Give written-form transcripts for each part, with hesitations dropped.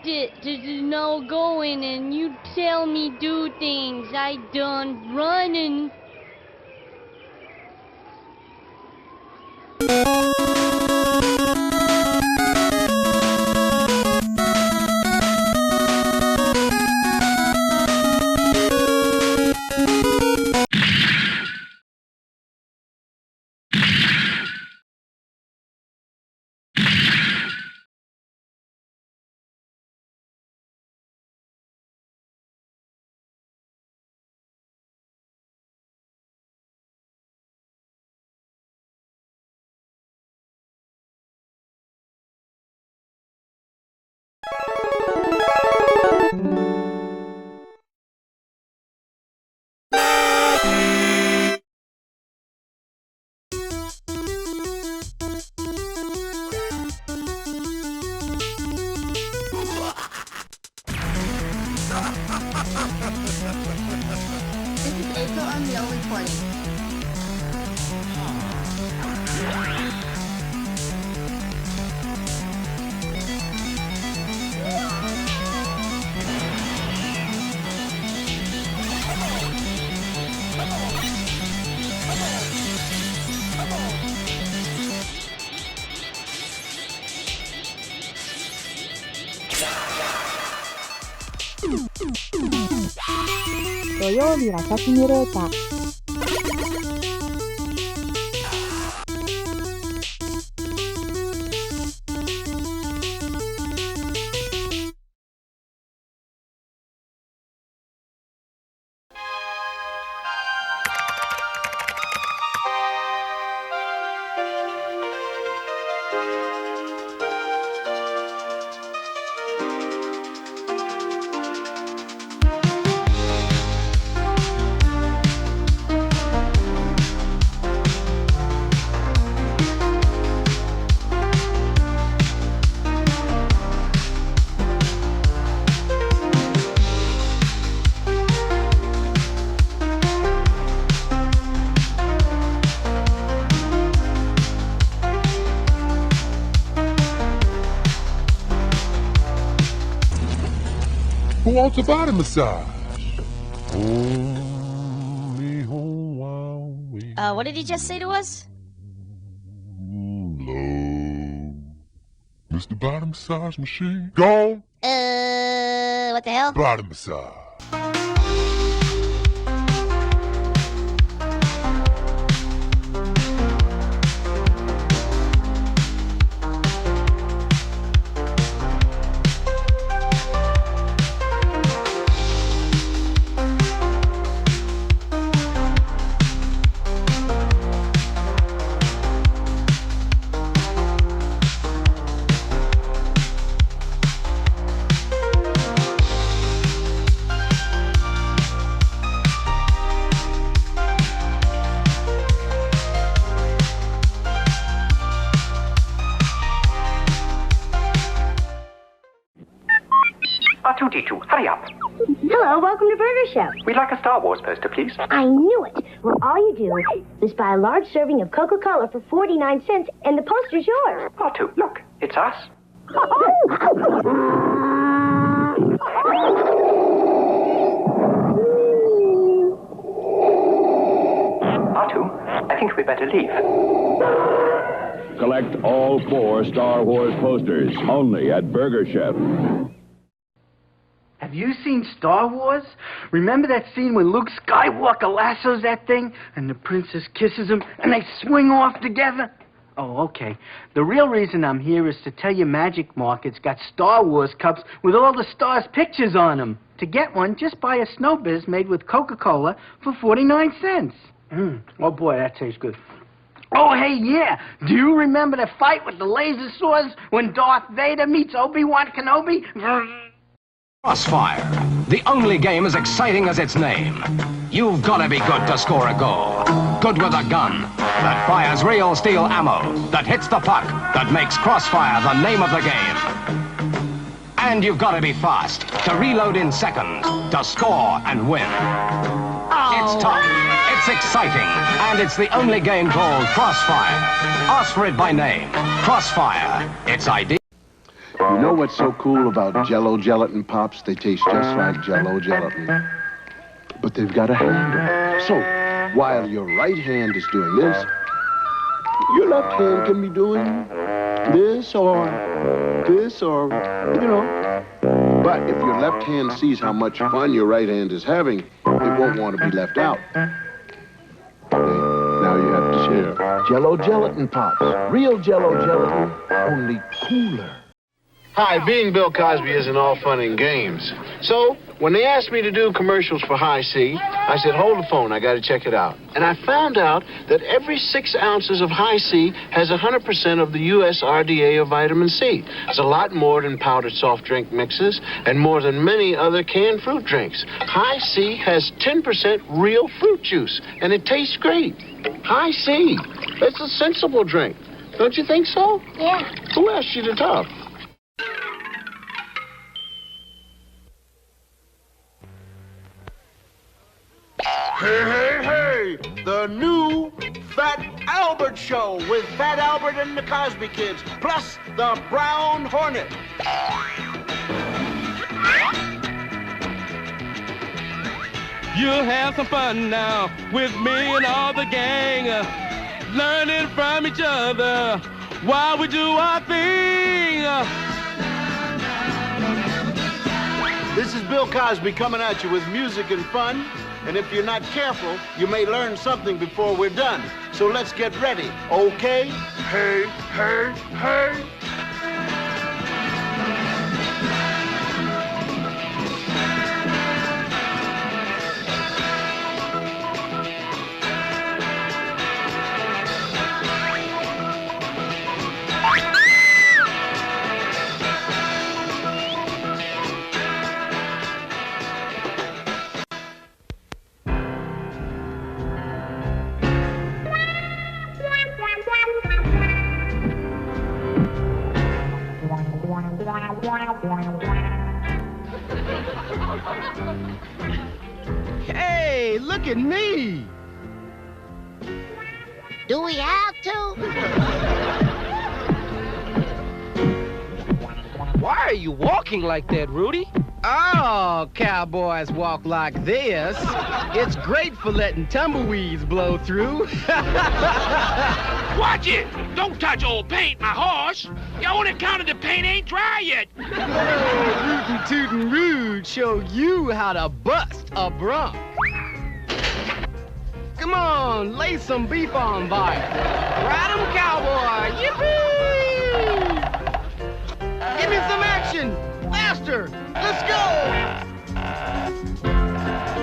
it. There's no going, and you tell me do things. I done running. I'm the only playing.土曜日朝シミュレーター。Who wants a body massage? What did he just say to us? Low. Mr. Body Massage Machine. Gone. What the hell? Body massage. R2-D2, hurry up. Hello, welcome to Burger Show. We'd like a Star Wars poster, please. I knew it. Well, all you do is buy a large serving of Coca-Cola for 49 cents, and the poster's yours. R2, look, it's us. R2, I think we'd better leave. Collect all 4 Star Wars posters, only at Burger Chef. Have you seen Star Wars? Remember that scene when Luke Skywalker lassos that thing and the princess kisses him and they swing off together? Oh, okay. The real reason I'm here is to tell you Magic Market's got Star Wars cups with all the stars' pictures on them. To get one, just buy a Snowbiz made with Coca-Cola for 49 cents. Oh, boy, that tastes good. Oh, hey, yeah. Do you remember the fight with the laser swords when Darth Vader meets Obi-Wan Kenobi? Crossfire, the only game as exciting as its name. You've got to be good to score a goal. Good with a gun that fires real steel ammo, that hits the puck, that makes Crossfire the name of the game. And you've got to be fast to reload in seconds, to score and win. It's tough, it's exciting, and it's the only game called Crossfire. Ask for it by name. Crossfire. It's ideal. You know what's so cool about Jell-O gelatin pops? They taste just like Jell-O gelatin. But they've got a handle. So, while your right hand is doing this, your left hand can be doing this or, you know. But if your left hand sees how much fun your right hand is having, it won't want to be left out. Now you have to share. Jell-O gelatin pops. Real Jell-O gelatin, only cooler. Hi, being Bill Cosby isn't all fun and games. So, when they asked me to do commercials for High C, I said, hold the phone, I gotta check it out. And I found out that every 6 ounces of High C has 100% of the U.S. RDA of vitamin C. It's a lot more than powdered soft drink mixes and more than many other canned fruit drinks. High C has 10% real fruit juice, and it tastes great. High C, it's a sensible drink. Don't you think so? Yeah. Who asked you to talk? Hey, the new Fat Albert Show with Fat Albert and the Cosby Kids, plus the Brown Hornet. You'll have some fun now with me and all the gang, learning from each other while we do our thing. This is Bill Cosby coming at you with music and fun. And if you're not careful, you may learn something before we're done. So let's get ready, okay? Hey, hey, hey. Hey, look at me! Do we have to? Why are you walking like that, Rudy? Oh, cowboys walk like this. It's great for letting tumbleweeds blow through. Watch it! Don't touch old paint, my horse! You on account of the paint ain't dry yet! Rootin' tootin' rude show you how to bust a bronc. Come on, lay some beef on fire. Ride 'em, cowboy! Yippee! Give me some action! Faster! Let's go!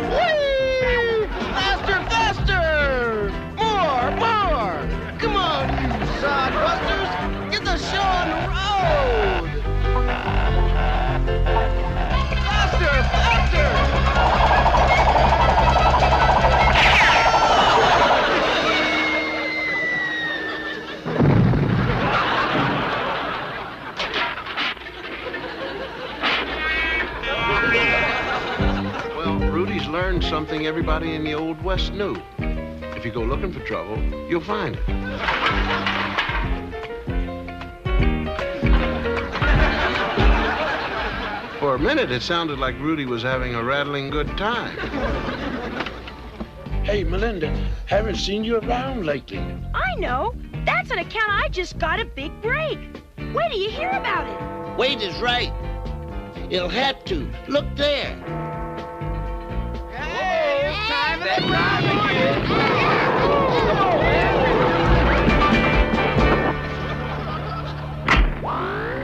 Whee! Faster, faster! More! Come on, you sodbusters! Get the show on the road! Faster! Learned something everybody in the Old West knew. If you go looking for trouble, you'll find it. For a minute, it sounded like Rudy was having a rattling good time. Hey, Melinda, haven't seen you around lately. I know. That's an account I just got a big break. When do you hear about it? Wait is right. It'll have to. Look there. Time to drive again.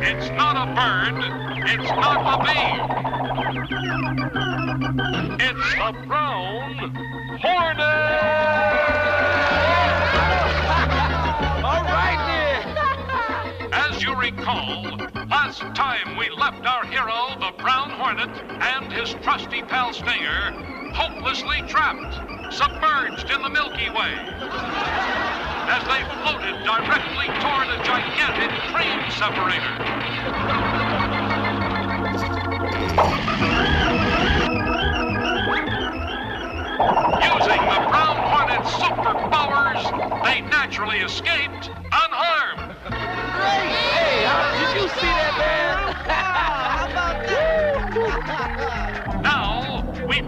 It's not a bird. It's not a bee. It's a brown hornet! All right, then. As you recall, last time we left our hero, the brown hornet, and his trusty pal Stinger, hopelessly trapped, submerged in the Milky Way, as they floated directly toward a gigantic train separator. Using the Brown Hornet's superpowers, they naturally escaped unharmed. Great! Hey, did you see that, man?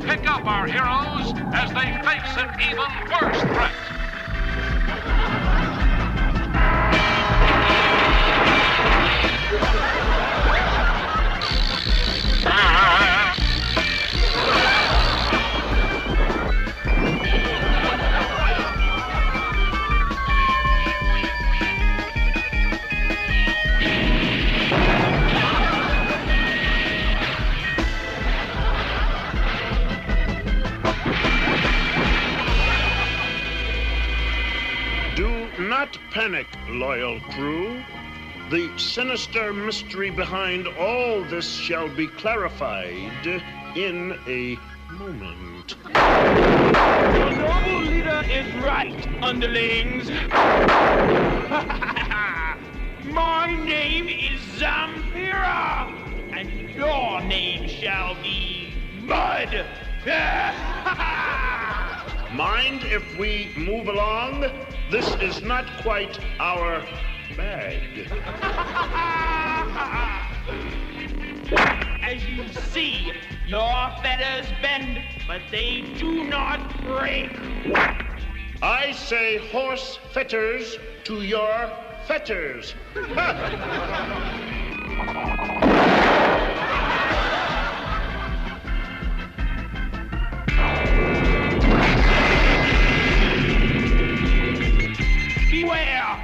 pick up our heroes as they face an even worse threat. Not panic, loyal crew. The sinister mystery behind all this shall be clarified in a moment. Your noble leader is right, underlings. My name is Zampira, and your name shall be Mud. Mind if we move along? This is not quite our bag. As you see, your fetters bend, but they do not break. I say horse fetters to your fetters. Beware!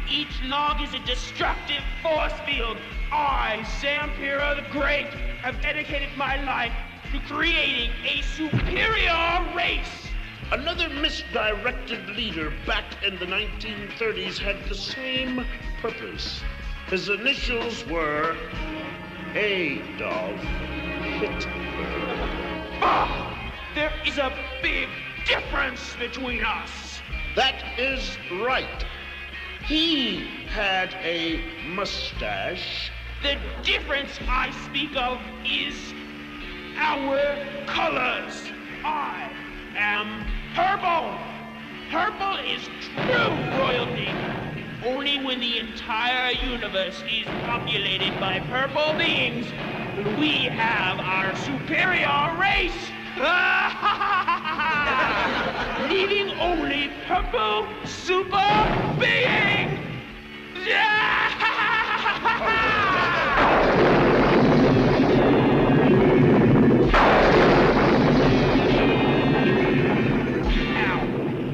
Each log is a destructive force field. I, Zampira the Great, have dedicated my life to creating a superior race. Another misdirected leader back in the 1930s had the same purpose. His initials were Adolf Hitler. Ah! There is a big difference between us. That is right. He had a mustache. The difference I speak of is our colors. I am purple. Purple is true royalty. Only when the entire universe is populated by purple beings will we have our superior race. Leaving only purple super beings. Now,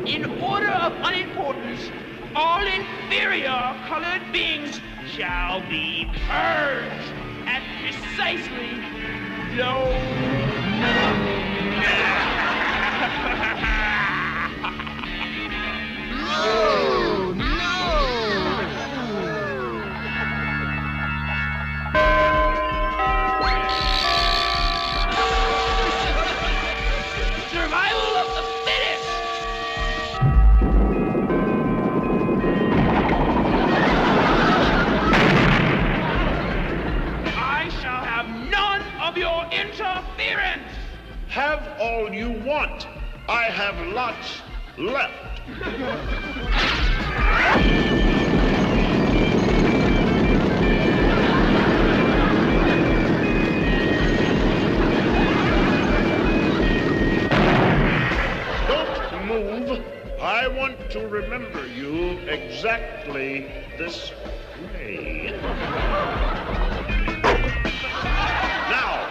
in order of unimportance, all inferior colored beings shall be purged at precisely no. Oh, no! Survival of the fittest! I shall have none of your interference! Have all you want. I have lots left. Don't move. I want to remember you exactly this way. Now,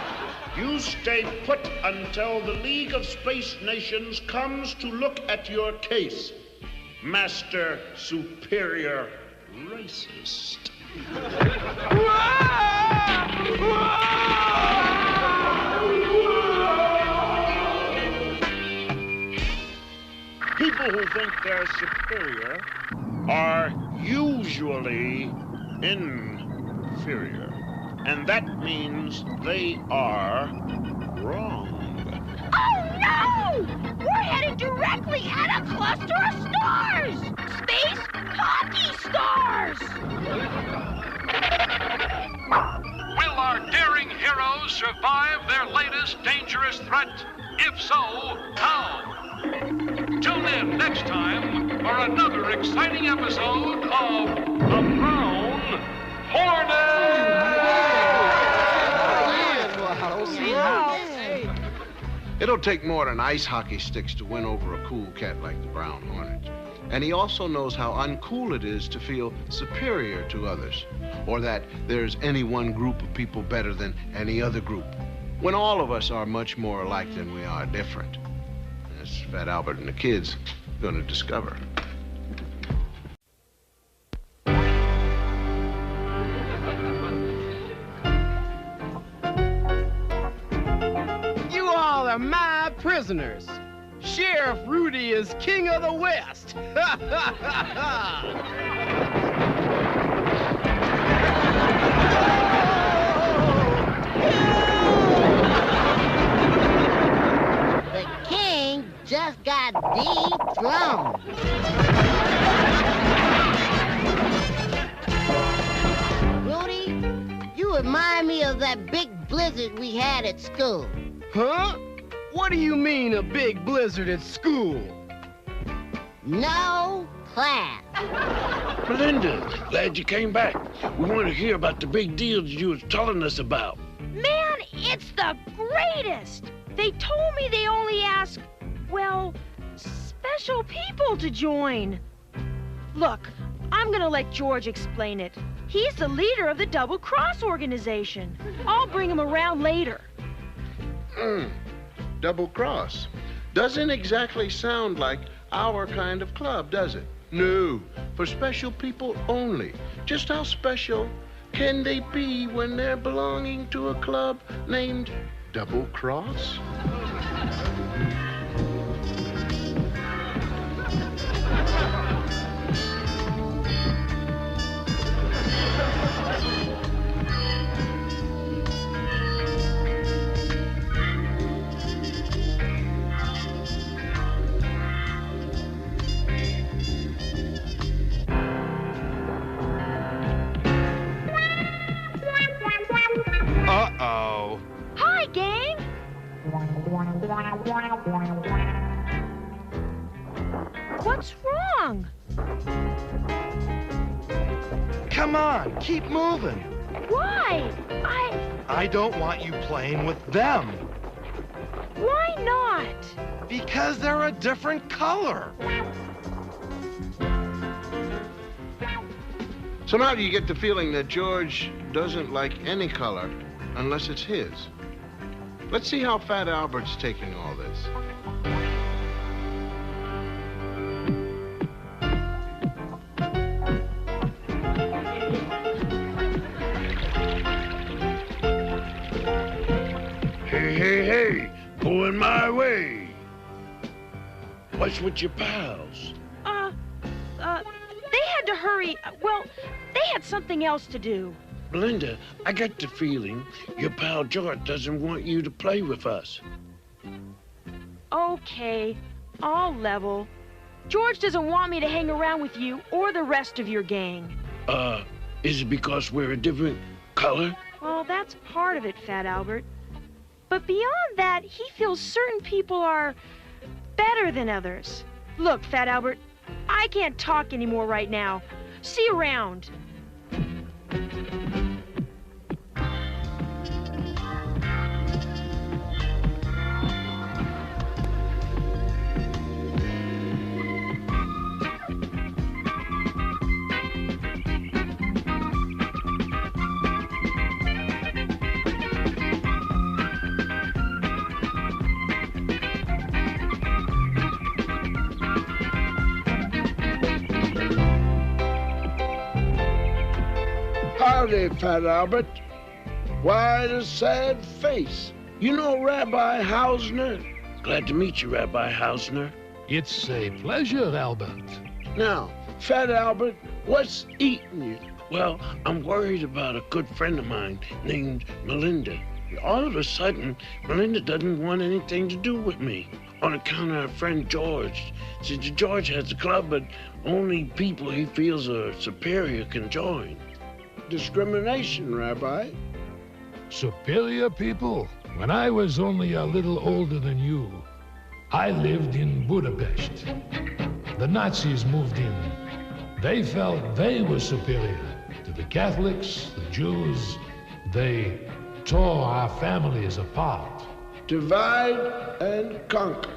you stay put until the League of Space Nations comes to look at your case, Master Superior Racist. People who think they're superior are usually inferior. And that means they are wrong. Oh, no! We're headed directly at a cluster of stars! Space hockey stars! Will our daring heroes survive their latest dangerous threat? If so, how? Tune in next time for another exciting episode of The Brown Hornet! Wow. It'll take more than ice hockey sticks to win over a cool cat like the Brown Hornet. And he also knows how uncool it is to feel superior to others, or that there's any one group of people better than any other group, when all of us are much more alike than we are different. As Fat Albert and the kids are going to discover. You all are my prisoners. Sheriff Rudy is king of the West. The king just got dethroned. Rudy, you remind me of that big blizzard we had at school. Huh? What do you mean, a big blizzard at school? No class. Melinda, glad you came back. We want to hear about the big deal that you was telling us about. Man, it's the greatest! They told me they only ask, well, special people to join. Look, I'm gonna let George explain it. He's the leader of the Double Cross organization. I'll bring him around later. Double Cross. Doesn't exactly sound like our kind of club, does it? No, for special people only. Just how special can they be when they're belonging to a club named Double Cross? Uh-oh. Hi, gang! What's wrong? Come on, keep moving. Why? I don't want you playing with them. Why not? Because they're a different color. Somehow you get the feeling that George doesn't like any color unless it's his. Let's see how Fat Albert's taking all this. Hey, going my way. What's with your pals? They had to hurry. Well, they had something else to do. Belinda, I get the feeling your pal George doesn't want you to play with us. Okay, I'll level. George doesn't want me to hang around with you or the rest of your gang. Is it because we're a different color? Well, that's part of it, Fat Albert. But beyond that, he feels certain people are better than others. Look, Fat Albert, I can't talk anymore right now. See you around. Howdy, Fat Albert. Why the sad face? You know Rabbi Hausner? Glad to meet you, Rabbi Hausner. It's a pleasure, Albert. Now, Fat Albert, what's eating you? Well, I'm worried about a good friend of mine named Melinda. All of a sudden, Melinda doesn't want anything to do with me on account of her friend George. See, George has a club, but only people he feels are superior can join. Discrimination, Rabbi. Superior people? When I was only a little older than you, I lived in Budapest. The Nazis moved in. They felt they were superior to the Catholics, the Jews. They tore our families apart. Divide and conquer.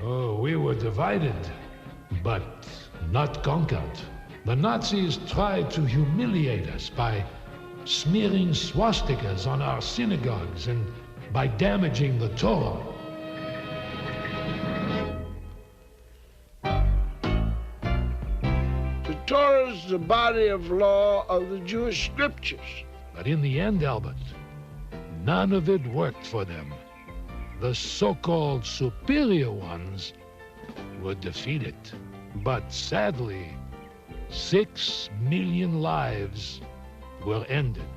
Oh, we were divided, but not conquered. The Nazis tried to humiliate us by smearing swastikas on our synagogues and by damaging the Torah. The Torah is the body of law of the Jewish scriptures. But in the end, Albert, none of it worked for them. The so-called superior ones were defeated. But sadly, 6 million lives were ended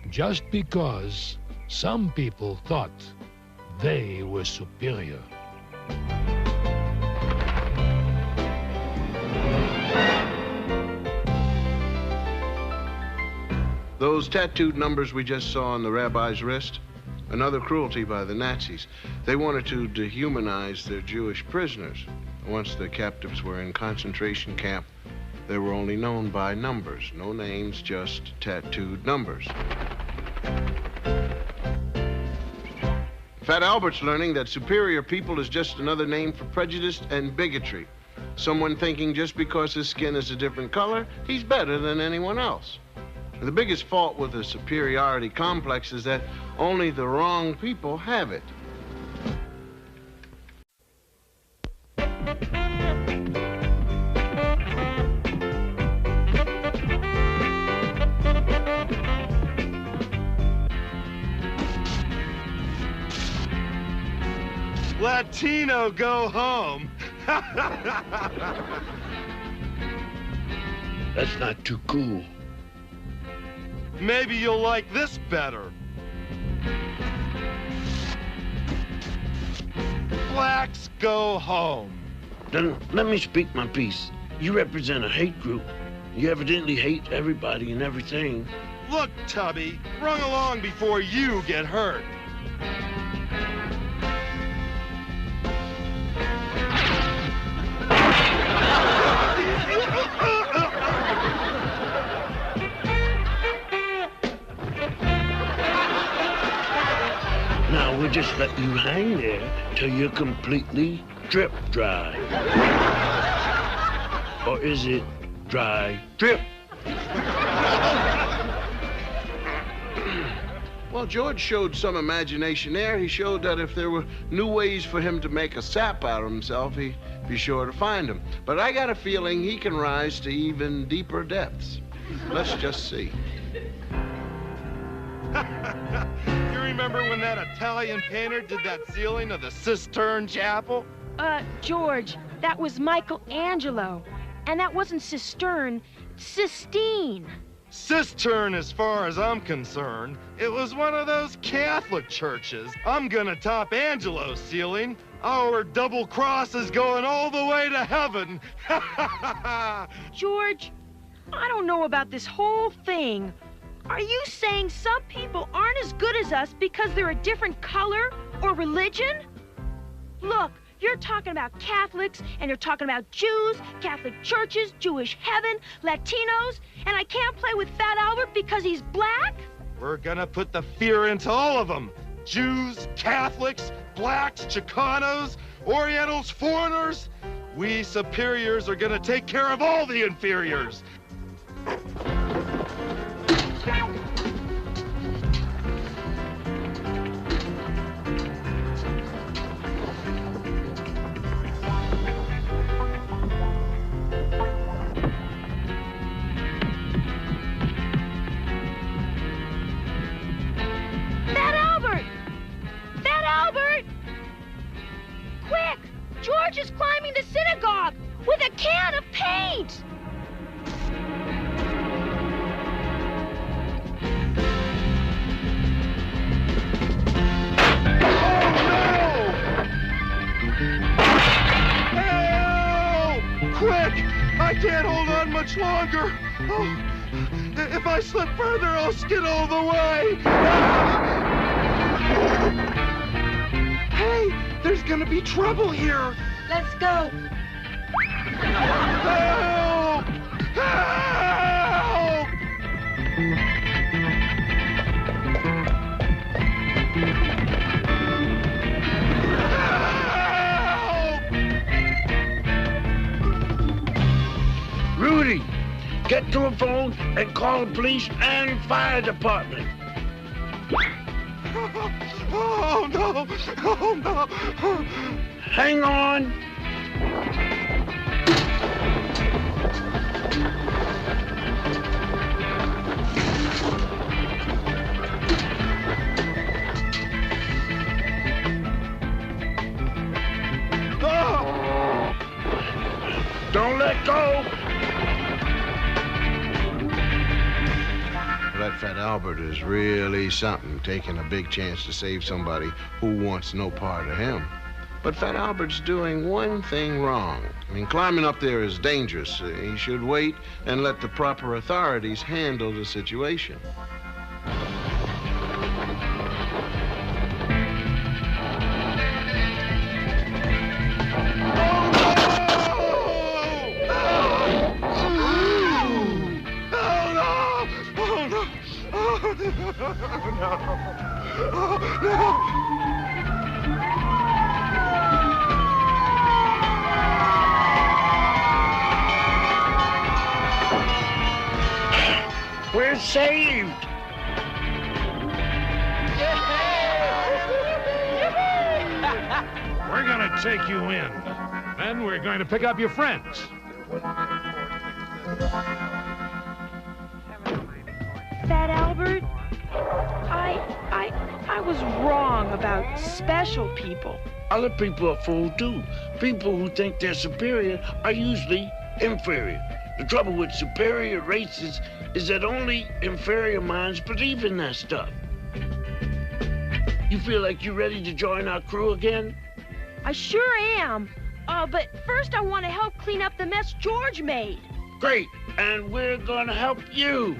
just because some people thought they were superior. Those tattooed numbers we just saw on the rabbi's wrist, another cruelty by the Nazis. They wanted to dehumanize their Jewish prisoners. Once the captives were in concentration camp, they were only known by numbers. No names, just tattooed numbers. Fat Albert's learning that superior people is just another name for prejudice and bigotry. Someone thinking just because his skin is a different color, he's better than anyone else. And the biggest fault with the superiority complex is that only the wrong people have it. Latino, go home. That's not too cool. Maybe you'll like this better. Blacks, go home. Then let me speak my piece. You represent a hate group. You evidently hate everybody and everything. Look, Tubby, run along before you get hurt. Now we'll just let you hang there till you're completely drip dry. Or is it dry drip? Well, George showed some imagination there. He showed that if there were new ways for him to make a sap out of himself, he'd be sure to find them. But I got a feeling he can rise to even deeper depths. Let's just see. You remember when that Italian painter did that ceiling of the Cistern Chapel? George, that was Michelangelo. And that wasn't cistern, Sistine. Cistern, as far as I'm concerned. It was one of those Catholic churches. I'm gonna top Angelo's ceiling. Our double cross is going all the way to heaven. George, I don't know about this whole thing. Are you saying some people aren't as good as us because they're a different color or religion? Look, you're talking about Catholics, and you're talking about Jews, Catholic churches, Jewish heaven, Latinos, and I can't play with Fat Albert because he's black? We're gonna put the fear into all of them. Jews, Catholics, blacks, Chicanos, Orientals, foreigners. We superiors are gonna take care of all the inferiors. George is climbing the synagogue with a can of paint! Help! Quick! I can't hold on much longer. Oh, if I slip further, I'll skid all the way. Hey! There's gonna be trouble here! Let's go! Help! Help! get to a phone and call the police and fire department. Oh, no! Oh, no! Hang on. Don't let go. That Fat Albert is really something, taking a big chance to save somebody who wants no part of him. But Fat Albert's doing one thing wrong. I mean, climbing up there is dangerous. He should wait and let the proper authorities handle the situation. We're saved. We're gonna take you in. Then we're going to pick up your friends. Fat Albert, I was wrong about special people. Other people are fooled too. People who think they're superior are usually inferior. The trouble with superior races is that only inferior minds believe in that stuff. You feel like you're ready to join our crew again? I sure am. But first I want to help clean up the mess George made. Great, and we're gonna help you.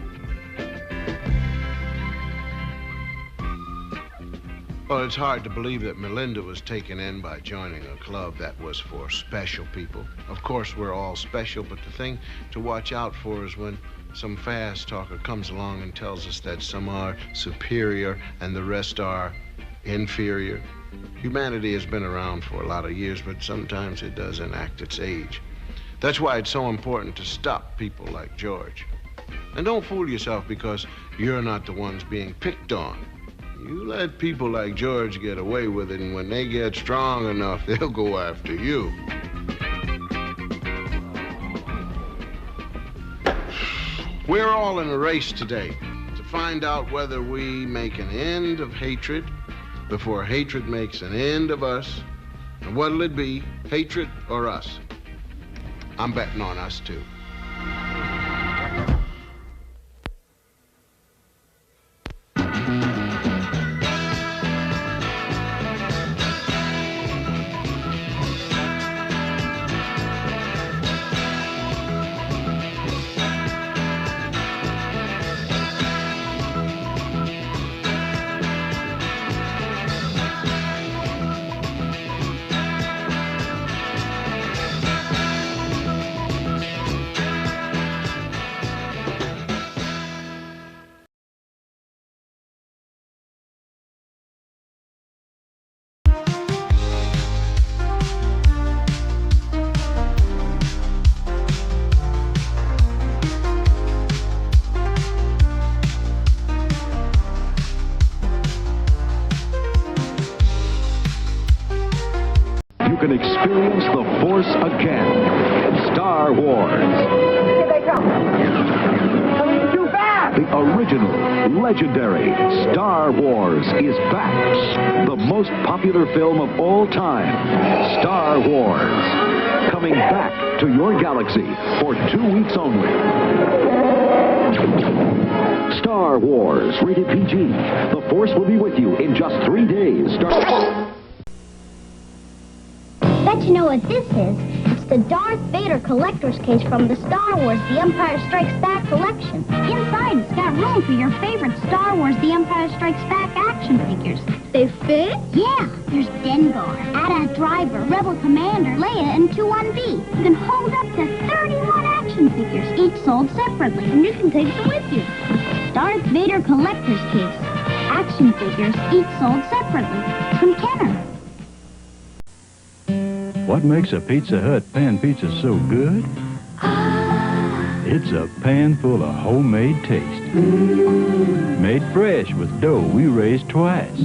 Well, it's hard to believe that Melinda was taken in by joining a club that was for special people. Of course, we're all special, but the thing to watch out for is when some fast talker comes along and tells us that some are superior and the rest are inferior. Humanity has been around for a lot of years, but sometimes it does enact its age. That's why it's so important to stop people like George. And don't fool yourself because you're not the ones being picked on. You let people like George get away with it, and when they get strong enough, they'll go after you. We're all in a race today to find out whether we make an end of hatred before hatred makes an end of us. And what'll it be, hatred or us? I'm betting on us too. Can experience the Force again. Star Wars. Here they come. Coming too fast. The original, legendary Star Wars is back. The most popular film of all time, Star Wars. Coming back to your galaxy for 2 weeks only. Star Wars, rated PG. The Force will be with you in just 3 days. Bet you know what this is. It's the Darth Vader collector's case from the Star Wars The Empire Strikes Back collection. Inside, it's got room for your favorite Star Wars The Empire Strikes Back action figures. They fit? Yeah. There's Dengar, AT-AT Driver, Rebel Commander, Leia, and 2-1B. You can hold up to 31 action figures, each sold separately, and you can take them with you. Darth Vader collector's case. Action figures, each sold separately. From Kenner. What makes a Pizza Hut pan pizza so good? It's a pan full of homemade taste. Made fresh with dough we raised twice.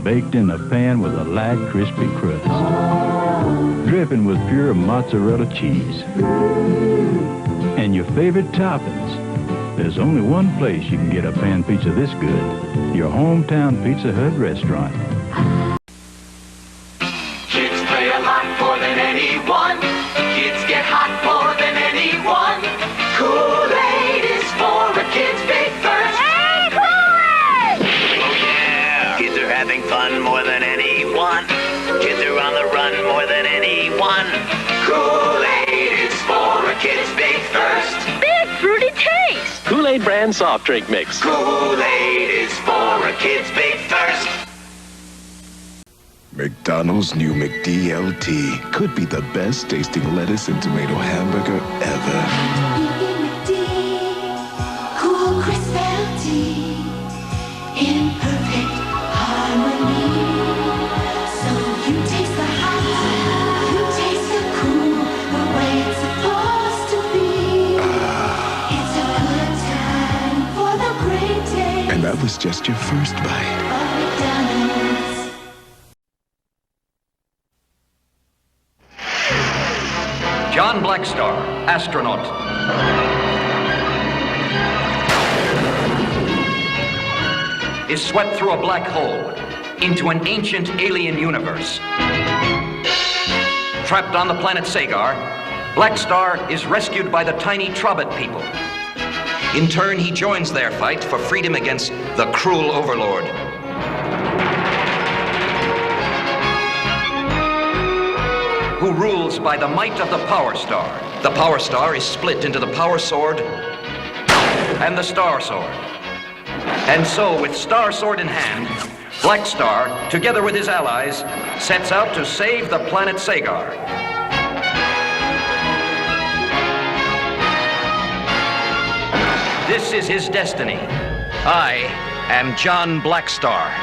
Baked in a pan with a light, crispy crust. Dripping with pure mozzarella cheese. And your favorite toppings. There's only one place you can get a pan pizza this good. Your hometown Pizza Hut restaurant. Kids play a lot more than anyone. Kids get hot more than anyone. Kool-Aid is for a kid's big thirst. Hey, Kool-Aid! Oh yeah! Kids are having fun more than anyone. Kids are on the run more than anyone. Kool-Aid is for a kid's big thirst. Big fruity taste. Kool-Aid brand soft drink mix. Kool-Aid is for a kid's big thirst. McDonald's new McDLT could be the best tasting lettuce and tomato hamburger ever. Cool, crisp LT in perfect harmony. So you taste the hot, you taste the cool, the way it's supposed to be. It's a good time for the great day. And that was just your first bite. McDonald's. John Blackstar, astronaut. Is swept through a black hole into an ancient alien universe. Trapped on the planet Sagar, Blackstar is rescued by the tiny Trobbit people. In turn, he joins their fight for freedom against the cruel overlord. Who rules by the might of the Power Star. The Power Star is split into the Power Sword and the Star Sword. And so, with Star Sword in hand, Blackstar, together with his allies, sets out to save the planet Sagar. This is his destiny. I am John Blackstar.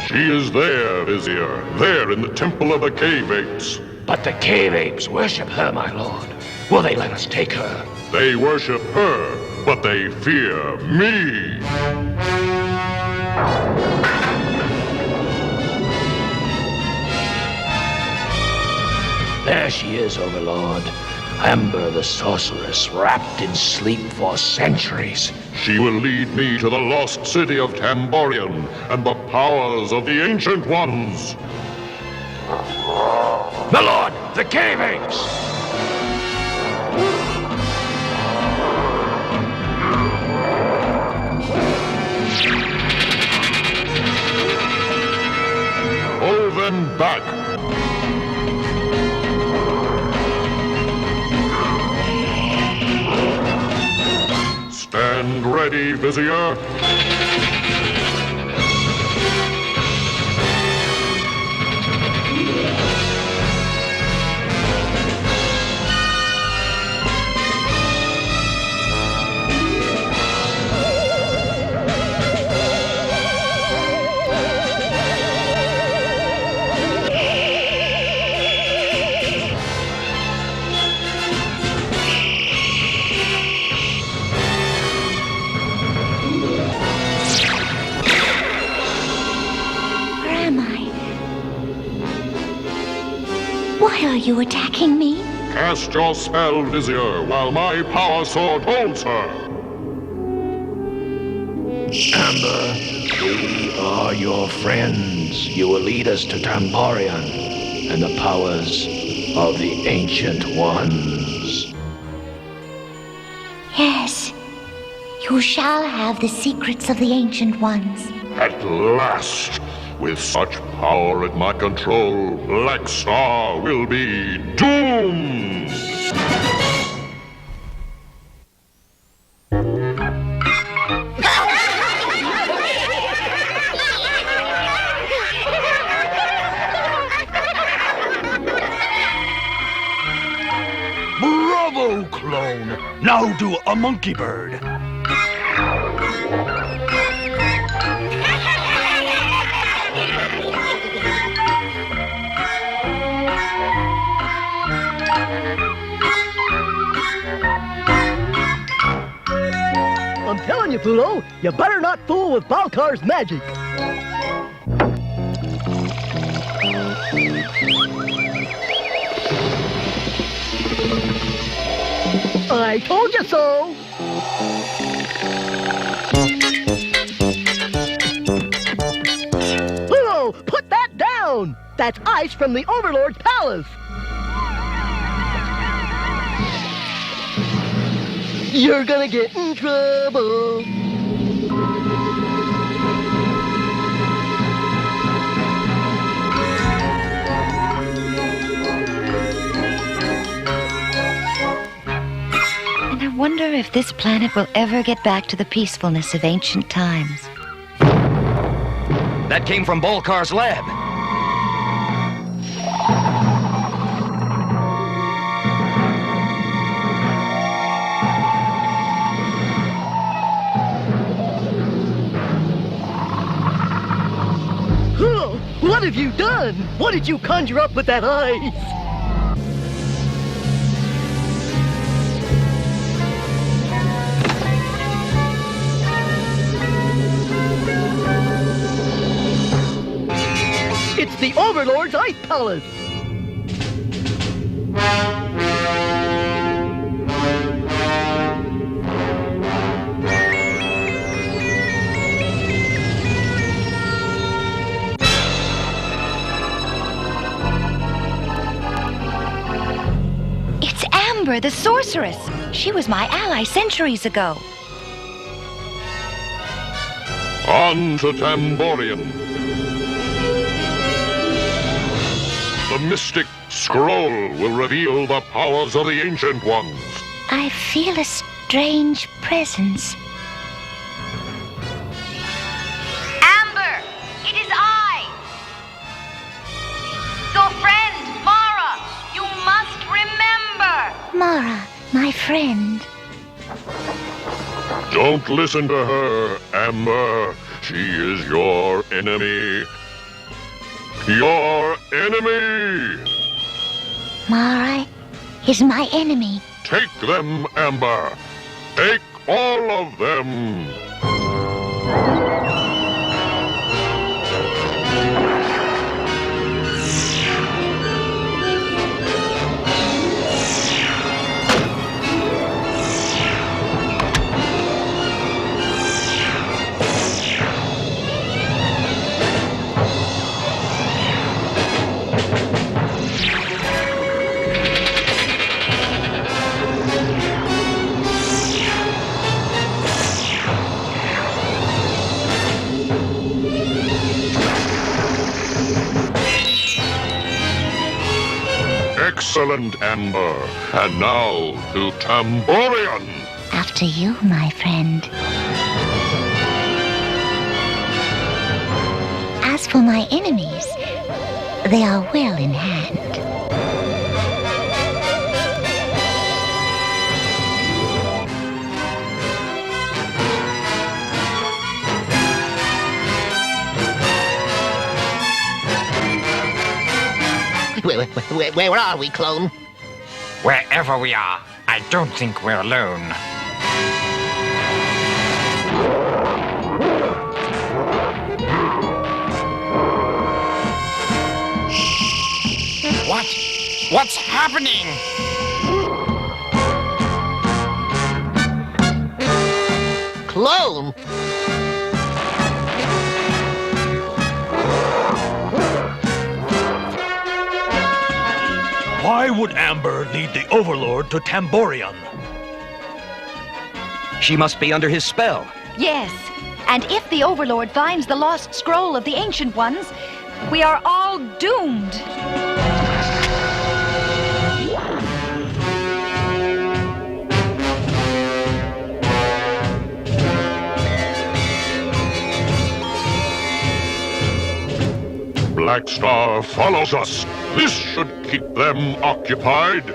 She is there, Vizier. There in the Temple of the Cave Apes. But the cave apes worship her, my lord. Will they let us take her? They worship her, but they fear me. There she is, Overlord. Amber the sorceress, wrapped in sleep for centuries. She will lead me to the lost city of Tamborian and the powers of the Ancient Ones. My lord, the cave apes! Pull them back. Stand ready, Vizier. Why are you attacking me? Cast your spell, Vizier, while my power sword holds her. Amber, we are your friends. You will lead us to Tamborian and the powers of the Ancient Ones. Yes. You shall have the secrets of the Ancient Ones. At last, with such power at my control, Blackstar will be doomed! Now do a monkey bird. I'm telling you, Pluto, you better not fool with Balkar's magic. I told you so. Pluto, put that down. That's ice from the Overlord's palace. You're gonna get in trouble. And I wonder if this planet will ever get back to the peacefulness of ancient times. That came from Balkar's lab. What have you done? What did you conjure up with that ice? It's the Overlord's ice palace. Amber, the sorceress. She was my ally centuries ago. On to Tamborian. The mystic scroll will reveal the powers of the Ancient Ones. I feel a strange presence. Amber, it is I. Your friend, Mara. You must remember. Mara, my friend. Don't listen to her, Amber. She is your enemy. Your enemy! Mara is my enemy. Take them, Amber. Take all of them. Excellent, Amber. And now to Tamborian. After you, my friend. As for my enemies, they are well in hand. Where are we, clone? Wherever we are, I don't think we're alone. What? What's happening? Clone? Why would Amber lead the Overlord to Tamborian? She must be under his spell. Yes, and if the Overlord finds the lost scroll of the Ancient Ones, we are all doomed. Blackstar follows us. This should keep them occupied.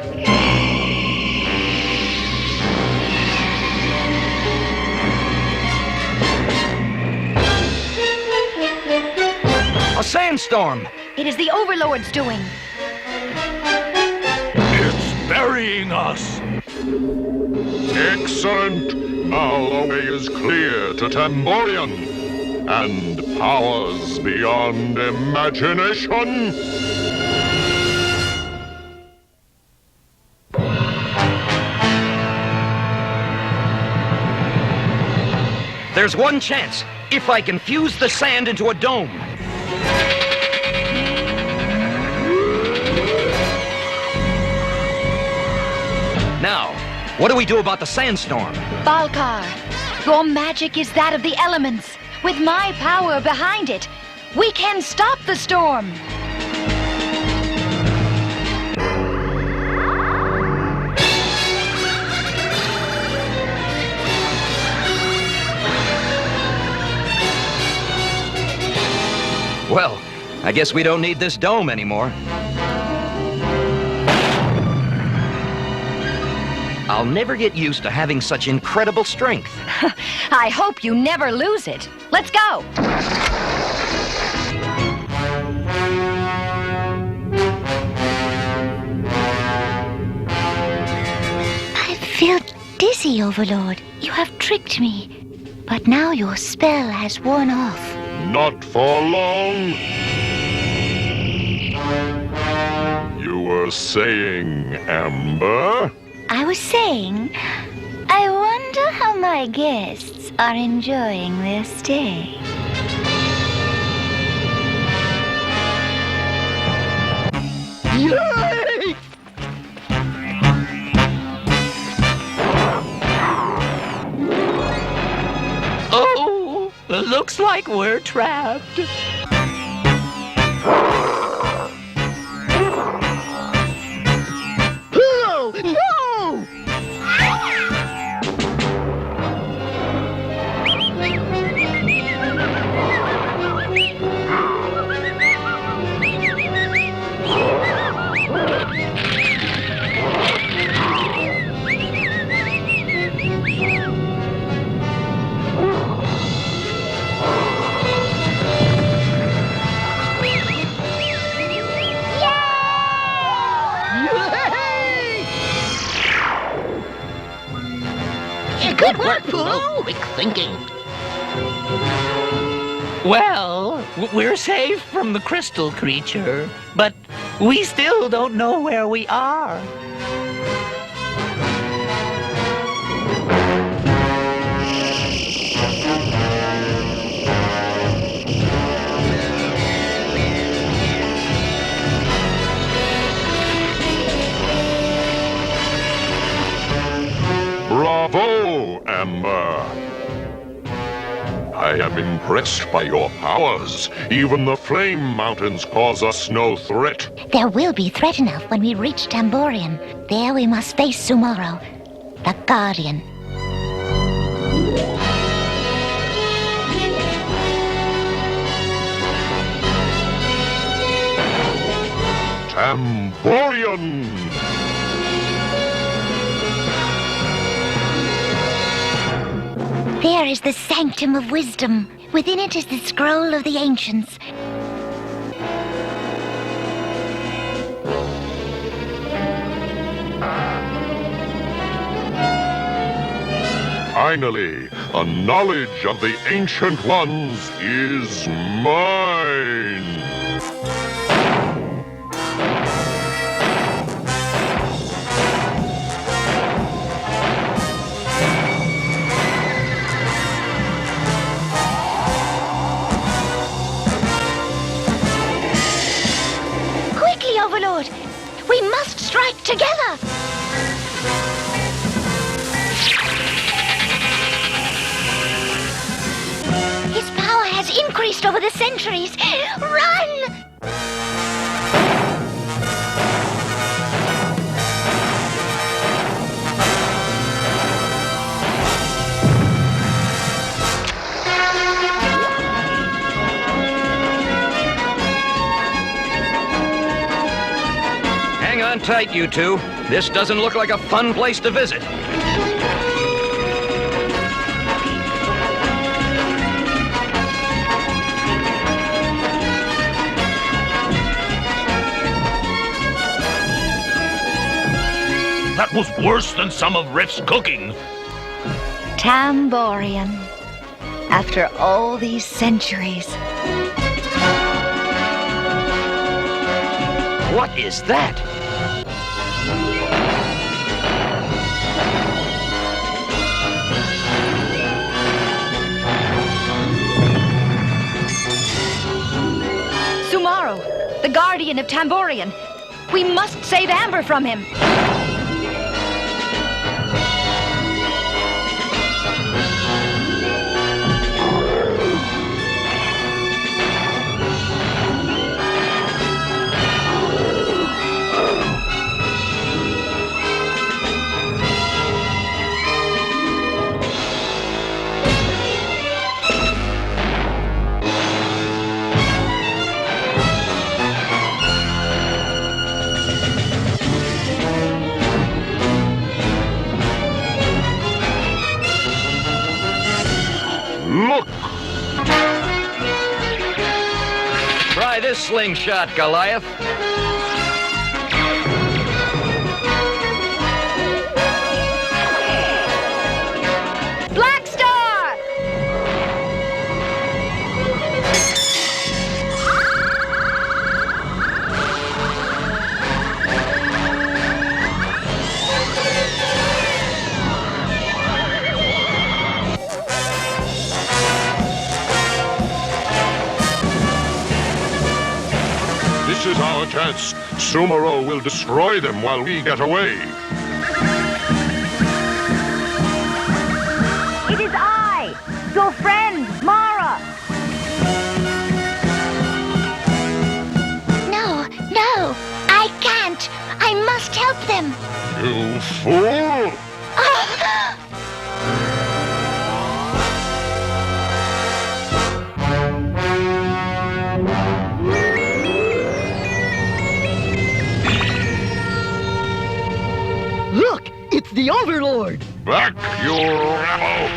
sandstorm! It is the Overlord's doing. It's burying us! Excellent! Now the way is clear to Tamborian and powers beyond imagination. There's one chance, if I can fuse the sand into a dome. Now, what do we do about the sandstorm? Balkar, your magic is that of the elements. With my power behind it, we can stop the storm. Well, I guess we don't need this dome anymore. I'll never get used to having such incredible strength. I hope you never lose it. Let's go. I feel dizzy, Overlord. You have tricked me. But now your spell has worn off. Not for long. You were saying, Amber? I was saying, I wonder how my guests are enjoying their stay. Yay! Oh, looks like we're trapped. Pluto! No! Good work, Pluto. Quick thinking. Well, we're safe from the crystal creature, but we still don't know where we are. Bravo, Amber! I am impressed by your powers. Even the Flame Mountains cause us no threat. There will be threat enough when we reach Tamborian. There we must face tomorrow, the Guardian. Tamborian! There is the Sanctum of Wisdom. Within it is the Scroll of the Ancients. Finally, a knowledge of the Ancient Ones is mine! Overlord! We must strike together! His power has increased over the centuries. Run! Hang on tight, you two. This doesn't look like a fun place to visit. That was worse than some of Riff's cooking. Tamborian. After all these centuries. What is that? Sumaro, the guardian of Tamborian. We must save Amber from him. Look! Try this slingshot, Goliath. Blackstar! This is our chance. Sumaro will destroy them while we get away. It is I, your friend, Mara. No, no, I can't. I must help them. You fool! Look, it's the Overlord. Back, you rabble!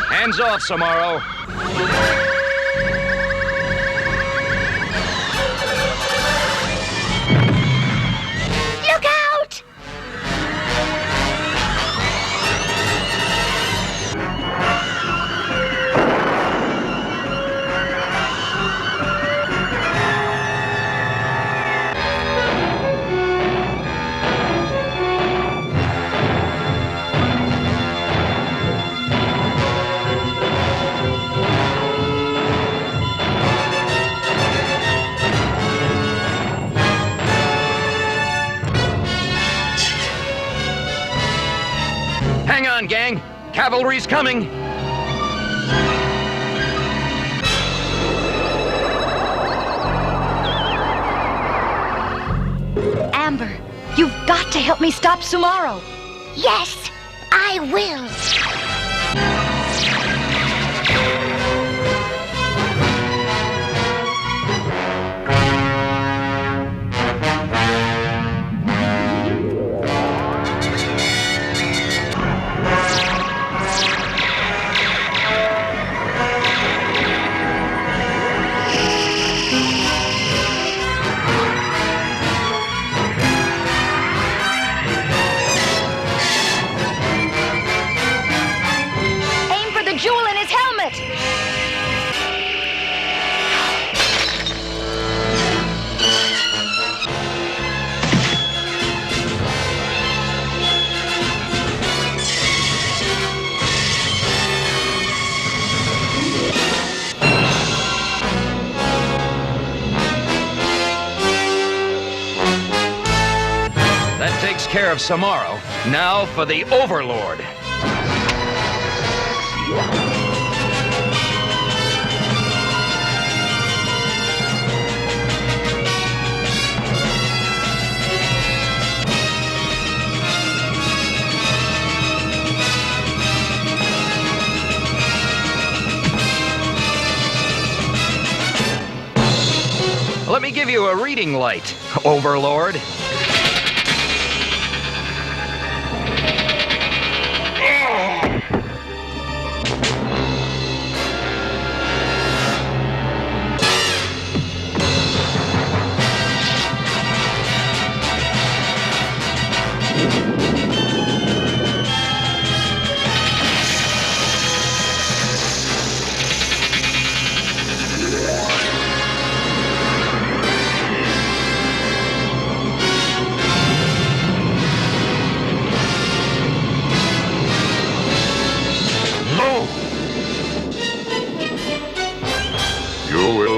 Hands off, Sumaro. Look out! Hang on, gang. Cavalry's coming. Amber, you've got to help me stop Sumaro. Yes, I will. Aim for the jewel in his helmet. That takes care of Sumaro. Now for the Overlord. Let me give you a reading light, Overlord.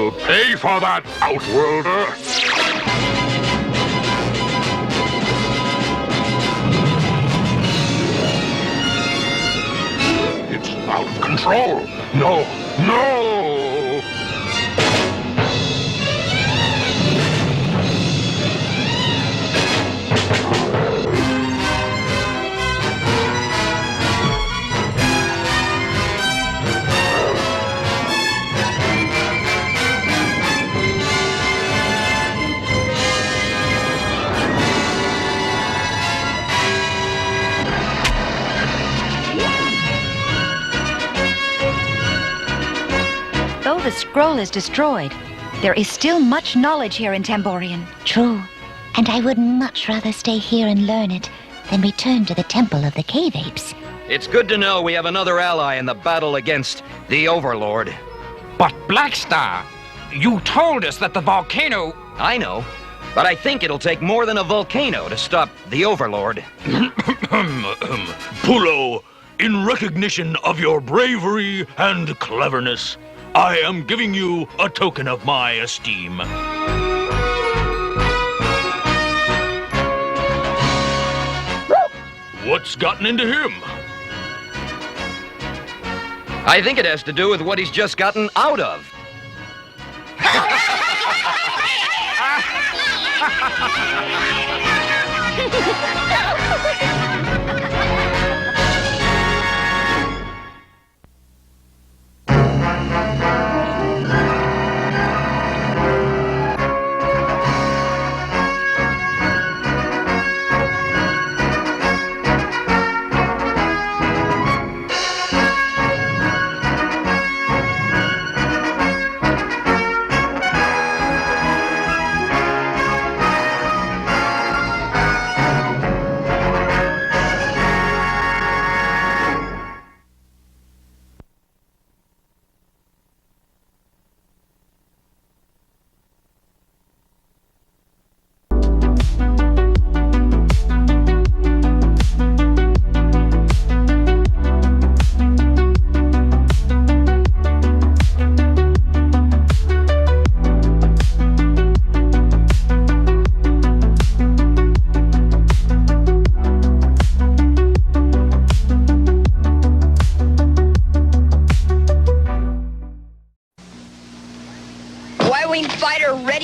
You'll pay for that, Outworlder! It's out of control! No! No! Though the scroll is destroyed, there is still much knowledge here in Tamborian. True. And I would much rather stay here and learn it than return to the Temple of the Cave Apes. It's good to know we have another ally in the battle against the Overlord. But Blackstar, you told us that the volcano... I know, but I think it'll take more than a volcano to stop the Overlord. Pulo, in recognition of your bravery and cleverness, I am giving you a token of my esteem. What's gotten into him? I think it has to do with what he's just gotten out of.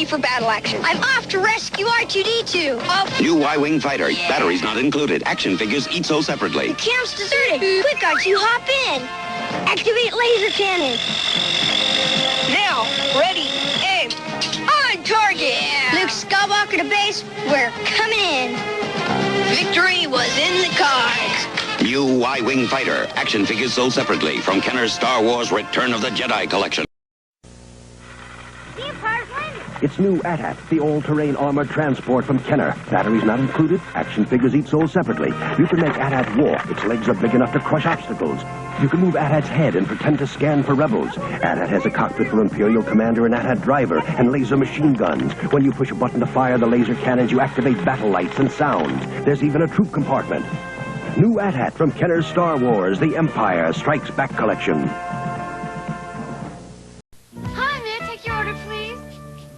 For battle action. I'm off to rescue R2-D2. Oh. New Y-Wing fighter. Yeah. Batteries not included. Action figures each sold separately. The camp's deserted. Quick, R2, hop in. Activate laser cannon. Now, ready, aim, on target. Yeah. Luke Skywalker to base. We're coming in. Victory was in the cards. New Y-Wing fighter. Action figures sold separately from Kenner's Star Wars Return of the Jedi collection. It's new AT-AT, the all-terrain armored transport from Kenner. Batteries not included, action figures each sold separately. You can make AT-AT walk. Its legs are big enough to crush obstacles. You can move AT-AT's head and pretend to scan for rebels. AT-AT has a cockpit for Imperial Commander and AT-AT driver and laser machine guns. When you push a button to fire the laser cannons, you activate battle lights and sounds. There's even a troop compartment. New AT-AT from Kenner's Star Wars, The Empire Strikes Back collection.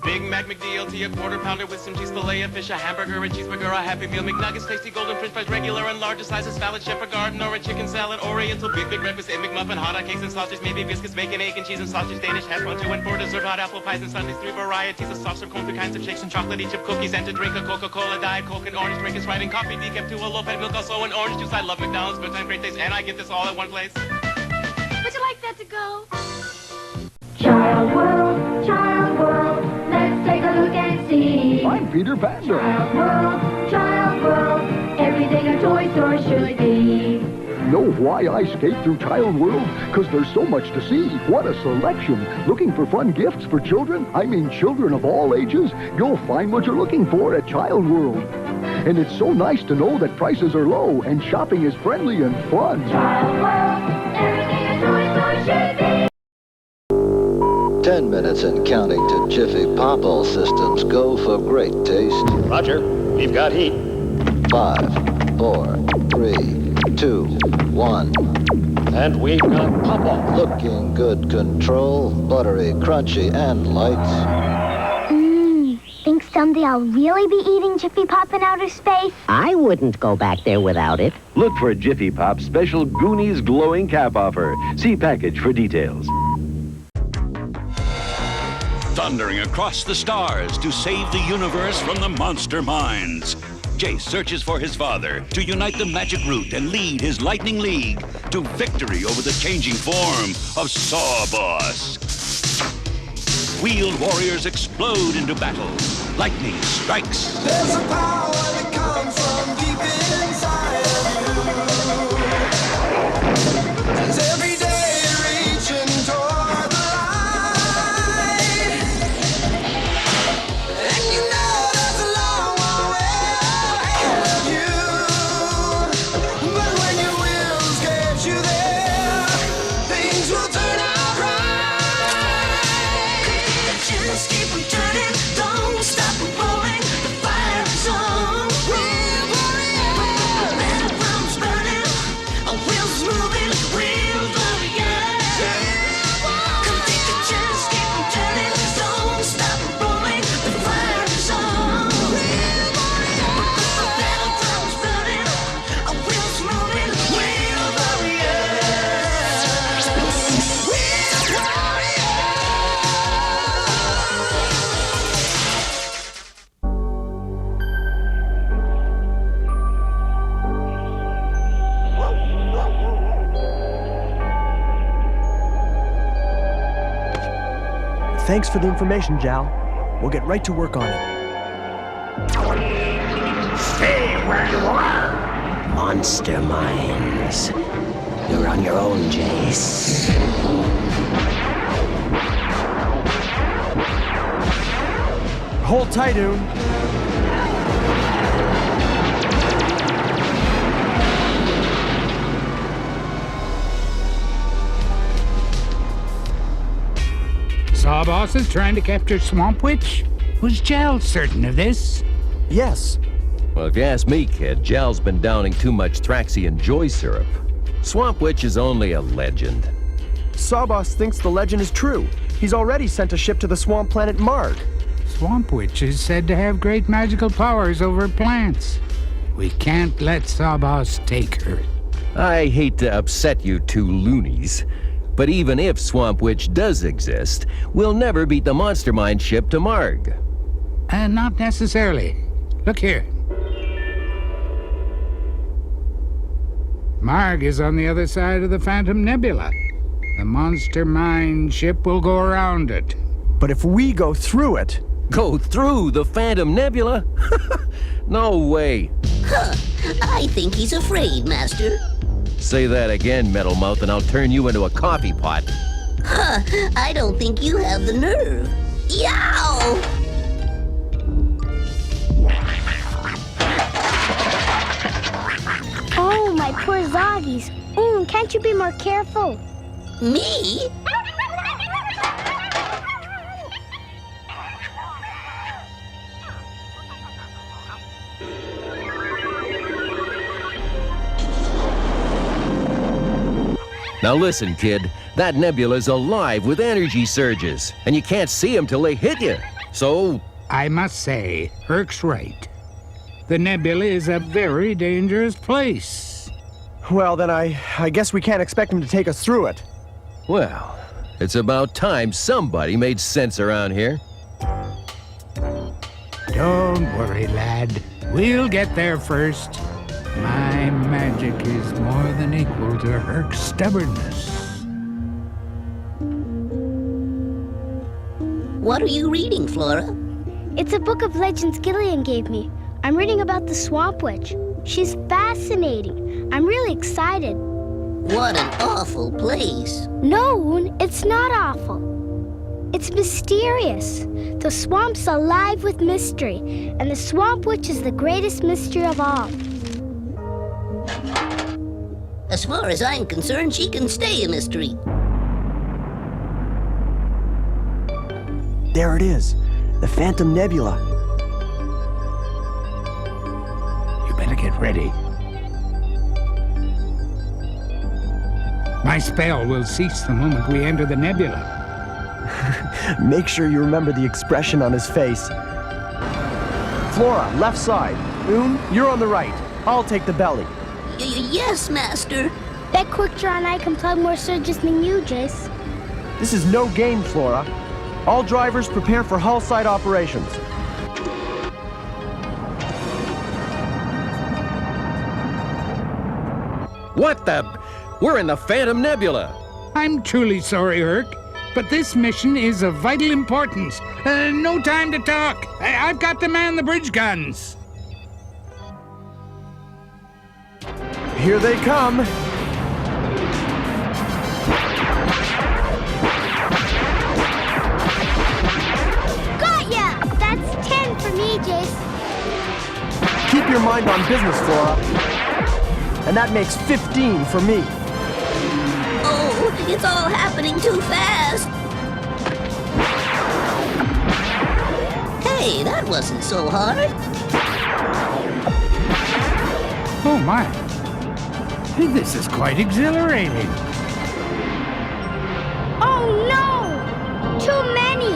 Big Mac McDLT, a quarter pounder with some cheese fillet, a fish, a hamburger, a cheeseburger, a Happy Meal, McNuggets, tasty golden french fries, regular and larger sizes, salad, chef, a garden, or a chicken salad, oriental, big breakfast, a McMuffin, hot cakes and sausage, maybe biscuits, bacon, egg and cheese and sausage, Danish, hash brown, 2 and 4, dessert, hot apple pies and sundaes, 3 varieties of soft serve cone, 3 kinds of shakes and chocolatey chip cookies, and to drink a Coca-Cola, Diet Coke, and orange drink is right, and coffee, decaf, 2, a low-fat milk, also an orange juice. I love McDonald's, good time, great taste, and I get this all at one place. Would you like that to go? Child world, let's take a look and see. I'm Peter Panda. Child world, everything a toy store should be. Know why I skate through Child World? Because there's so much to see. What a selection. Looking for fun gifts for children? I mean children of all ages? You'll find what you're looking for at Child World. And it's so nice to know that prices are low and shopping is friendly and fun. Child World, everything a toy store should be. 10 minutes and counting to Jiffy Pop. All systems go for great taste. Roger, we've got heat. 5, 4, 3, 2, 1. And we've got Pop-Off. Looking good control, buttery, crunchy, and lights. Think someday I'll really be eating Jiffy Pop in outer space? I wouldn't go back there without it. Look for Jiffy Pop's special Goonies glowing cap offer. See package for details. Thundering across the stars to save the universe from the monster minds. Jayce searches for his father to unite the magic root and lead his lightning league to victory over the changing form of Sawboss. Wheeled warriors explode into battle. Lightning strikes. There's a power that comes from deep inside of you. As every day reaching toward the light. And you know there's a long way ahead of you. But when your wills get you there, things will turn out right. Just keep on turning, don't stop rolling. The fire is on. We're warriors. The battleground's burning, our wheels moving. We're warriors. Come take a chance, keep on turning, don't stop rolling. The fire is on. We're warriors. The battleground's burning, our wheels moving. We're warriors. We're Thanks for the information, Jal. We'll get right to work on it. Stay where you are! Monster minds. You're on your own, Jayce. Hold tight, Oon. Sawboss is trying to capture Swamp Witch? Was Jal certain of this? Yes. Well, if you ask me, kid, Jal's been downing too much Thraxi and Joy syrup. Swamp Witch is only a legend. Sawboss thinks the legend is true. He's already sent a ship to the swamp planet M.A.S.K. Swamp Witch is said to have great magical powers over plants. We can't let Sawboss take her. I hate to upset you two loonies, but even if Swamp Witch does exist, we'll never beat the Monster Mind ship to M.A.S.K. Not necessarily. Look here. M.A.S.K is on the other side of the Phantom Nebula. The Monster Mind ship will go around it. But if we go through it... Go through the Phantom Nebula? No way. Huh. I think he's afraid, Master. Say that again, Metal Mouth, and I'll turn you into a coffee pot. Huh. I don't think you have the nerve. Yow! Oh, my poor Zoggies. Can't you be more careful? Me? Now listen, kid, that nebula's alive with energy surges, and you can't see them till they hit you. So... I must say, Herc's right. The nebula is a very dangerous place. Well, then I guess we can't expect him to take us through it. Well, it's about time somebody made sense around here. Don't worry, lad. We'll get there first. My magic is more than equal to Herc's stubbornness. What are you reading, Flora? It's a book of legends Gillian gave me. I'm reading about the Swamp Witch. She's fascinating. I'm really excited. What an awful place. No, it's not awful. It's mysterious. The swamp's alive with mystery, and the Swamp Witch is the greatest mystery of all. As far as I'm concerned, she can stay a mystery. There it is, the Phantom Nebula. You better get ready. My spell will cease the moment we enter the nebula. Make sure you remember the expression on his face. Flora, left side. Oon, you're on the right. I'll take the belly. Yes, Master. Bet Quickdraw and I can plug more surges than you, Jayce. This is no game, Flora. All drivers prepare for hull side operations. What the? We're in the Phantom Nebula. I'm truly sorry, Herc, but this mission is of vital importance. No time to talk. I've got to man the bridge guns. Here they come. Got ya! That's 10 for me, Jayce. Keep your mind on business, Flora. And that makes 15 for me. Oh, it's all happening too fast. Hey, that wasn't so hard. Oh, my. This is quite exhilarating. Oh, no! Too many!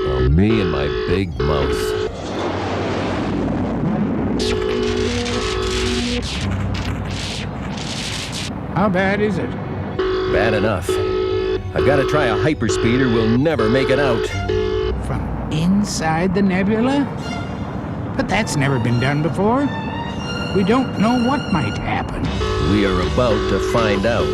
Oh, me and my big mouth. How bad is it? Bad enough. I've got to try a hyperspeeder. We'll never make it out. From inside the nebula? But that's never been done before. We don't know what might happen. We are about to find out.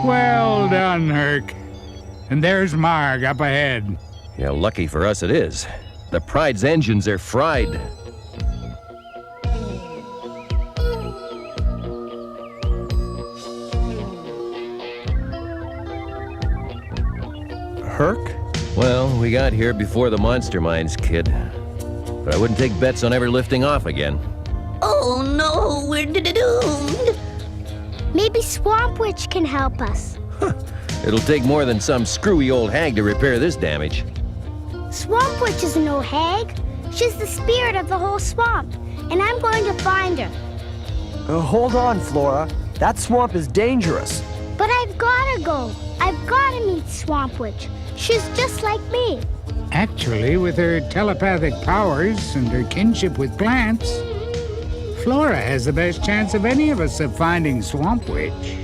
Well done, Herc. And there's Marg up ahead. Yeah, lucky for us it is. The Pride's engines are fried. Herc? Well, we got here before the monster mines, kid. But I wouldn't take bets on ever lifting off again. Oh no, we're doomed. Maybe Swamp Witch can help us. It'll take more than some screwy old hag to repair this damage. Swamp Witch is no hag. She's the spirit of the whole swamp, and I'm going to find her. Hold on, Flora. That swamp is dangerous. But I've gotta go. I've gotta meet Swamp Witch. She's just like me. Actually, with her telepathic powers and her kinship with plants, Flora has the best chance of any of us of finding Swamp Witch.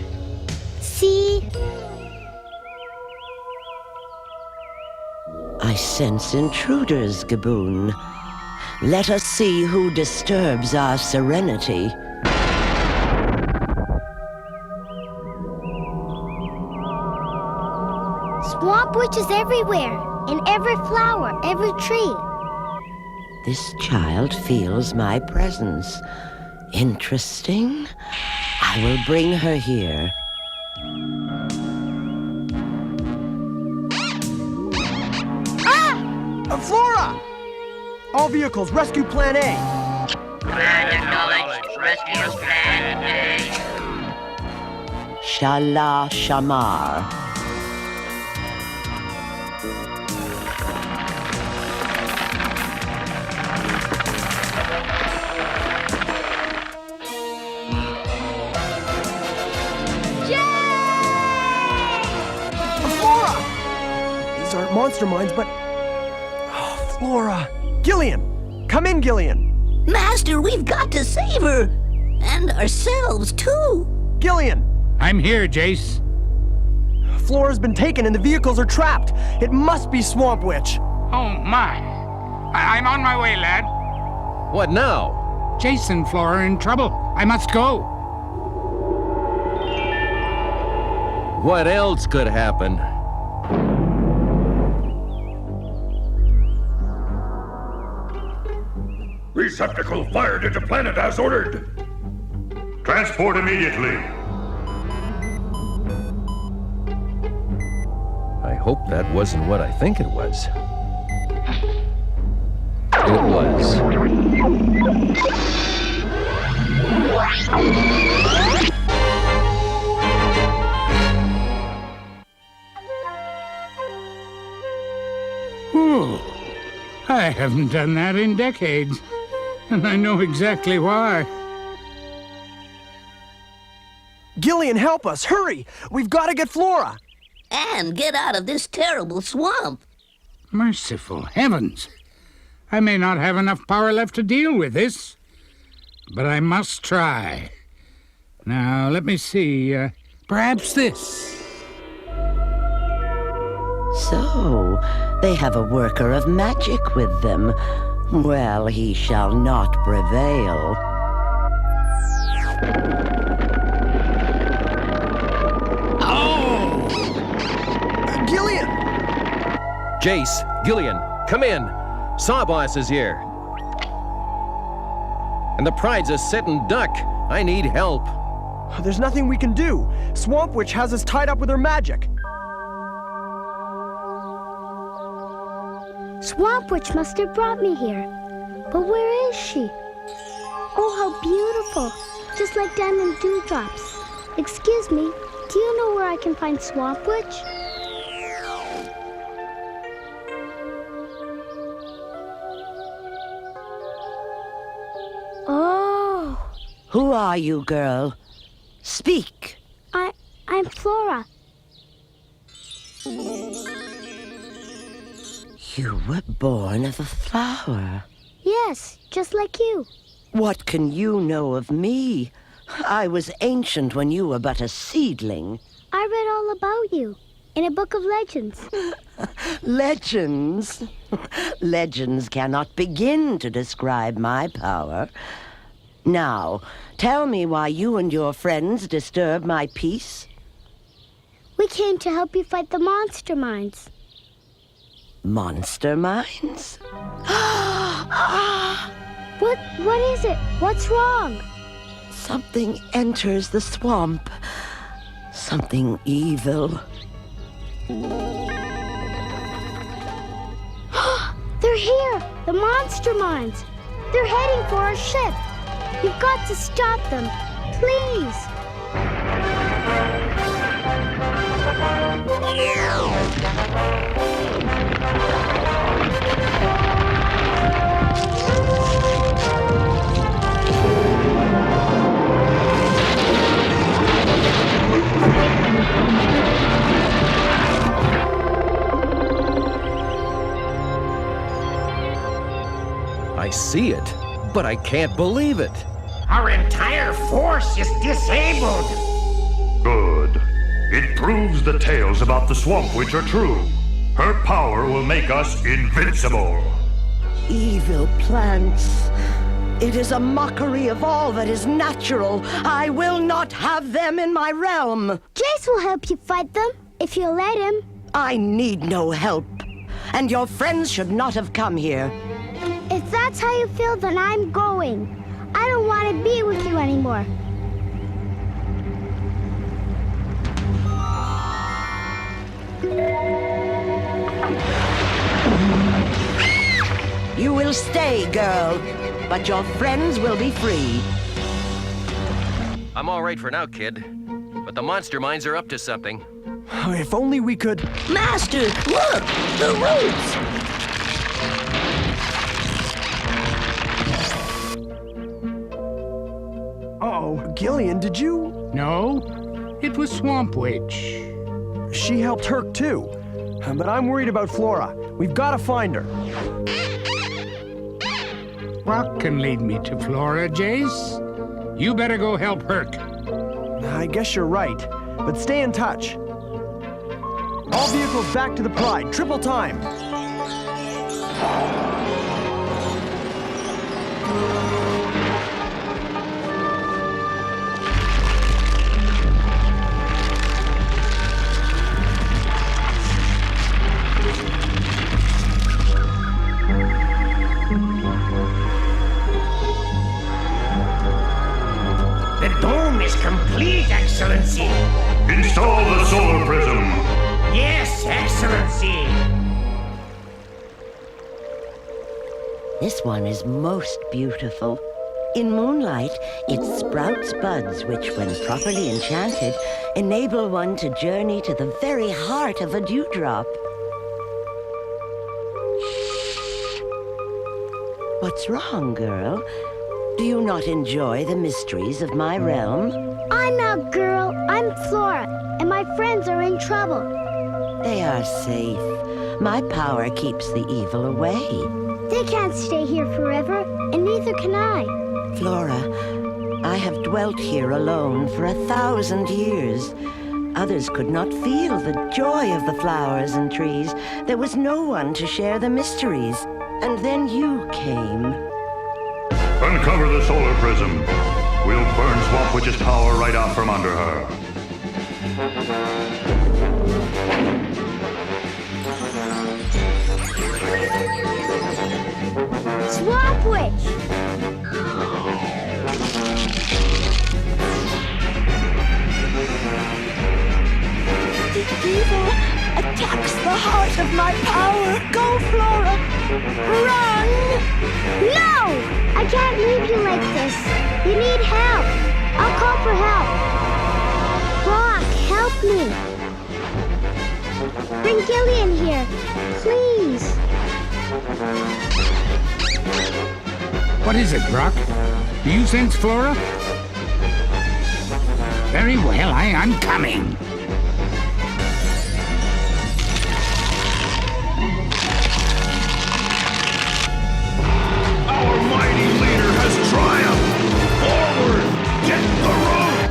See? I sense intruders, Gaboon. Let us see who disturbs our serenity. Swamp Witch is everywhere, in every flower, every tree. This child feels my presence. Interesting. I will bring her here. Flora! All vehicles, rescue Plan A. Plan acknowledged. Rescue Plan A. Shala Shamar. Flora! These aren't monster mines, but... Flora! Gillian! Come in, Gillian! Master, we've got to save her! And ourselves, too! Gillian! I'm here, Jayce. Flora's been taken and the vehicles are trapped. It must be Swamp Witch. Oh, my. I'm on my way, lad. What now? Jayce and Flora are in trouble. I must go. What else could happen? Receptacle fired into planet as ordered. Transport immediately. I hope that wasn't what I think it was. It was. Whew. I haven't done that in decades, and I know exactly why. Gillian, help us! Hurry! We've got to get Flora! And get out of this terrible swamp. Merciful heavens! I may not have enough power left to deal with this, but I must try. Now, let me see. Perhaps this. So, they have a worker of magic with them. Well, he shall not prevail. Oh! Gillian! Jayce, Gillian, come in. Sawboss is here. And the pride's a sitting duck. I need help. There's nothing we can do. Swamp Witch has us tied up with her magic. Swamp Witch must have brought me here. But where is she? Oh, how beautiful. Just like diamond dewdrops. Excuse me, do you know where I can find Swamp Witch? Oh. Who are you, girl? Speak. I'm Flora. You were born of a flower. Yes, just like you. What can you know of me? I was ancient when you were but a seedling. I read all about you in a book of legends. Legends? Legends cannot begin to describe my power. Now, tell me why you and your friends disturb my peace. We came to help you fight the monster mines. Monster mines? What is it? What's wrong? Something enters the swamp. Something evil. They're here! The monster mines! They're heading for our ship! You've got to stop them! Please! I see it, but I can't believe it. Our entire force is disabled. Good. It proves the tales about the Swamp Witch are true. Her power will make us invincible. Evil plants. It is a mockery of all that is natural. I will not have them in my realm. Jayce will help you fight them, if you'll let him. I need no help. And your friends should not have come here. If that's how you feel, then I'm going. I don't want to be with you anymore. You will stay, girl, but your friends will be free. I'm all right for now, kid. But the monster mines are up to something. If only we could... Master, look! The roots! Uh-oh, Gillian, did you... No, it was Swamp Witch. She helped Herc, too. But I'm worried about Flora. We've got to find her. Rock can lead me to Flora, Jayce. You better go help Herc. I guess you're right. But stay in touch. All vehicles back to the Pride. Triple time. The dome is complete, Excellency. Install the solar prism. Yes, Excellency. This one is most beautiful. In moonlight, it sprouts buds which, when properly enchanted, enable one to journey to the very heart of a dewdrop. What's wrong, girl? Do you not enjoy the mysteries of my realm? I'm not girl, I'm Flora, and my friends are in trouble. They are safe. My power keeps the evil away. They can't stay here forever, and neither can I. Flora, I have dwelt here alone for 1,000 years. Others could not feel the joy of the flowers and trees. There was no one to share the mysteries. And then you came. Uncover the solar prism. We'll burn Swamp Witch's power right out from under her. Swamp Witch! The evil attacks the heart of my power. Go, Flora! Run! No! I can't leave you like this. You need help. I'll call for help. Brock, help me. Bring Gillian here, please. What is it, Brock? Do you sense Flora? Very well, I'm coming. Our mighty leader has triumphed! Forward! Get the rope!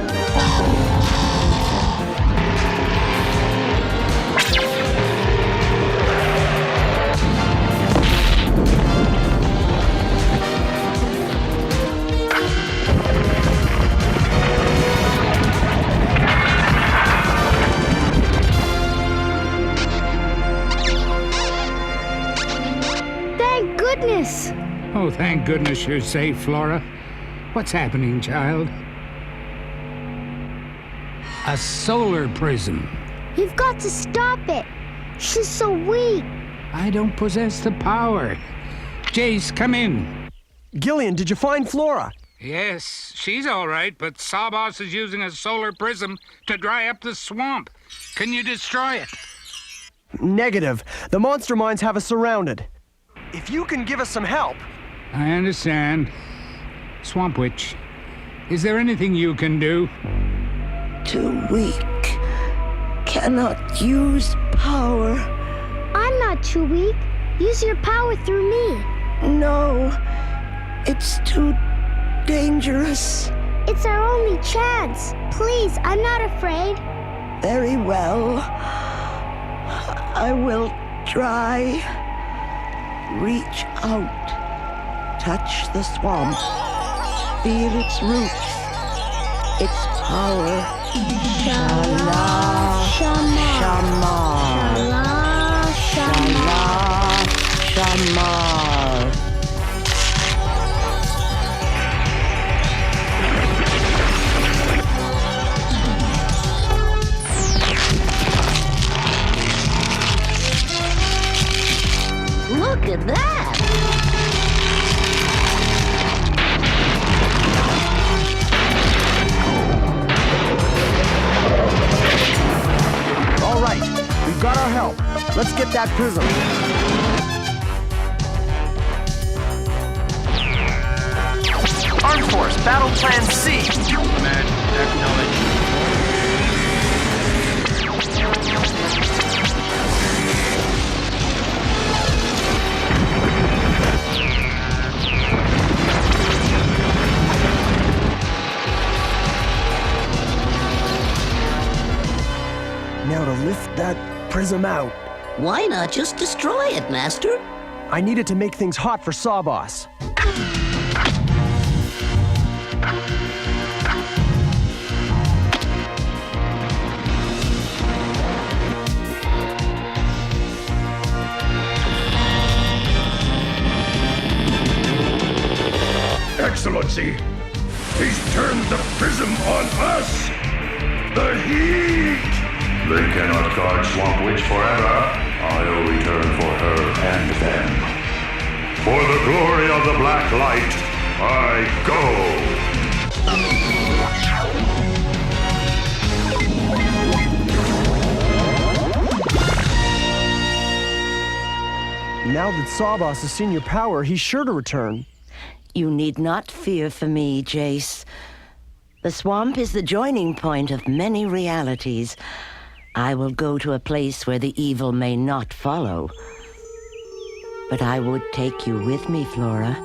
Thank goodness! Oh, thank goodness you're safe, Flora. What's happening, child? A solar prism. You've got to stop it. She's so weak. I don't possess the power. Jayce, come in. Gillian, did you find Flora? Yes, she's all right, but Sawboss is using a solar prism to dry up the swamp. Can you destroy it? Negative. The monster mines have us surrounded. If you can give us some help... I understand. Swamp Witch, is there anything you can do? Too weak. Cannot use power. I'm not too weak. Use your power through me. No. It's too dangerous. It's our only chance. Please, I'm not afraid. Very well. I will try. Reach out. Touch the swamp. Feel its roots. Its power. Shala. Shama. Shama. Shala. Shama. Shama. Look at that! All right, we've got our help. Let's get that prism. Armed Force, Battle Plan C. Command, acknowledge. Now to lift that prism out. Why not just destroy it, Master? I needed to make things hot for Sawboss. Excellency, he's turned the prism on us! The heat! They cannot guard Swamp Witch forever. I'll return for her and them. For the glory of the black light, I go! Now that Sawboss has seen your power, he's sure to return. You need not fear for me, Jayce. The swamp is the joining point of many realities. I will go to a place where the evil may not follow. But I would take you with me, Flora,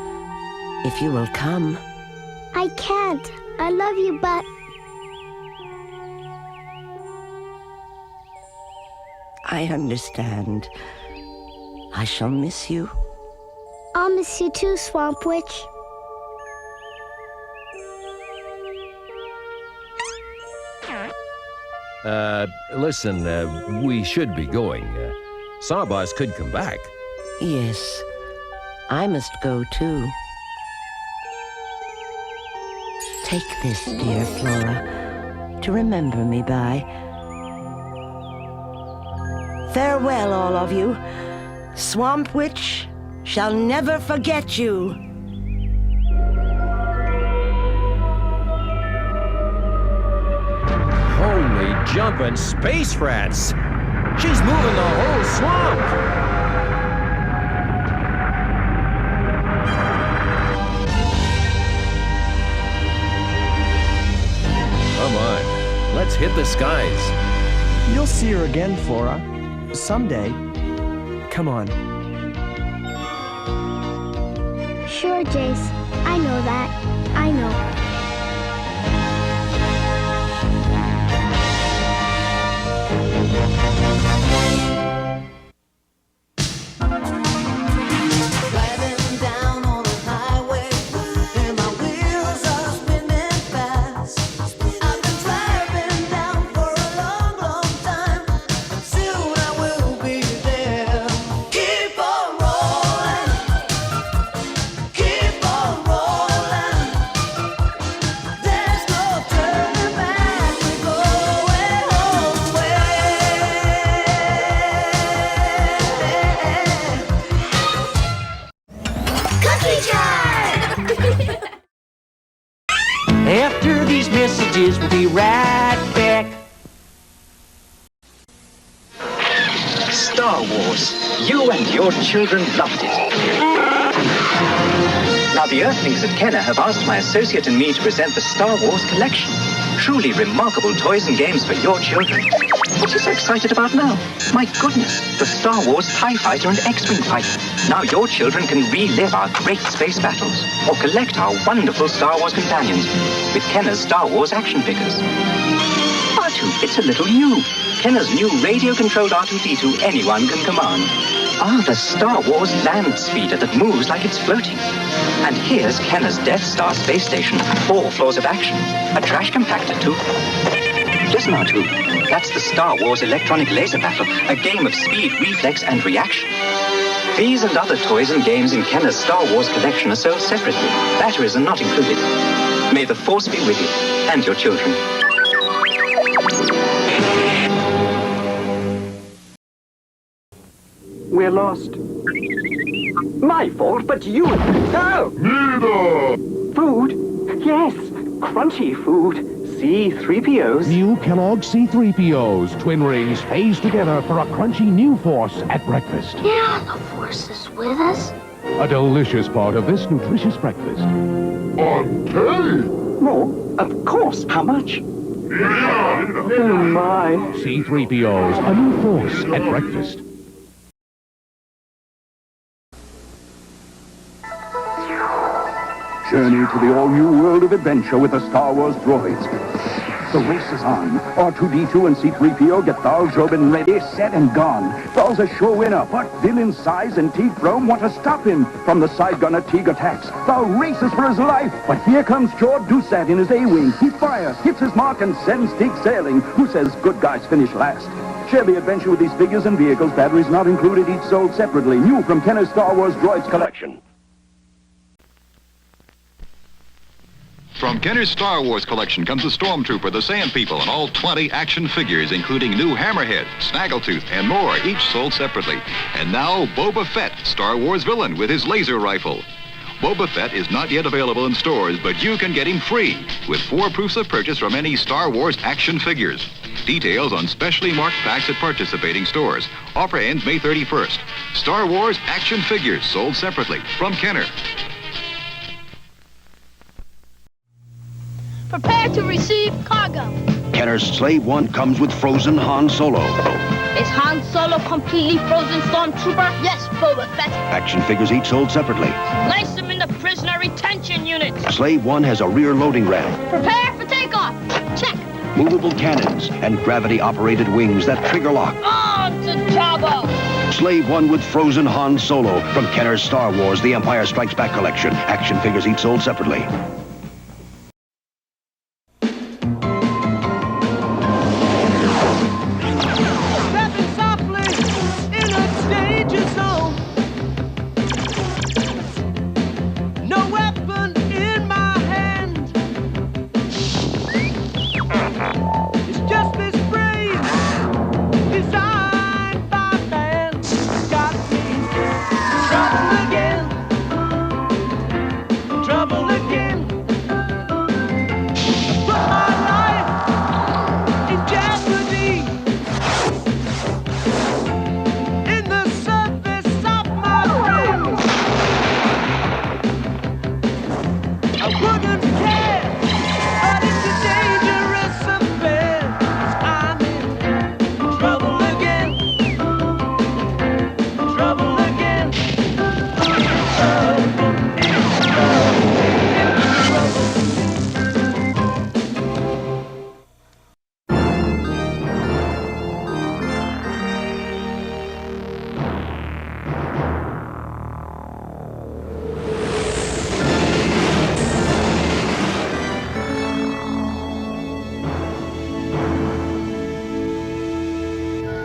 if you will come. I can't. I love you, but... I understand. I shall miss you. I'll miss you too, Swamp Witch. Listen, we should be going. Sawboss could come back. Yes, I must go too. Take this, dear Flora, to remember me by. Farewell, all of you. Swamp Witch shall never forget you. Holy jumping space rats! She's moving the whole swamp! Come on, let's hit the skies. You'll see her again, Flora. Someday. Come on. Sure, Jayce. I know that. I know. After these messages, we'll be right back. Star Wars. You and your children loved it. Now the Earthlings at Kenner have asked my associate and me to present the Star Wars collection. Truly remarkable toys and games for your children. What are you so excited about now? My goodness, the Star Wars TIE Fighter and X-Wing fighter. Now your children can relive our great space battles or collect our wonderful Star Wars companions with Kenner's Star Wars action figures. R2, it's a little you. Kenner's new radio-controlled R2-D2 anyone can command. Ah, the Star Wars land speeder that moves like it's floating. And here's Kenner's Death Star space station, 4 floors of action. A trash compactor, too. Listen, R2, that's the Star Wars electronic laser battle, a game of speed, reflex, and reaction. These and other toys and games in Kenner's Star Wars collection are sold separately. Batteries are not included. May the Force be with you and your children. We're lost. My fault, but you... Oh! Neither! Food? Yes, crunchy food. C-3POs. New Kellogg C-3POs. Twin rings phase together for a crunchy new force at breakfast. Yeah, the Force is with us. A delicious part of this nutritious breakfast. Okay! More? Of course. How much? Oh, my. C-3POs. A new force at breakfast. Journey to the all-new world of adventure with the Star Wars droids. The race is on. R2-D2 and C-3PO get Thal Jobin ready, set, and gone. Thal's a sure winner, but villains Size and Teague Rome want to stop him. From the side gunner, Teague attacks. Thal races for his life, but here comes Jor Dusat in his A-Wing. He fires, hits his mark, and sends Teague sailing, who says good guys finish last. Share the adventure with these figures and vehicles, batteries not included, each sold separately. New from Kenner's Star Wars Droids collection. From Kenner's Star Wars collection comes the Stormtrooper, the Sand People, and all 20 action figures, including new Hammerhead, Snaggletooth, and more, each sold separately. And now, Boba Fett, Star Wars villain with his laser rifle. Boba Fett is not yet available in stores, but you can get him free with 4 proofs of purchase from any Star Wars action figures. Details on specially marked packs at participating stores. Offer ends May 31st. Star Wars action figures sold separately from Kenner. Prepare to receive cargo. Kenner's Slave 1 comes with frozen Han Solo. Is Han Solo completely frozen stormtrooper? Yes, Boba Fett. Action figures each sold separately. Place them in the prisoner retention unit. Slave 1 has a rear loading ramp, Prepare for takeoff. Check. movable cannons, and gravity-operated wings that trigger lock. On to Jabba. Slave 1 with frozen Han Solo from Kenner's Star Wars The Empire Strikes Back collection. Action figures each sold separately.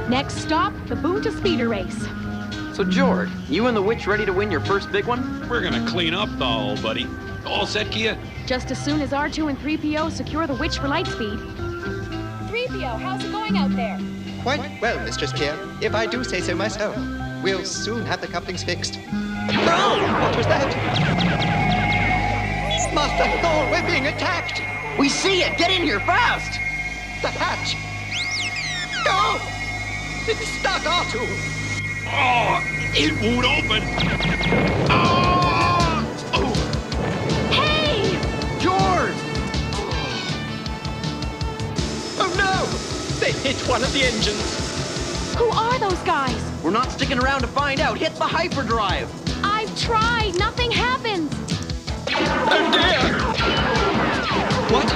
Next stop, the Boonta Speeder Race. So, George, you and the witch ready to win your first big one? We're gonna clean up the hole, buddy. All set, Kia? Just as soon as R2 and 3PO secure the witch for Lightspeed. 3PO, how's it going out there? Quite well, Mistress Kia, if I do say so myself. We'll soon have the couplings fixed. Oh! What was that? Master Thor, we're being attacked! We see it! Get in here fast! The hatch! Go! It's stuck, R2! Oh, it won't open! Oh! Oh! Hey! George! Oh no! They hit one of the engines! Who are those guys? We're not sticking around to find out. Hit the hyperdrive! I've tried. Nothing happens. Oh dear! What?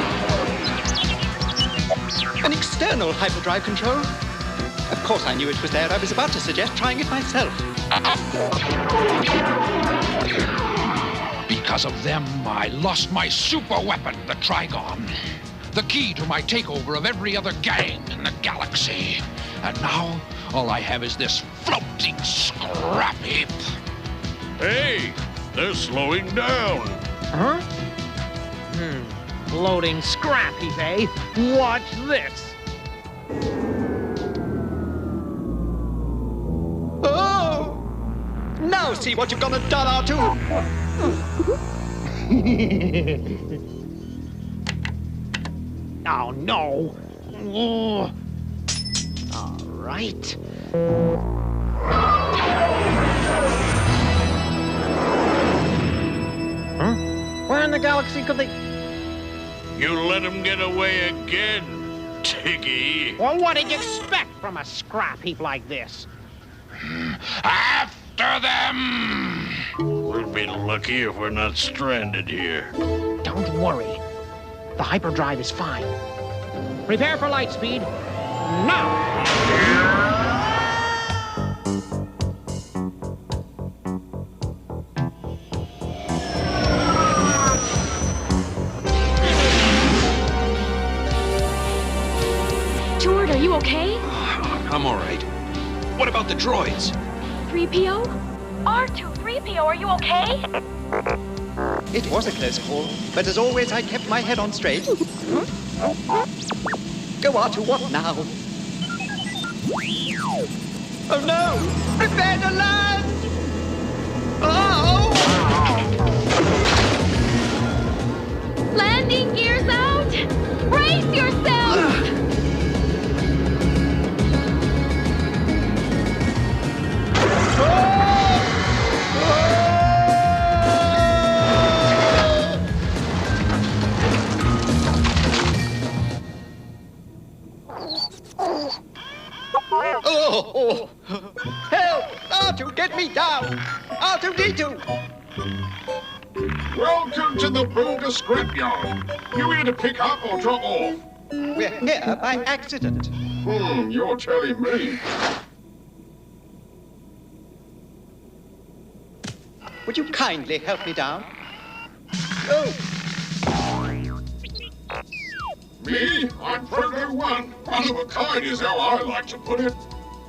An external hyperdrive control? Of course I knew it was there. I was about to suggest trying it myself. Because of them, I lost my super weapon, the Trigon. The key to my takeover of every other gang in the galaxy. And now, all I have is this floating scrap heap. Hey, they're slowing down. Huh? Floating scrap heap, eh? Watch this. Oh! Now see what you've gonna done, R2! Oh, no. All right. Huh? Where in the galaxy could they... You let him get away again, Tiggy. Well, what did you expect from a scrap heap like this? After them! We'll be lucky if we're not stranded here. Don't worry. The hyperdrive is fine. Prepare for Lightspeed. Now! George, are you okay? I'm all right. What about the droids? 3PO? R2, 3PO, are you okay? It was a close call, but as always I kept my head on straight. Go R2, what now? Oh no! Prepare to land! Oh! Landing gears out! Brace yourself! R2, get me down! R2-D2! Welcome to the Boulder Scrapyard. You here to pick up or drop off? We're here by accident. You're telling me. Would you kindly help me down? Oh! Me? I'm Proto-1. One of a kind is how I like to put it.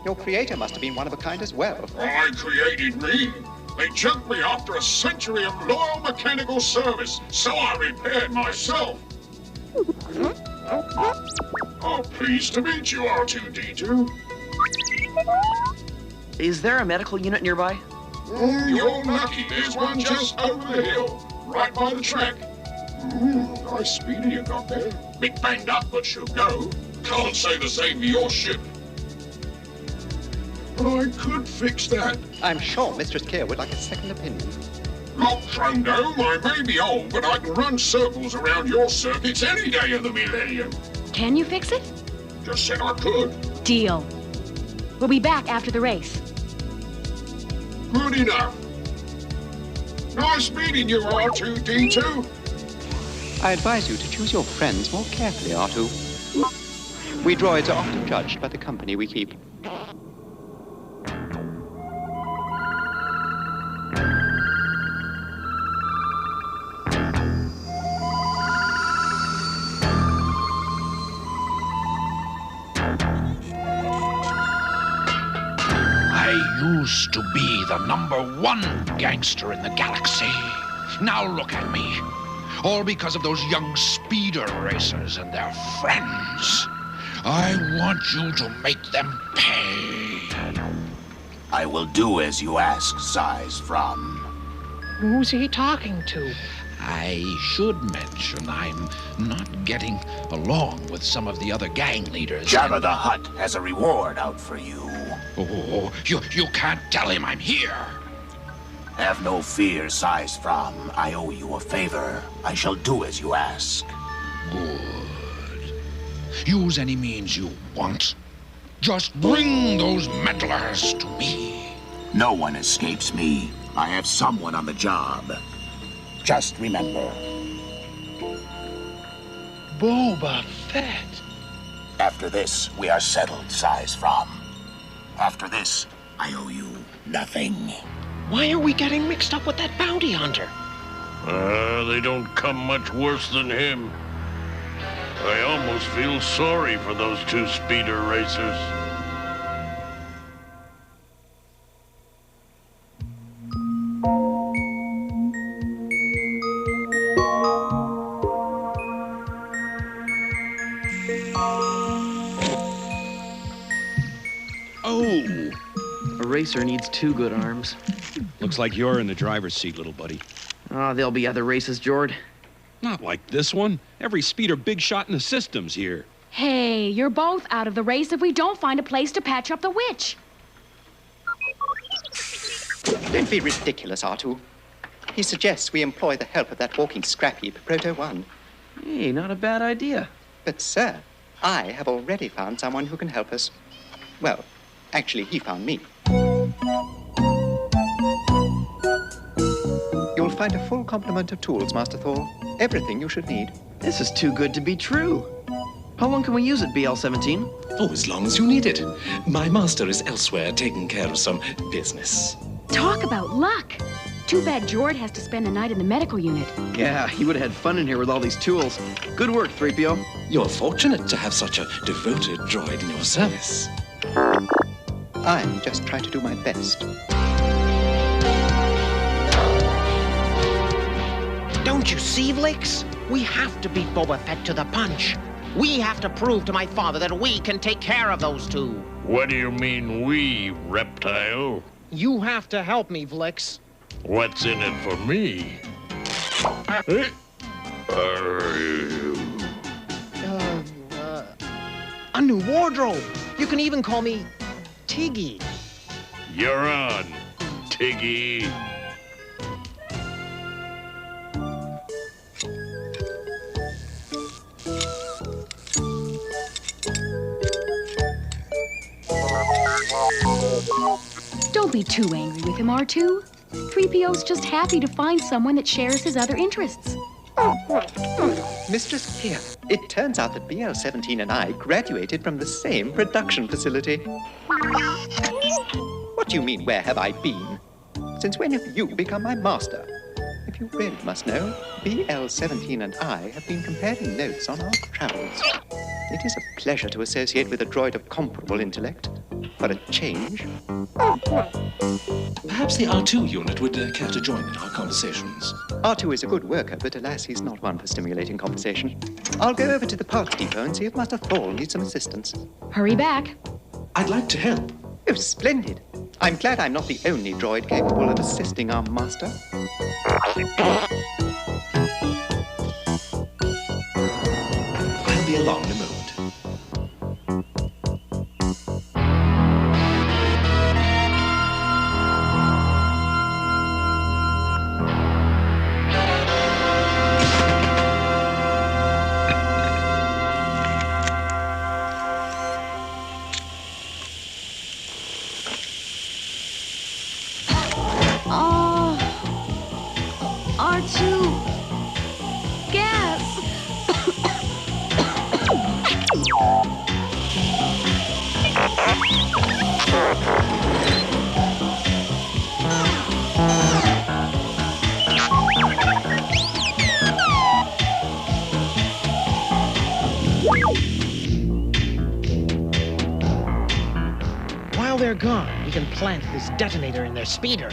Your creator must have been one of a kind as well. I created me. They jumped me after a century of loyal mechanical service, so I repaired myself. Oh, pleased to meet you, R2-D2. Is there a medical unit nearby? You're lucky. There's one just over the hill, right by the track. Nice speeder you got there. Bit banged up, but she'll go. Can't say the same for your ship. But I could fix that. I'm sure Mistress K would like a second opinion. Not Trondome, I may be old, but I can run circles around your circuits any day of the millennium. Can you fix it? Just said I could. Deal. We'll be back after the race. Good enough. Nice meeting you, R2-D2. I advise you to choose your friends more carefully, R2. We droids are often judged by the company we keep. I used to be the #1 gangster in the galaxy. Now look at me. All because of those young speeder racers and their friends. I want you to make them pay. I will do as you ask, Size from. Who's he talking to? I should mention I'm not getting along with some of the other gang leaders. Jabba the Hutt has a reward out for you. Oh, you can't tell him I'm here. Have no fear, Size from. I owe you a favor. I shall do as you ask. Good. Use any means you want. Just bring those meddlers to me. No one escapes me. I have someone on the job. Just remember. Boba Fett. After this, we are settled, Size from. After this, I owe you nothing. Why are we getting mixed up with that bounty hunter? They don't come much worse than him. I almost feel sorry for those two speeder racers. Oh! A racer needs 2 good arms. Looks like you're in the driver's seat, little buddy. Oh, there'll be other races, Jord. Not like this one. Every speeder big shot in the system's here. Hey, you're both out of the race if we don't find a place to patch up the witch. Don't be ridiculous, R2. He suggests we employ the help of that walking scrap heap, Proto-1. Hey, not a bad idea. But, sir, I have already found someone who can help us. Well, actually, he found me. You'll find a full complement of tools, Master Thor. Everything you should need. This is too good to be true. How long can we use it, BL-17? Oh, as long as you need it. My master is elsewhere taking care of some business. Talk about luck. Too bad Jord has to spend the night in the medical unit. Yeah, he would have had fun in here with all these tools. Good work, 3PO. You're fortunate to have such a devoted droid in your service. I'm just trying to do my best. Don't you see, Vlix? We have to beat Boba Fett to the punch. We have to prove to my father that we can take care of those two. What do you mean we, reptile? You have to help me, Vlix. What's in it for me? A new wardrobe. You can even call me Tiggy. You're on, Tiggy. Don't Don't be too angry with him, R2. 3PO's just happy to find someone that shares his other interests. Mistress Pia, it turns out that BL-17 and I graduated from the same production facility. What do you mean, where have I been? Since when have you become my master? If you really must know, BL-17 and I have been comparing notes on our travels. It is a pleasure to associate with a droid of comparable intellect. For a change. Perhaps the R2 unit would care to join in our conversations. R2 is a good worker, but alas, he's not one for stimulating conversation. I'll go over to the parts depot and see if Master Thal needs some assistance. Hurry back. I'd like to help. Oh, splendid. I'm glad I'm not the only droid capable of assisting our master. I'll be along in a moment. While they're gone, we can plant this detonator in their speeder.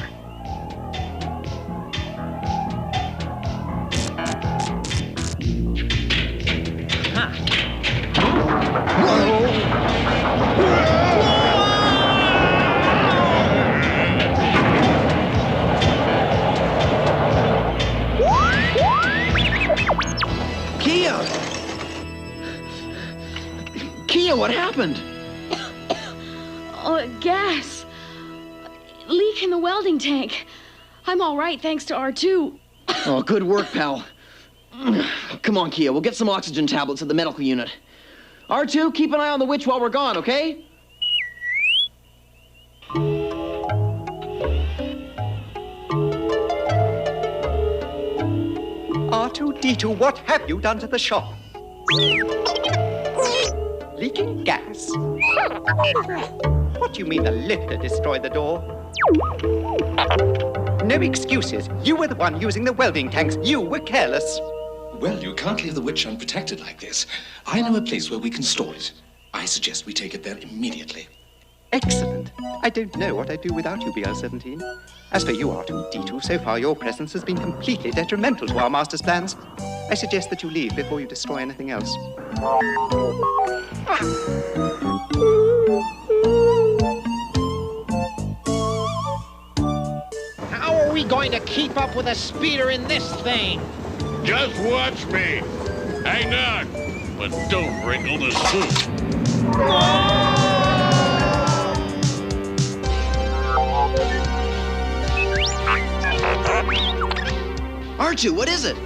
Kia, what happened? Gas. Leak in the welding tank. I'm all right, thanks to R2. Oh, good work, pal. Come on, Kia, we'll get some oxygen tablets at the medical unit. R2, keep an eye on the witch while we're gone, okay? R2-D2, what have you done to the shop? Leaking gas. What do you mean the lifter destroyed the door? No excuses. You were the one using the welding tanks. You were careless. Well, you can't leave the witch unprotected like this. I know a place where we can store it. I suggest we take it there immediately. Excellent. I don't know what I'd do without you, BL-17. As for you, R2-D2, so far your presence has been completely detrimental to our master's plans. I suggest that you leave before you destroy anything else. How are we going to keep up with a speeder in this thing? Just watch me. Hang on, but don't wrinkle the suit. R2, what is it?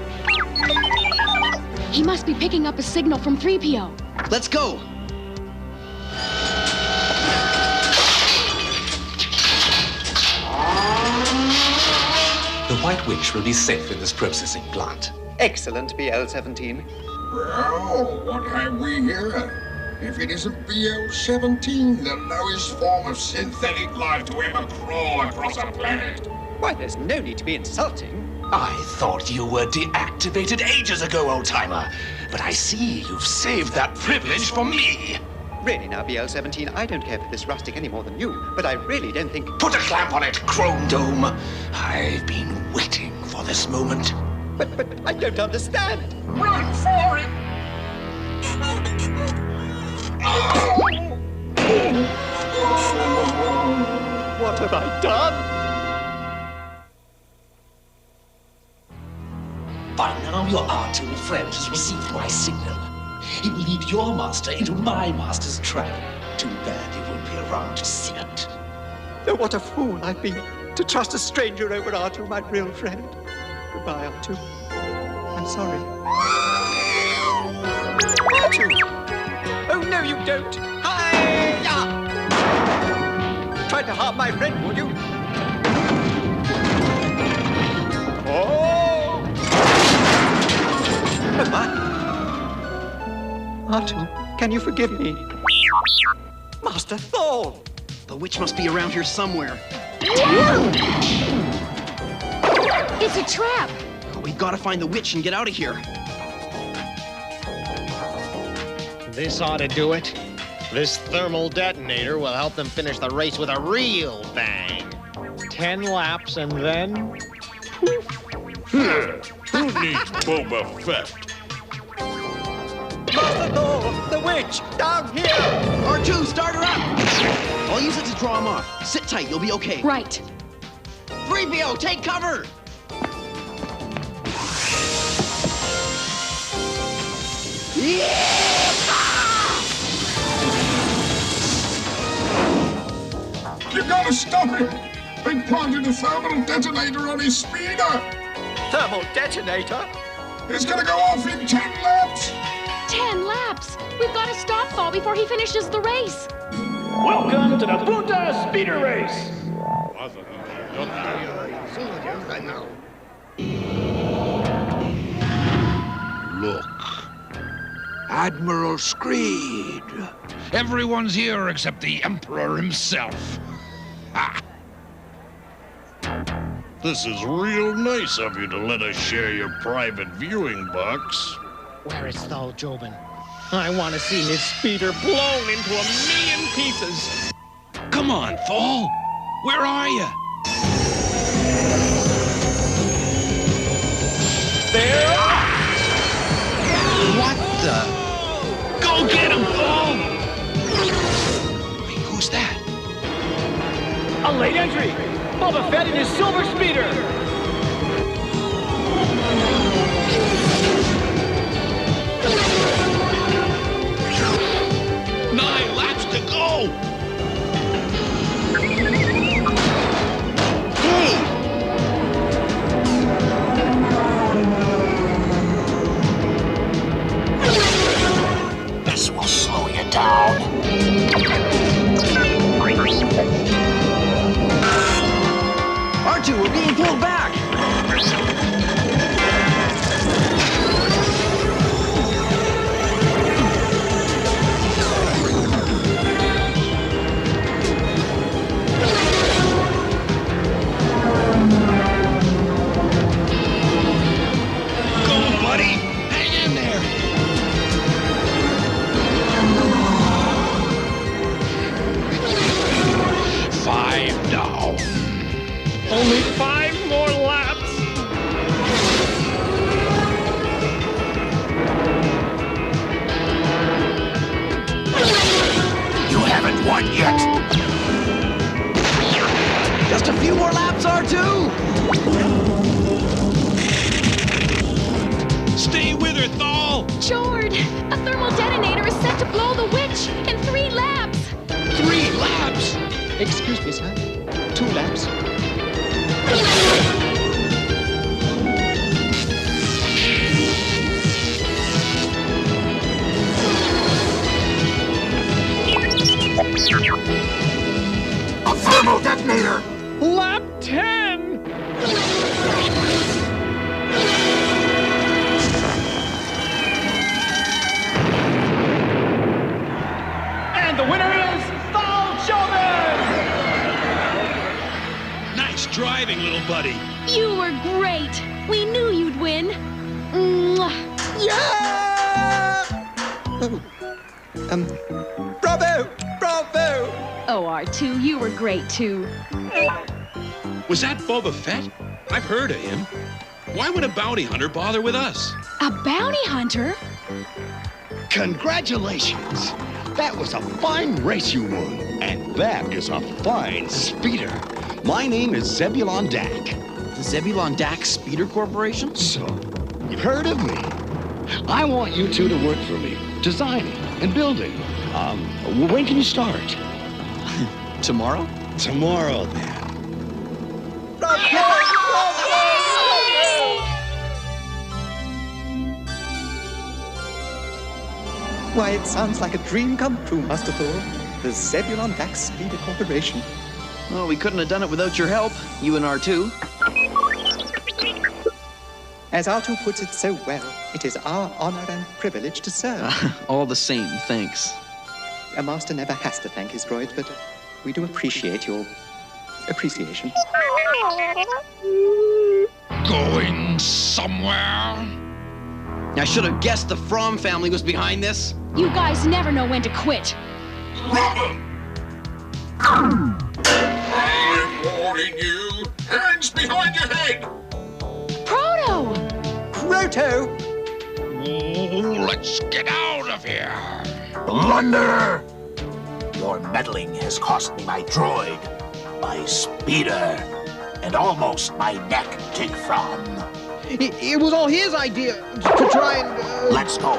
He must be picking up a signal from 3PO. Let's go. The White Witch will be safe in this processing plant. Excellent, BL-17. Well, what have we here? If it isn't BL-17, the lowest form of synthetic life to ever crawl across a planet. Why, there's no need to be insulting. I thought you were deactivated ages ago, old-timer. But I see you've saved that privilege for me. Really now, BL-17, I don't care for this rustic any more than you, but I really don't think... Put a clamp on it, Chrome Dome. I've been waiting for this moment. But I don't understand. Run for it! What have I done? By now, your R2 friend has received my signal. He will lead your master into my master's trap. Too bad he won't be around to see it. Oh, what a fool I've been to trust a stranger over R2, my real friend. Goodbye, R2. I'm sorry. R2! Oh, no, you don't. Hi-ya! Tried to harm my friend, would you? Can you forgive me? Master Thor! The witch must be around here somewhere. It's a trap! Oh, we've got to find the witch and get out of here. This ought to do it. This thermal detonator will help them finish the race with a real bang. 10 laps and then... Who needs Boba Fett? Master Thor! The witch! Down here! R2, start her up! I'll use it to draw him off. Sit tight, you'll be okay. Right. 3PO, take cover! You gotta stop it! They planted a thermal detonator on his speeder! Thermal detonator? It's gonna go off in 10 laps! 10 laps! We've got to stop Thor before he finishes the race. Welcome to the Punta Speeder Race! Look. Admiral Screed. Everyone's here except the Emperor himself. Ha! This is real nice of you to let us share your private viewing box. Where is Thor Jobin? I want to see his speeder blown into 1,000,000 pieces. Come on, Thor. Where are you? There! What the? Go get him, Thor! Wait, who's that? A late entry! Boba Fett in his silver speeder! Nine laps to go! Hey! This will slow you down. R2, we're being pulled back! Go, buddy! Hang in there! Five down. Only 5 more laps! You haven't won yet. Just a few more laps, R2! Stay with her, Thor! Jord, a thermal detonator is set to blow the witch in 3 laps. 3 laps? Excuse me, sir. 2 laps. A thermal detonator! Lap 10! And the winner is Thor Jobin! Nice driving, little buddy. You were great. We knew you'd win. Mwah. Yeah! Bravo! Bravo! Oh, R2, you were great too. Was that Boba Fett? I've heard of him. Why would a bounty hunter bother with us? A bounty hunter? Congratulations! That was a fine race you won. And that is a fine speeder. My name is Zebulon Dak. The Zebulon Dak Speeder Corporation? So, you've heard of me. I want you two to work for me, designing and building. When can you start? Tomorrow? Tomorrow, then. Why, it sounds like a dream come true, Master Thor. The Zebulon Dak Speeder Corporation. Well, we couldn't have done it without your help, you and R2. As R2 puts it so well, it is our honor and privilege to serve. All the same, thanks. A master never has to thank his droids, but we do appreciate your appreciation. Going somewhere? I should have guessed the Fromm family was behind this. You guys never know when to quit. I'm warning you. Hands behind your head. Proto! Proto! Let's get out of here. Blunder! Your meddling has cost me my droid, my speeder, and almost my neck, Take from. It was all his idea to try and... Let's go.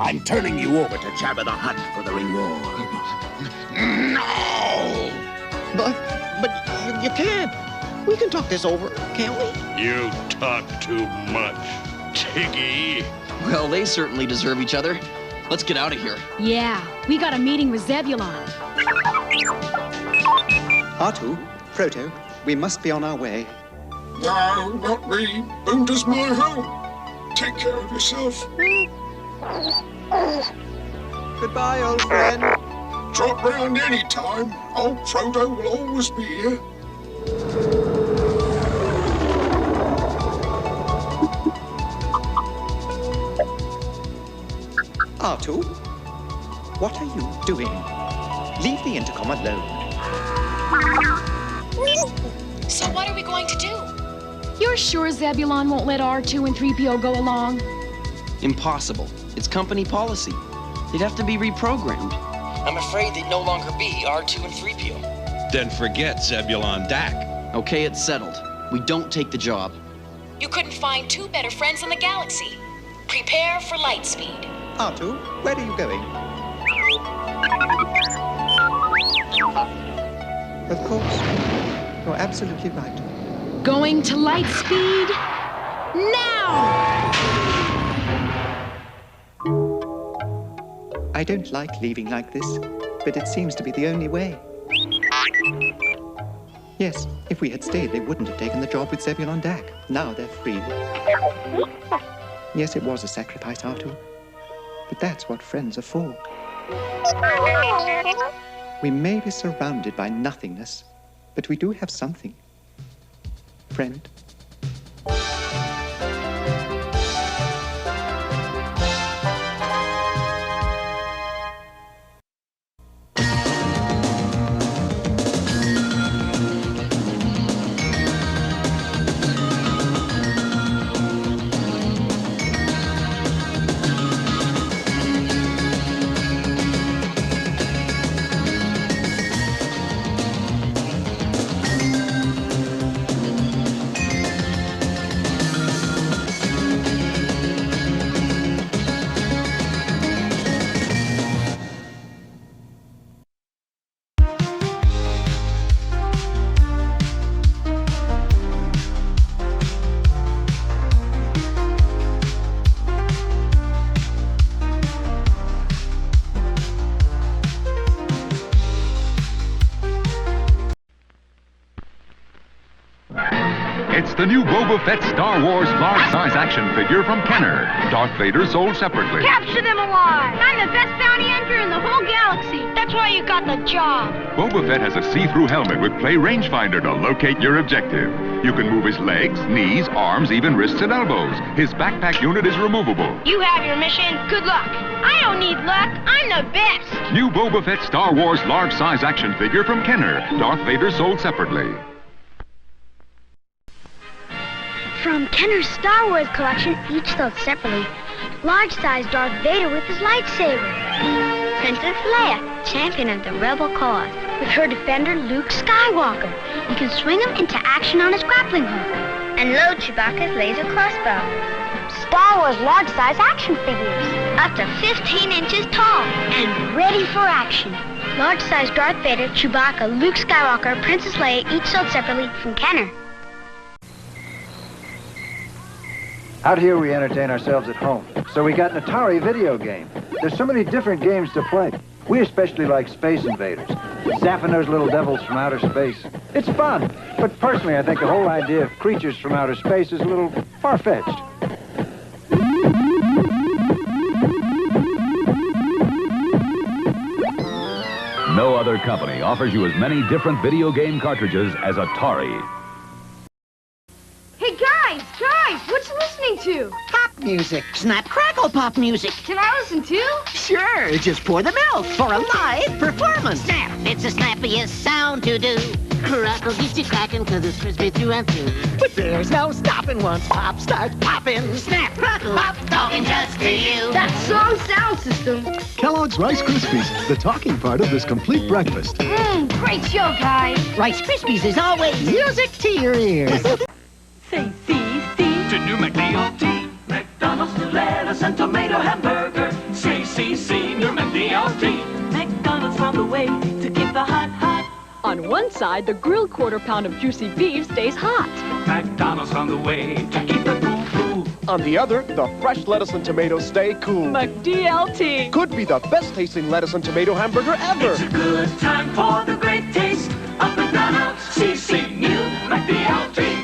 I'm turning you over to Jabba the Hutt for the reward. No! But you can't. We can talk this over, can't we? You talk too much, Tiggy. Well, they certainly deserve each other. Let's get out of here. Yeah, we got a meeting with Zebulon. R2, Proto, we must be on our way. No, not me. Bunda's my home. Take care of yourself. Goodbye, old friend. Drop round any time. Old Frodo will always be here. R2, what are you doing? Leave the intercom alone. So what are we going to do? You're sure Zebulon won't let R2 and 3PO go along? Impossible. It's company policy. They'd have to be reprogrammed. I'm afraid they'd no longer be R2 and 3PO. Then forget Zebulon Dak. Okay, it's settled. We don't take the job. You couldn't find two better friends in the galaxy. Prepare for light speed. R2, where are you going? Of course. You're absolutely right. Going to light speed now! I don't like leaving like this, but it seems to be the only way. Yes, if we had stayed, they wouldn't have taken the job with Zebulon Dak. Now they're free. Yes, it was a sacrifice, R2. But that's what friends are for. We may be surrounded by nothingness, but we do have something. Friend. It's the new Boba Fett Star Wars large-size action figure from Kenner. Darth Vader sold separately. Capture them alive! I'm the best bounty hunter in the whole galaxy. That's why you got the job. Boba Fett has a see-through helmet with play rangefinder to locate your objective. You can move his legs, knees, arms, even wrists and elbows. His backpack unit is removable. You have your mission. Good luck. I don't need luck. I'm the best. New Boba Fett Star Wars large-size action figure from Kenner. Darth Vader sold separately. From Kenner's Star Wars collection, each sold separately. Large-sized Darth Vader with his lightsaber. Princess Leia, champion of the rebel cause. With her defender, Luke Skywalker. You can swing him into action on his grappling hook. And load Chewbacca's laser crossbow. Star Wars large-size action figures. Up to 15 inches tall and ready for action. Large-sized Darth Vader, Chewbacca, Luke Skywalker, Princess Leia, each sold separately from Kenner. Out here, we entertain ourselves at home. So we got an Atari video game. There's so many different games to play. We especially like Space Invaders. Zapping those little devils from outer space. It's fun. But personally, I think the whole idea of creatures from outer space is a little far-fetched. No other company offers you as many different video game cartridges as Atari. Hey, guys, what you listening to? Pop music. Snap, crackle pop music. Can I listen too? Sure, just pour the milk for a live performance. Snap, it's the snappiest sound to do. Crackle gets you cracking 'cause it's crispy through and through. But there's no stopping once pop starts popping. Snap, crackle, pop, talking just to you. That song sound system. Kellogg's Rice Krispies, the talking part of this complete breakfast. Great show, guys. Rice Krispies is always music to your ears. Say C-C to New McDLT. McDonald's new lettuce and tomato hamburger. Say C-C, New McDLT. McDonald's found a way to keep the hot hot. On one side, the grilled quarter-pound of juicy beef stays hot. McDonald's found a way to keep the cool cool. On the other, the fresh lettuce and tomatoes stay cool. McDLT. Could be the best-tasting lettuce and tomato hamburger ever. It's a good time for the great taste of McDonald's. C-C, New McDLT.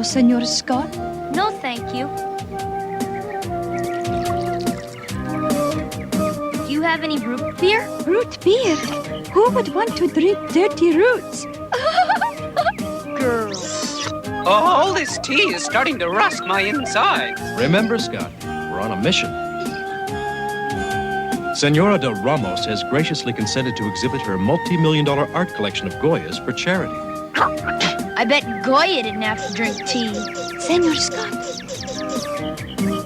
Senor Scott? No, thank you. Do you have any root beer? Root beer? Who would want to drink dirty roots? Girls. All this tea is starting to rust my insides. Remember, Scott, we're on a mission. Senora de Ramos has graciously consented to exhibit her multi-million-dollar art collection of Goyas for charity. I bet Goya didn't have to drink tea. Senor Scott,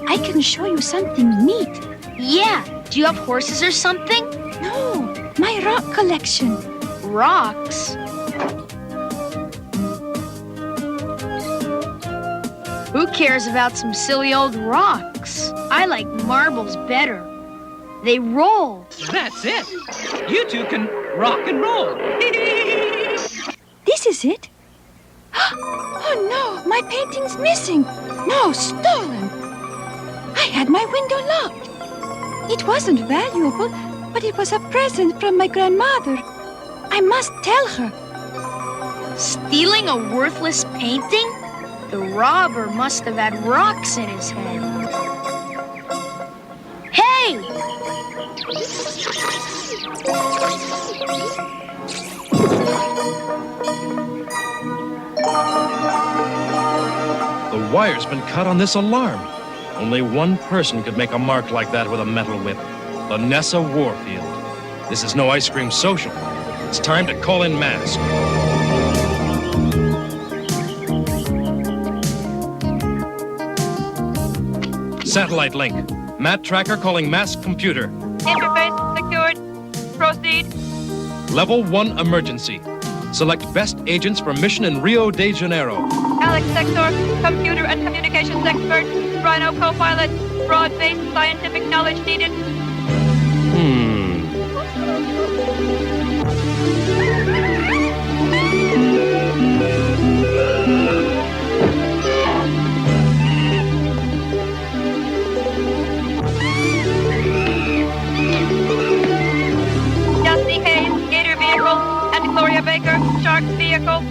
I can show you something neat. Yeah. Do you have horses or something? No, my rock collection. Rocks? Who cares about some silly old rocks? I like marbles better. They roll. That's it. You two can rock and roll. This is it. Oh no, my painting's missing. No, stolen. I had my window locked. It wasn't valuable, but it was a present from my grandmother. I must tell her. Stealing a worthless painting? The robber must have had rocks in his head. Hey! The wire's been cut on this alarm. Only one person could make a mark like that with a metal whip. Vanessa Warfield. This is no ice cream social. It's time to call in M.A.S.K. Satellite link. Matt Tracker calling M.A.S.K. computer. Interface secured. Proceed. Level 1 emergency. Select best agents for mission in Rio de Janeiro. Alex Sector, computer and communications expert. Rhino co-pilot. Broad-based scientific knowledge needed. marked vehicle.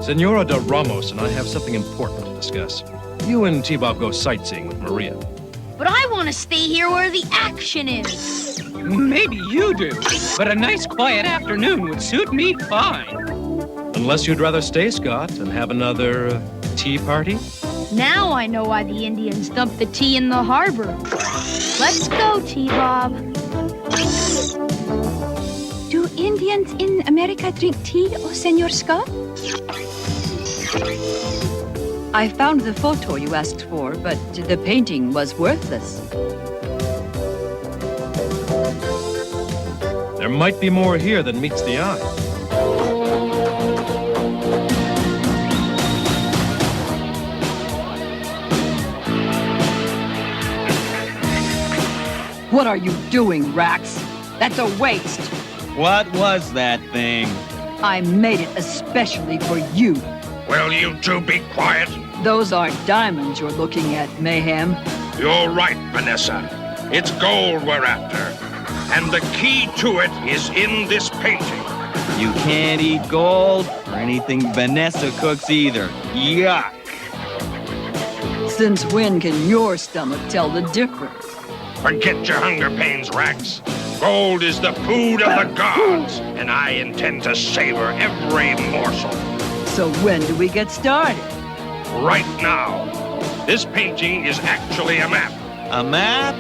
Senora de Ramos and I have something important to discuss. You and T-Bob go sightseeing with Maria. But I want to stay here where the action is. Maybe you do, but a nice quiet afternoon would suit me fine. Unless you'd rather stay, Scott, and have another tea party? Now I know why the Indians dumped the tea in the harbor. Let's go, T-Bob. Do Indians in America drink tea, oh, Senor Scott? I found the photo you asked for, but the painting was worthless. There might be more here than meets the eye. What are you doing, Rax? That's a waste. What was that thing? I made it especially for you. Will you two be quiet? Those aren't diamonds you're looking at, Mayhem. You're right, Vanessa. It's gold we're after. And the key to it is in this painting. You can't eat gold or anything Vanessa cooks either. Yuck. Since when can your stomach tell the difference? Forget your hunger pains, Rax. Gold is the food of the gods, and I intend to savor every morsel. So when do we get started? Right now. This painting is actually a map. A map?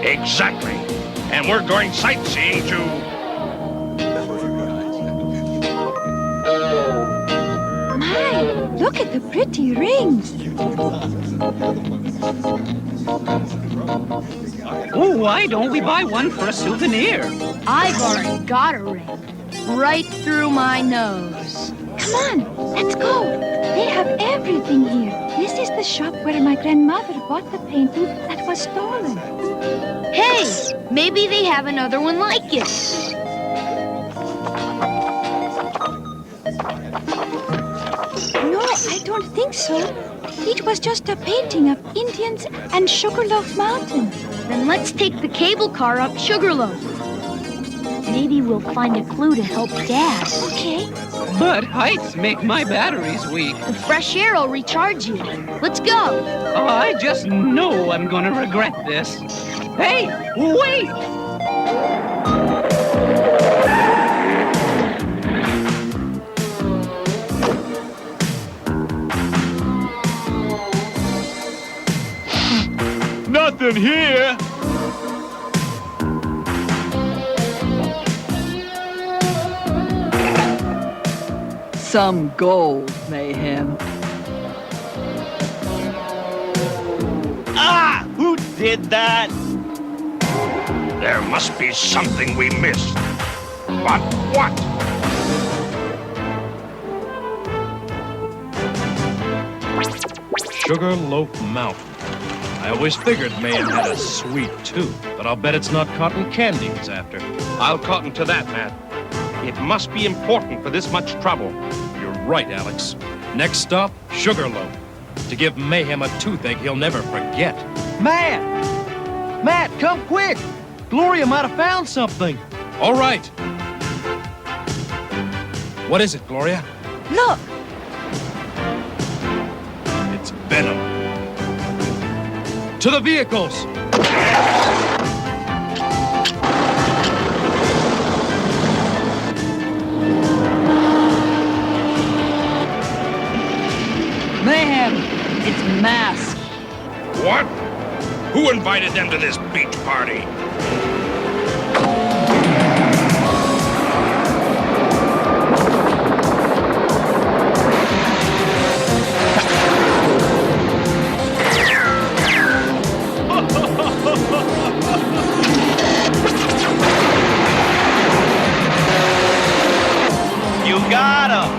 Exactly. And we're going sightseeing to... My, look at the pretty rings. Oh, why don't we buy one for a souvenir? I've already got a ring. Right through my nose. Come on, let's go. They have everything here. This is the shop where my grandmother bought the painting that was stolen. Hey, maybe they have another one like it. No, I don't think so. It was just a painting of Indians and Sugarloaf Mountain. Then let's take the cable car up Sugarloaf. Maybe we'll find a clue to help Dad. Okay. But heights make my batteries weak. The fresh air will recharge you. Let's go. Oh, I just know I'm gonna regret this. Hey, wait! Nothing here! Some gold, Mayhem. Ah! Who did that? There must be something we missed. But what? Sugarloaf Mountain. I always figured Mayhem had a sweet tooth, but I'll bet it's not cotton candy he's after. I'll cotton to that, Matt. It must be important for this much trouble. You're right, Alex. Next stop, Sugarloaf. To give Mayhem a toothache he'll never forget. Matt! Matt, come quick! Gloria might have found something. All right. What is it, Gloria? Look! It's venom. To the vehicles! Who invited them to this beach party? You got him!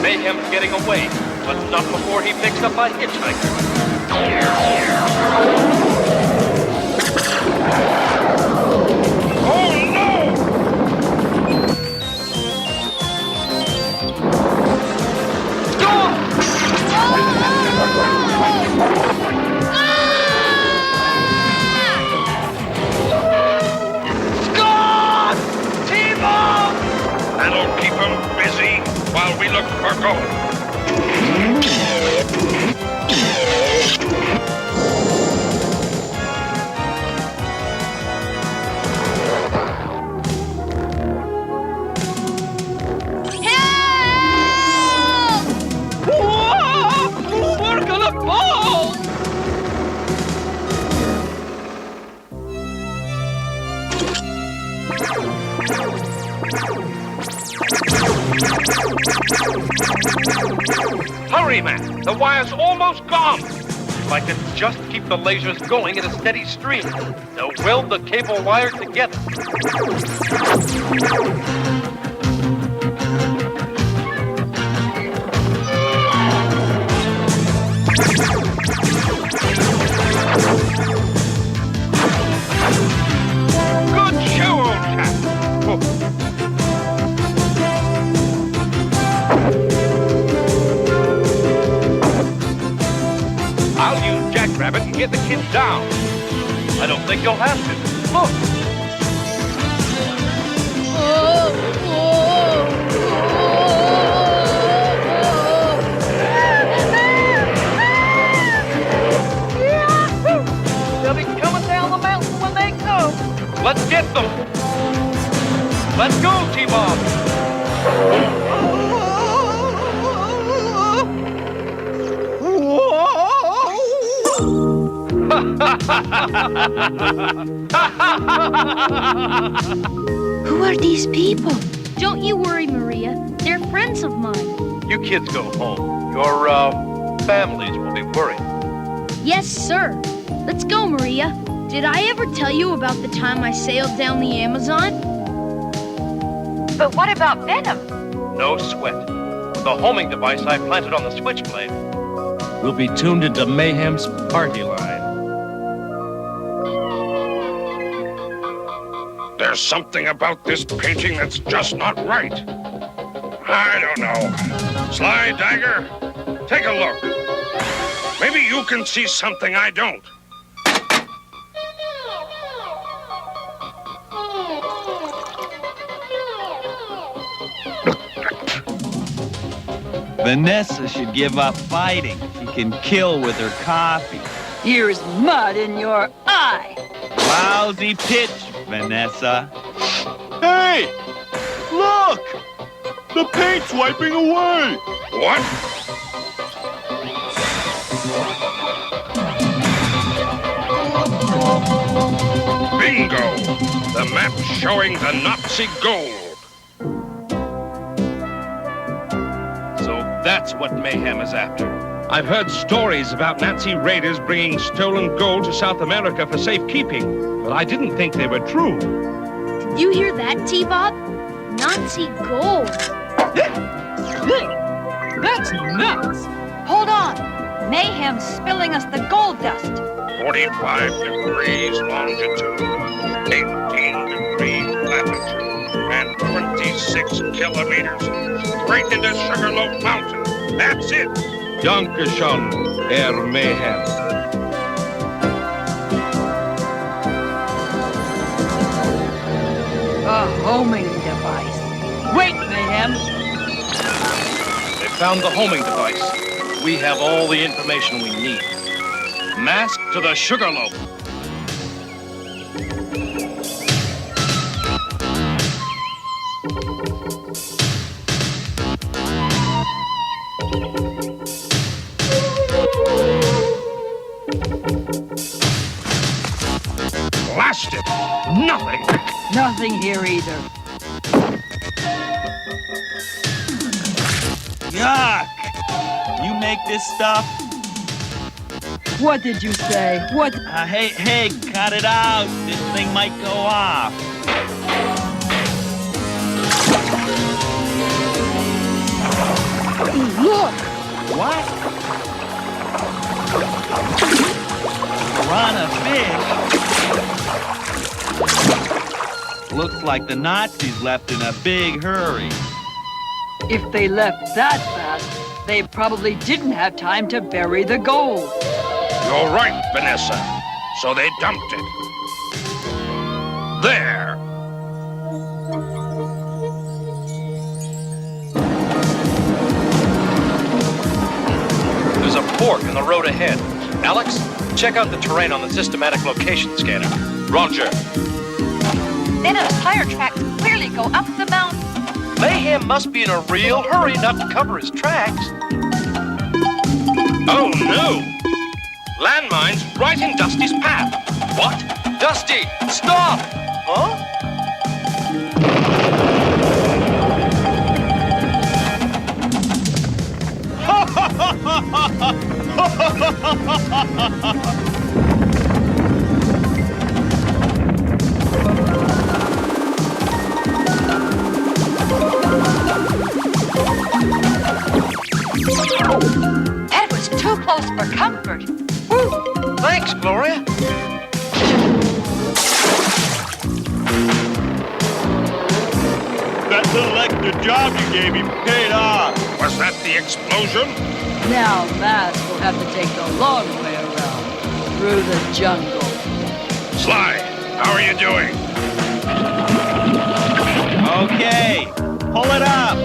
Mayhem's getting away, but not before he picks up a hitchhiker. Oh no! Scott! T-Bone! That'll keep him busy while we look for gold. We're gonna fall! Hurry, man! The wire's almost gone! If I could just keep the lasers going in a steady stream, they'll weld the cable wire together. Good show, old chap. Oh. I'll use Jackrabbit and get the kids down. I don't think you'll have to. Look! They'll be coming down the mountain when they come. Let's get them! Let's go, T-Bob! Who are these people? Don't you worry, Maria. They're friends of mine. You kids go home. Your, families will be worried. Yes, sir. Let's go, Maria. Did I ever tell you about the time I sailed down the Amazon? But what about Venom? No sweat. The homing device I planted on the switchblade. We'll be tuned into Mayhem's party line. There's something about this painting that's just not right. I don't know. Sly Dagger, take a look. Maybe you can see something I don't. Vanessa should give up fighting. She can kill with her coffee. Here's mud in your eye. Lousy pitch, Vanessa. Hey! Look! The paint's wiping away! What? Bingo! The map showing the Nazi gold. So that's what Mayhem is after. I've heard stories about Nazi raiders bringing stolen gold to South America for safekeeping, but I didn't think they were true. Did you hear that, T-Bob? Nazi gold. That's nuts. Hold on. Mayhem's spilling us the gold dust. 45 degrees longitude, 18 degrees latitude, and 26 kilometers straight into Sugarloaf Mountain. That's it. Dankeschön, Herr Mayhem. A homing device. Wait, Mayhem. They found the homing device. We have all the information we need. M.A.S.K to the Sugarloaf. Blast it! Nothing! Nothing here either. Yuck! You make this stuff? What did you say? What? Hey, cut it out. This thing might go off. Look! What? Piranha fish? Looks like the Nazis left in a big hurry. If they left that fast, they probably didn't have time to bury the gold. You're right, Vanessa. So they dumped it. There. There's a fork in the road ahead. Alex, check out the terrain on the systematic location scanner. Roger. Venom's tire tracks clearly go up the mountain. Mayhem must be in a real hurry not to cover his tracks. Oh, no! Landmines right in Dusty's path. What? Dusty, stop! Huh? That was too close for comfort. Woo. Thanks, Gloria. That little extra job you gave him paid off. Was that the explosion? Now M.A.S.K will have to take the long way around, through the jungle. Sly, how are you doing? Okay, pull it up.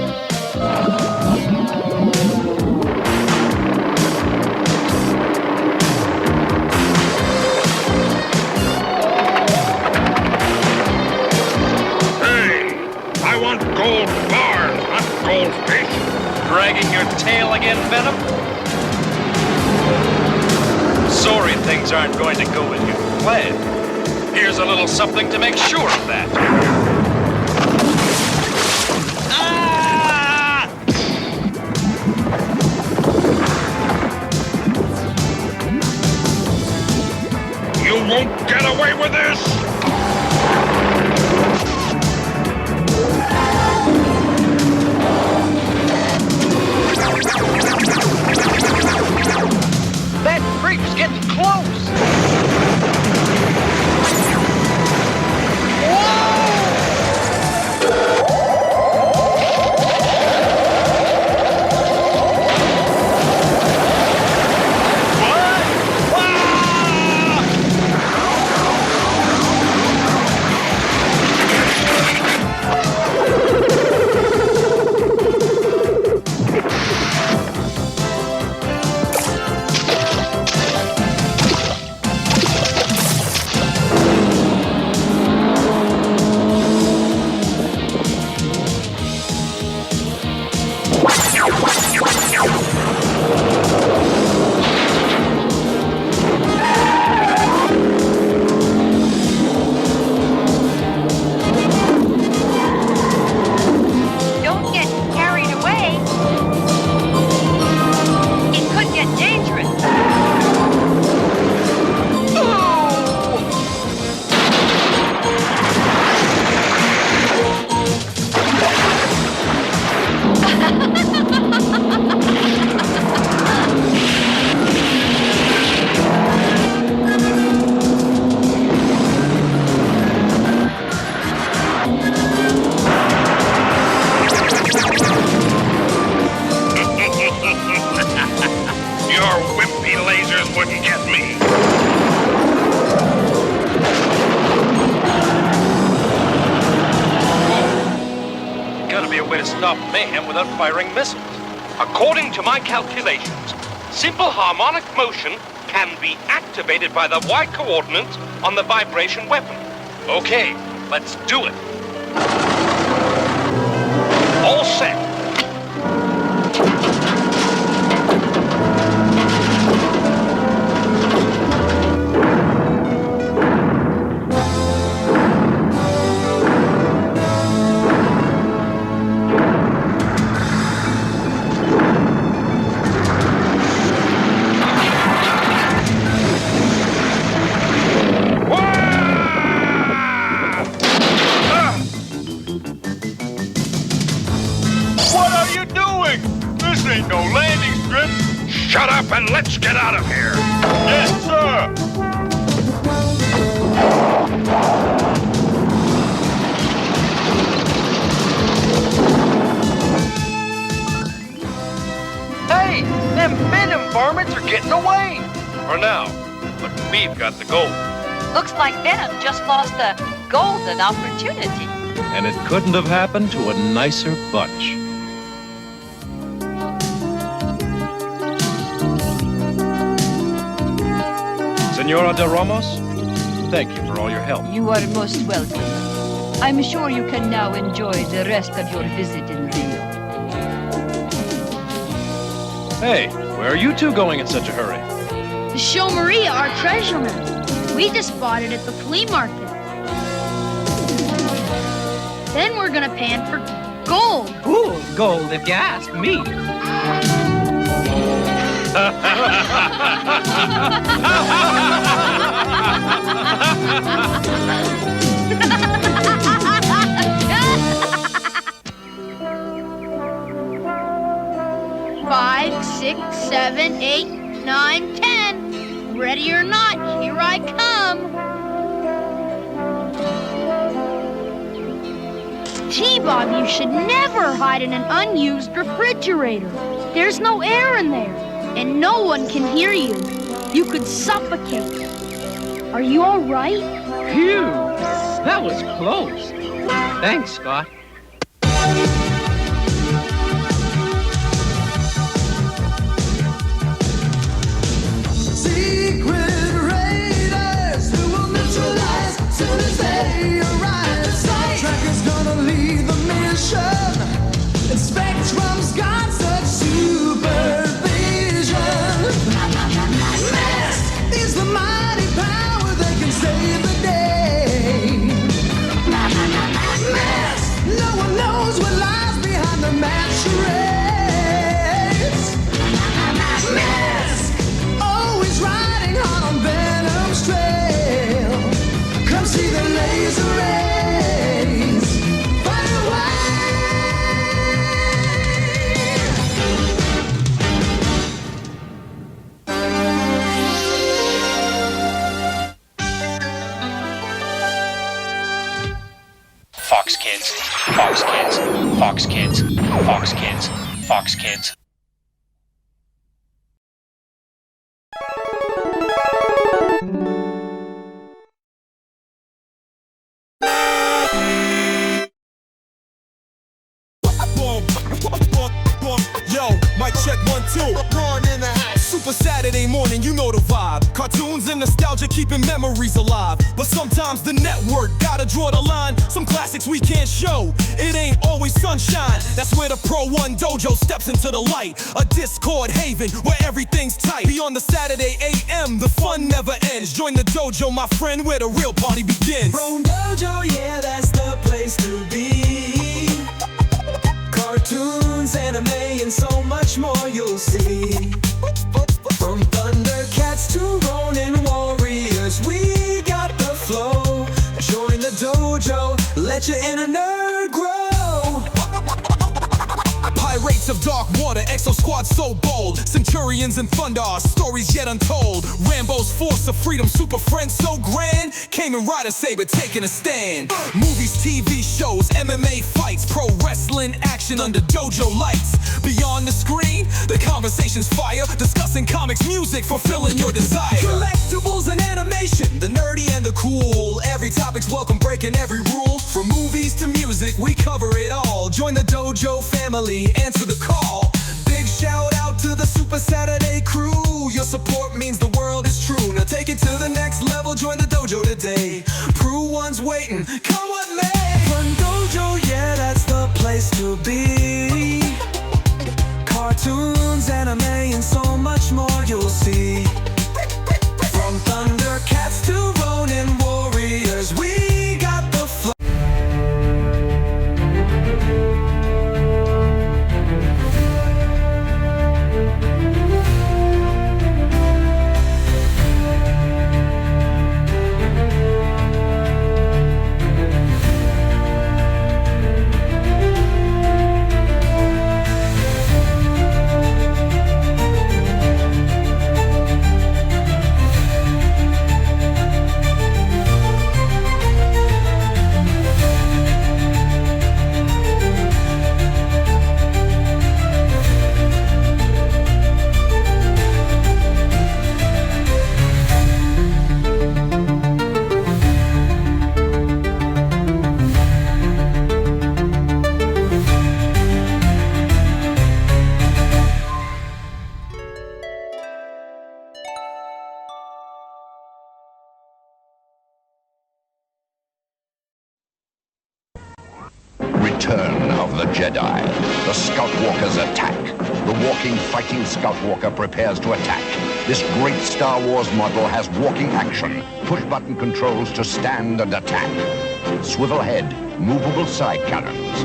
I want gold bars, not goldfish. Dragging your tail again, Venom? Sorry things aren't going to go as you planned. Here's a little something to make sure of that. Ah! You won't get away with this! That creep's getting close. Don't get carried away. It could get dangerous. Your wimpy lasers wouldn't get me. Gotta be a way to stop mayhem without firing missiles. According to my calculations, simple harmonic motion can be activated by the Y coordinates on the vibration weapon. Okay, let's do it. doing? This ain't no landing strip. Shut up and let's get out of here. Yes, sir. Hey, them venom varmints are getting away. For now, but we've got the gold. Looks like Venom just lost a golden opportunity. And it couldn't have happened to a nicer bunch. Senora de Ramos, thank you for all your help. You are most welcome. I'm sure you can now enjoy the rest of your visit in Rio. Hey, where are you two going in such a hurry? To show Maria our treasure map. We just bought it at the flea market. Then we're gonna pan for gold. Ooh, gold if you ask me. 5, 6, 7, 8, 9, 10. Ready or not, here I come. T-Bob, you should never hide in an unused refrigerator. There's no air in there, and no one can hear you. You could suffocate. Are you all right? Phew, that was close. Thanks, Scott. Soon as they arrive, Tracker's gonna lead the mission. And Spectrum's got such supervision. M.A.S.K is the mighty power that can save the day. M.A.S.K, no one knows what lies behind the mad charades. M.A.S.K, always riding hard on Venom's trail. Come see the laser rays fire away. Fox Kids, Fox Kids, Fox Kids, Fox Kids, Fox Kids. Yo, mic check 1, 2. Ron in the house. Super Saturday morning, you know the vibe. Cartoons and nostalgia keeping memories alive. But sometimes the network gotta draw the line. Some classics we can't show. It ain't always sunshine. That's where the Pro-1 dojo steps into the light. A Discord haven where everything's tight. Beyond the Saturday AM, the fun never ends. Join the dojo, my friend, where the real party begins. Pro Dojo, yeah, that's the place to be. Cartoons, anime, and so much more you'll see. From Thundercats to Ronin Warriors, we got the flow. Join the dojo, let your inner nerd grow. Pirates of Dark Water, Exo Squad so bold. Centurions and Thunder, stories yet untold. Rambo's Force of Freedom, Super Friends so grand. Kamen Rider Saber taking a stand. Movies, TV shows, MMA fights, pro wrestling action under dojo lights. Beyond the screen, the conversation's fire. Discussing comics, music, fulfilling your desire. Collectibles and animation, the nerdy and the cool. Every topic's welcome, breaking every rule. From movies to music, we cover it all. Join the dojo family, answer the call. Big shout out to the Super Saturday crew. Your support means the world is true. Now take it to the next level, join the dojo today. Pro-1's waiting, come what may. Fun dojo, yeah, that's the place to be. Cartoons, anime, and so much more you'll see. From Thundercats to Ronin Warriors, we got the flow. Return of the Jedi. The Scout Walkers attack. The walking, fighting Scout Walker prepares to attack. This great Star Wars model has walking action, push-button controls to stand and attack. Swivel head, movable side cannons.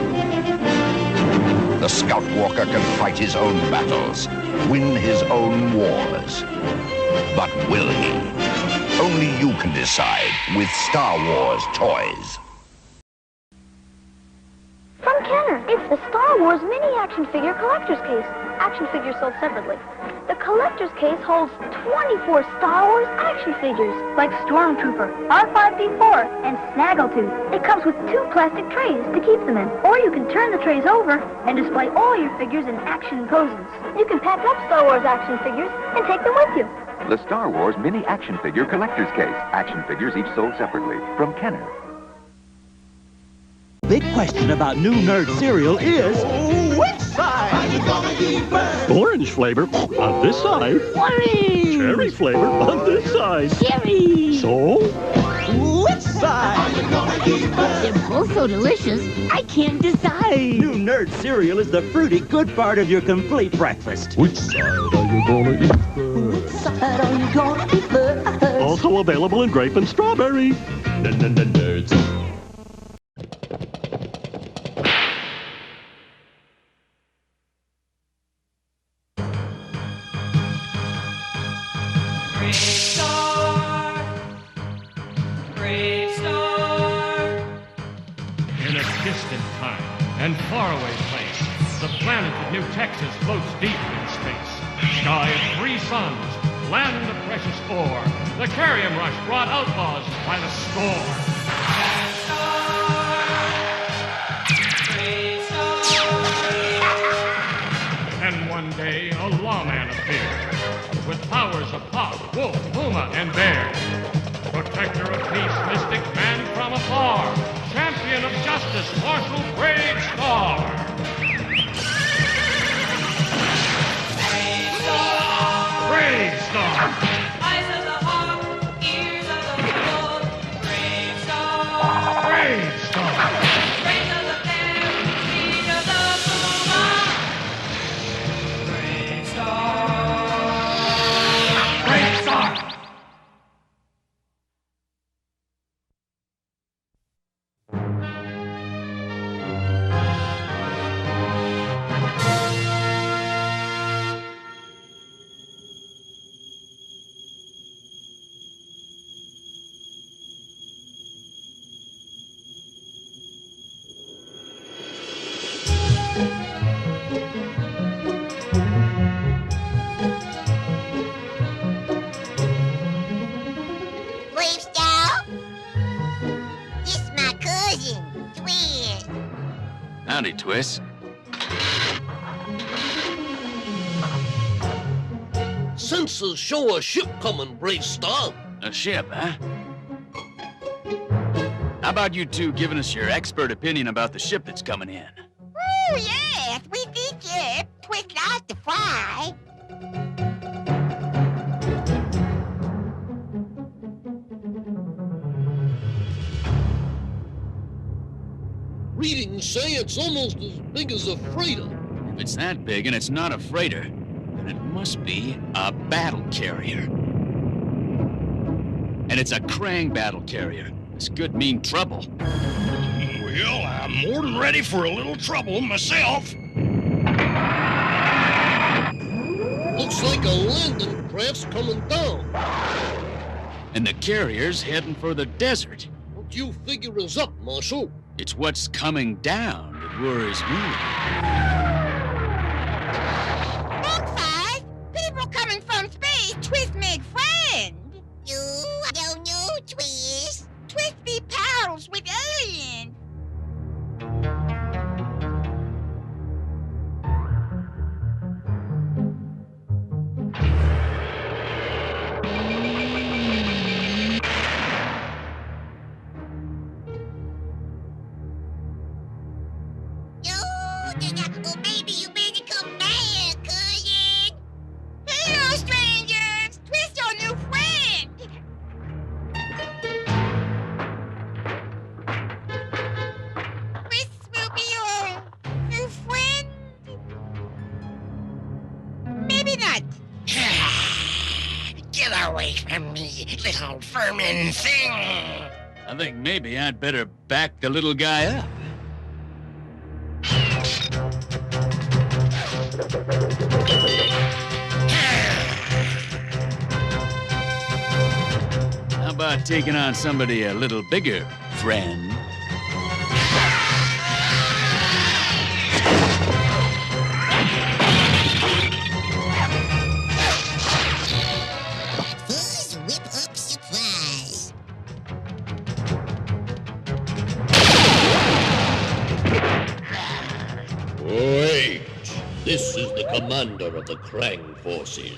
The Scout Walker can fight his own battles, win his own wars. But will he? Only you can decide with Star Wars toys. From Kenner, it's the Star Wars Mini Action Figure Collector's Case. Action figures sold separately. The collector's case holds 24 Star Wars action figures, like Stormtrooper, R5-D4, and Snaggletooth. It comes with 2 plastic trays to keep them in. Or you can turn the trays over and display all your figures in action poses. You can pack up Star Wars action figures and take them with you. The Star Wars Mini Action Figure Collector's Case. Action figures each sold separately. From Kenner. Big question about new nerd cereal is... which side are you gonna eat first? Orange flavor on this side. Orange! Cherry flavor on this side. Cherry! So? Which side are you gonna eat first? They're both so delicious, I can't decide. New nerd cereal is the fruity good part of your complete breakfast. Which side are you gonna eat first? Which side are you gonna eat first? Also available in grape and strawberry. Nerds. In a distant time and faraway place, the planet of New Texas floats deep in space. Sky of 3 suns, land of precious ore. The Carrium Rush brought outlaws by the score. And one day, a lawman appeared with powers of hawk, wolf, puma, and bear. Protector of peace, mystic man from afar. Champion of justice, Marshal Bravestarr. Bravestarr. Eyes of the hawk, ears of the wolf. Bravestarr. Bravestarr. Brains of the bear, feet of the puma. Bravestarr. Bravestarr. Bravestarr? This is my cousin, Twist. Howdy, Twist. Sensors show a ship coming, Bravestarr. A ship, huh? How about you two giving us your expert opinion about the ship that's coming in? Oh, yes, we did, yeah. Twist likes to fly. Readings say it's almost as big as a freighter. If it's that big and it's not a freighter, then it must be a battle carrier. And it's a Krang battle carrier. This could mean trouble. Well, I'm more than ready for a little trouble myself. Looks like a landing craft's coming down. And the carrier's heading for the desert. Don't you figure us up, Marshal? It's what's coming down that worries me. Backfire! People coming from space, Twist made friend. You don't know, Twist. Twist be pals with aliens. Or maybe you made it come back, cousin. Hello, strangers. Twist your new friend. Twist will be your peanut! Get away from me, little vermin thing! I think maybe I'd better back the little guy up. How about taking on somebody a little bigger, friend? Please whip up supplies. Wait! This is the commander of the Krang forces.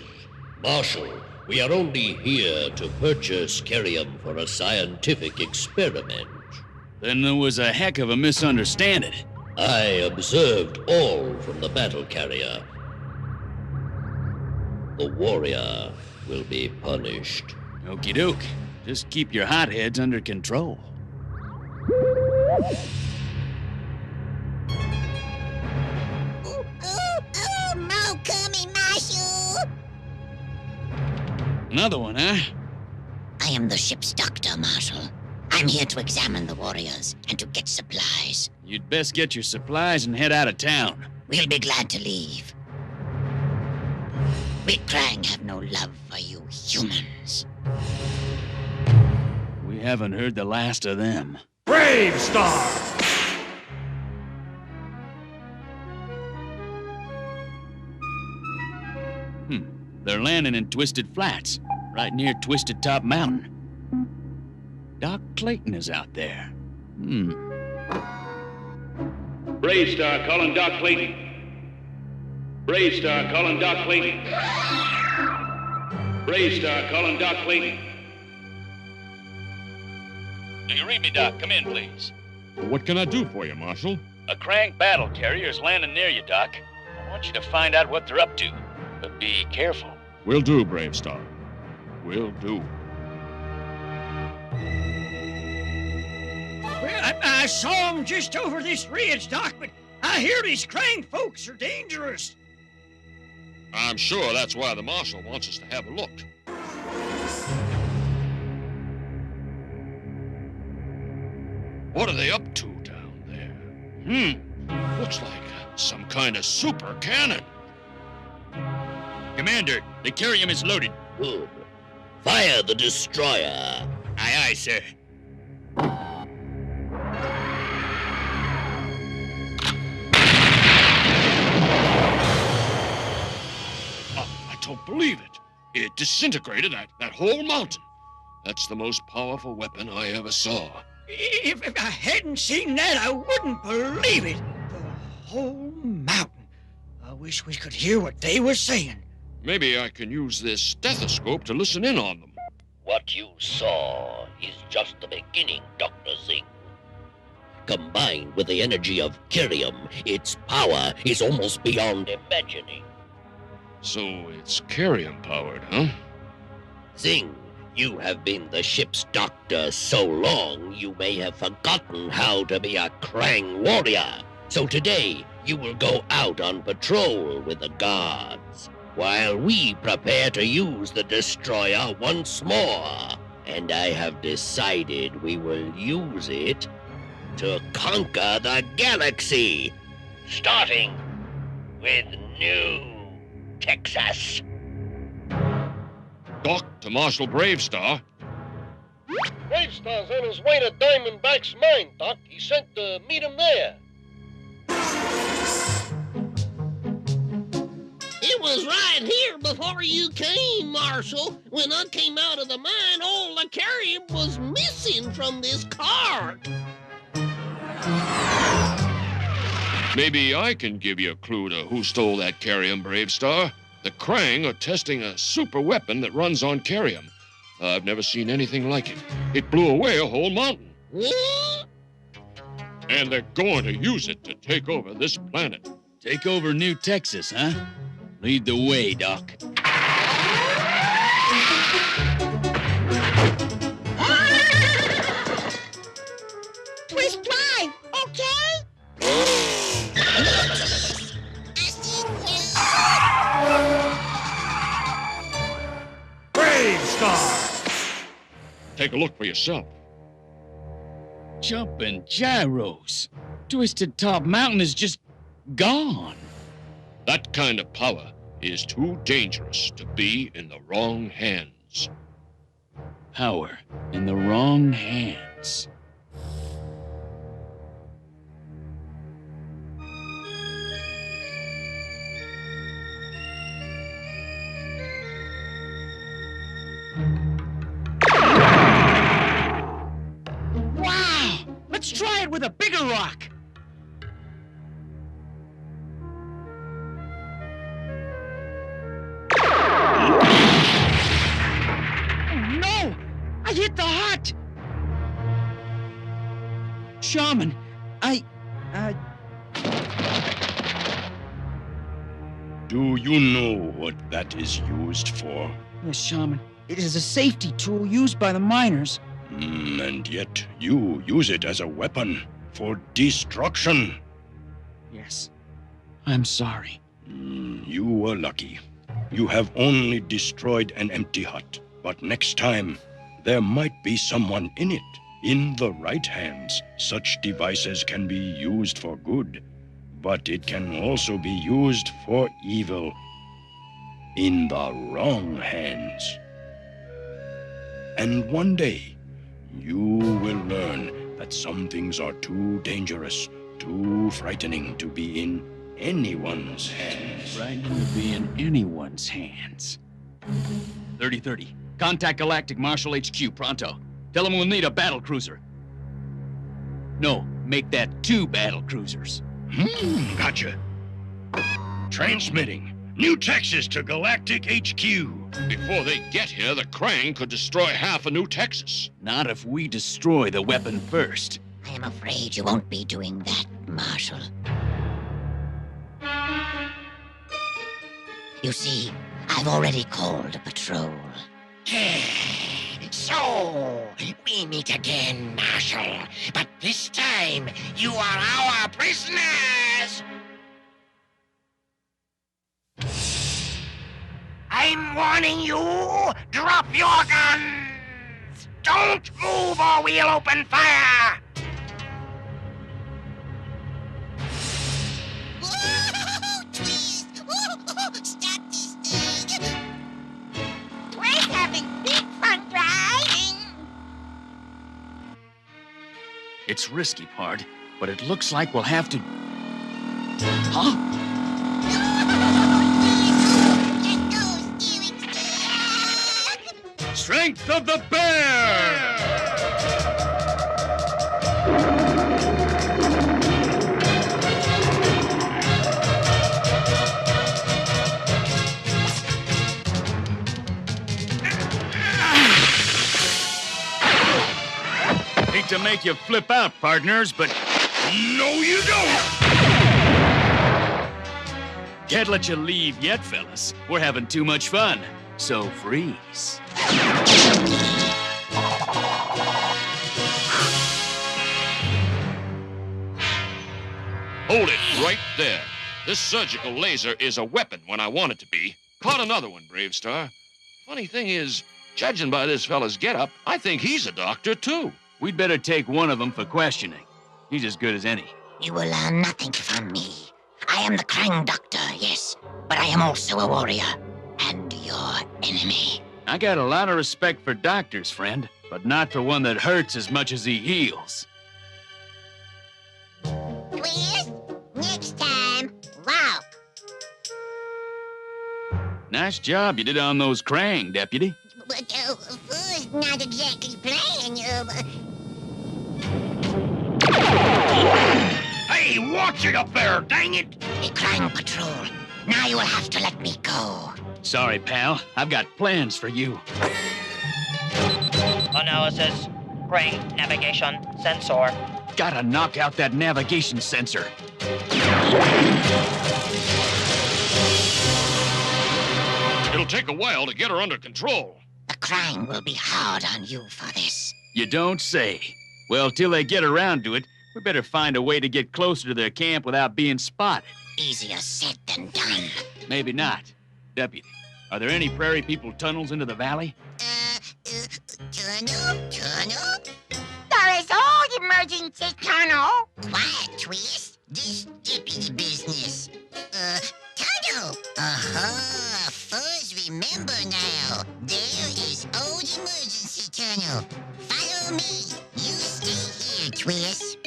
Marshal, we are only here to purchase Carium for a scientific experiment. Then there was a heck of a misunderstanding. I observed all from the battle carrier. The warrior will be punished. Okie doke. Just keep your hotheads under control. More coming, Marshal! Another one, huh? I am the ship's doctor, Marshal. I'm here to examine the warriors and to get supplies. You'd best get your supplies and head out of town. We'll be glad to leave. We Krang have no love for you humans. We haven't heard the last of them. Bravestarr! They're landing in Twisted Flats, right near Twisted Top Mountain. Doc Clayton is out there. Bravestarr calling Doc Clayton. Bravestarr calling Doc Clayton. Bravestarr calling Doc Clayton. Do you read me, Doc? Come in, please. What can I do for you, Marshal? A Krang battle carrier is landing near you, Doc. I want you to find out what they're up to, but be careful. Will do, Bravestarr. Will do. Well, I saw him just over this ridge, Doc, but I hear these Krang folks are dangerous. I'm sure that's why the Marshal wants us to have a look. What are they up to down there? Looks like some kind of super cannon. Commander, the Carium is loaded. Good. Fire the destroyer. Aye, aye, sir. I don't believe it. It disintegrated that whole mountain. That's the most powerful weapon I ever saw. If I hadn't seen that, I wouldn't believe it. The whole mountain. I wish we could hear what they were saying. Maybe I can use this stethoscope to listen in on them. What you saw is just the beginning, Dr. Zing. Combined with the energy of Carium, its power is almost beyond imagining. So it's Carium-powered, huh? Zing, you have been the ship's doctor so long, you may have forgotten how to be a Krang warrior. So today, you will go out on patrol with the guards, while we prepare to use the destroyer once more. And I have decided we will use it to conquer the galaxy, starting with New Texas. Doc to Marshal Bravestarr. Bravestar's on his way to Diamondback's mine, Doc. He sent to meet him there. It was right here before you came, Marshal. When I came out of the mine, all the Carium was missing from this cart. Maybe I can give you a clue to who stole that Carium, Bravestarr. The Krang are testing a super weapon that runs on Carium. I've never seen anything like it. It blew away a whole mountain. What? And they're going to use it to take over this planet. Take over New Texas, huh? Lead the way, Doc. Twist drive, okay? Take a look for yourself. Jumping gyros. Twisted Top Mountain is just gone. That kind of power is too dangerous to be in the wrong hands. Power in the wrong hands. Wow! Let's try it with a bigger rock. Oh no! I hit the hut! Shaman, Do you know what that is used for? Yes, Shaman. It is a safety tool used by the miners. And yet you use it as a weapon for destruction. Yes. I'm sorry. You were lucky. You have only destroyed an empty hut. But next time, there might be someone in it. In the right hands, such devices can be used for good. But it can also be used for evil. In the wrong hands. And one day, you will learn that some things are too dangerous, too frightening to be in anyone's hands. Frightening to be in anyone's hands. 3030. Contact Galactic Marshal HQ, pronto. Tell them we'll need a battle cruiser. No, make that 2 battle cruisers. Gotcha. Transmitting. New Texas to Galactic HQ. Before they get here, the Krang could destroy half of New Texas. Not if we destroy the weapon first. I am afraid you won't be doing that, Marshal. You see, I've already called a patrol. So, we meet again, Marshal. But this time, you are our prisoners! I'm warning you! Drop your guns! Don't move or we'll open fire! We're having big fun driving. It's risky part, but it looks like we'll have to... Huh? Strength of the bear! Hate to make you flip out, partners, but... No, you don't! Can't let you leave yet, fellas. We're having too much fun. So freeze. Hold it right there. This surgical laser is a weapon when I want it to be. Caught another one, Bravestarr. Funny thing is, judging by this fella's getup, I think he's a doctor, too. We'd better take one of them for questioning. He's as good as any. You will learn nothing from me. I am the Krang Doctor, yes, but I am also a warrior. And your enemy. I got a lot of respect for doctors, friend, but not for one that hurts as much as he heals. Twist, next time, walk. Nice job you did on those Krang, Deputy. But first, not exactly playing. Hey, watch it up there, dang it! The Krang Patrol. Now you will have to let me go. Sorry, pal. I've got plans for you. Analysis. Krang navigation sensor. Gotta knock out that navigation sensor. It'll take a while to get her under control. The Krang will be hard on you for this. You don't say. Well, till they get around to it, we better find a way to get closer to their camp without being spotted. Easier said than done. Maybe not. Deputy, are there any prairie people tunnels into the valley? Tunnel? emergency tunnel. Quiet, Twist. This deputy business. Tunnel. Uh-huh. Fuzz, remember now. There is old emergency tunnel. Follow me. You stay here, Twist.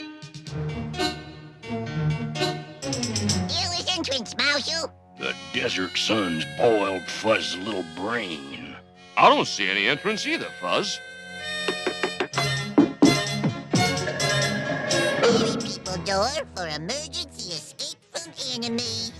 Here is entrance, Marshal. The desert sun's boiled Fuzz's little brain. I don't see any entrance either, Fuzz. Very people door for emergency escape from enemies.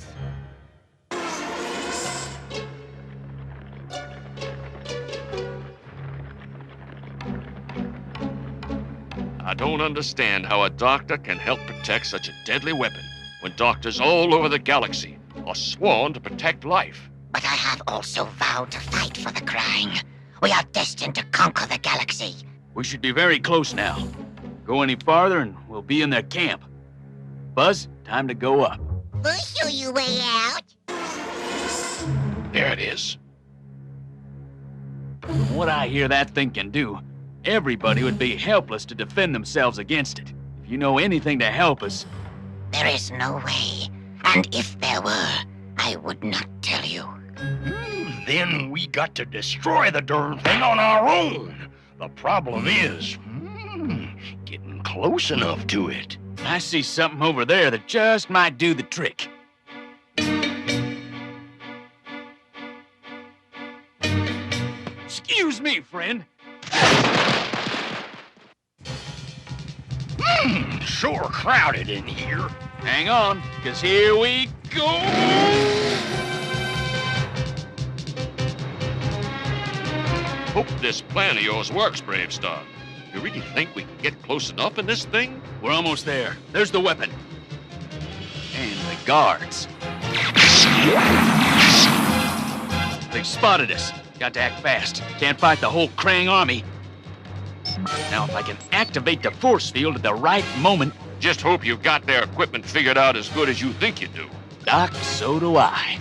I don't understand how a doctor can help protect such a deadly weapon when doctors all over the galaxy are sworn to protect life. But I have also vowed to fight for the Krang. We are destined to conquer the galaxy. We should be very close now. Go any farther and we'll be in their camp. Buzz, time to go up. We'll show you way out. There it is. From what I hear that thing can do, everybody would be helpless to defend themselves against it. If you know anything to help us... There is no way. And if there were, I would not tell you. Then we got to destroy the darn thing on our own. The problem is, getting close enough to it. I see something over there that just might do the trick. Excuse me, friend. Sure crowded in here. Hang on, because here we go! Hope this plan of yours works, Bravestarr. You really think we can get close enough in this thing? We're almost there. There's the weapon. And the guards. They've spotted us. Got to act fast. Can't fight the whole Krang army. Now, if I can activate the force field at the right moment... Just hope you've got their equipment figured out as good as you think you do. Doc, so do I.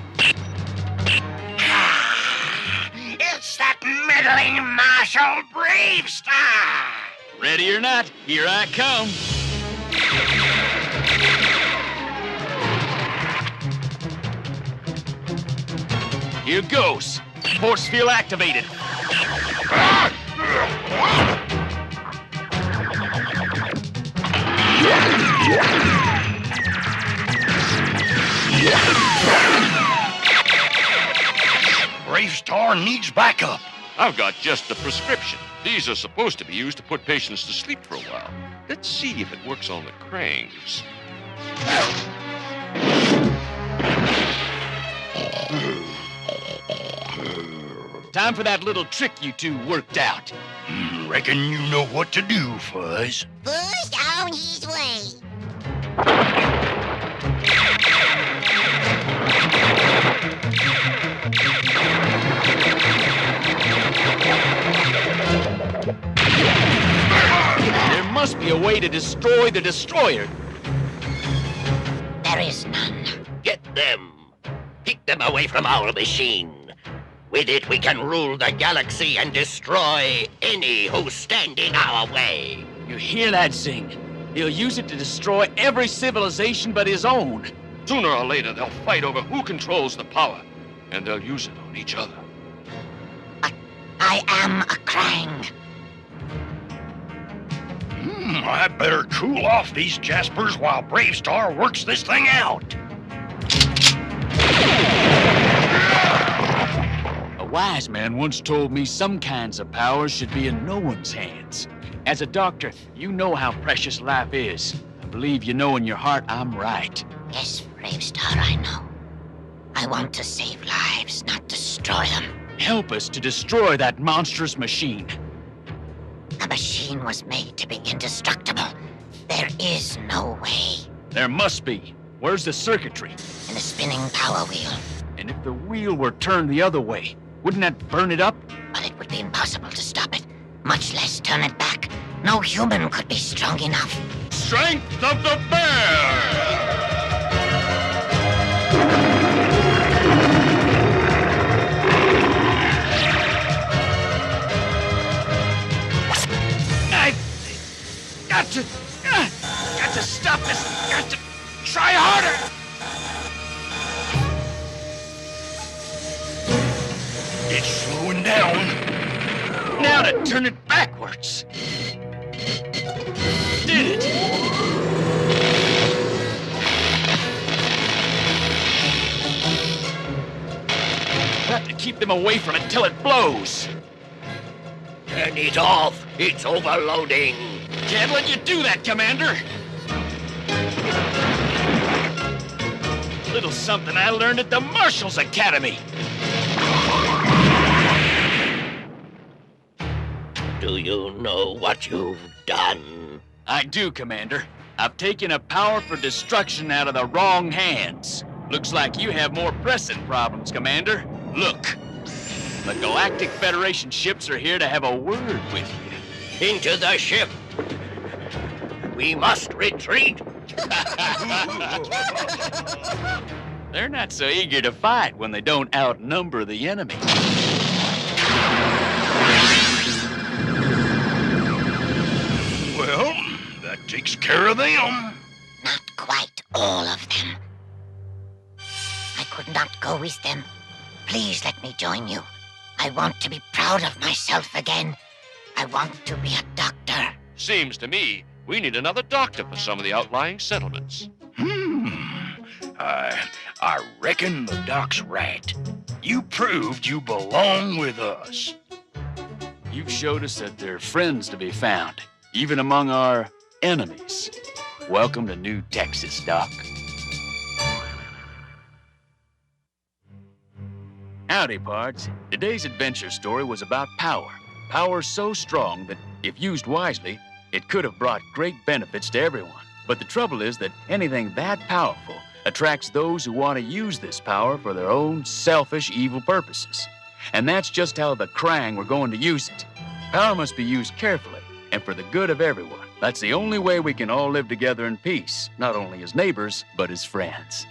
It's that meddling Marshal Bravestarr! Ready or not, here I come. Here goes. Force field activated. Bravestarr needs backup. I've got just the prescription. These are supposed to be used to put patients to sleep for a while. Let's see if it works on the Krangs. Time for that little trick you two worked out. Reckon you know what to do, Fuzz. Fuzz on his way. There must be a way to destroy the destroyer. There is none. Get them. Keep them away from our machine. With it, we can rule the galaxy and destroy any who stand in our way. You hear that, Zing? He'll use it to destroy every civilization but his own. Sooner or later, they'll fight over who controls the power, and they'll use it on each other. I am a Krang. I better cool off these Jaspers while Bravestarr works this thing out. A wise man once told me some kinds of power should be in no one's hands. As a doctor, you know how precious life is. I believe you know in your heart I'm right. Yes, Bravestarr, I know. I want to save lives, not destroy them. Help us to destroy that monstrous machine. The machine was made to be indestructible. There is no way. There must be. Where's the circuitry? In the spinning power wheel. And if the wheel were turned the other way, wouldn't that burn it up? But it would be impossible to stop it, much less turn it back. No human could be strong enough. Strength of the bear! It's slowing down. Now to turn it backwards. Did it! We'll have to keep them away from it till it blows. Turn it off. It's overloading. Can't let you do that, Commander. Little something I learned at the Marshal's Academy. Do you know what you've done? I do, Commander. I've taken a power for destruction out of the wrong hands. Looks like you have more pressing problems, Commander. Look, the Galactic Federation ships are here to have a word with you. Into the ship. We must retreat. They're not so eager to fight when they don't outnumber the enemy. Well, that takes care of them. Not quite all of them. I could not go with them. Please let me join you. I want to be proud of myself again. I want to be a doctor. Seems to me we need another doctor for some of the outlying settlements. I reckon the doc's right. You proved you belong with us. You've showed us that there are friends to be found, even among our enemies. Welcome to New Texas, Doc. Howdy, Pards. Today's adventure story was about power. Power so strong that, if used wisely, it could have brought great benefits to everyone. But the trouble is that anything that powerful attracts those who want to use this power for their own selfish, evil purposes. And that's just how the Krang were going to use it. Power must be used carefully and for the good of everyone. That's the only way we can all live together in peace, not only as neighbors, but as friends.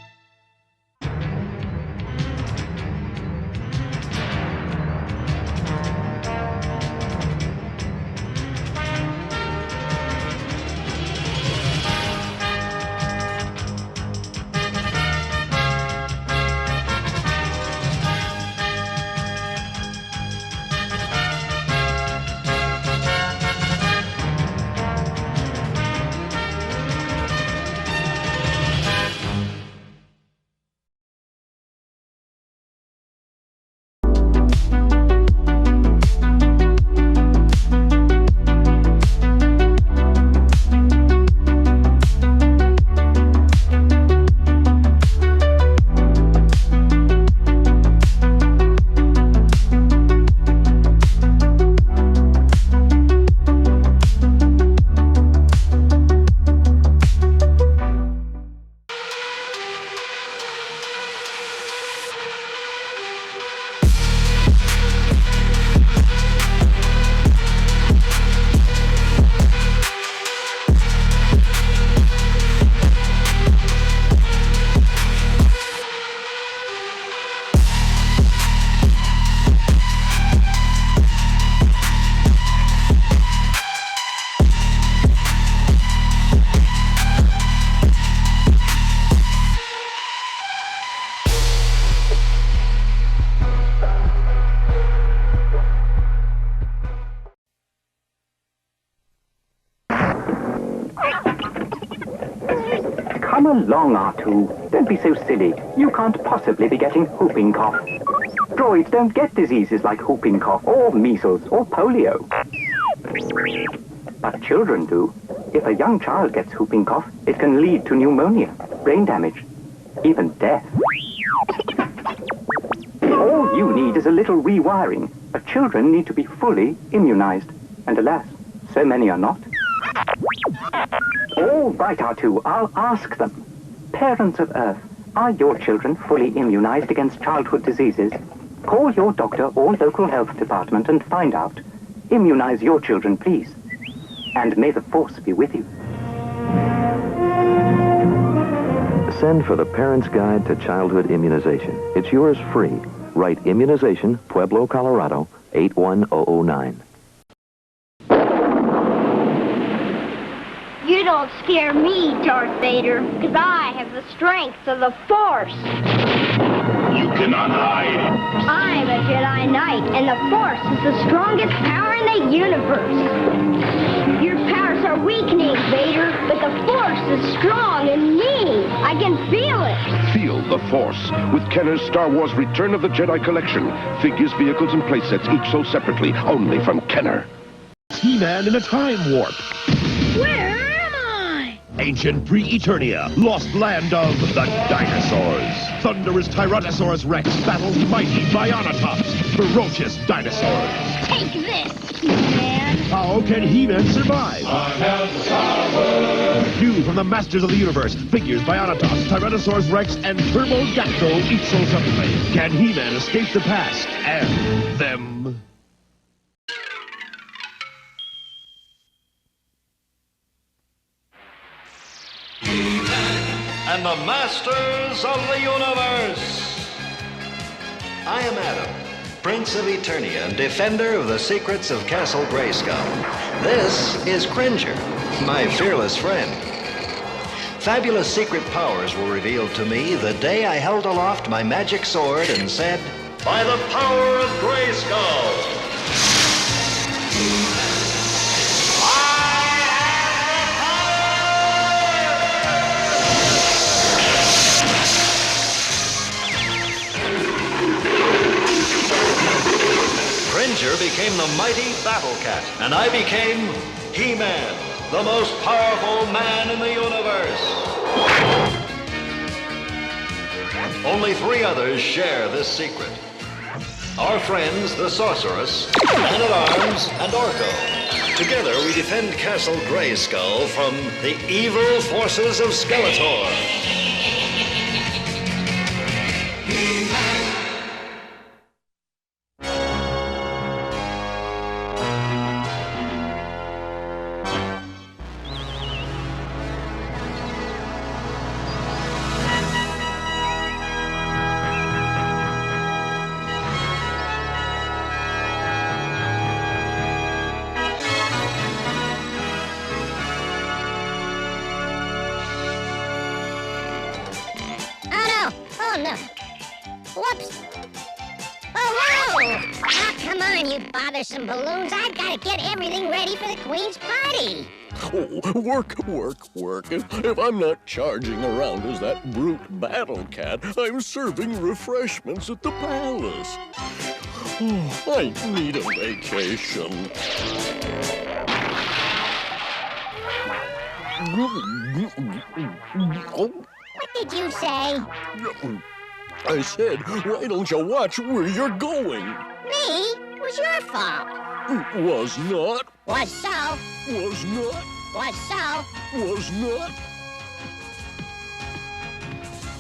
Come along, R2. Don't be so silly. You can't possibly be getting whooping cough. Droids don't get diseases like whooping cough, or measles, or polio. But children do. If a young child gets whooping cough, it can lead to pneumonia, brain damage, even death. All you need is a little rewiring, but children need to be fully immunized. And alas, so many are not. All right, R2, I'll ask them. Parents of Earth, are your children fully immunized against childhood diseases? Call your doctor or local health department and find out. Immunize your children, please. And may the Force be with you. Send for the Parent's Guide to Childhood Immunization. It's yours free. Write Immunization, Pueblo, Colorado, 81009. You don't scare me, Darth Vader, because I have the strength of the Force. You cannot hide. I'm a Jedi Knight, and the Force is the strongest power in the universe. Your powers are weakening, Vader, but the Force is strong in me. I can feel it. Feel the Force with Kenner's Star Wars Return of the Jedi collection. Figures, vehicles, and playsets each sold separately, only from Kenner. He-Man in a time warp. Where am I? Ancient pre-Eternia, lost land of the dinosaurs. Thunderous Tyrannosaurus Rex battles mighty Bionatops, ferocious dinosaurs. Take this, He-Man. How can He-Man survive? New from the Masters of the Universe, figures Bionatops, Tyrannosaurus Rex, and Turbo Gatto each sold separately. Can He-Man escape the past and them? And the Masters of the Universe. I am Adam, Prince of Eternia and defender of the secrets of Castle Grayskull. This is Cringer, my fearless friend. Fabulous secret powers were revealed to me the day I held aloft my magic sword and said, "By the power of Grayskull!" Cringer became the mighty Battle Cat, and I became He-Man, the most powerful man in the universe. Only 3 others share this secret. Our friends, the Sorceress, Man-at-Arms, and Orko. Together we defend Castle Grayskull from the evil forces of Skeletor. Oh, no. Whoops. Oh, whoa! Oh, come on, you bothersome balloons. I've got to get everything ready for the Queen's party. Oh, work. If I'm not charging around as that brute Battle Cat, I'm serving refreshments at the palace. Oh, I need a vacation. What did you say? I said, why don't you watch where you're going? Me? It was your fault. Was not. Was so. Was not. Was so. Was not.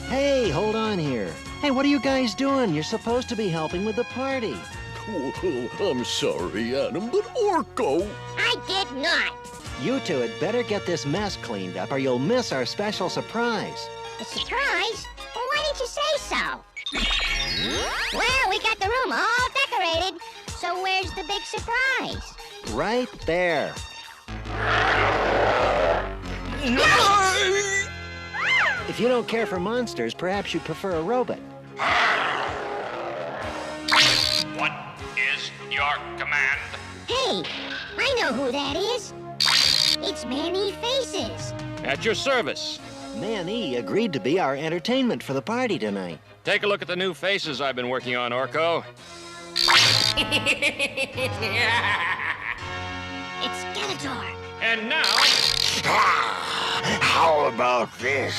Hey, hold on here. Hey, what are you guys doing? You're supposed to be helping with the party. Oh, I'm sorry, Adam, but Orko... I did not. You two had better get this mess cleaned up or you'll miss our special surprise. A surprise? Well, why didn't you say so? Well, we got the room all decorated, so where's the big surprise? Right there. If you don't care for monsters, perhaps you prefer a robot. What is your command? Hey, I know who that is. It's Manny Faces. At your service. Man-E agreed to be our entertainment for the party tonight. Take a look at the new faces I've been working on, Orko. It's Skeletor. And now... How about this?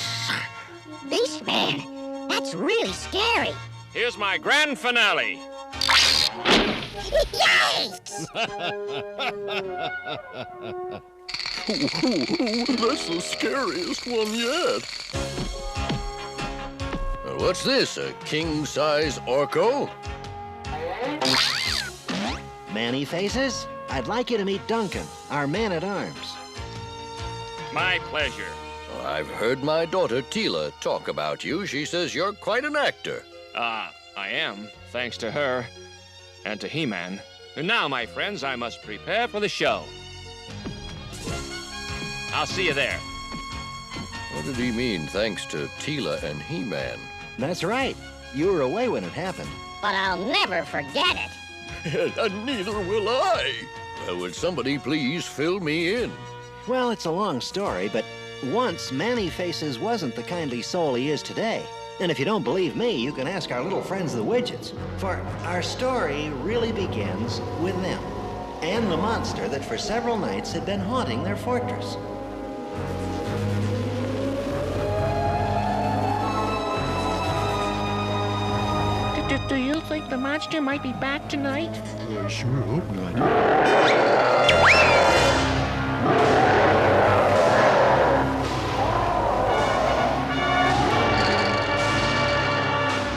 Beastman, that's really scary. Here's my grand finale. Yikes! That's the scariest one yet. What's this, a king-size Orko? Manny Faces, I'd like you to meet Duncan, our man-at-arms. My pleasure. I've heard my daughter Tila talk about you. She says you're quite an actor. I am, thanks to her and to He-Man. And now, my friends, I must prepare for the show. I'll see you there. What did he mean, thanks to Tila and He-Man? That's right. You were away when it happened. But I'll never forget it. And neither will I. Would somebody please fill me in? Well, it's a long story, but once Manny Faces wasn't the kindly soul he is today. And if you don't believe me, you can ask our little friends the Widgets. For our story really begins with them and the monster that for several nights had been haunting their fortress. Do you think the monster might be back tonight? I sure hope not.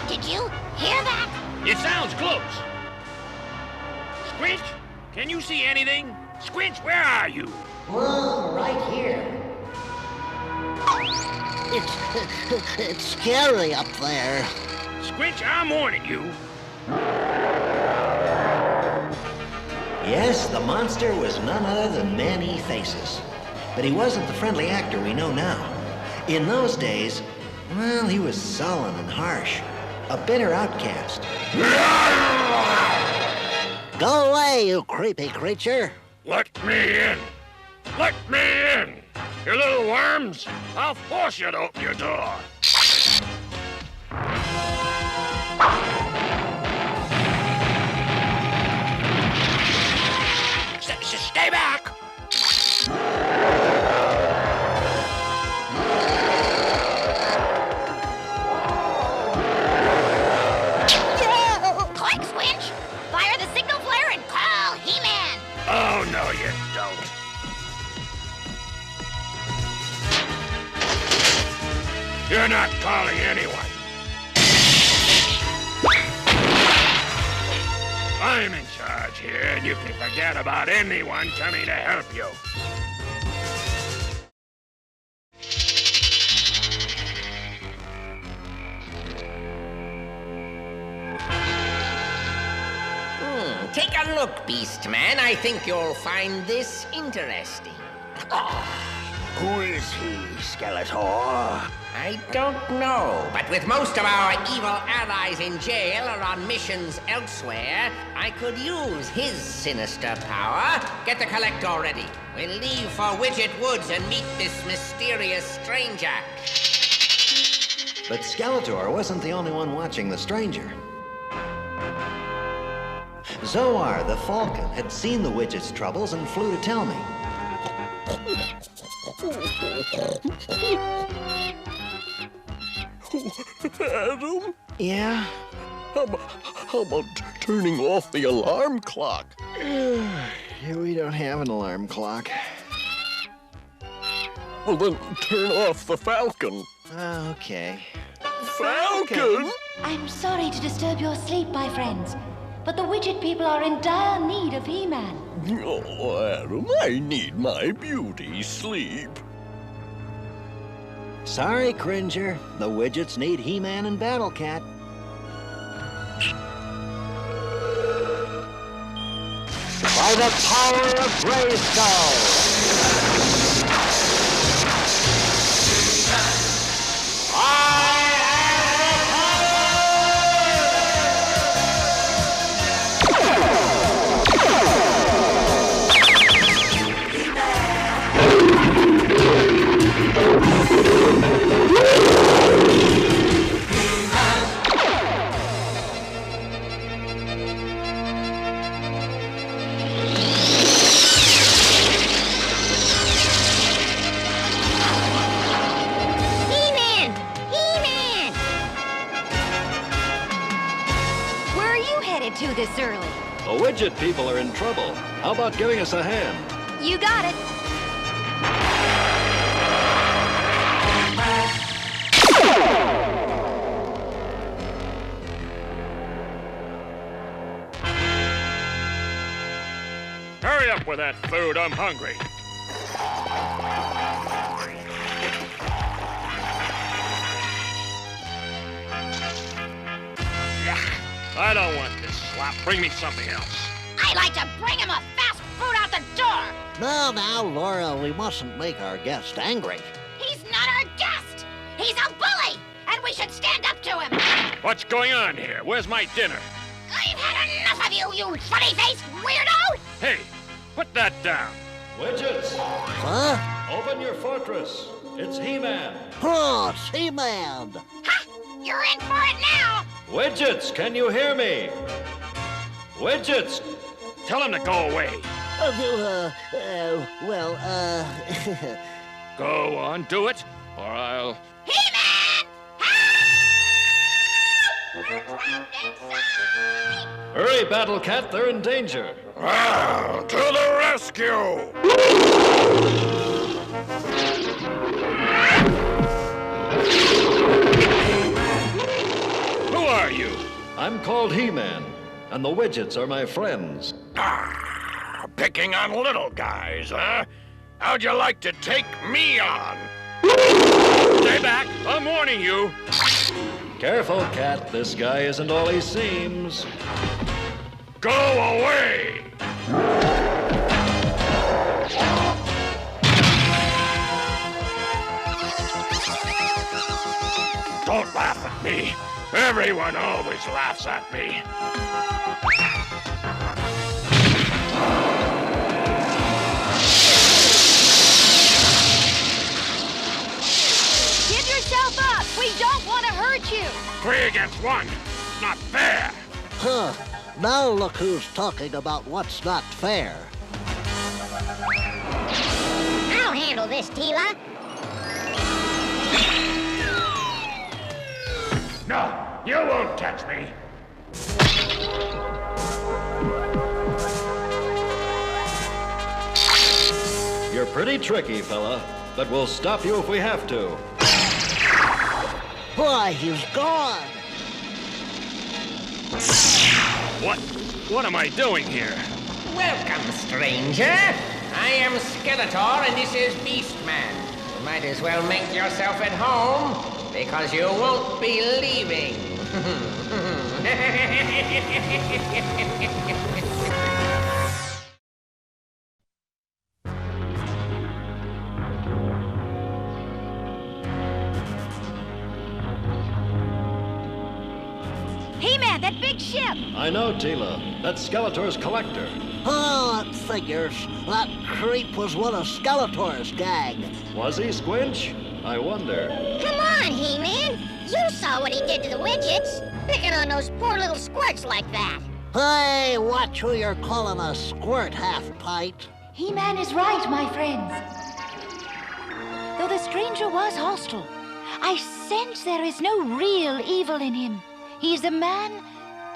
Did you hear that? It sounds close. Squinch, can you see anything? Squinch, where are you? Well, right here. It's scary up there. Squinch, I'm warning you. Yes, the monster was none other than Manny Faces. But he wasn't the friendly actor we know now. In those days, well, he was sullen and harsh. A bitter outcast. Go away, you creepy creature. Let me in. Let me in. You little worms. I'll force you to open your door. Stay back! Quick, Squinch! Fire the signal flare and call He-Man! Oh, no, you don't. You're not calling anyone. I'm in charge here, and you can forget about anyone coming to help you. Take a look, Beastman. I think you'll find this interesting. Who is he, Skeletor? I don't know, but with most of our evil allies in jail or on missions elsewhere, I could use his sinister power. Get the collector ready. We'll leave for Widget Woods and meet this mysterious stranger. But Skeletor wasn't the only one watching the stranger. Zoar, the Falcon, had seen the Widget's troubles and flew to tell me. Adam? Yeah? How about turning off the alarm clock? We don't have an alarm clock. Well, then turn off the Falcon. Okay. Falcon? I'm sorry to disturb your sleep, my friends, but the Widget people are in dire need of He-Man. Oh, Adam, I need my beauty sleep. Sorry, Cringer. The Widgets need He-Man and Battle Cat. By the power of Bravestarr! To this early. The Widget people are in trouble. How about giving us a hand? You got it. Hurry up with that food. I'm hungry. I don't want this slop. Bring me something else. I like to bring him a fast food out the door. Now, Laura, we mustn't make our guest angry. He's not our guest. He's a bully, and we should stand up to him. What's going on here? Where's my dinner? I've had enough of you, you funny-faced weirdo! Hey, put that down. Widgets! Huh? Open your fortress. It's He-Man. Oh, it's He-Man. Ha! You're in for it now! Widgets, can you hear me? Widgets! Tell him to go away. Go on, do it, or I'll... He-Man! Hurry, Battle Cat, they're in danger. To the rescue! Who are you? I'm called He-Man, and the Widgets are my friends. Picking on little guys, huh? How'd you like to take me on? Stay back, I'm warning you. Careful, Cat, this guy isn't all he seems. Go away! Don't laugh at me. Everyone always laughs at me. Give yourself up! We don't want to hurt you! 3 against 1. It's not fair. Huh. Now look who's talking about what's not fair. I'll handle this, Tila. No, you won't touch me. You're pretty tricky, fella, but we'll stop you if we have to. Why, he's gone. What am I doing here? Welcome, stranger. I am Skeletor, and this is Beastman. You might as well make yourself at home, because you won't be leaving. He-Man, that big ship! I know, Tila. That's Skeletor's collector. Oh, that figures. That creep was one of Skeletor's gang. Was he, Squinch? I wonder. Come on, He-Man. You saw what he did to the Widgets. Picking on those poor little squirts like that. Hey, watch who you're calling a squirt, half-pint. He-Man is right, my friends. Though the stranger was hostile, I sense there is no real evil in him. He's a man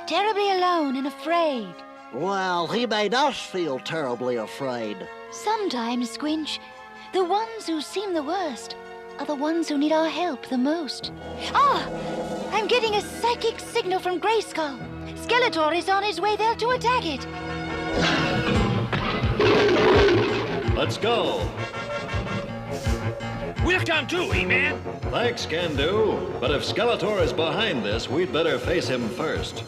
terribly alone and afraid. Well, he made us feel terribly afraid. Sometimes, Squinch, the ones who seem the worst are the ones who need our help the most. Ah! I'm getting a psychic signal from Grayskull. Skeletor is on his way there to attack it. Let's go. We'll come too, He-Man. Thanks, Can Do. But if Skeletor is behind this, we'd better face him first.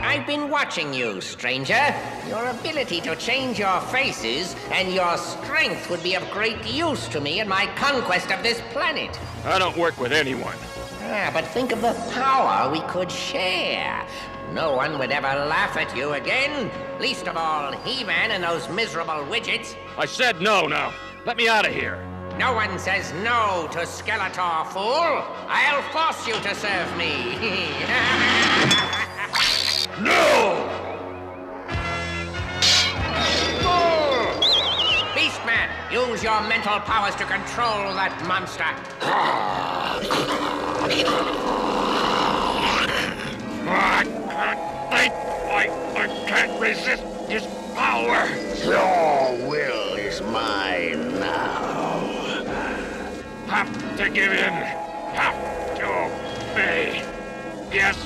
I've been watching you, stranger. Your ability to change your faces and your strength would be of great use to me in my conquest of this planet. I don't work with anyone. But think of the power we could share. No one would ever laugh at you again. Least of all, He-Man and those miserable Widgets. I said no now. Let me out of here. No one says no to Skeletor, fool. I'll force you to serve me. No! Beastman, use your mental powers to control that monster. I can't resist his power. Your will is mine now. Have to give in. Have to obey. Yes,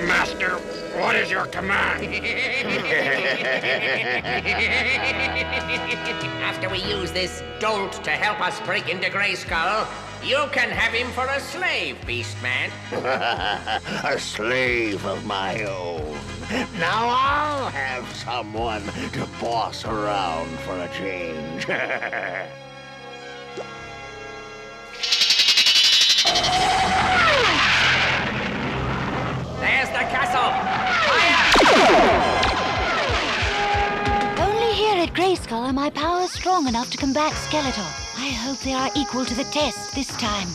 Master. What is your command? After we use this dolt to help us break into Grayskull, you can have him for a slave, Beastman. A slave of my own. Now I'll have someone to boss around for a change. There's the castle! Only here at Grayskull are my powers strong enough to combat Skeletor. I hope they are equal to the test this time.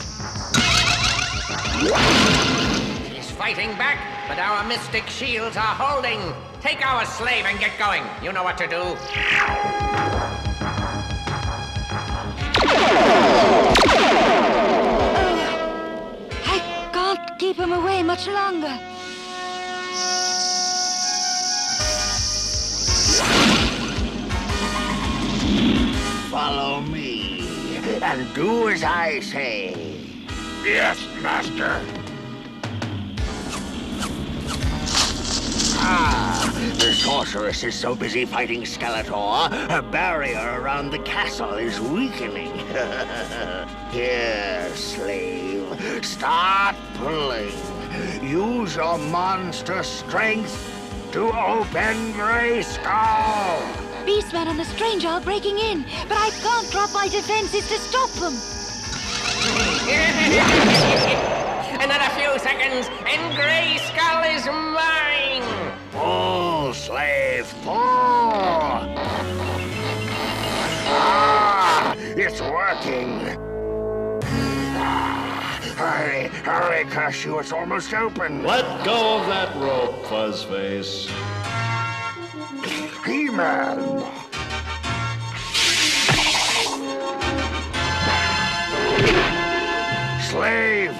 She's fighting back, but our mystic shields are holding. Take our slave and get going. You know what to do. I can't keep him away much longer. Follow me, and do as I say. Yes, Master. The sorceress is so busy fighting Skeletor, her barrier around the castle is weakening. Here, slave, start pulling. Use your monster strength to open Grayskull. Beastman and the Stranger are breaking in, but I can't drop my defenses to stop them. Another few seconds, and Grayskull is mine! Pull, slave, pull! Ah, it's working! Hurry, hurry, curse you, it's almost open! Let go of that rope, Fuzzface. He-Man! Slave,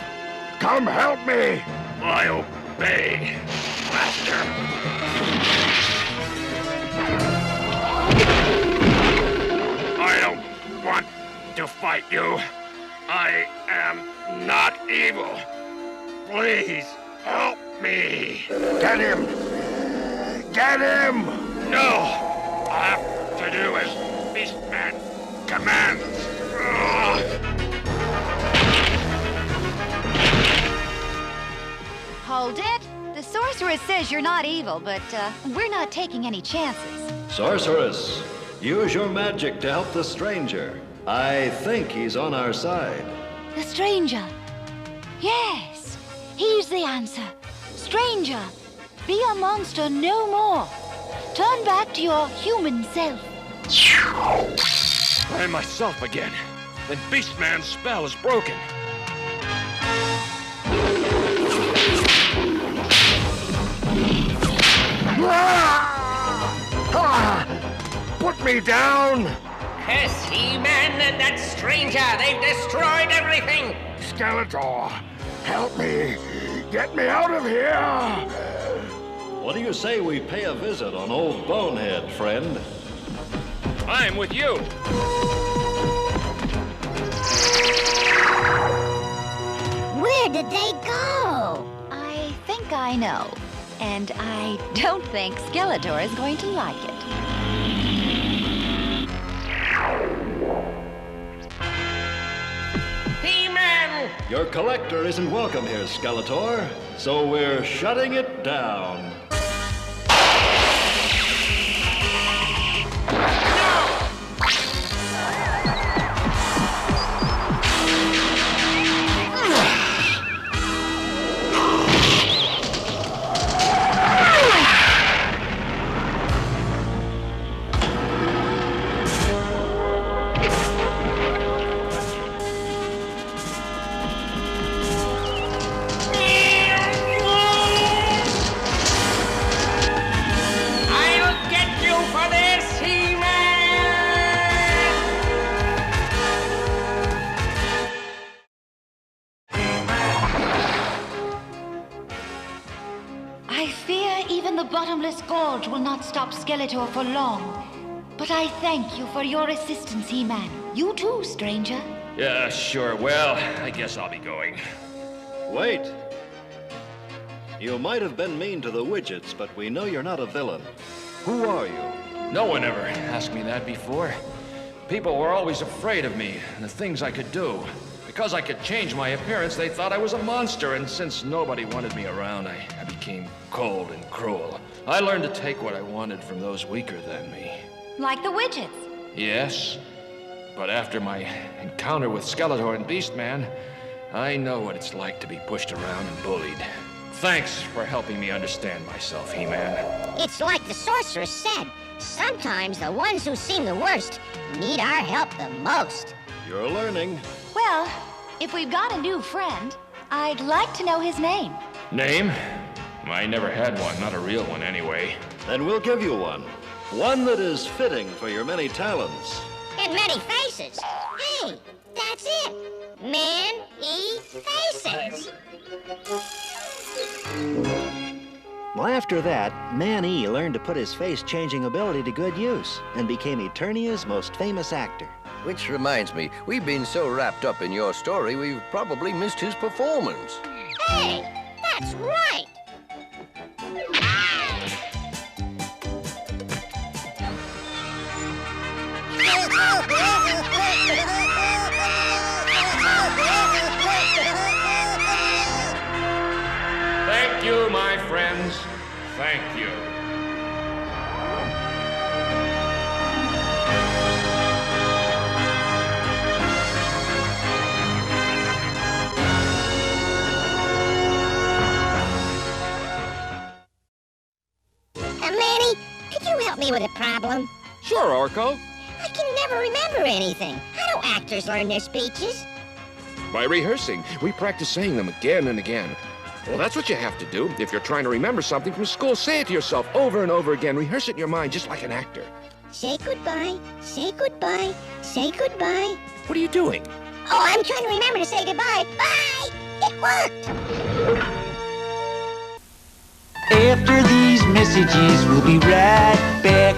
come help me! I obey, Master. I don't want to fight you. I am not evil. Please, help me. Get him! Get him! No! All I have to do is Beastman commands. Hold it. The sorceress says you're not evil, but we're not taking any chances. Sorceress, use your magic to help the stranger. I think he's on our side. The Stranger. Yes, he's the answer. Stranger, be a monster no more. Turn back to your human self. I am myself again. Then Beastman's spell is broken. Put me down! Curse He-Man and that Stranger! They've destroyed everything! Skeletor, help me! Get me out of here! What do you say we pay a visit on old Bonehead, friend? I'm with you! Where did they go? I think I know. And I don't think Skeletor is going to like it. He-Man! Your collector isn't welcome here, Skeletor, so we're shutting it down. Bottomless Gorge will not stop Skeletor for long. But I thank you for your assistance, He-Man. You too, Stranger. Yeah, sure. Well, I guess I'll be going. Wait. You might have been mean to the widgets, but we know you're not a villain. Who are you? No one ever asked me that before. People were always afraid of me and the things I could do. Because I could change my appearance, they thought I was a monster, and since nobody wanted me around, I became cold and cruel. I learned to take what I wanted from those weaker than me. Like the widgets. Yes, but after my encounter with Skeletor and Beastman, I know what it's like to be pushed around and bullied. Thanks for helping me understand myself, He-Man. It's like the sorceress said. Sometimes the ones who seem the worst need our help the most. You're learning. Well, if we've got a new friend, I'd like to know his name. Name? I never had one, not a real one anyway. Then we'll give you one. One that is fitting for your many talents. And many faces. Hey, that's it. Man-E-Faces. Well, after that, Man-E learned to put his face-changing ability to good use and became Eternia's most famous actor. Which reminds me, we've been so wrapped up in your story, we've probably missed his performance. Hey, that's right. Thank you, my friends. Thank you. Manny, could you help me with a problem? Sure, Orko. I can never remember anything. How do actors learn their speeches? By rehearsing. We practice saying them again and again. Well, that's what you have to do. If you're trying to remember something from school, say it to yourself over and over again. Rehearse it in your mind just like an actor. Say goodbye, say goodbye, say goodbye. What are you doing? Oh, I'm trying to remember to say goodbye. Bye! It worked! After these messages, we'll be right back.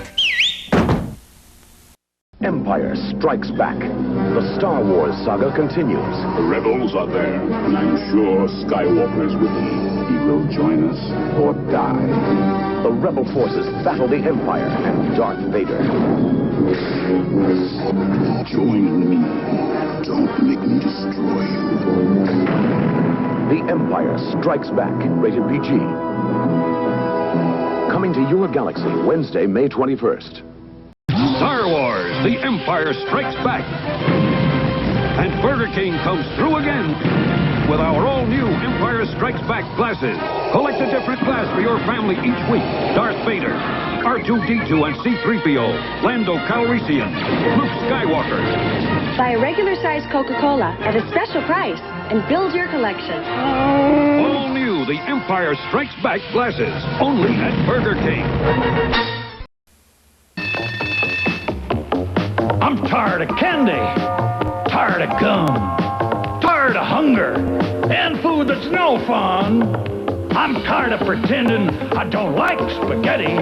Empire Strikes Back. The Star Wars saga continues. The rebels are there, and I'm sure Skywalker is with them. He will join us or die. The rebel forces battle the Empire and Darth Vader. Join me. Don't make me destroy you. The Empire Strikes Back. Rated PG. Coming to your galaxy Wednesday, May 21st. Star Wars, The Empire Strikes Back. And Burger King comes through again with our all-new Empire Strikes Back glasses. Collect a different glass for your family each week. Darth Vader, R2-D2 and C-3PO, Lando Calrissian, Luke Skywalker. Buy a regular-sized Coca-Cola at a special price and build your collection. All new The Empire Strikes Back glasses, only at Burger King. I'm tired of candy, tired of gum, tired of hunger, and food that's no fun. I'm tired of pretending I don't like spaghetti,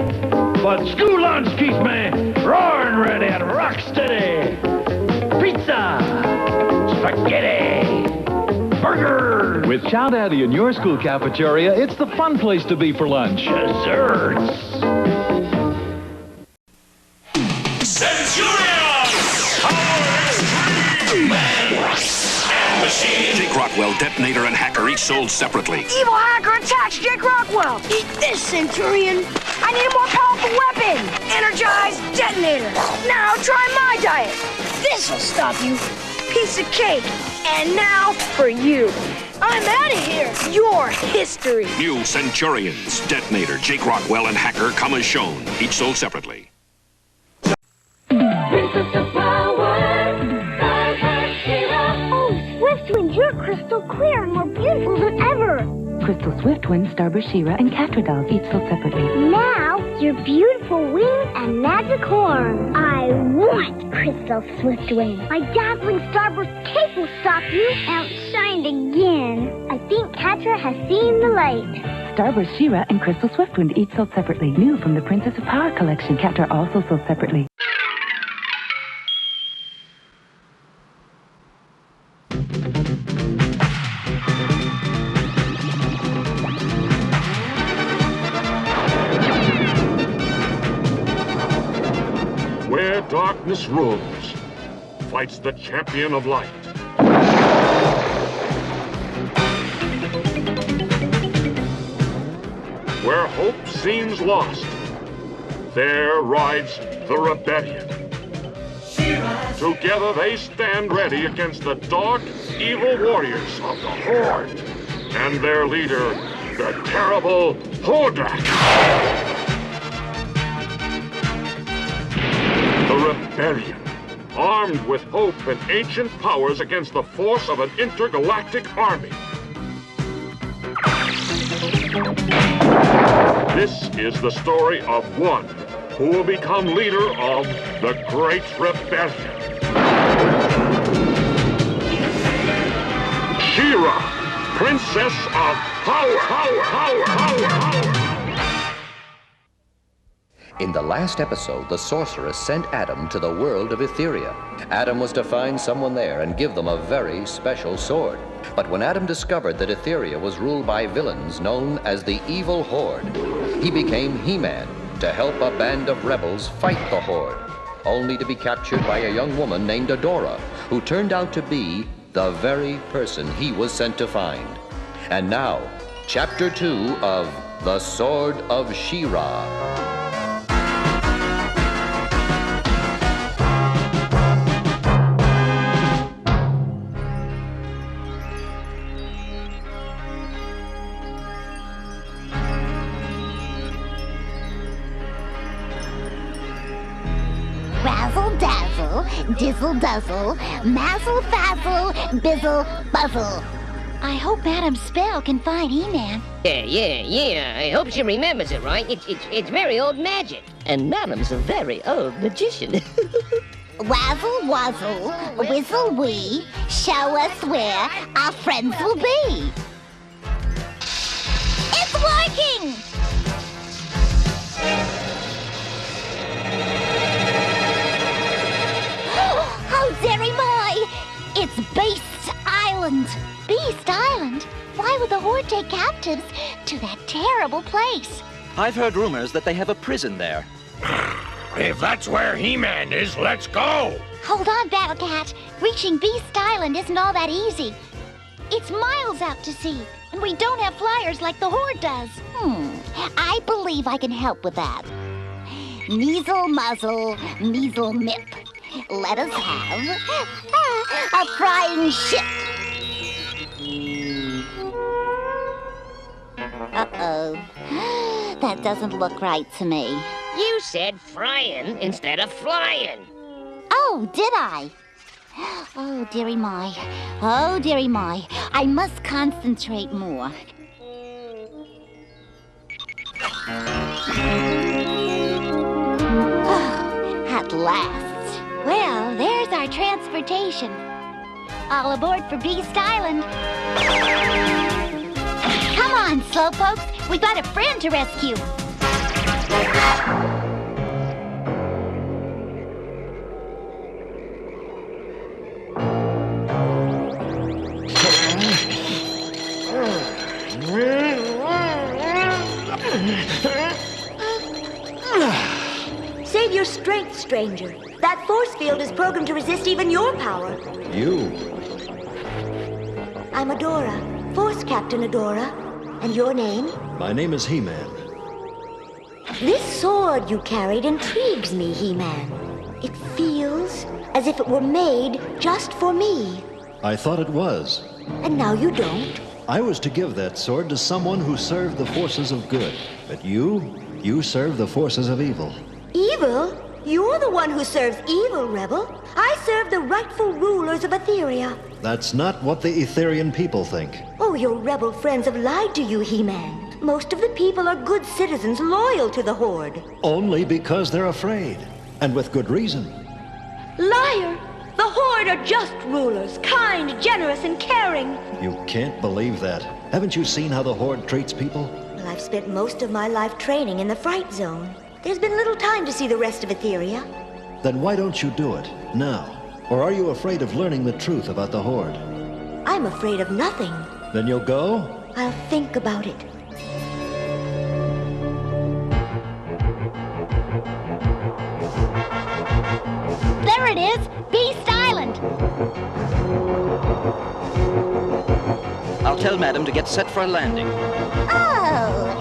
but school lunch keeps me roaring ready and rock steady. Pizza, spaghetti, burgers. With Chow Daddy in your school cafeteria, it's the fun place to be for lunch. Desserts. Jake Rockwell, Detonator, and Hacker each sold separately. Evil hacker attacks Jake Rockwell. Eat this, Centurion. I need a more powerful weapon. Energize Detonator. Now try my diet. This'll stop you. Piece of cake. And now for you. I'm out of here. Your history. New Centurions, Detonator, Jake Rockwell, and Hacker come as shown. Each sold separately. Twins, you're crystal clear and more beautiful than ever. Crystal Swift Twins, Starburst She-Ra, and Catra dolls, each sold separately. Now, your beautiful wings and magic horn. I want Crystal Swift Wings. My dazzling Starburst cape will stop you. Outshined again. I think Catra has seen the light. Starburst She-Ra and Crystal Swift Twins, each sold separately. New from the Princess of Power collection. Catra also sold separately. Where darkness rules, fights the champion of light. Where hope seems lost, there rides the rebellion. Together they stand ready against the dark, evil warriors of the Horde and their leader, the terrible Hordrak. The rebellion, armed with hope and ancient powers against the force of an intergalactic army. This is the story of one who will become leader of the Great Rebellion. She-Ra, Princess of Power. In the last episode, the sorceress sent Adam to the world of Etheria. Adam was to find someone there and give them a very special sword. But when Adam discovered that Etheria was ruled by villains known as the Evil Horde, he became He-Man to help a band of rebels fight the Horde, only to be captured by a young woman named Adora, who turned out to be the very person he was sent to find. And now, Chapter 2 of The Sword of She-Ra. Razzle-dazzle, dizzle-duzzle, mazzle-fazzle, bizzle-buzzle. I hope Adam's spell can find He-Man. Yeah. I hope she remembers it, right? It's very old magic. And Madam's a very old magician. Wazzle-wazzle, whizzle-wee, show us where our friends will be. It's working! Oh, dearie my! It's Beast Island. Beast Island? Why would the Horde take captives to that terrible place? I've heard rumors that they have a prison there. If that's where He-Man is, let's go! Hold on, Battle Cat. Reaching Beast Island isn't all that easy. It's miles out to sea, and we don't have flyers like the Horde does. I believe I can help with that. Measle muzzle, measle mip. Let us have a frying ship. Uh-oh. That doesn't look right to me. You said frying instead of flying. Oh, did I? Oh, dearie my. Oh, dearie my. I must concentrate more. At last. Well, there's our transportation. All aboard for Beast Island. Come on, slowpokes. We got a friend to rescue. Save your strength, stranger. That force field is programmed to resist even your power. You? I'm Adora, Force Captain Adora. And your name? My name is He-Man. This sword you carried intrigues me, He-Man. It feels as if it were made just for me. I thought it was. And now you don't. I was to give that sword to someone who served the forces of good. But you serve the forces of evil. Evil? You're the one who serves evil, Rebel. I serve the rightful rulers of Etheria. That's not what the Etherian people think. Oh, your rebel friends have lied to you, He-Man. Most of the people are good citizens loyal to the Horde. Only because they're afraid. And with good reason. Liar! The Horde are just rulers, kind, generous, and caring. You can't believe that. Haven't you seen how the Horde treats people? Well, I've spent most of my life training in the Fright Zone. There's been little time to see the rest of Etheria. Then why don't you do it, now? Or are you afraid of learning the truth about the Horde? I'm afraid of nothing. Then you'll go? I'll think about it. There it is! Beast Island! I'll tell Madam to get set for a landing. Oh,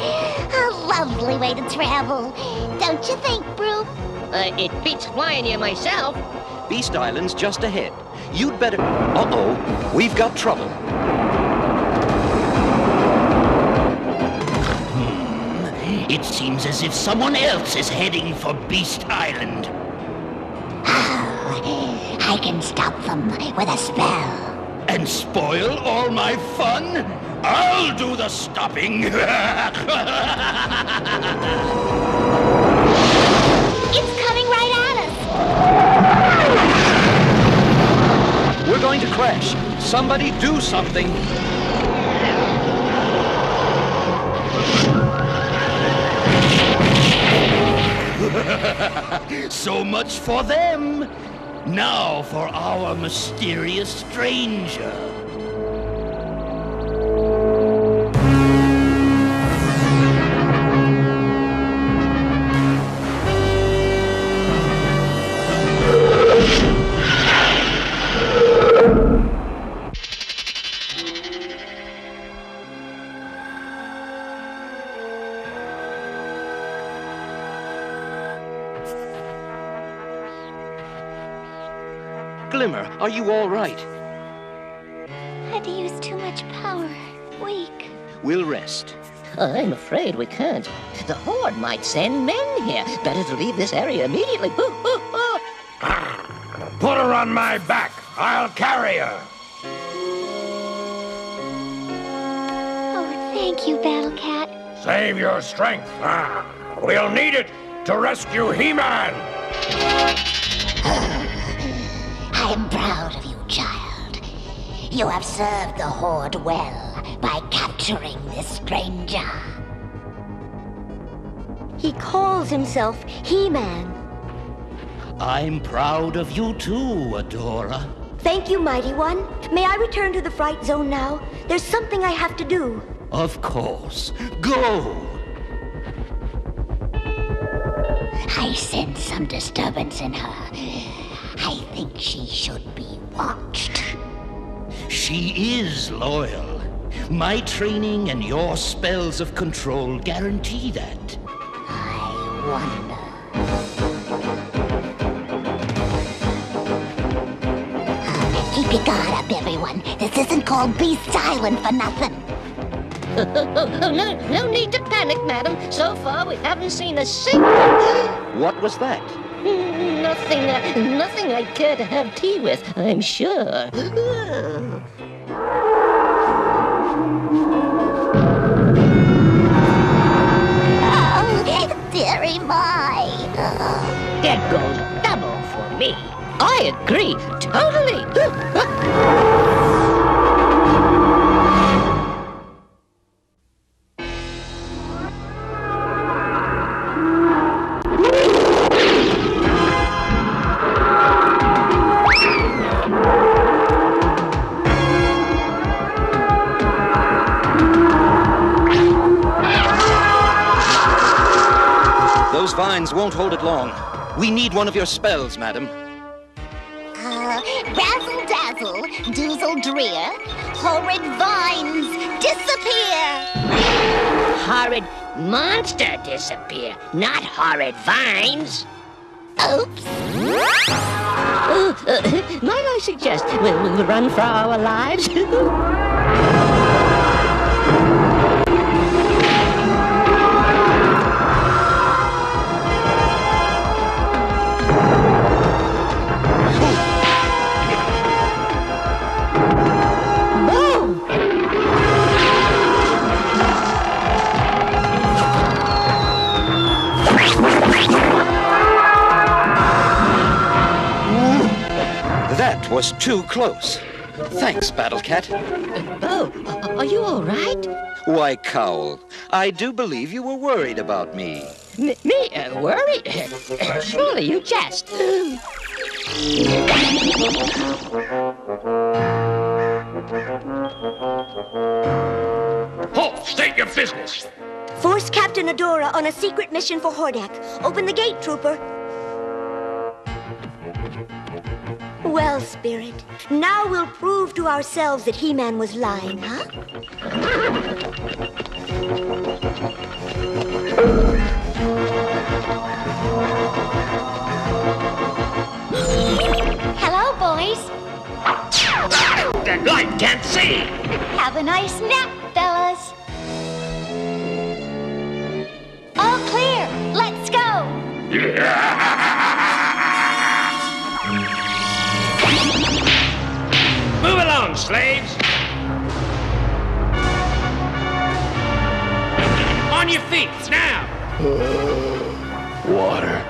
how lovely only way to travel. Don't you think, Broom? It beats flying here myself. Beast Island's just ahead. You'd better... Uh-oh, we've got trouble. It seems as if someone else is heading for Beast Island. I can stop them with a spell. And spoil all my fun? I'll do the stopping. It's coming right at us. We're going to crash. Somebody do something. So much for them. Now for our mysterious stranger. Glimmer, are you all right? Had to use too much power. Weak. We'll rest. I'm afraid we can't. The Horde might send men here. Better to leave this area immediately. Put her on my back. I'll carry her. Oh, thank you, Battle Cat. Save your strength. We'll need it to rescue He-Man. I am proud of you, child. You have served the Horde well by capturing this stranger. He calls himself He-Man. I'm proud of you too, Adora. Thank you, Mighty One. May I return to the Fright Zone now? There's something I have to do. Of course. Go! I sense some disturbance in her. I think she should be watched. She is loyal. My training and your spells of control guarantee that. I wonder. Keep your guard up, everyone. This isn't called Beast Island for nothing. No need to panic, madam. So far, we haven't seen a single... What was that? Nothing I'd care to have tea with, I'm sure. Oh, dearie my. That goes double for me. I agree, totally. Those vines won't hold it long. We need one of your spells, madam. Razzle dazzle, doozle drear, horrid vines, disappear! Horrid monster disappear, not horrid vines. Oops. Might I suggest we run for our lives? That was too close. Thanks, Battle Cat. Oh, are you all right? Why, Cowl, I do believe you were worried about me. Me? Worried? Surely you jest. Halt! State your business! Force Captain Adora on a secret mission for Hordak. Open the gate, Trooper. Well, Spirit, now we'll prove to ourselves that He-Man was lying, huh? Hello, boys. I can't see. Have a nice nap, fellas. All clear. Let's go. Move along, slaves. On your feet, now. Water.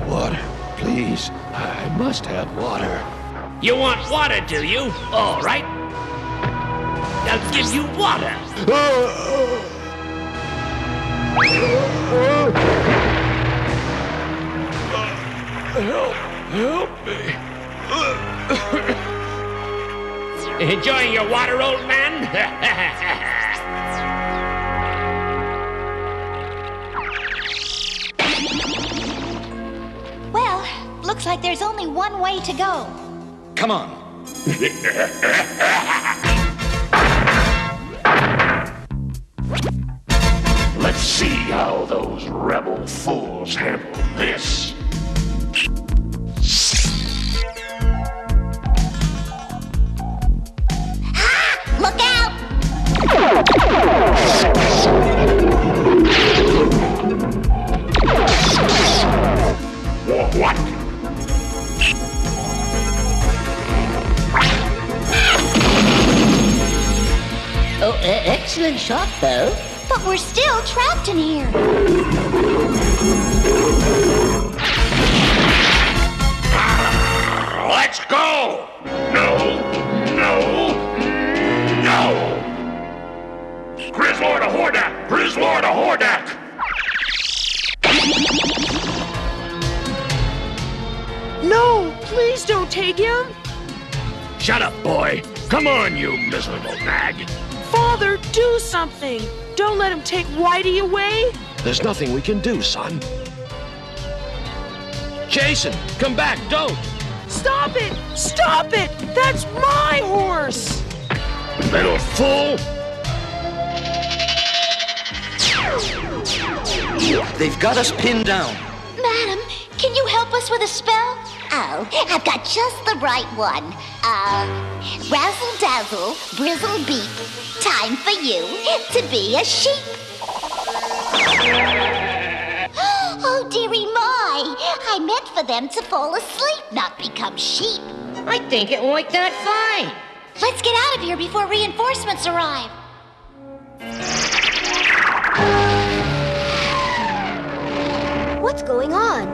Water. Please. I must have water. You want water, do you? All right. I'll give you water. Help me. Enjoying your water, old man? Well, looks like there's only one way to go. Come on. Let's see how those rebel fools handle this. Look out! What? Oh, excellent shot, though. But we're still trapped in here. Let's go! No! Grizzlord to Hordak! Grizzlord to Hordak! No, please don't take him. Shut up, boy. Come on, you miserable nag. Father, do something. Don't let him take Whitey away. There's nothing we can do, son. Jason, come back, don't. Stop it! Stop it! That's my horse! Little fool! They've got us pinned down. Madam, can you help us with a spell? Oh, I've got just the right one. Razzle dazzle, brizzle beep. Time for you to be a sheep. Oh, dearie my. I meant for them to fall asleep, not become sheep. I think it worked out fine. Let's get out of here before reinforcements arrive. What's going on?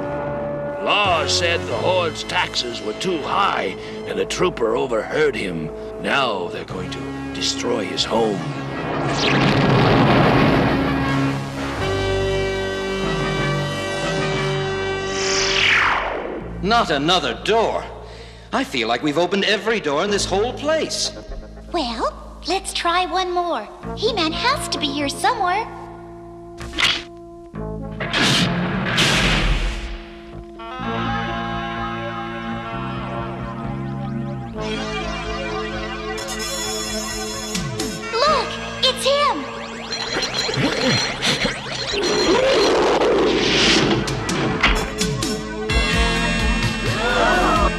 Law said the Horde's taxes were too high, and the trooper overheard him. Now they're going to destroy his home. Not another door. I feel like we've opened every door in this whole place. Well, let's try one more. He-Man has to be here somewhere. Look, it's him.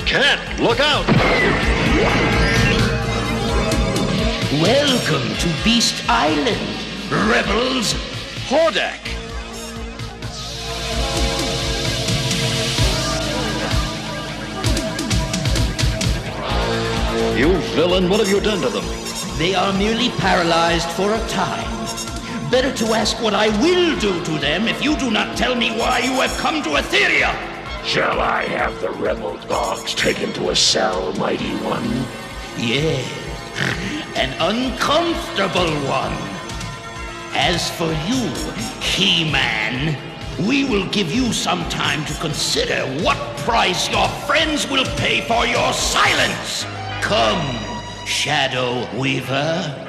Cat, look out! Welcome to Beast Island, rebels. Hordak! You villain, what have you done to them? They are merely paralyzed for a time. Better to ask what I will do to them if you do not tell me why you have come to Etheria. Shall I have the rebel dogs taken to a cell, mighty one? Yes, an uncomfortable one. As for you, He-Man, we will give you some time to consider what price your friends will pay for your silence. Come, Shadow Weaver.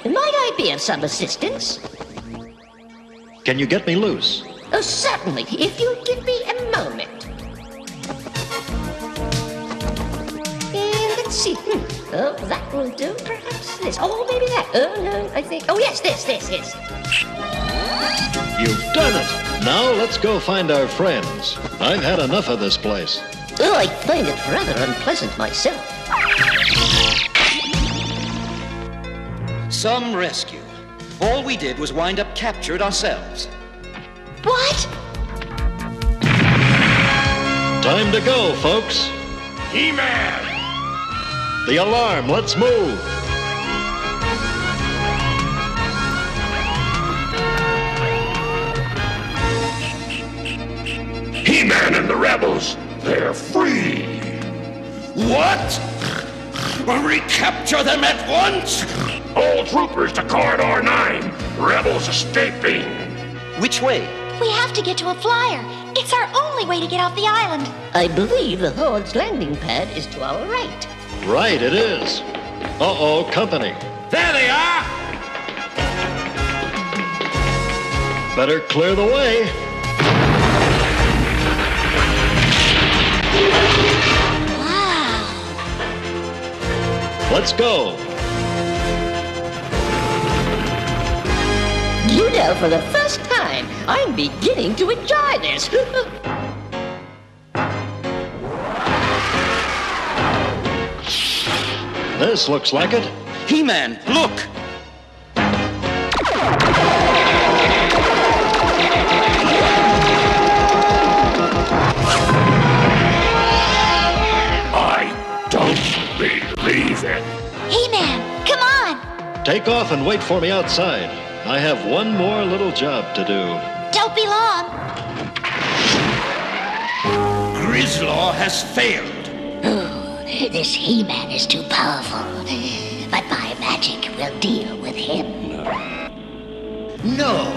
Might I be of some assistance? Can you get me loose? Oh, certainly, if you'll give me a moment. see. Oh, that will do. Perhaps this. Oh, maybe that. Oh, no, I think. Oh, yes, this. You've done it. Now let's go find our friends. I've had enough of this place. Oh, I find it rather unpleasant myself. Some rescue. All we did was wind up captured ourselves. What? Time to go, folks. He-Man! The alarm, let's move. He-Man and the rebels, they're free. What? Recapture them at once? All troopers to Corridor 9. Rebels escaping. Which way? We have to get to a flyer. It's our only way to get off the island. I believe the Horde's landing pad is to our right. Right, it is. Uh-oh, company. There they are! Better clear the way. Wow. Let's go. You know, for the first time, I'm beginning to enjoy this. This looks like it. He-Man, look! I don't believe it. He-Man, come on! Take off and wait for me outside. I have one more little job to do. Don't be long. Grislaw has failed. This He-Man is too powerful, but my magic will deal with him. No,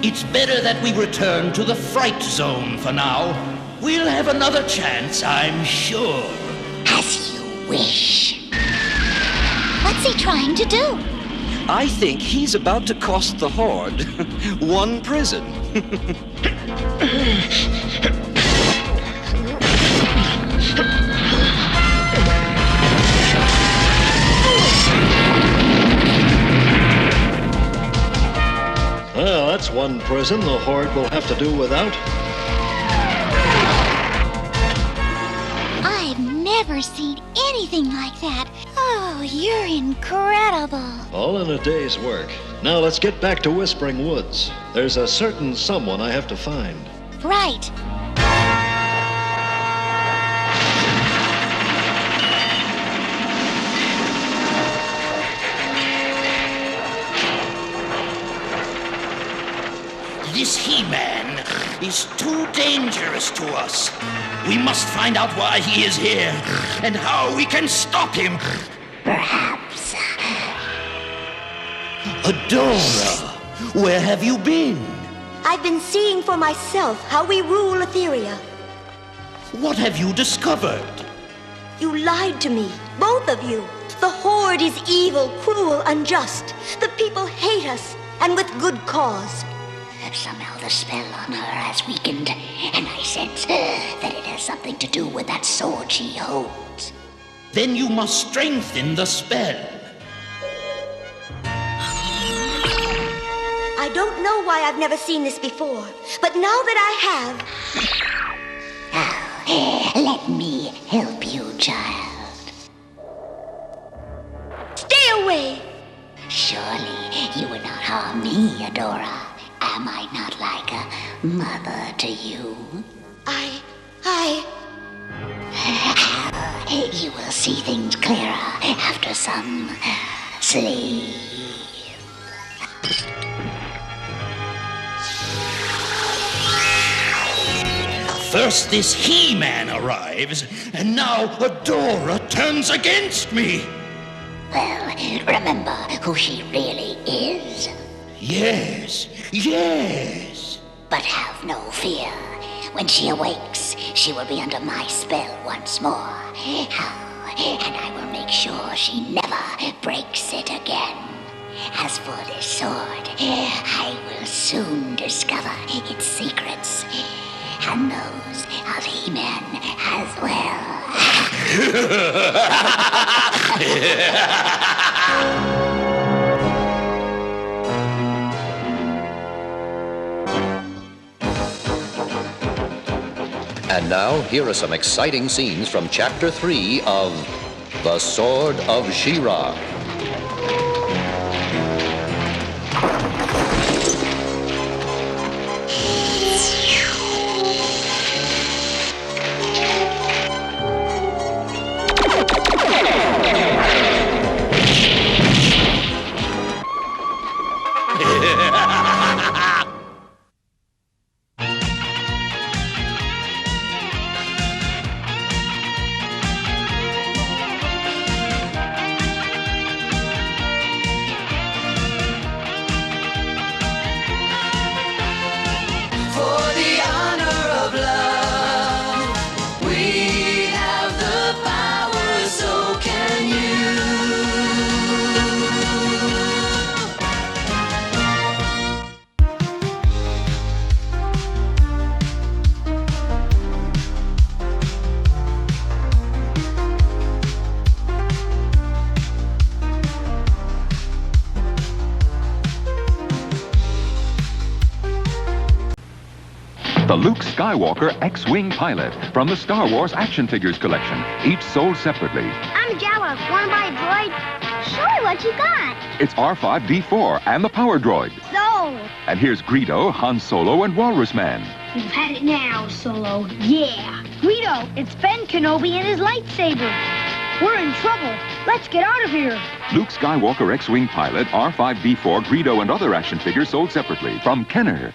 it's better that we return to the fright zone for now. We'll have another chance, I'm sure. As you wish. What's he trying to do? I think he's about to cost the Horde one prison. Well, that's one prison the Horde will have to do without. I've never seen anything like that. Oh, you're incredible. All in a day's work. Now let's get back to Whispering Woods. There's a certain someone I have to find. Right. This He-Man is too dangerous to us. We must find out why he is here and how we can stop him. Perhaps. Adora, where have you been? I've been seeing for myself how we rule Etheria. What have you discovered? You lied to me, both of you. The Horde is evil, cruel, unjust. The people hate us, and with good cause. Somehow the spell on her has weakened, and I sense that it has something to do with that sword she holds. Then you must strengthen the spell. I don't know why I've never seen this before, but now that I have... Oh, let me help you, child. Stay away! Surely you would not harm me, Adora. Am I not like a mother to you? You will see things clearer after some sleep. First this He-Man arrives, and now Adora turns against me. Well, remember who she really is. Yes. But have no fear. When she awakes, she will be under my spell once more. And I will make sure she never breaks it again. As for this sword, I will soon discover its secrets. and those of He-Man as well. And now, here are some exciting scenes from Chapter 3 of The Sword of She-Ra. The Luke Skywalker X-Wing pilot from the Star Wars action figures collection, each sold separately. I'm Jella. Wanna buy a droid? Show me what you got. It's R5-D4 and the Power Droid. Sold. And here's Greedo, Han Solo, and Walrus Man. You've had it now, Solo. Yeah. Greedo, it's Ben Kenobi and his lightsaber. We're in trouble. Let's get out of here. Luke Skywalker X-Wing pilot, R5-D4, Greedo, and other action figures sold separately from Kenner.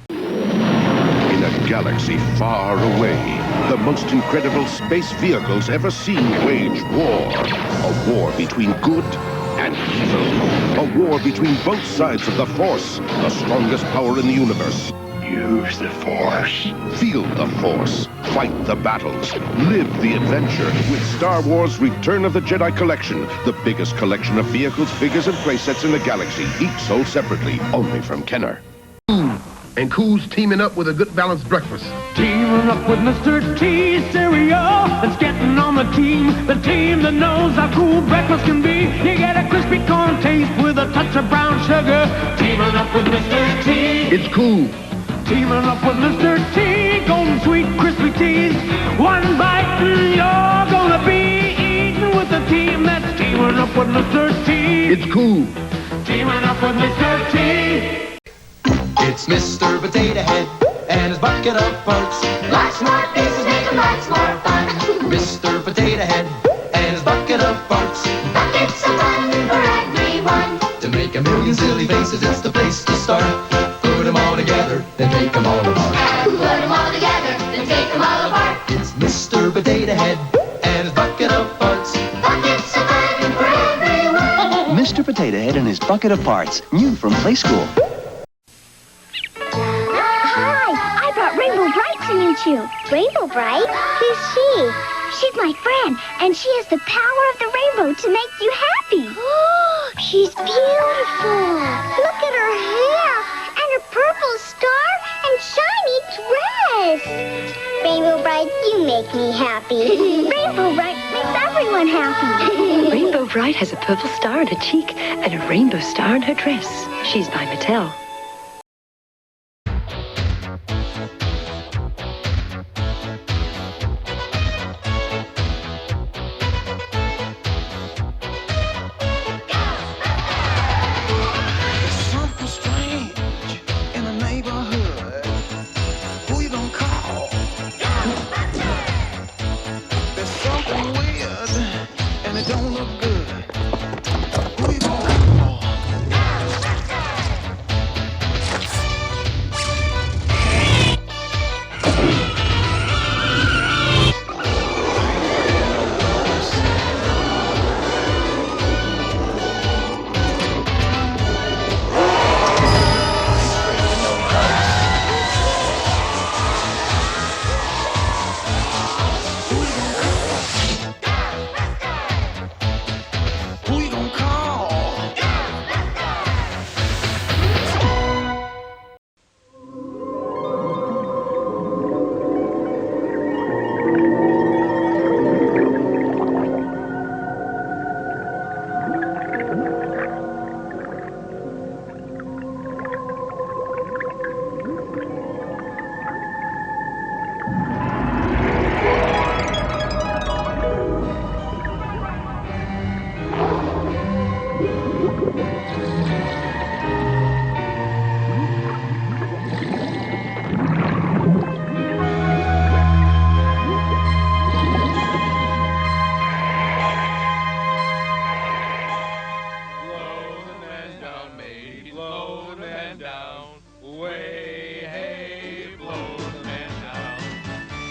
In a galaxy far away, the most incredible space vehicles ever seen wage war. A war between good and evil. A war between both sides of the Force, the strongest power in the universe. Use the Force. Feel the Force. Fight the battles. Live the adventure with Star Wars Return of the Jedi Collection, the biggest collection of vehicles, figures, and playsets in the galaxy, each sold separately, only from Kenner. And Cool's teaming up with a good balanced breakfast. Teaming up with Mr. T cereal. It's getting on the team that knows how cool breakfast can be. You get a crispy corn taste with a touch of brown sugar. Teaming up with Mr. T. It's cool. Teaming up with Mr. T. Golden sweet crispy teas. One bite and you're gonna be eating with the team that's teaming up with Mr. T. It's cool. Teaming up with Mr. T. It's Mr. Potato Head and his bucket of parts. Lots more faces make lots more fun. Mr. Potato Head and his bucket of parts. Buckets of fun for everyone. To make a million silly faces, it's the place to start. Put them all together, then take them all apart. Put them all together, then take them all apart. It's Mr. Potato Head and his bucket of parts. Buckets of fun for everyone. Mr. Potato Head and his bucket of parts, new from Play School. To meet you. Rainbow Bright? Who's she? She's my friend, and she has the power of the rainbow to make you happy. She's beautiful. Look at her hair, and her purple star, and shiny dress. Rainbow Bright, you make me happy. Rainbow Bright makes everyone happy. Rainbow Bright has a purple star on her cheek and a rainbow star on her dress. She's by Mattel.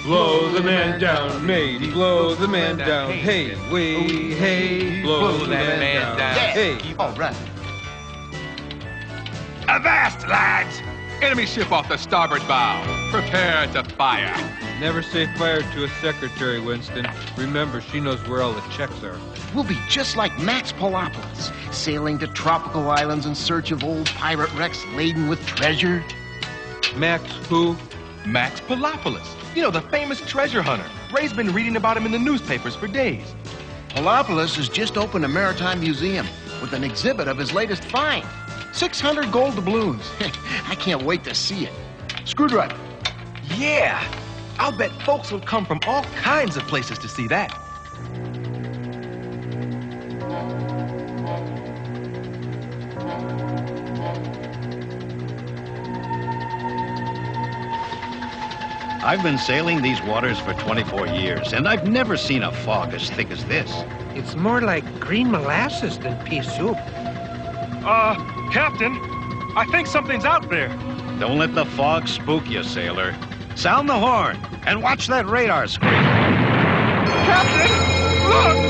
Blow the man down, matey, blow the man down. Hey, way, hey, blow the man down. Hey. All right. Avast, lads! Enemy ship off the starboard bow. Prepare to fire. Never say fire to a secretary, Winston. Remember, she knows where all the checks are. We'll be just like Max Polopolis, sailing to tropical islands in search of old pirate wrecks laden with treasure. Max who? Max Polopolis. You know, the famous treasure hunter. Ray's been reading about him in the newspapers for days. Polopolis has just opened a maritime museum with an exhibit of his latest find. 600 gold doubloons. I can't wait to see it. Screwdriver. Yeah. I'll bet folks will come from all kinds of places to see that. I've been sailing these waters for 24 years, and I've never seen a fog as thick as this. It's more like green molasses than pea soup. Captain, I think something's out there. Don't let the fog spook you, sailor. Sound the horn, and watch that radar screen. Captain, look!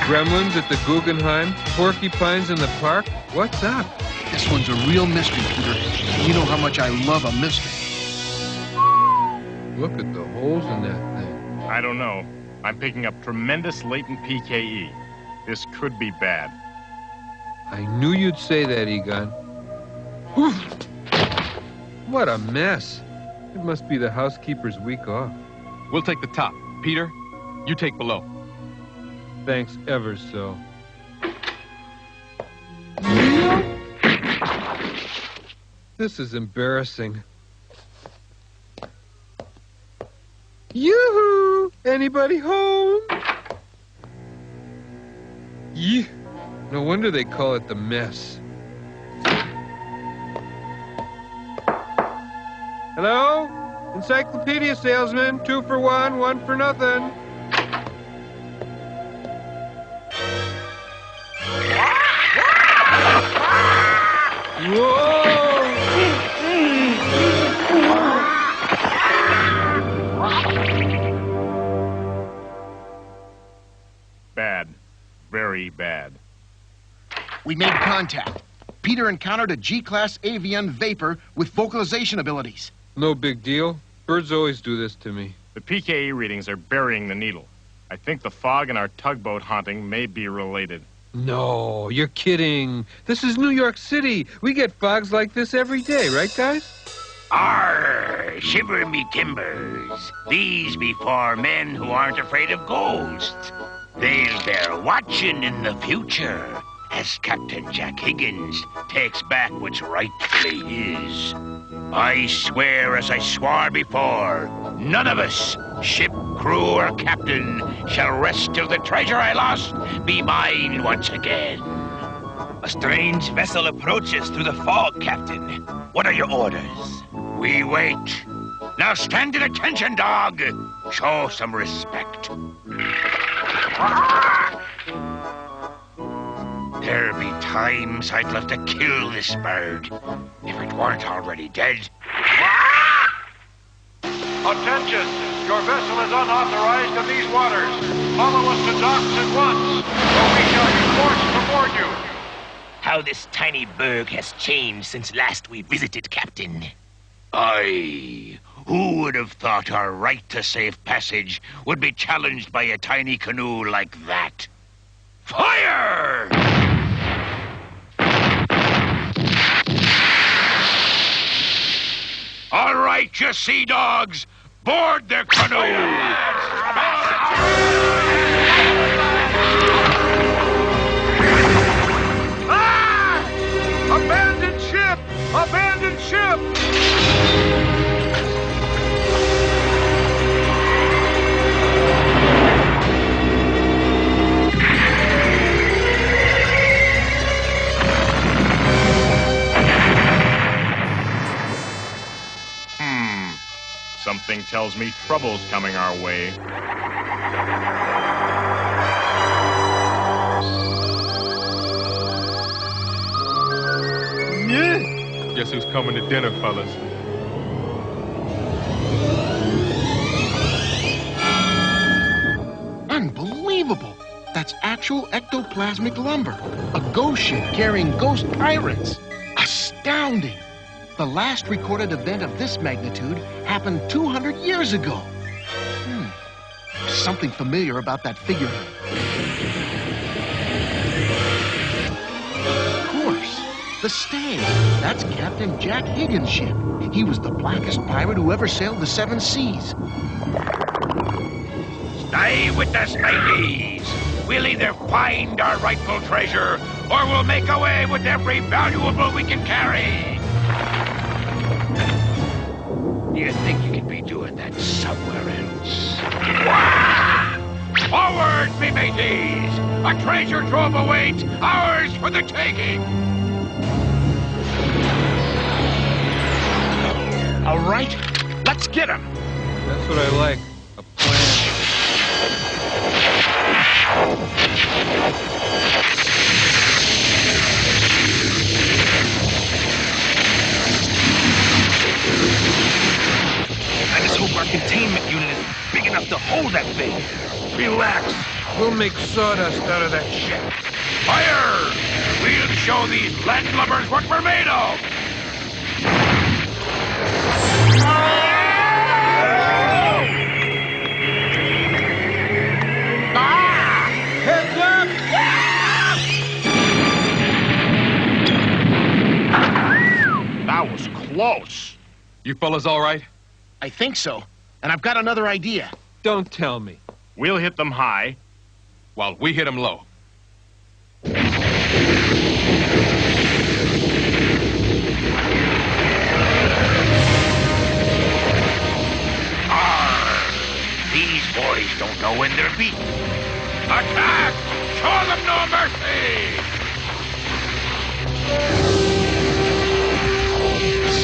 Gremlins at the Guggenheim? Porcupines in the park? What's up? This one's a real mystery, Peter. You know how much I love a mystery. Look at the holes in that thing. I don't know. I'm picking up tremendous latent PKE. This could be bad. I knew you'd say that, Egon. What a mess. It must be the housekeeper's week off. We'll take the top. Peter, you take below. Thanks ever so. This is embarrassing. Yoo-hoo! Anybody home? Yee. No wonder they call it the mess. Hello? Encyclopedia salesman, 2 for 1, 1 for nothing. Whoa! Bad. Very bad. We made contact. Peter encountered a G-class avian vapor with vocalization abilities. No big deal. Birds always do this to me. The PKE readings are burying the needle. I think the fog and our tugboat haunting may be related. No, you're kidding. This is New York City. We get fogs like this every day, right, guys? Arr, shiver me timbers. These be 4 men who aren't afraid of ghosts. They'll bear watching in the future as Captain Jack Higgins takes back what's rightfully his. I swear as I swore before, none of us, ship, crew, or captain, shall rest till the treasure I lost be mine once again. A strange vessel approaches through the fog, Captain. What are your orders? We wait. Now stand at attention, dog. Show some respect. There be times I'd love to kill this bird, if it weren't already dead. Attention! Your vessel is unauthorized in these waters. Follow us to docks at once, or we shall be forced to board you. How this tiny berg has changed since last we visited, Captain. Aye. Who would have thought our right to safe passage would be challenged by a tiny canoe like that? Fire! All right, you sea dogs, board their canoe! Abandoned ship! Abandoned ship! Something tells me trouble's coming our way. Guess who's coming to dinner, fellas? Unbelievable! That's actual ectoplasmic lumber. A ghost ship carrying ghost pirates. Astounding! The last recorded event of this magnitude happened 200 years ago. Something familiar about that figure. Of course, the Stag. That's Captain Jack Higgins' ship. He was the blackest pirate who ever sailed the 7 seas. Stay with us, mateys. We'll either find our rightful treasure, or we'll make away with every valuable we can carry. Do you think you can be doing that somewhere else? Forward, me mateys! A treasure trove awaits, ours for the taking! All right, let's get him. That's what I like. A plan. I just hope our containment unit is big enough to hold that thing. Relax. We'll make sawdust out of that shit. Fire! We'll show these landlubbers what we're made of! Heads up! That was close. You fellas all right? I think so. And I've got another idea. Don't tell me. We'll hit them high, while we hit them low. These boys don't know when they're beaten. Attack! Show them no mercy!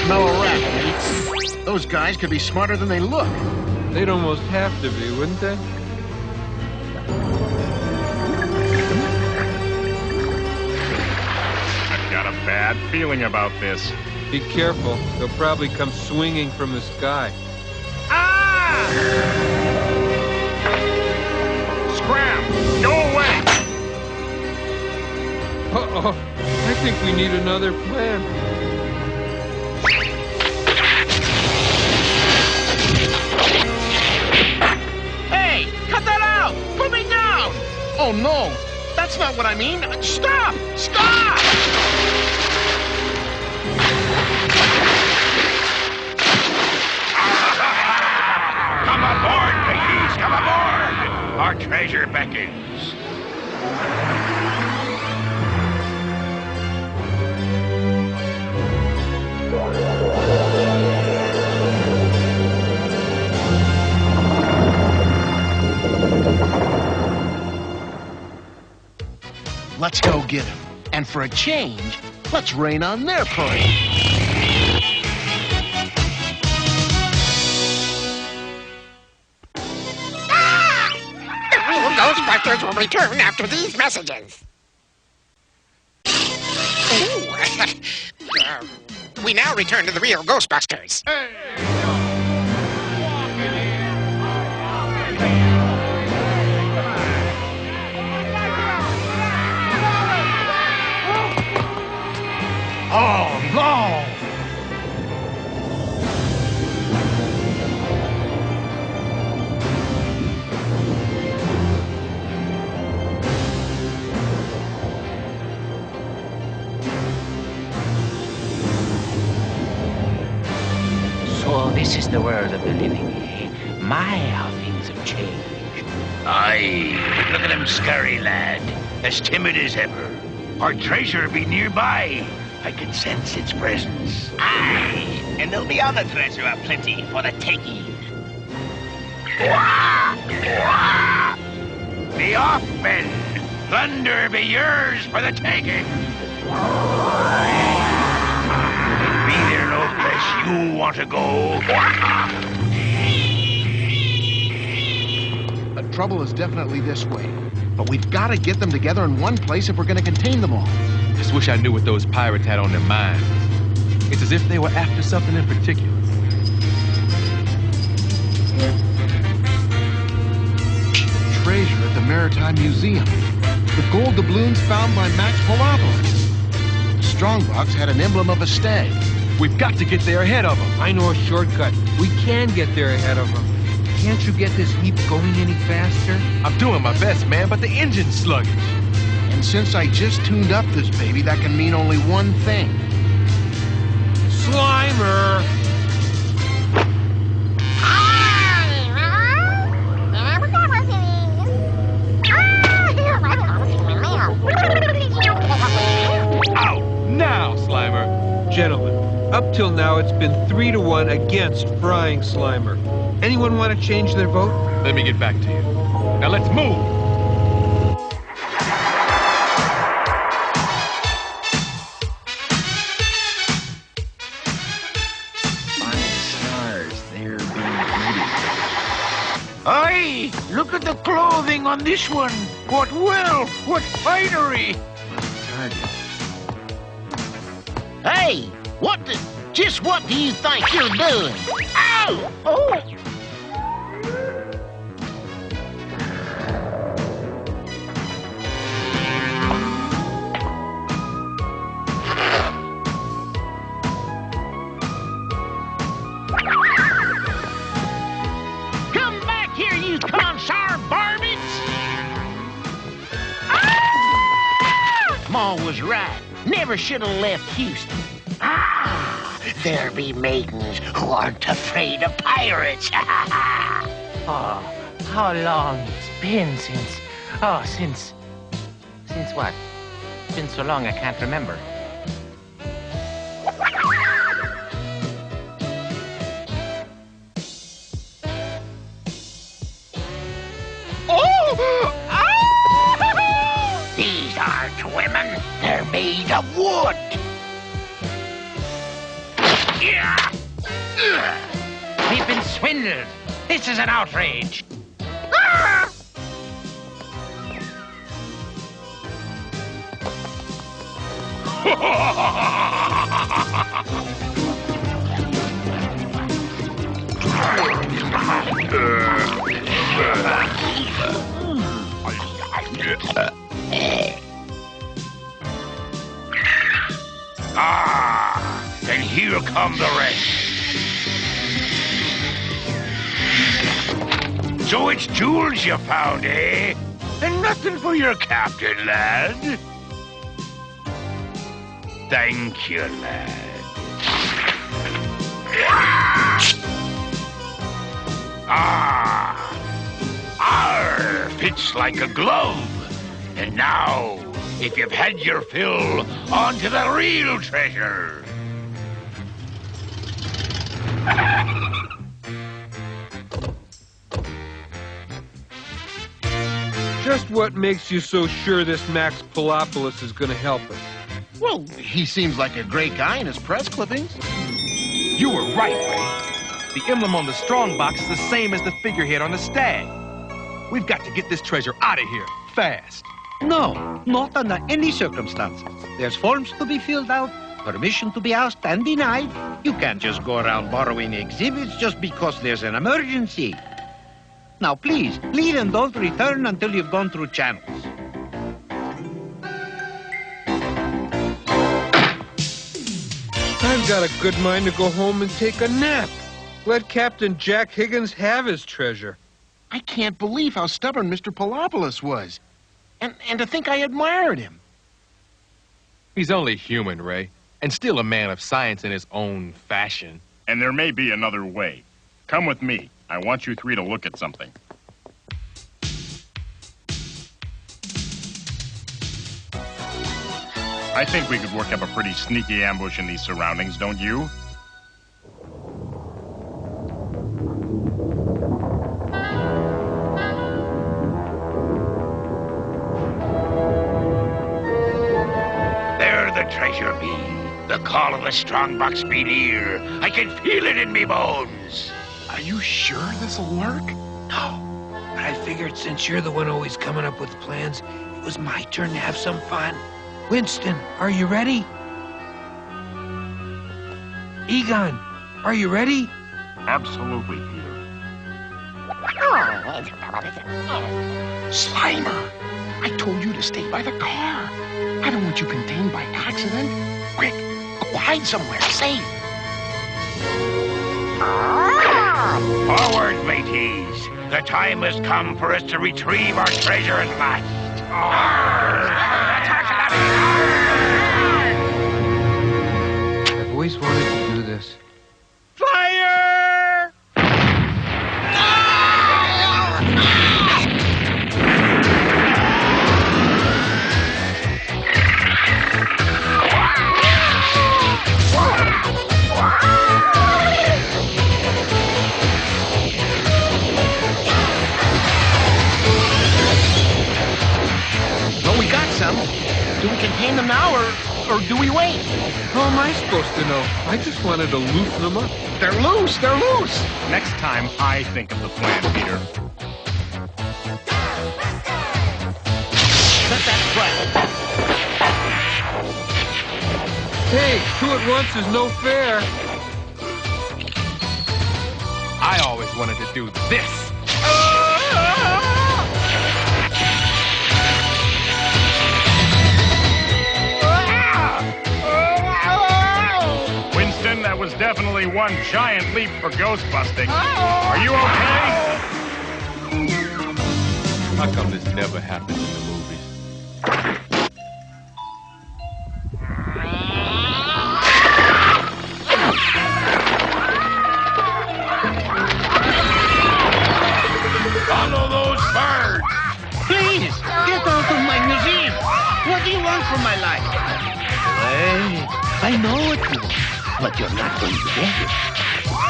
Smell a rat, mates. Those guys could be smarter than they look. They'd almost have to be, wouldn't they? I've got a bad feeling about this. Be careful. They'll probably come swinging from the sky. Scram! Go away! Uh-oh. I think we need another plan. Hey! Cut that out! Put me down! Oh, no! That's not what I mean! Stop! Stop! Come aboard, mateys! Come aboard! Our treasure beckons. Let's go get him. And for a change, let's rain on their parade. The real Ghostbusters will return after these messages. We now return to the real Ghostbusters. Oh, no! So this is the world of the living. My, how things have changed. Aye, look at him scurry, lad. As timid as ever. Our treasure be nearby. I can sense its presence. Aye, and there'll be other treasure aplenty for the taking. Be off, men. Plunder be yours for the taking. Be there no place you want to go. trouble is definitely this way. But we've got to get them together in one place if we're going to contain them all. Just wish I knew what those pirates had on their minds. It's as if they were after something in particular. Treasure at the Maritime Museum. The gold doubloons found by Max Polopoulos. The strongbox had an emblem of a stag. We've got to get there ahead of them. I know a shortcut. We can get there ahead of them. Can't you get this heap going any faster? I'm doing my best, man, but the engine's sluggish. And since I just tuned up this baby, that can mean only one thing. Slimer! Out now, Slimer! Gentlemen, up till now it's been 3-1 against frying Slimer. Anyone want to change their vote? Let me get back to you. Now let's move! Aye, look at the clothing on this one. What wealth, what finery. Hey, just what do you think you're doing? Ow! Oh! Ma was right. Never should have left Houston. There be maidens who aren't afraid of pirates. Oh, how long it's been since what? It's been so long I can't remember. These aren't women. They're made of wood. We've been swindled. This is an outrage. Then here come the rest. So it's jewels you found, eh? And nothing for your captain, lad. Thank you, lad. Fits like a glove. And now, if you've had your fill, on to the real treasure. Just what makes you so sure this Max Polopoulos is going to help us? Well, he seems like a great guy in his press clippings. You were right, Ray. The emblem on the strongbox is the same as the figurehead on the stag. We've got to get this treasure out of here, fast. No, not under any circumstances. There's forms to be filled out, permission to be asked and denied. You can't just go around borrowing exhibits just because there's an emergency. Now, please, leave and don't return until you've gone through channels. I've got a good mind to go home and take a nap. Let Captain Jack Higgins have his treasure. I can't believe how stubborn Mr. Polopoulos was. And to think I admired him. He's only human, Ray, and still a man of science in his own fashion. And there may be another way. Come with me. I want you three to look at something. I think we could work up a pretty sneaky ambush in these surroundings, don't you? There the treasure be. The call of the strongbox be near. I can feel it in me bones. Are you sure this'll work? No, but I figured since you're the one always coming up with plans, it was my turn to have some fun. Winston, are you ready? Egon, are you ready? Absolutely, Peter. Slimer! I told you to stay by the car. I don't want you contained by accident. Quick, go hide somewhere safe. Forward, mateys. The time has come for us to retrieve our treasure at last. I've always wanted to do this. Fire! Well, we got some. Do we contain them now, or do we wait? How am I supposed to know? I just wanted to loosen them up. They're loose! They're loose! Next time, I think of the plan, Peter. Set that trap. Hey, 2 at once is no fair. I always wanted to do this. Winston, that was definitely one giant leap for ghost busting. Are you okay? How come this never happens in the movies? Follow those birds! Please, get out of my museum. What do you want from my life? Hey, I know what you want, but you're not going to get it.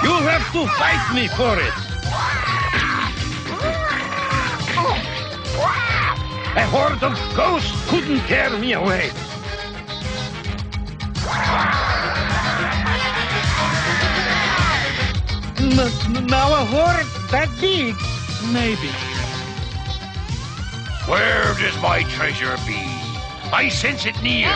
You have to fight me for it. A horde of ghosts couldn't tear me away. Now a horde that big? Maybe. Where does my treasure be? I sense it near.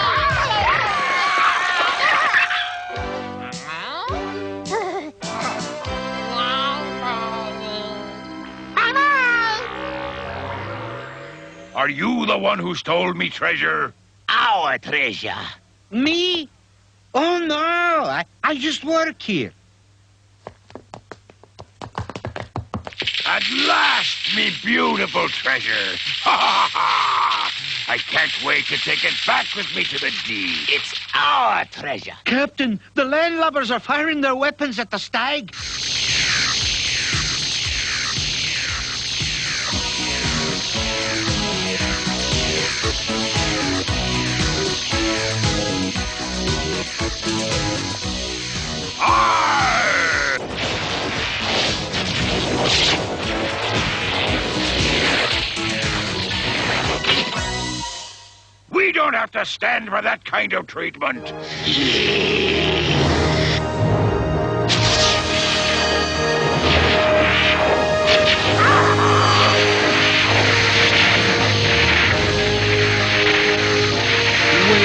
Are you the one who stole me treasure? Our treasure. Me? Oh, no. I just work here. At last, me beautiful treasure. Ha ha ha! I can't wait to take it back with me to the deed. It's our treasure. Captain, the landlubbers are firing their weapons at the stag. We don't have to stand for that kind of treatment. Way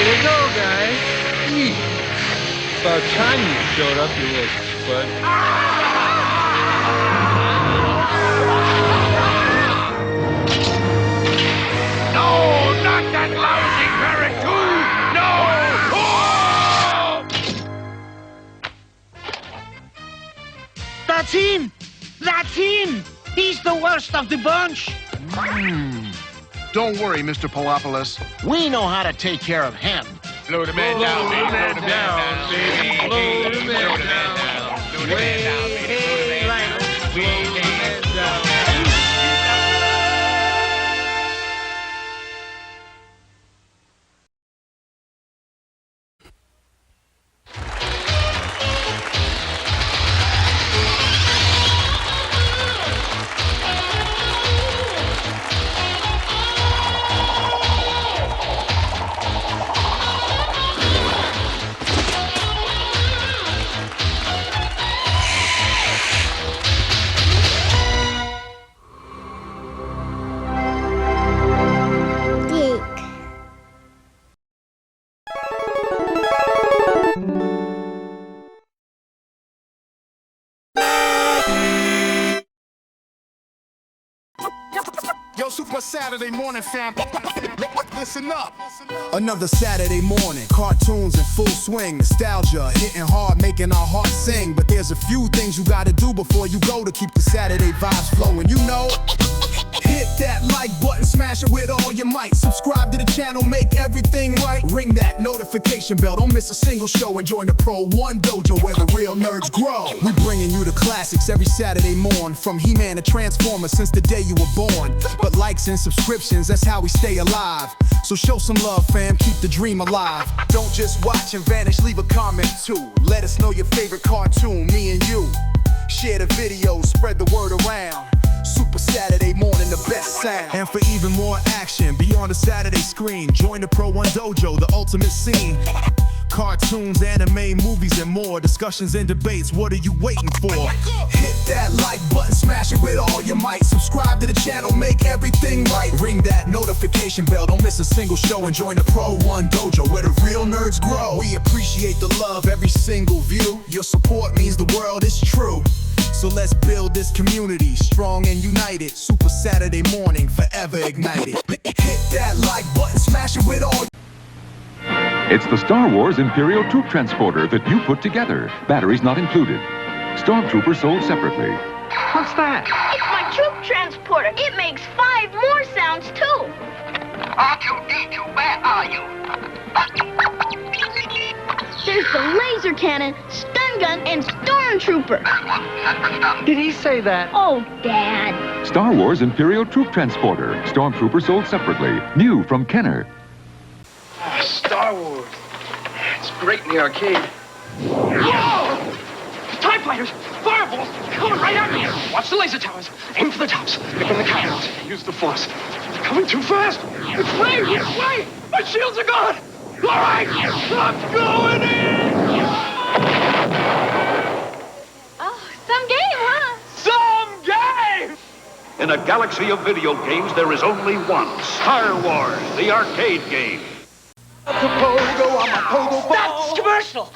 to go, guys. About time you showed up, you little spud. No, not that lousy parrot, too! No! Oh! That's him! That's him! He's the worst of the bunch! Don't worry, Mr. Palopoulos. We know how to take care of him. Blow the man down, baby. Blow the man down, baby. Blow the man down. Blow the man down, baby. Blow the man down. a Saturday morning, fam. Listen up. Another Saturday morning, cartoons in full swing, nostalgia hitting hard, making our hearts sing. But there's a few things you gotta do before you go to keep the Saturday vibes flowing. You know, hit that like button, smash it with all your might. Subscribe to the channel, make everything right. Ring that notification bell, don't miss a single show. And join the Pro-1 dojo where the real nerds grow. We bringing you the classics every Saturday morn, from He-Man to Transformers since the day you were born. But likes and subscriptions, that's how we stay alive. So show some love, fam, keep the dream alive. Don't just watch and vanish, leave a comment too. Let us know your favorite cartoon, me and you. Share the video, spread the word around. Super Saturday morning, the best sound. And for even more action beyond the Saturday screen, join the Pro-1 dojo, the ultimate scene. Cartoons, anime, movies, and more. Discussions and debates, what are you waiting for? Hit that like button, smash it with all your might. Subscribe to the channel, make everything right. Ring that notification bell, don't miss a single show. And join the Pro-1 dojo where the real nerds grow. We appreciate the love, every single view. Your support means the world is true. So let's build this community, strong and united. Super Saturday morning, forever ignited. Hit that like button, smash it with all. It's the Star Wars Imperial Troop Transporter that you put together. Batteries not included. Stormtrooper sold separately. What's that? It's my troop transporter. It makes 5 more sounds, too. R2-D2, where are you? There's the laser cannon, stun gun, and stormtrooper. Did he say that? Oh, Dad. Star Wars Imperial Troop Transporter. Stormtrooper sold separately. New from Kenner. Star Wars. It's great in the arcade. Whoa! TIE fighters! Fireballs! Coming right at me! Watch the laser towers. Aim for the tops. Pick on the cannons. Use the force. They're coming too fast! It's way! It's way! My shields are gone! All right! I'm going in! Oh, some game, huh? Some game! In a galaxy of video games, there is only one. Star Wars, the arcade game. That's commercial!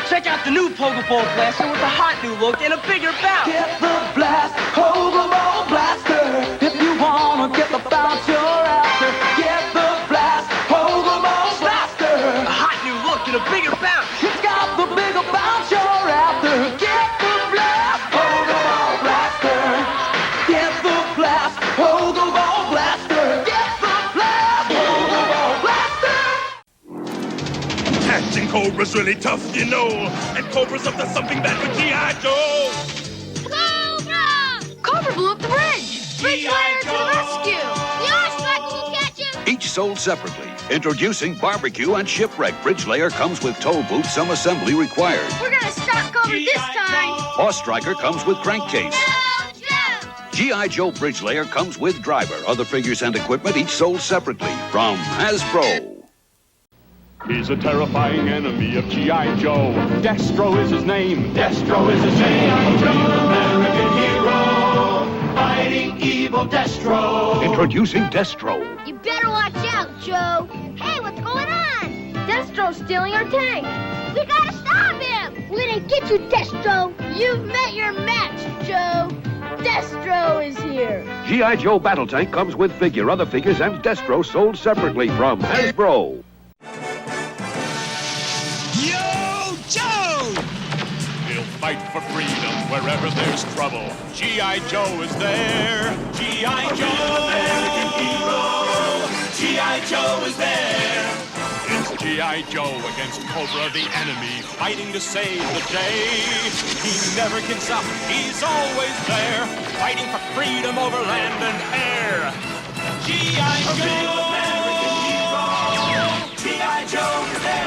Check out the new Pogo Ball Blaster with a hot new look and a bigger bounce! Get the blast, Pogo Ball Blaster. If you wanna get the bounce you're after, get the blast, Pogo Ball Blaster. A hot new look and a bigger bounce! It's got the bigger bounce you're after. Get the blast, Pogo Ball Blaster. Get the blast, Pogo Ball Blaster. Get the blast, Pogo Ball Blaster. Catching Cobra's really tough, you know. And Cobra's up to something bad with G.I. Joe. Cobra! Cobra blew up the bridge! Bridge Layer to the rescue! The Ostrich will catch him! Each sold separately. Introducing Barbecue and Shipwreck. Bridge Layer comes with tow booth, some assembly required. We're gonna stop Cobra this time! Boss Striker comes with crankcase. G.I. Joe Bridge Layer comes with driver. Other figures and equipment each sold separately from Hasbro. He's a terrifying enemy of G.I. Joe. Destro is his name. Destro is his name. American hero. Fighting evil Destro. Introducing Destro. You better watch out, Joe. Hey, what's going on? Destro's stealing our tank. We gotta stop him. We didn't get you, Destro. You've met your match, Joe. Destro is here. G.I. Joe Battle Tank comes with figure. Other figures and Destro sold separately from Hasbro. Yo, Joe! He'll fight for freedom wherever there's trouble. G.I. Joe is there. G.I. Joe, American hero. G.I. Joe is there. It's G.I. Joe against Cobra, the enemy, fighting to save the day. He never gives up. He's always there, fighting for freedom over land and air. G.I. Joe, American hero. G.I. Joe is there.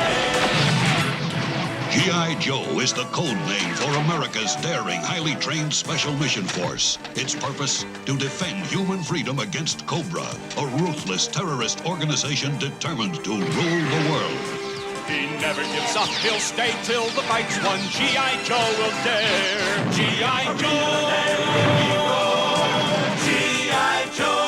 G.I. Joe is the code name for America's daring, highly trained Special Mission Force. Its purpose? To defend human freedom against Cobra, a ruthless terrorist organization determined to rule the world. He never gives up. He'll stay till the fight's won. G.I. Joe will dare. G.I. Joe. G.I. Joe.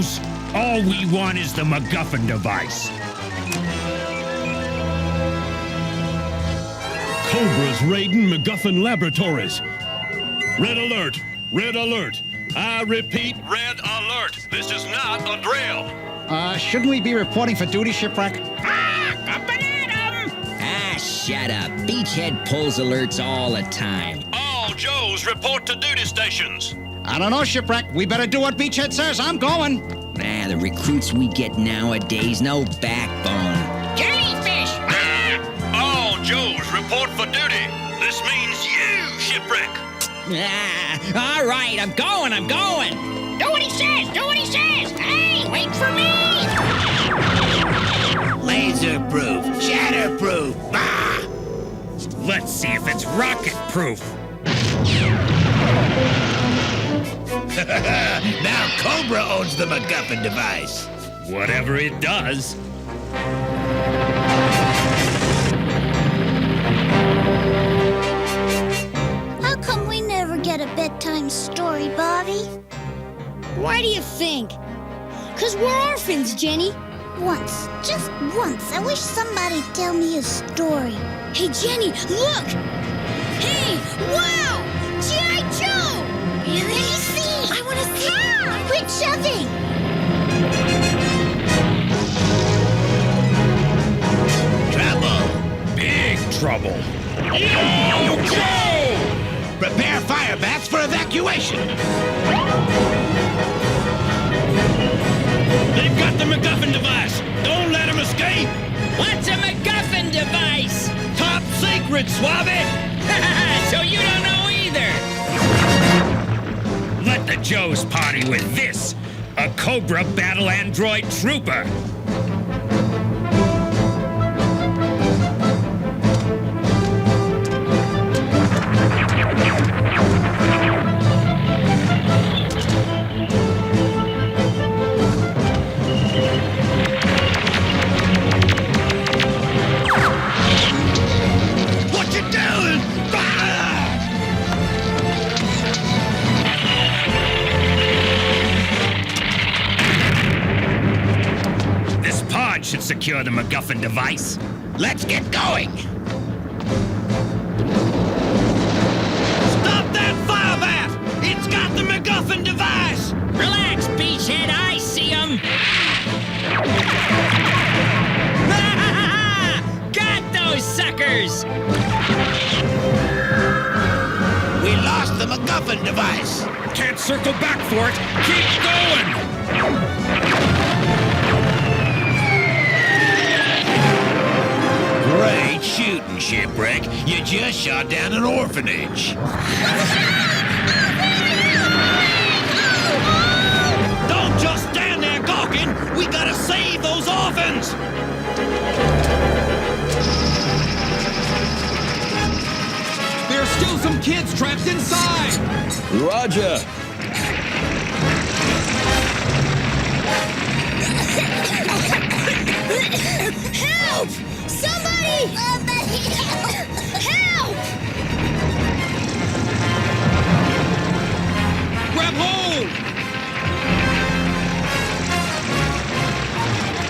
Joes. All we want is the MacGuffin device. Cobra's raiding MacGuffin Laboratories. Red alert! Red alert! I repeat, red alert! This is not a drill! Shouldn't we be reporting for duty, Shipwreck? Shut up. Beachhead pulls alerts all the time. All Joes report to duty stations. I don't know, Shipwreck. We better do what Beachhead says. I'm going. The recruits we get nowadays, no backbone. Jellyfish! All Joes report for duty. This means you, Shipwreck. All right, I'm going. Do what he says! Do what he says! Hey, wait for me! Laser-proof, shatterproof, bah! Let's see if it's rocket-proof. Now Cobra owns the MacGuffin device. Whatever it does. How come we never get a bedtime story, Bobby? Why do you think? 'Cause we're orphans, Jenny. Once, just once, I wish somebody'd tell me a story. Hey, Jenny, look! Hey, wow! G.I. Joe! Let me see! I want to see! Quit shoving! Trouble! Big trouble! Yo, Joe! Prepare fire bats for evacuation! They've got the MacGuffin device! Don't let them escape! What's a MacGuffin device? Top secret, Suave! So you don't know either! Let the Joes party with this! A Cobra battle android trooper! Should secure the MacGuffin device. Let's get going! Stop that fire bat! It's got the MacGuffin device! Relax, Beachhead, I see him! Got those suckers! We lost the MacGuffin device! Can't circle back for it! Keep going! Great shooting, Shipwreck. You just shot down an orphanage. Don't just stand there gawking! We gotta save those orphans! There's still some kids trapped inside! Roger! Help! Somebody! Help! Grab hold!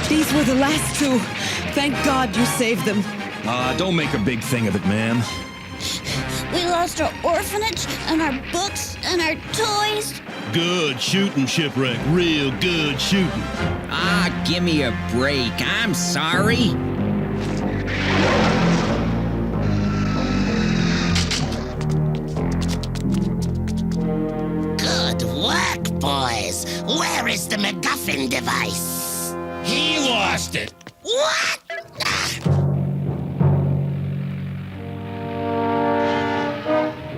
These were the last two. Thank God you saved them. Don't make a big thing of it, ma'am. We lost our orphanage, and our books, and our toys. Good shooting, Shipwreck. Real good shooting. Give me a break. I'm sorry. Good work, boys. Where is the MacGuffin device? He lost it. What?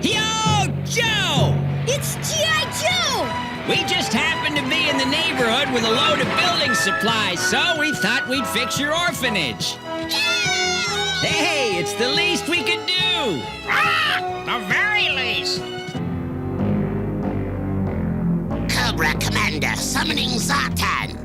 Yo, Joe! It's G.I. Joe! We just happened to be in the neighborhood with a load of building supplies, so we thought we'd fix your orphanage. Hey, it's the least we could do! The very least! Cobra Commander summoning Zartan.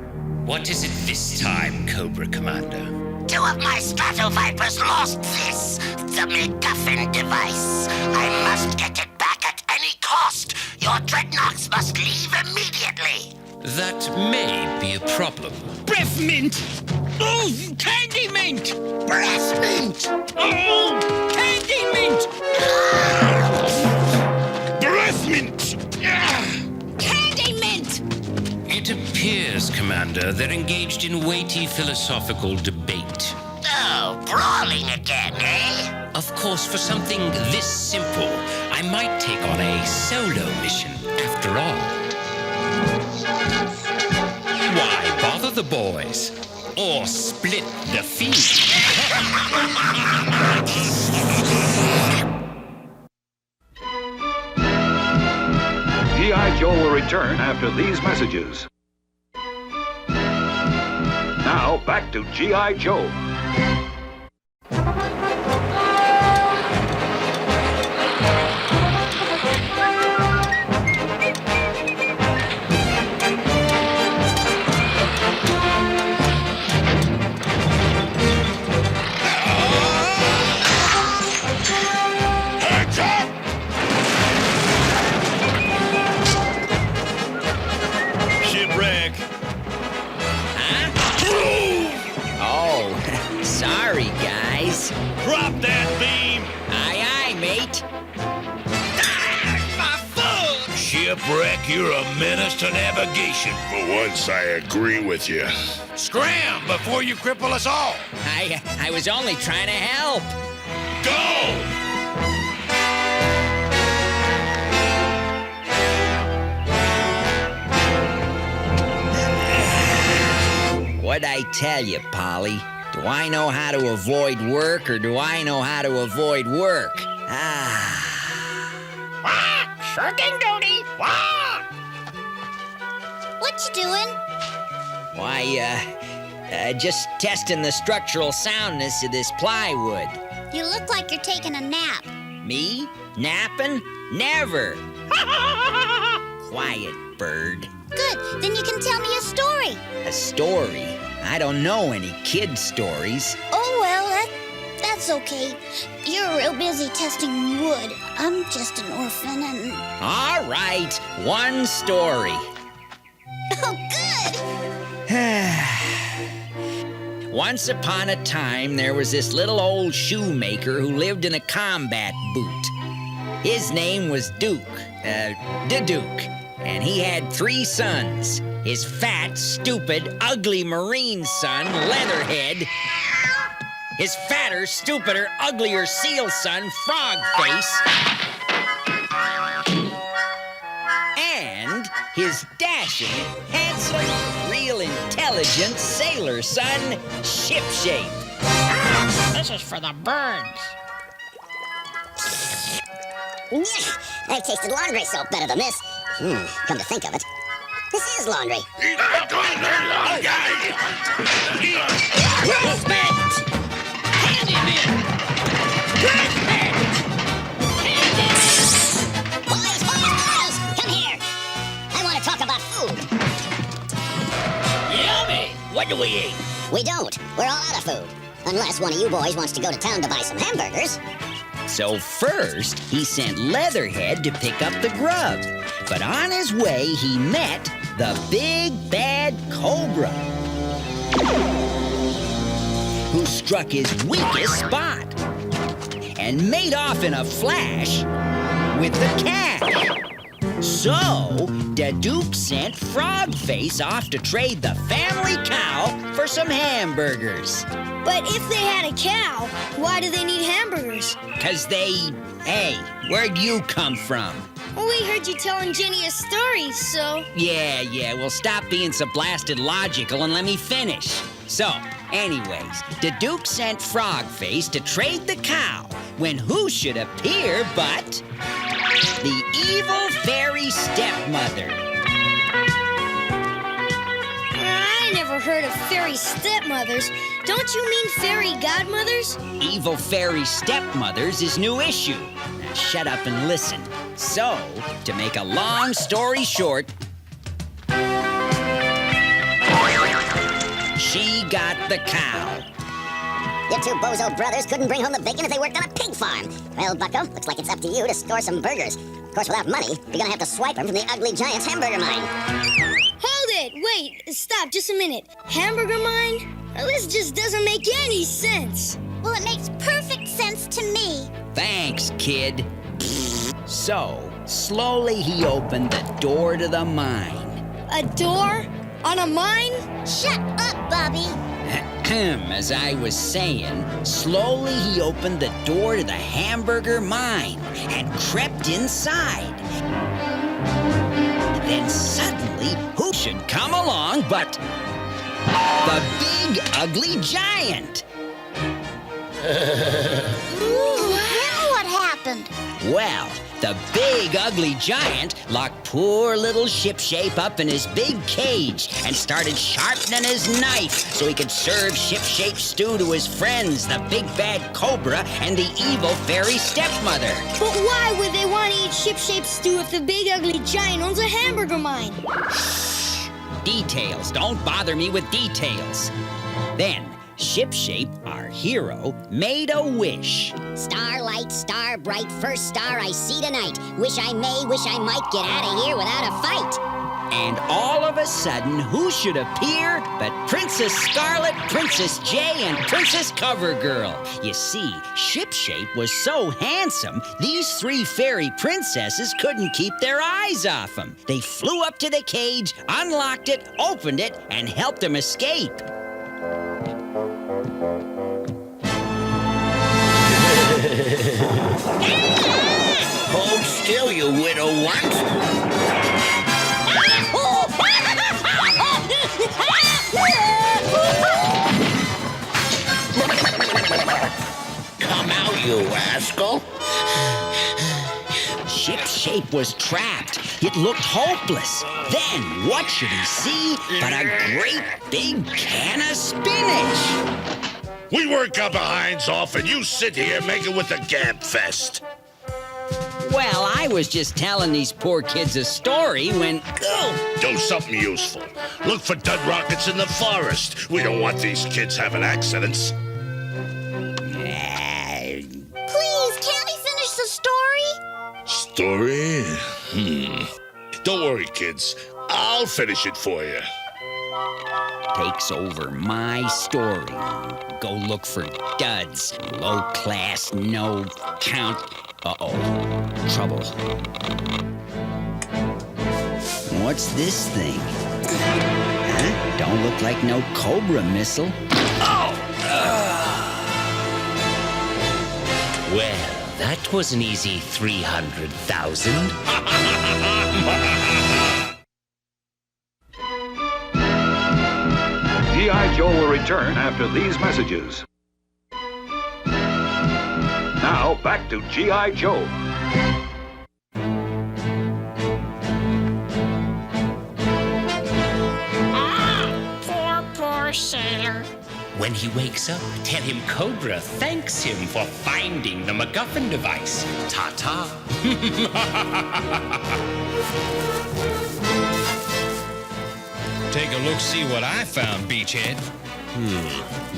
What is it this time, Cobra Commander? Two of my Stratovipers lost this, the MacGuffin device. I must get it back at any cost. Your dreadnoughts must leave immediately. That may be a problem. Breath mint! Oh, candy mint! Breath mint! Oh, candy mint! Breath mint! Candy mint! It appears, Commander, they're engaged in weighty philosophical debate. Oh, brawling again, eh? Of course, for something this simple, I might take on a solo mission, after all. Why bother the boys? Or split the fee? G.I. Joe will return after these messages. Now, back to G.I. Joe. Shipwreck. Sorry, guys. Drop that beam. Aye, aye, mate. My foot! Shipwreck, you're a menace to navigation. For once, I agree with you. Scram before you cripple us all. I was only trying to help. Go! What'd I tell you, Polly? Do I know how to avoid work, or do I know how to avoid work? Sure thing, Doody. What you doing? Why, just testing the structural soundness of this plywood. You look like you're taking a nap. Me? Napping? Never. Quiet, bird. Good, then you can tell me a story. A story? I don't know any kid stories. Oh, well, that's okay. You're real busy testing wood. I'm just an orphan and... All right, one story. Oh, good! Once upon a time, there was this little old shoemaker who lived in a combat boot. His name was Duke, the Duke, and he had 3 sons. His fat, stupid, ugly Marine son, Leatherhead. His fatter, stupider, uglier seal son, Frogface. And his dashing, handsome, real intelligent sailor son, Shipshape. This is for the birds. I tasted laundry soap better than this. Come to think of it, this is laundry. Boys, come here. I want to talk about food. Yummy! What do we eat? We don't. We're all out of food. Unless one of you boys wants to go to town to buy some hamburgers. So first, he sent Leatherhead to pick up the grub. But on his way, he met the big bad Cobra, who struck his weakest spot and made off in a flash with the cash. So, the Duke sent Frogface off to trade the family cow for some hamburgers. But if they had a cow, why do they need hamburgers? 'Cause hey, where'd you come from? Well, we heard you telling Jenny a story, so... Yeah, well, stop being so blasted logical and let me finish. So, anyways, the Duke sent Frogface to trade the cow, when who should appear but the evil fairy stepmother. I never heard of fairy stepmothers. Don't you mean fairy godmothers? Evil fairy stepmothers is new issue. Now shut up and listen. So, to make a long story short, she got the cow. Your 2 bozo brothers couldn't bring home the bacon if they worked on a pig farm. Well, Bucko, looks like it's up to you to score some burgers. Of course, without money, you're gonna have to swipe them from the ugly giant's hamburger mine. Hold Wait, stop just a minute. Hamburger mine? This just doesn't make any sense. Well, it makes perfect sense to me. Thanks, kid. So, slowly he opened the door to the mine. A door? On a mine? Shut up, Bobby. As I was saying, slowly he opened the door to the hamburger mine and crept inside. Then suddenly, who should come along but the big, ugly giant? Ooh, then what happened? Well, the big, ugly giant locked poor little Shipshape up in his big cage and started sharpening his knife so he could serve Shipshape stew to his friends, the big bad cobra and the evil fairy stepmother. But why would they want to eat Shipshape stew if the big ugly giant owns a hamburger mine? Details. Don't bother me with details. Then, Shipshape, our hero, made a wish. Starlight, star bright, first star I see tonight. Wish I may, wish I might get out of here without a fight. And all of a sudden, who should appear but Princess Scarlet, Princess Jay, and Princess Covergirl. You see, Shipshape was so handsome, these three fairy princesses couldn't keep their eyes off him. They flew up to the cage, unlocked it, opened it, and helped him escape. Hold still, you widow once. Come out, you rascal. Shipshape was trapped. It looked hopeless. Then what should he see but a great big can of spinach? We work our behinds off and you sit here making with the gab fest. Well, I was just telling these poor kids a story when... Oh, do something useful. Look for dud rockets in the forest. We don't want these kids having accidents. Please, can't we finish the story? Story? Don't worry, kids. I'll finish it for you. Takes over my story. Go look for duds. Low class, no count. Uh-oh. Trouble. What's this thing? Huh? Don't look like no Cobra missile. Oh! Well, that was an easy 300,000. G.I. Joe will return after these messages. Now, back to G.I. Joe. Poor sailor. When he wakes up, tell him Cobra thanks him for finding the MacGuffin device. Ta-ta. Take a look, see what I found, Beachhead.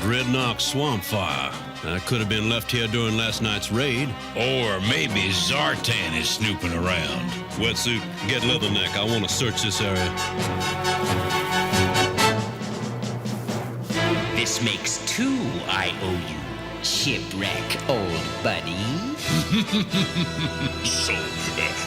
Dreadnought swamp fire. That could have been left here during last night's raid. Or maybe Zartan is snooping around. Wetsuit, get Leatherneck. I want to search this area. This makes 2 I owe you. Shipwreck, old buddy. So,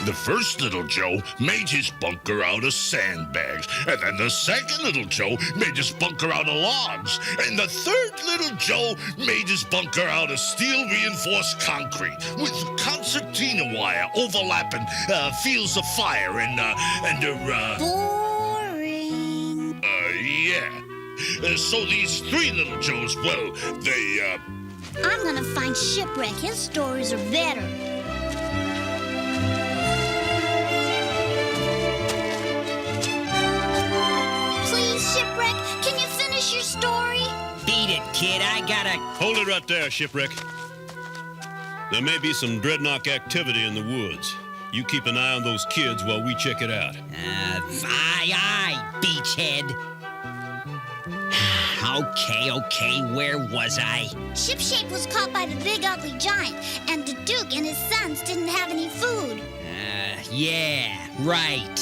the first little Joe made his bunker out of sandbags, and then the second little Joe made his bunker out of logs, and the third little Joe made his bunker out of steel-reinforced concrete with concertina wire overlapping fields of fire and Boring. yeah. So these 3 little Joes, well, they, I'm gonna find Shipwreck. His stories are better. Please, Shipwreck, can you finish your story? Beat it, kid. I gotta... Hold it right there, Shipwreck. There may be some Dreadnought activity in the woods. You keep an eye on those kids while we check it out. Aye, Beachhead. Okay, where was I? Shipshape was caught by the big ugly giant, and the Duke and his sons didn't have any food. Yeah, right.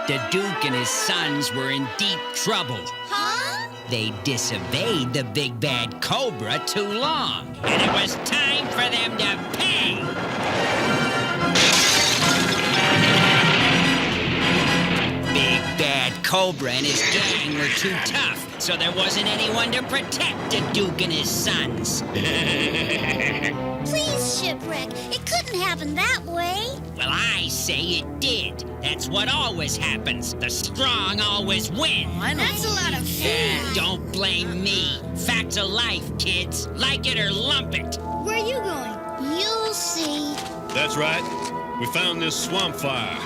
The Duke and his sons were in deep trouble. Huh? They disobeyed the big bad Cobra too long, and it was time for them to pay. Big bad Cobra and his gang were too tough, so there wasn't anyone to protect the Duke and his sons. Please, Shipwreck. It couldn't happen that way. Well, I say it did. That's what always happens. The strong always win. That's a lot of food. Don't blame me. Facts of life, kids. Like it or lump it. Where are you going? You'll see. That's right. We found this swamp fire.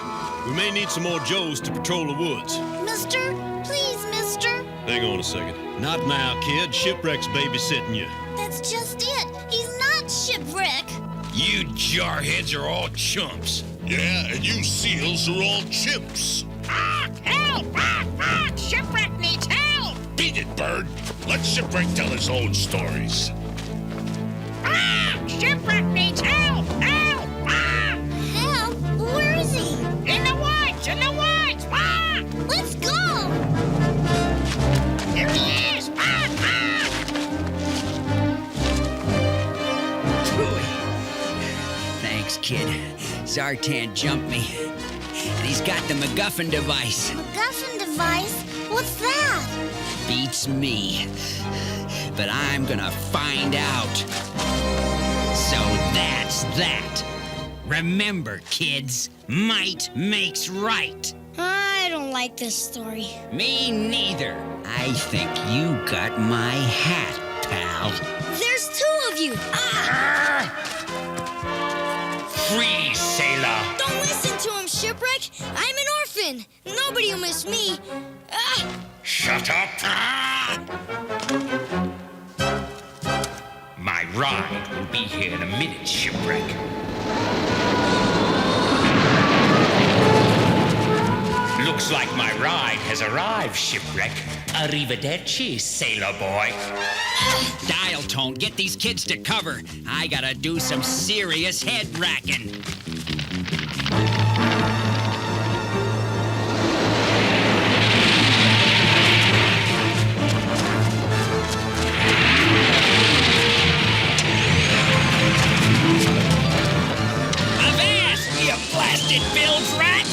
We may need some more Joes to patrol the woods. Mister? Please, mister. Hang on a second. Not now, kid. Shipwreck's babysitting you. That's just it. He's not Shipwreck. You jarheads are all chumps. Yeah, and you seals are all chimps. Help! Shipwreck needs help! Beat it, Bird. Let Shipwreck tell his own stories. Shipwreck needs help! Help! Help? Where is he? In the woods! In the woods! Let's go! Here he is! Thanks, kid. Zartan jumped me. And he's got the MacGuffin device. MacGuffin device? What's that? Beats me. But I'm gonna find out. So that's that. Remember, kids, might makes right. I don't like this story. Me neither. I think you got my hat, pal. There's two of you. Free, sailor. Don't listen to him, Shipwreck. I'm an orphan. Nobody will miss me. Shut up. My ride will be here in a minute, Shipwreck. Looks like my ride has arrived, Shipwreck. Arrivederci, sailor boy. Dial tone, get these kids to cover. I gotta do some serious head racking. Avast, you blasted bilge rat!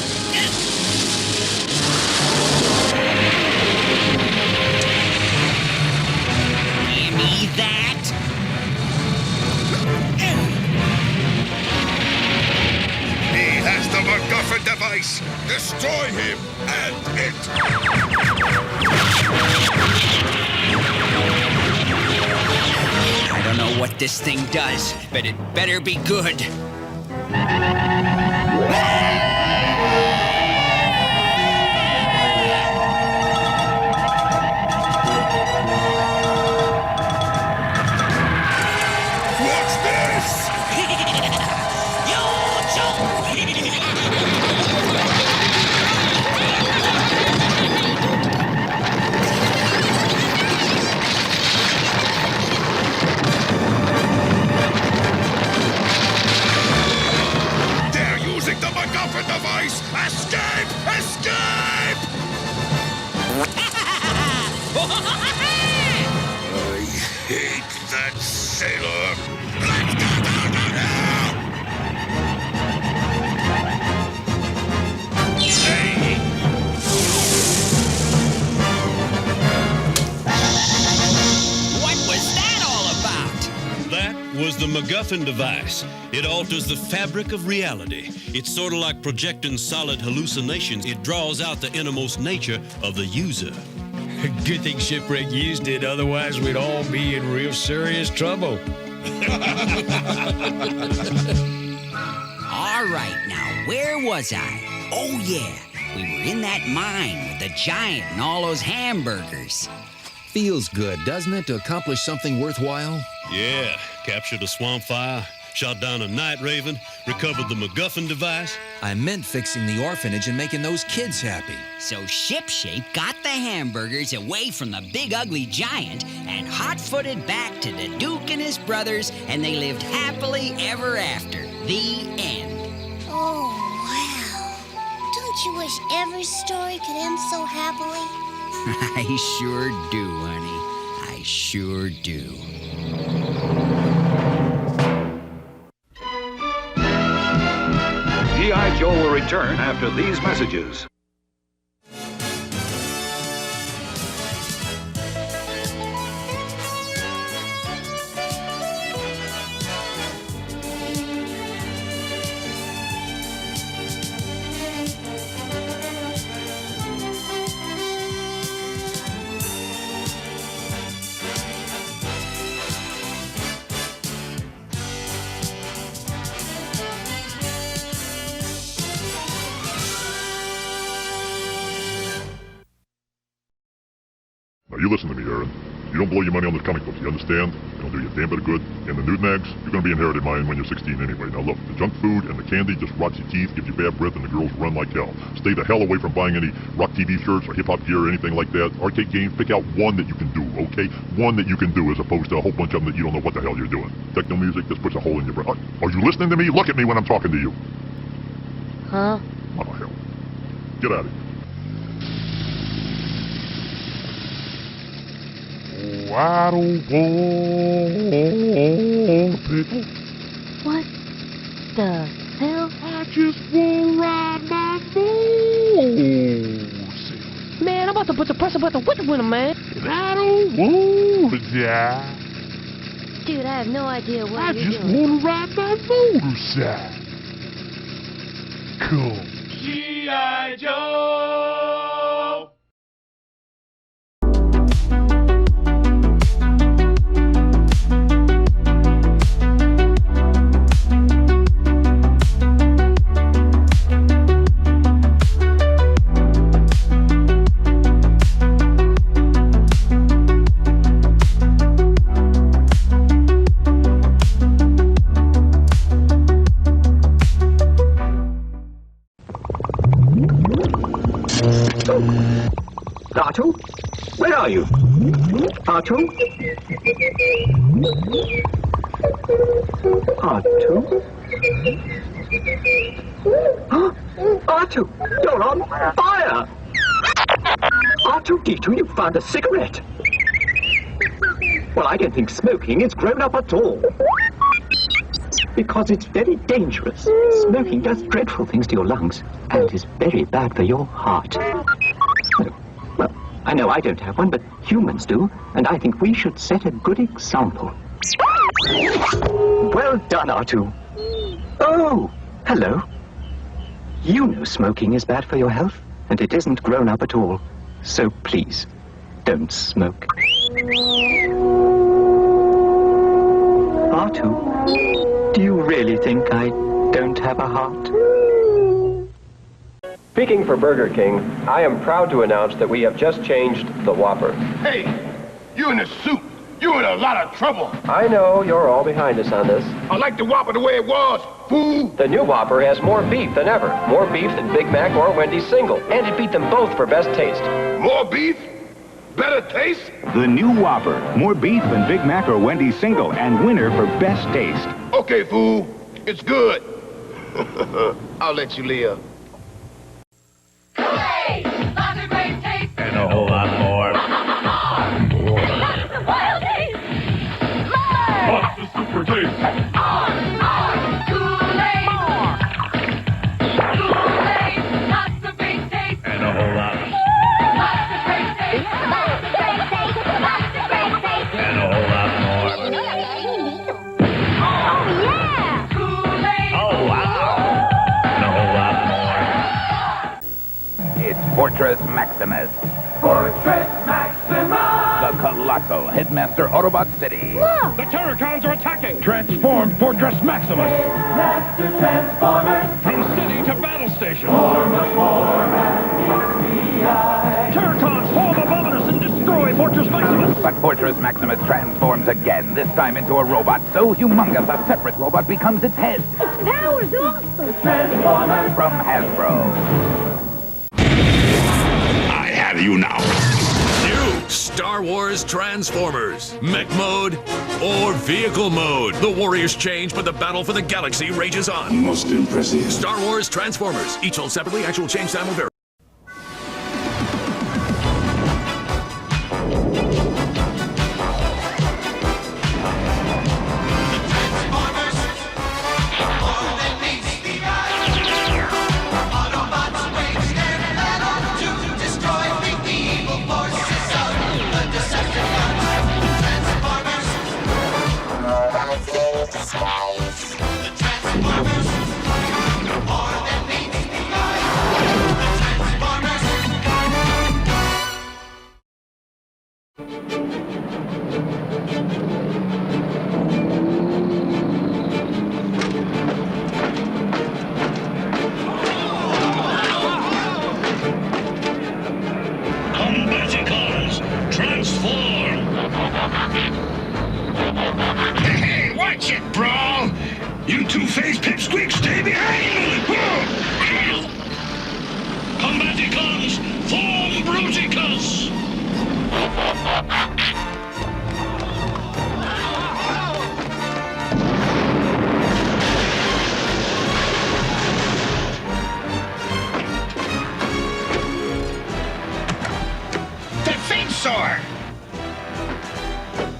That? He has the MacGuffin device. Destroy him and it. I don't know what this thing does, but it better be good. Using the MacGuffin device! Escape! Escape! I hate that sailor. Let's go down now! Hey! What was that all about? That was the MacGuffin device. It alters the fabric of reality. It's sort of like projecting solid hallucinations. It draws out the innermost nature of the user. Good thing Shipwreck used it, otherwise we'd all be in real serious trouble. All right, now, where was I? Oh, yeah, we were in that mine with the giant and all those hamburgers. Feels good, doesn't it, to accomplish something worthwhile? Yeah, captured a swamp fire, shot down a night raven, recovered the MacGuffin device. I meant fixing the orphanage and making those kids happy. So Shipshape got the hamburgers away from the big ugly giant and hot-footed back to the Duke and his brothers, and they lived happily ever after. The end. Oh, wow. Don't Don't you wish every story could end so happily? I sure do, honey. I sure do. G.I. Joe will return after these messages. Now, you listen to me, Aaron. You don't blow your money on the comic books, you understand? It'll do you a damn bit of good. And the Newtnags, you're going to be inherited mine when you're 16 anyway. Now, look, the junk food and the candy just rots your teeth, gives you bad breath, and the girls run like hell. Stay the hell away from buying any rock TV shirts or hip-hop gear or anything like that. Arcade games, pick out one that you can do, okay? One that you can do as opposed to a whole bunch of them that you don't know what the hell you're doing. Techno music, this puts a hole in your brain. Are you listening to me? Look at me when I'm talking to you. Huh? What the hell? Get out of here. Oh, I don't want a pickle. What the hell? I just want to ride my motorcycle. Man, I'm about to put the pressure button with the winner, man. And I don't want to die. Dude, I have no idea what I you're just doing. want to ride my motorcycle. Cool. G.I. Joe! R2? Where are you? R2? R2? Huh? R2, you're on fire! R2-D2, you found a cigarette! Well, I don't think smoking is grown up at all. Because it's very dangerous. Smoking does dreadful things to your lungs and is very bad for your heart. Well, I know I don't have one, but humans do, and I think we should set a good example. Well done, R2. Oh, hello. You know smoking is bad for your health, and it isn't grown up at all. So please, don't smoke. R2, do you really think I don't have a heart? Speaking for Burger King, I am proud to announce that we have just changed the Whopper. Hey, you in the soup. You in a lot of trouble. I know you're all behind us on this. I like the Whopper the way it was, fool. The new Whopper has more beef than ever. More beef than Big Mac or Wendy's single. And it beat them both for best taste. More beef? Better taste? The new Whopper. More beef than Big Mac or Wendy's single, and winner for best taste. Okay, fool. It's good. I'll let you live. Hooray! Lots of great taste! And a whole lot more. Lots of wild taste! More! Lots of super taste. Kool-Aid! More! Kool-Aid! Lots of great taste! And a whole lot. Lots of great taste! Lots of great taste! Lots of great taste! And a whole lot more. Oh, yeah! Kool-Aid! Oh, wow. And a whole lot more. It's Fortress Maximus. Fortress Maximus! The colossal Headmaster Autobot City. Look! The Terracons are attacking. Transform Fortress Maximus. Master Transformers! From city to battle station. Form a form and Terracons, form above us and destroy Fortress Maximus. But Fortress Maximus transforms again, this time into a robot so humongous a separate robot becomes its head. Its power's awesome! Transformers from Hasbro. I have you now. You Star Wars Transformers, mech mode, or vehicle mode. The warriors change, but the battle for the galaxy rages on. Most impressive. Star Wars Transformers, each sold separately, actual change time will vary. Combaticons, transform! Hey, watch it, Brawl! You two-faced pipsqueaks, stay behind! Combaticons, form Bruticus! Defensor!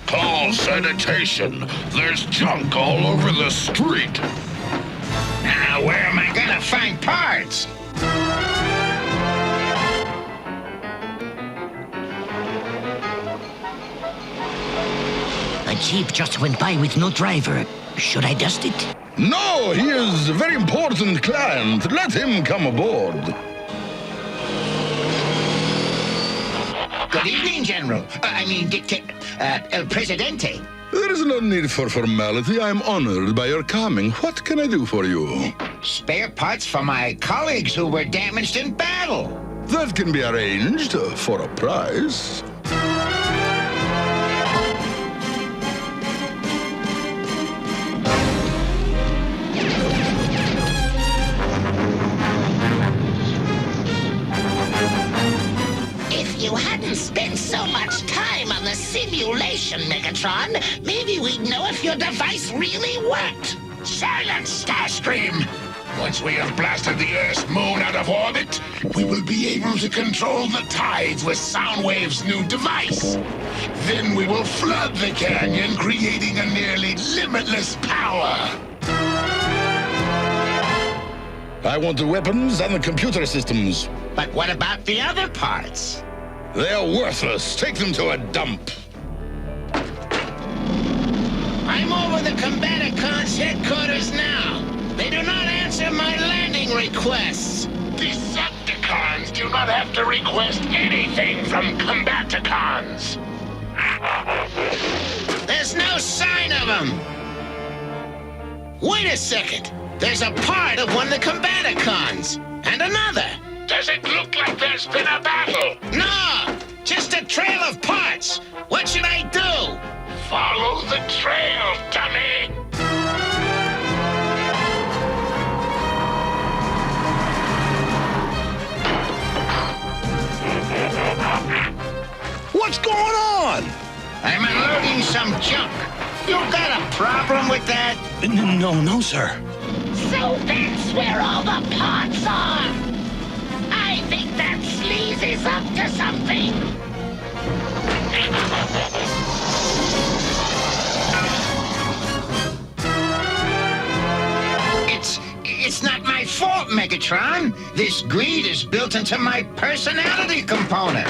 Call sanitation. There's junk all over the street. Now, where am I gonna find parts? A jeep just went by with no driver. Should I dust it? No, he is a very important client. Let him come aboard. Good evening, General. El Presidente. There is no need for formality. I am honored by your coming. What can I do for you? Spare parts for my colleagues who were damaged in battle. That can be arranged for a price. If you hadn't spent so much time on the simulation, Megatron, maybe we'd know if your device really worked. Silence, Starscream! Once we have blasted the Earth's moon out of orbit, we will be able to control the tides with Soundwave's new device. Then we will flood the canyon, creating a nearly limitless power. I want the weapons and the computer systems. But what about the other parts? They are worthless. Take them to a dump. I'm over the Combaticons headquarters now. They do not answer my landing requests. Decepticons do not have to request anything from Combaticons. There's no sign of them. Wait a second. There's a part of one of the Combaticons. And another. Does it look like there's been a battle? No! Just a trail of parts. What should I do? Follow the trail, dummy! What's going on? I'm unloading some junk. You got a problem with that? No, sir. So that's where all the parts are. I think that sleaze is up to something. It's not my fault, Megatron. This greed is built into my personality component.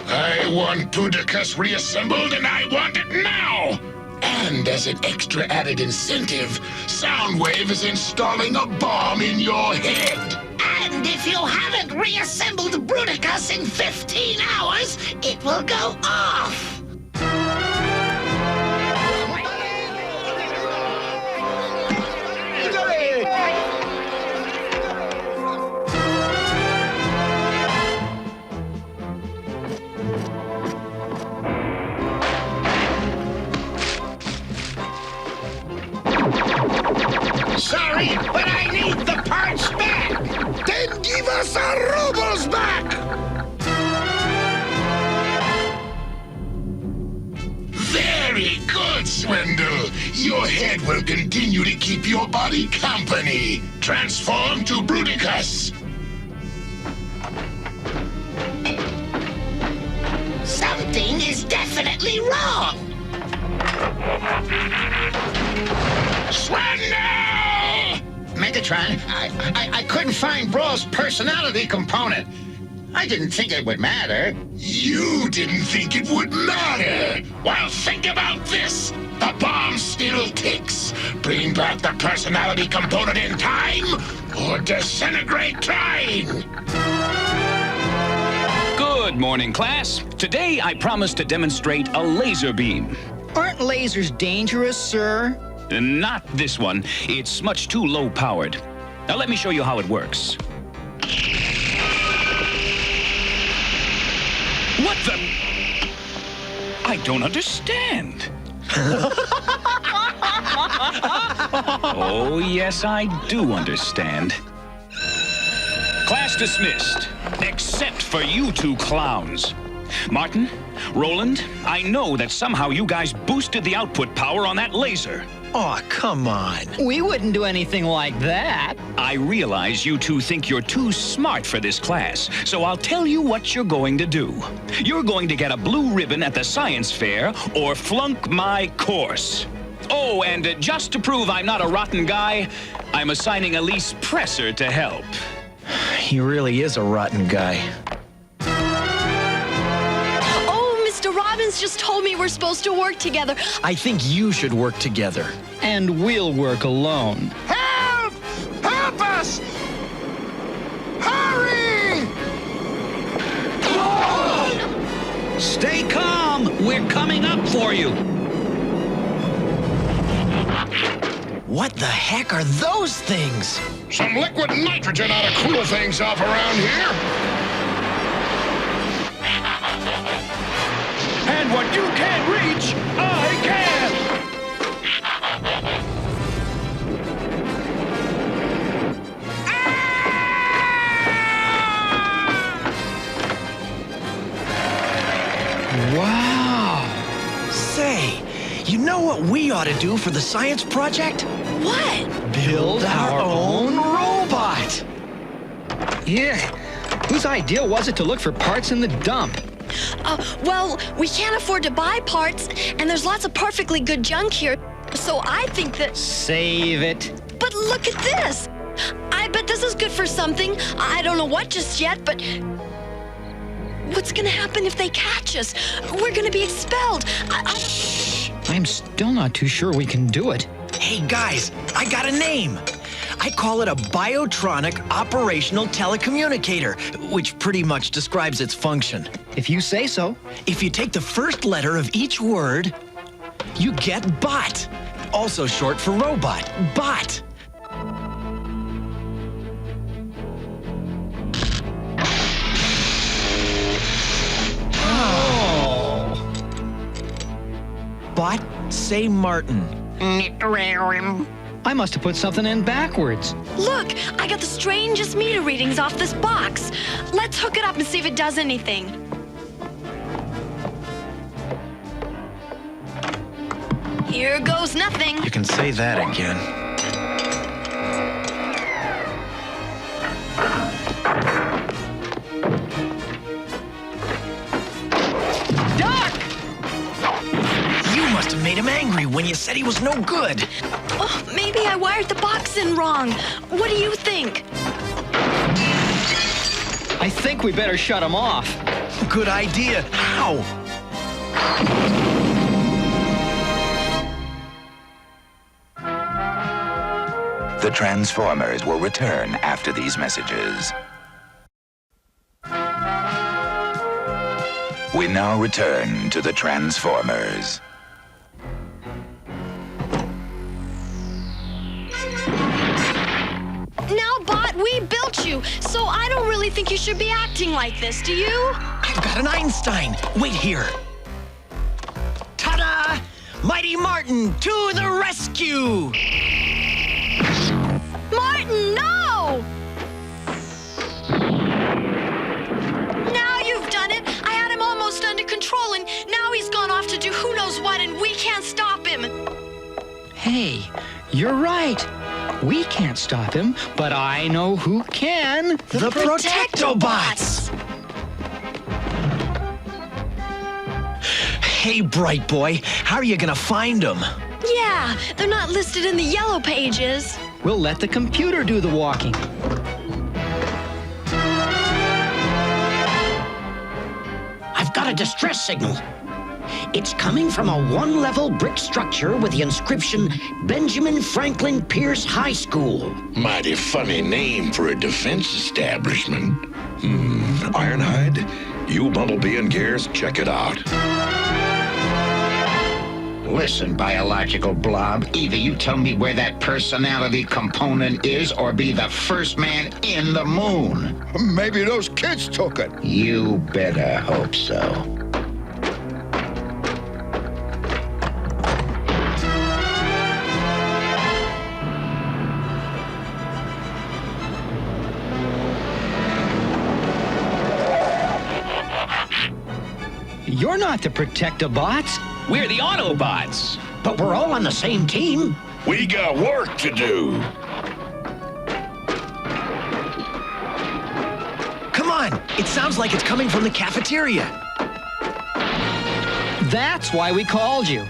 I want Bruticus reassembled, and I want it now! And as an extra added incentive, Soundwave is installing a bomb in your head. And if you haven't reassembled Bruticus in 15 hours, it will go off. Sorry, but I need the parts back! Then give us our rubles back! not swindle. Your head will continue to keep your body company. Transform to Bruticus. Something is definitely wrong. Swindle! Megatron, I couldn't find Brawl's personality component. I didn't think it would matter. You didn't think it would matter. Well, think about this. The bomb still ticks. Bring back the personality component in time, or disintegrate time. Good morning, class. Today, I promise to demonstrate a laser beam. Aren't lasers dangerous, sir? Not this one. It's much too low-powered. Now, let me show you how it works. What the? I don't understand. Oh, yes, I do understand. Class dismissed, except for you two clowns. Martin, Roland, I know that somehow you guys boosted the output power on that laser. Oh, come on. We wouldn't do anything like that. I realize you two think you're too smart for this class, so I'll tell you what you're going to do. You're going to get a blue ribbon at the science fair or flunk my course. Oh, and just to prove I'm not a rotten guy, I'm assigning Elise Presser to help. He really is a rotten guy. Mr. Robbins just told me we're supposed to work together. I think you should work together. And we'll work alone. Help! Help us! Hurry! Stay calm! We're coming up for you! What the heck are those things? Some liquid nitrogen ought to cool things off around here. And what you can't reach, I can! Wow! Say, you know what we ought to do for the science project? What? Build our own robot! Yeah, whose idea was it to look for parts in the dump? Well, we can't afford to buy parts, and there's lots of perfectly good junk here, so I think that... Save it. But look at this! I bet this is good for something. I don't know what just yet, but... What's gonna happen if they catch us? We're gonna be expelled. Shh! I'm still not too sure we can do it. Hey, guys, I got a name. I call it a biotronic operational telecommunicator, which pretty much describes its function. If you say so. If you take the first letter of each word, you get bot. Also short for robot, bot. Oh. Bot, say Martin. I must have put something in backwards. Look, I got the strangest meter readings off this box. Let's hook it up and see if it does anything. Here goes nothing. You can say that again. Doc! You must have made him angry when you said he was no good. Oh, maybe I wired the box in wrong. What do you think? I think we better shut him off. Good idea. How? The Transformers will return after these messages. We now return to the Transformers. Now, Bot, we built you, so I don't really think you should be acting like this, do you? I've got an Einstein. Wait here. Ta-da! Mighty Martin to the rescue! Martin, no! Now you've done it. I had him almost under control, and now he's gone off to do who knows what, and we can't stop him. Hey, you're right. We can't stop him, but I know who can. The Protectobots! Hey, Bright Boy, how are you gonna find them? Yeah, they're not listed in the yellow pages. We'll let the computer do the walking. I've got a distress signal. It's coming from a one-level brick structure with the inscription Benjamin Franklin Pierce High School. Mighty funny name for a defense establishment. Ironhide, you, Bumblebee, and Gears, check it out. Listen, biological blob, either you tell me where that personality component is or be the first man in the moon. Maybe those kids took it. You better hope so. You're not the Protectobots. We're the Autobots. But we're all on the same team. We got work to do. Come on, it sounds like it's coming from the cafeteria. That's why we called you.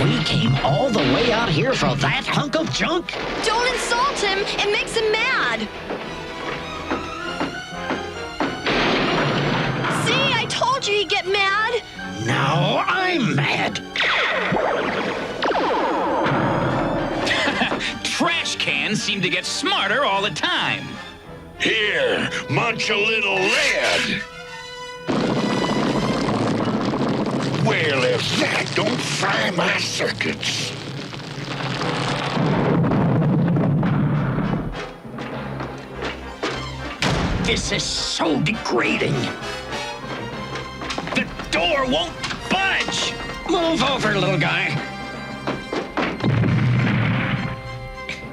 We came all the way out here for that hunk of junk? Don't insult him. It makes him mad. See, I told you he'd get mad. Now I'm mad. Trash cans seem to get smarter all the time. Here, munch a little lead. Well, if that don't fry my circuits. This is so degrading. The door won't budge. Move over, little guy.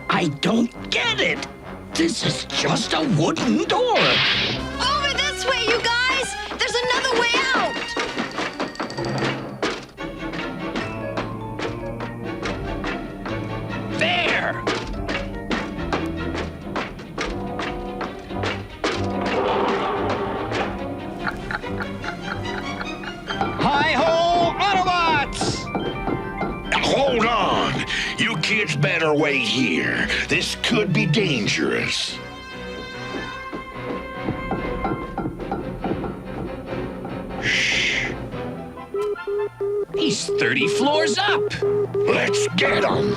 I don't get it. This is just a wooden door. Over this way, you guys. There's another way out. There. Hi-ho, Autobots! Hold on. You kids better wait here. This could be dangerous. He's 30 floors up. Let's get him.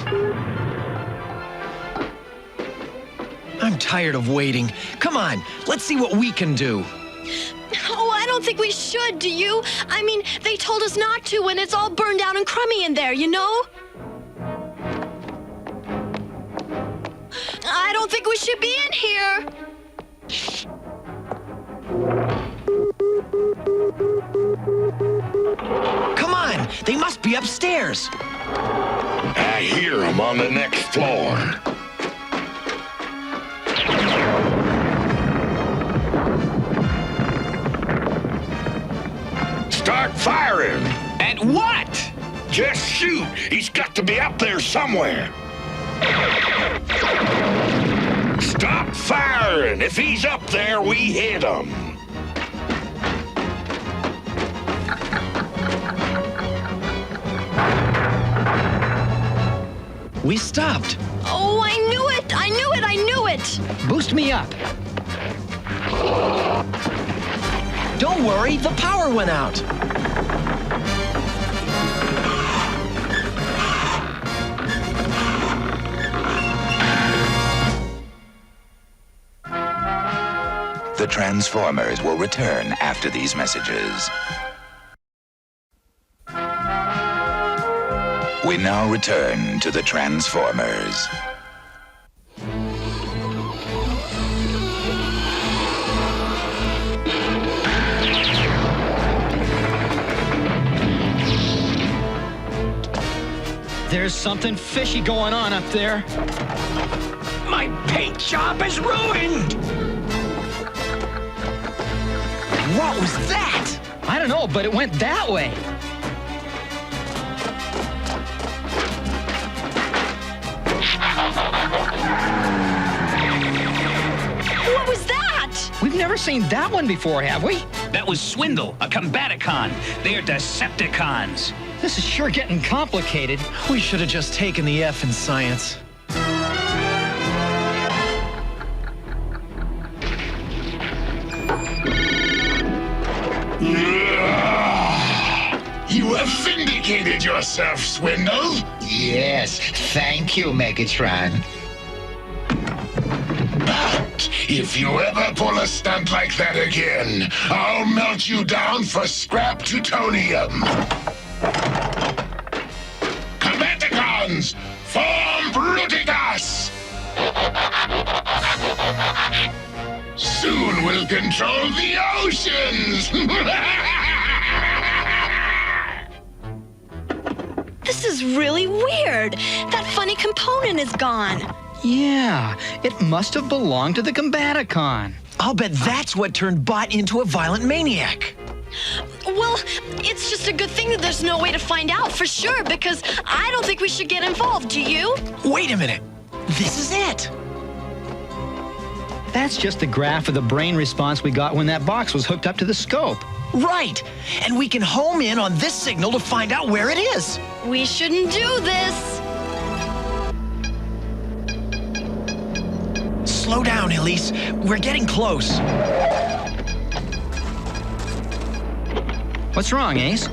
I'm tired of waiting. Come on, let's see what we can do. Oh, I don't think we should, do you? I mean, they told us not to when it's all burned down and crummy in there, you know? I don't think we should be in here. Come on, they must be upstairs. I hear them on the next floor. Start firing. At what? Just shoot. He's got to be up there somewhere. Stop firing. If he's up there, we hit him. We stopped. Oh, I knew it! I knew it! I knew it! Boost me up. Don't worry, the power went out. The Transformers will return after these messages. We now return to the Transformers. There's something fishy going on up there. My paint job is ruined! What was that? I don't know, but it went that way. We've never seen that one before, have we? That was Swindle, a Combaticon. They're Decepticons. This is sure getting complicated. We should have just taken the F in science. You have vindicated yourself, Swindle. Yes, thank you, Megatron. But if you ever pull a stunt like that again, I'll melt you down for scrap plutonium. Combaticons, form Bruticus! Soon we'll control the oceans! This is really weird. That funny component is gone. Yeah, it must have belonged to the Combaticon. I'll bet that's what turned Bot into a violent maniac. Well, it's just a good thing that there's no way to find out for sure, because I don't think we should get involved, do you? Wait a minute. This is it. That's just the graph of the brain response we got when that box was hooked up to the scope. Right. And we can home in on this signal to find out where it is. We shouldn't do this. Slow down, Elise. We're getting close. What's wrong, Ace?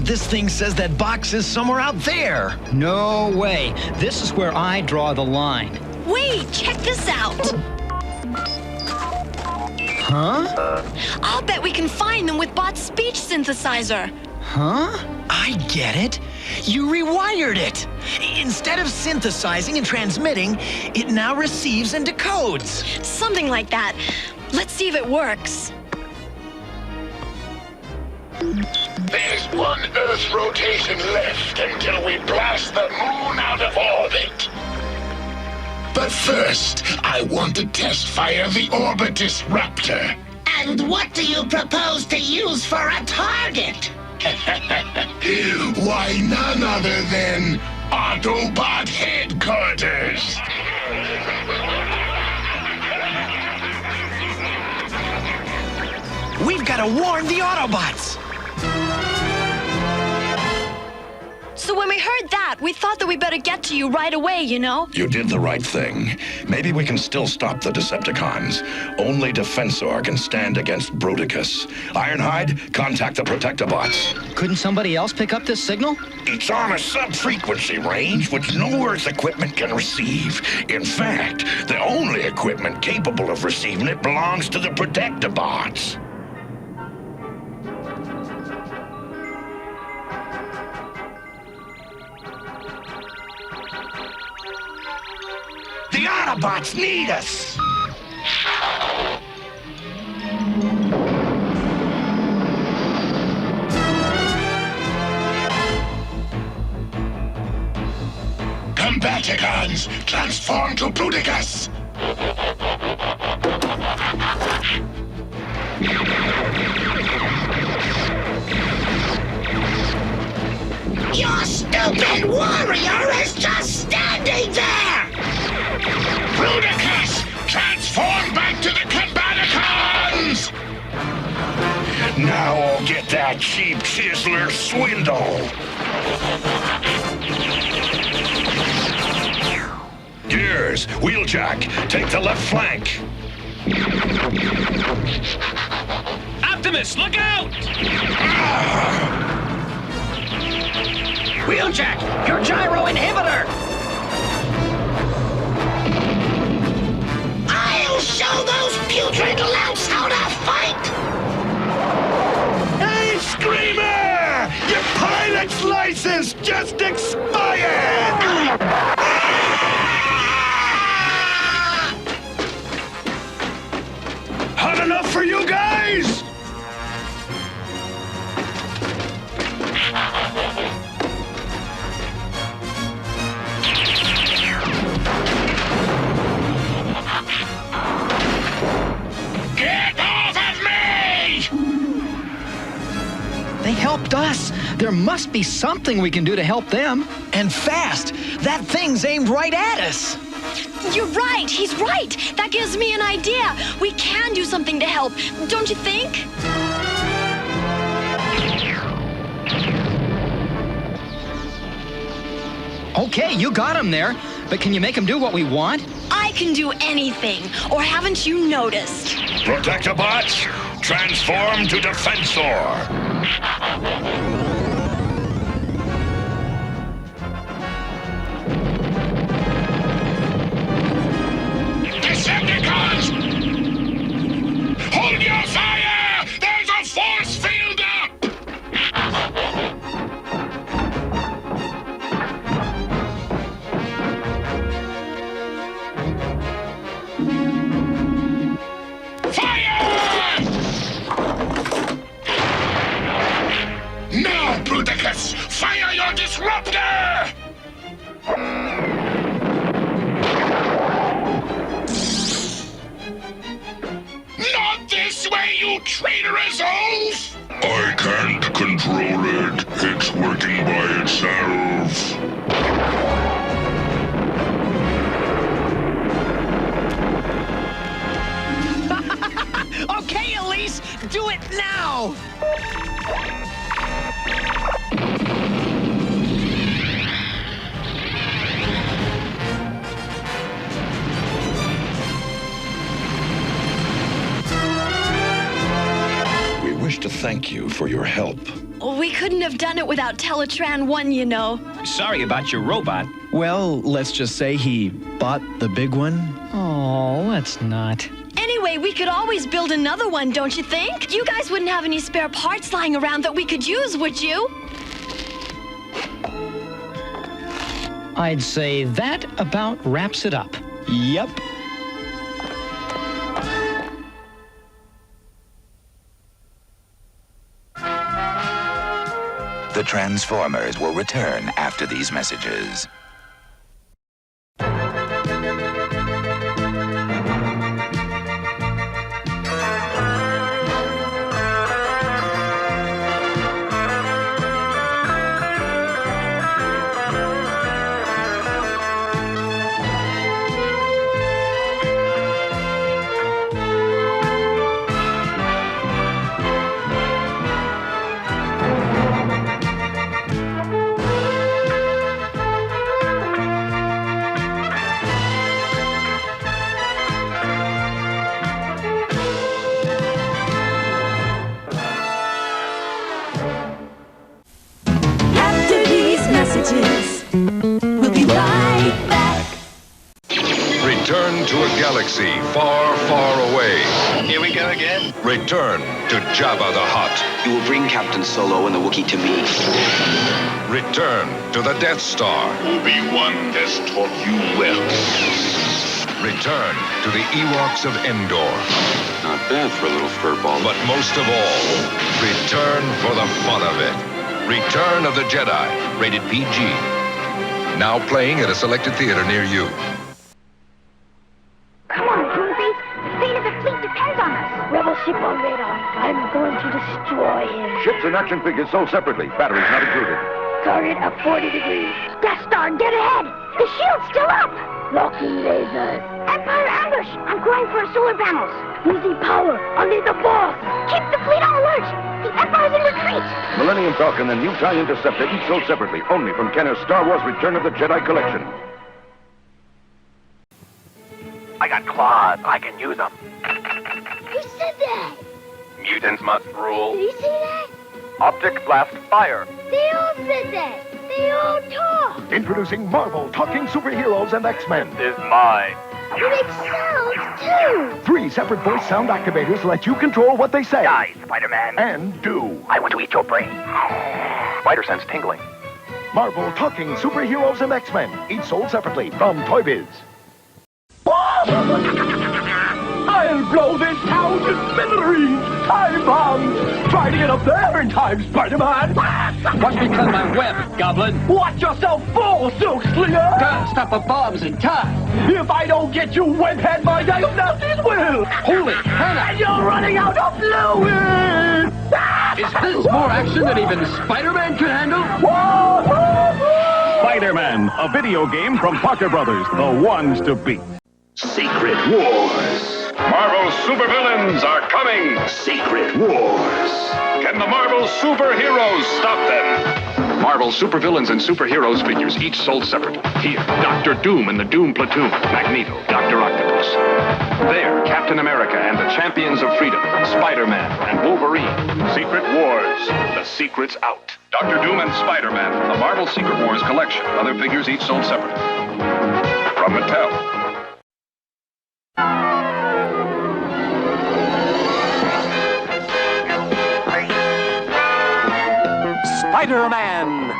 This thing says that box is somewhere out there. No way. This is where I draw the line. Wait, check this out. Huh? I'll bet we can find them with Bot's speech synthesizer. Huh? I get it. You rewired it. Instead of synthesizing and transmitting, it now receives and decodes. Something like that. Let's see if it works. There's one Earth rotation left until we blast the moon out of orbit. But first, I want to test fire the Orbitus Raptor. And what do you propose to use for a target? Why, none other than Autobot Headquarters. We've got to warn the Autobots. So when we heard that, we thought that we better get to you right away, you know? You did the right thing. Maybe we can still stop the Decepticons. Only Defensor can stand against Bruticus. Ironhide, contact the Protectobots. Couldn't somebody else pick up this signal? It's on a sub-frequency range which no Earth equipment can receive. In fact, the only equipment capable of receiving it belongs to the Protectobots. The Autobots need us! Combaticons, transform to Bruticus! Your stupid warrior is just standing there! Bruticus, transform back to the Combaticons! Now I'll get that cheap chiseler Swindle. Gears, Wheeljack, take the left flank. Optimus, look out! Wheeljack, your gyro inhibitor! I'll show those putrid louts how to fight! Hey, Screamer! Your pilot's license just expired! Hot enough for you guys? Get off of me! They helped us. There must be something we can do to help them. And fast. That thing's aimed right at us. You're right. He's right. That gives me an idea. We can do something to help. Don't you think? Okay, you got him there. But can you make him do what we want? I can do anything. Or haven't you noticed? Protectobots, transform to Defensor. Decepticons! Hold your fire! There's a force field up! Fire! Now, Bruticus, fire your disruptor! Not this way, you traitorous oaf! I can't control it. It's working by itself. Okay, Elise, do it now! We wish to thank you for your help. We couldn't have done it without Teletran 1, you know. Sorry about your robot. Well, let's just say he bought the big one. Oh, let's not. Anyway, we could always build another one, don't you think? You guys wouldn't have any spare parts lying around that we could use, would you? I'd say that about wraps it up. Yep. The Transformers will return after these messages. We'll be right back. Return to a galaxy far, far away. Here we go again. Return to Jabba the Hutt. You will bring Captain Solo and the Wookiee to me. Return to the Death Star. Obi-Wan has taught you well. Return to the Ewoks of Endor. Not bad for a little furball. But most of all, return for the fun of it. Return of the Jedi, rated PG. Now playing at a selected theater near you. Come on, Droids. The fate of the fleet depends on us. Rebel ship on radar. I'm going to destroy him. Ships and action figures sold separately. Batteries not included. Target at 40 degrees. Death Star, get ahead! The shield's still up! Locking lasers. Empire ambush! I'm going for solar panels. Losing power. I'll need the boss. Keep the fleet on alert. The Empire's in retreat. Millennium Falcon and new TIE Interceptor each sold separately, only from Kenner's Star Wars Return of the Jedi collection. I got claws. I can use them. Who said that? Mutants must rule. Did he say that? Optic blast fire. They all said that. They all talk. Introducing Marvel talking superheroes and X-Men. This is mine. They make sounds, too. 3 separate voice sound activators let you control what they say. Die, Spider-Man. And do. I want to eat your brain. Spider sense tingling. Marvel talking superheroes and X-Men, each sold separately from Toy Biz. I'll blow this town to smithereens! Time bomb! Try to get up there in time, Spider-Man! Watch me cut my web, Goblin! Watch yourself fall, Silk Slinger! Gotta stop the bombs in time! If I don't get you, webhead, my diagnostics will! Holy Hannah! And you're running out of fluid! Is this more action than even Spider-Man can handle? Whoa! Spiderman, a video game from Parker Brothers, the ones to beat. Secret Wars. Marvel supervillains are coming. Secret Wars. Can the Marvel superheroes stop them? Marvel supervillains and superheroes figures, each sold separately. Here, Doctor Doom and the Doom Platoon, Magneto, Dr. Octopus. There, Captain America and the Champions of Freedom, Spider-Man and Wolverine. Secret Wars. The secret's out. Dr. Doom and Spider-Man, the Marvel Secret Wars collection. Other figures each sold separately. From Mattel. Spider-Man!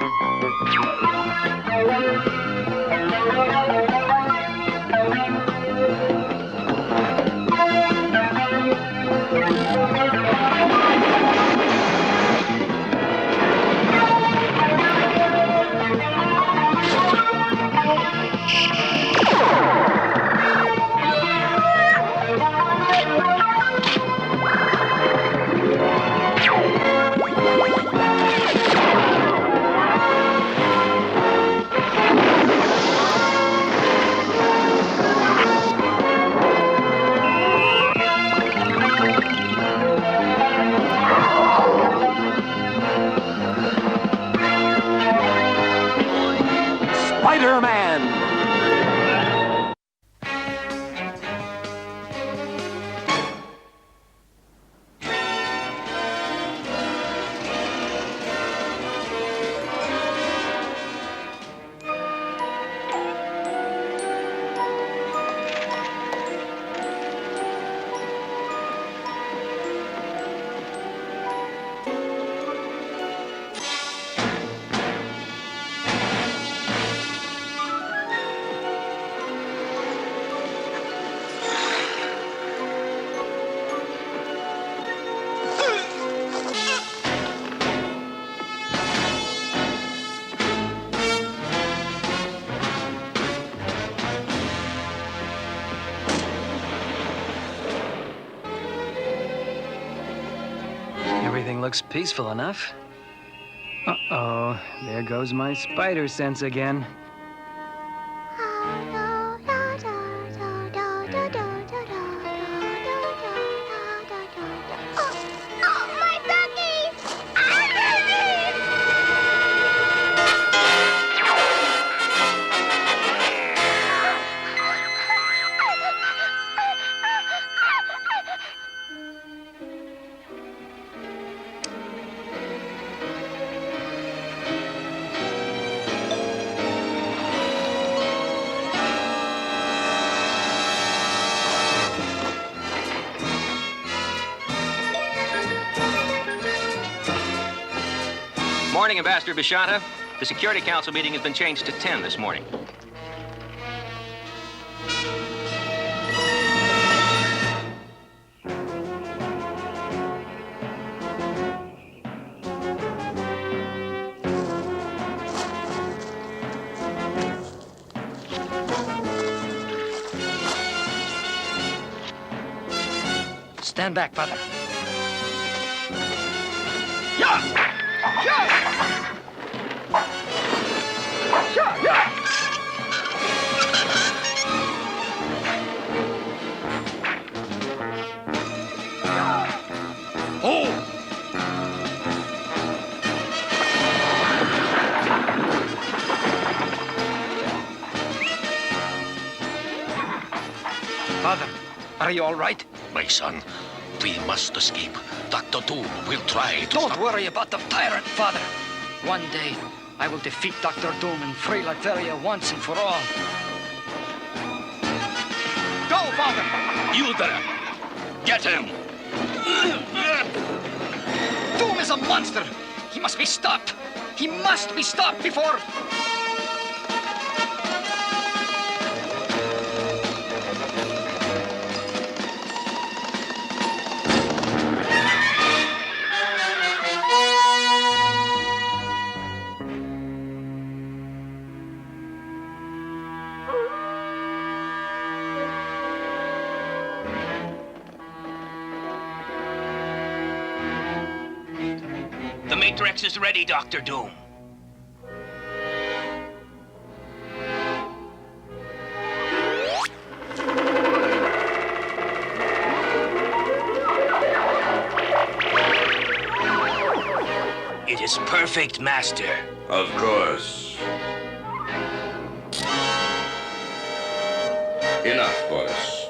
Spider-Man! Everything looks peaceful enough. Uh-oh, there goes my spider sense again. Morning, Ambassador Bishata. The Security Council meeting has been changed to 10 this morning. Stand back, Father. Yeah! Father, are you all right? My son, we must escape. Dr. Doom will try to Don't worry about the tyrant, Father. One day, I will defeat Dr. Doom and free Latveria once and for all. Go, Father! You there! Get him! Doom is a monster! He must be stopped! He must be stopped before... The Matrix is ready, Dr. Doom. It is perfect, Master. Of course. Enough, Boris.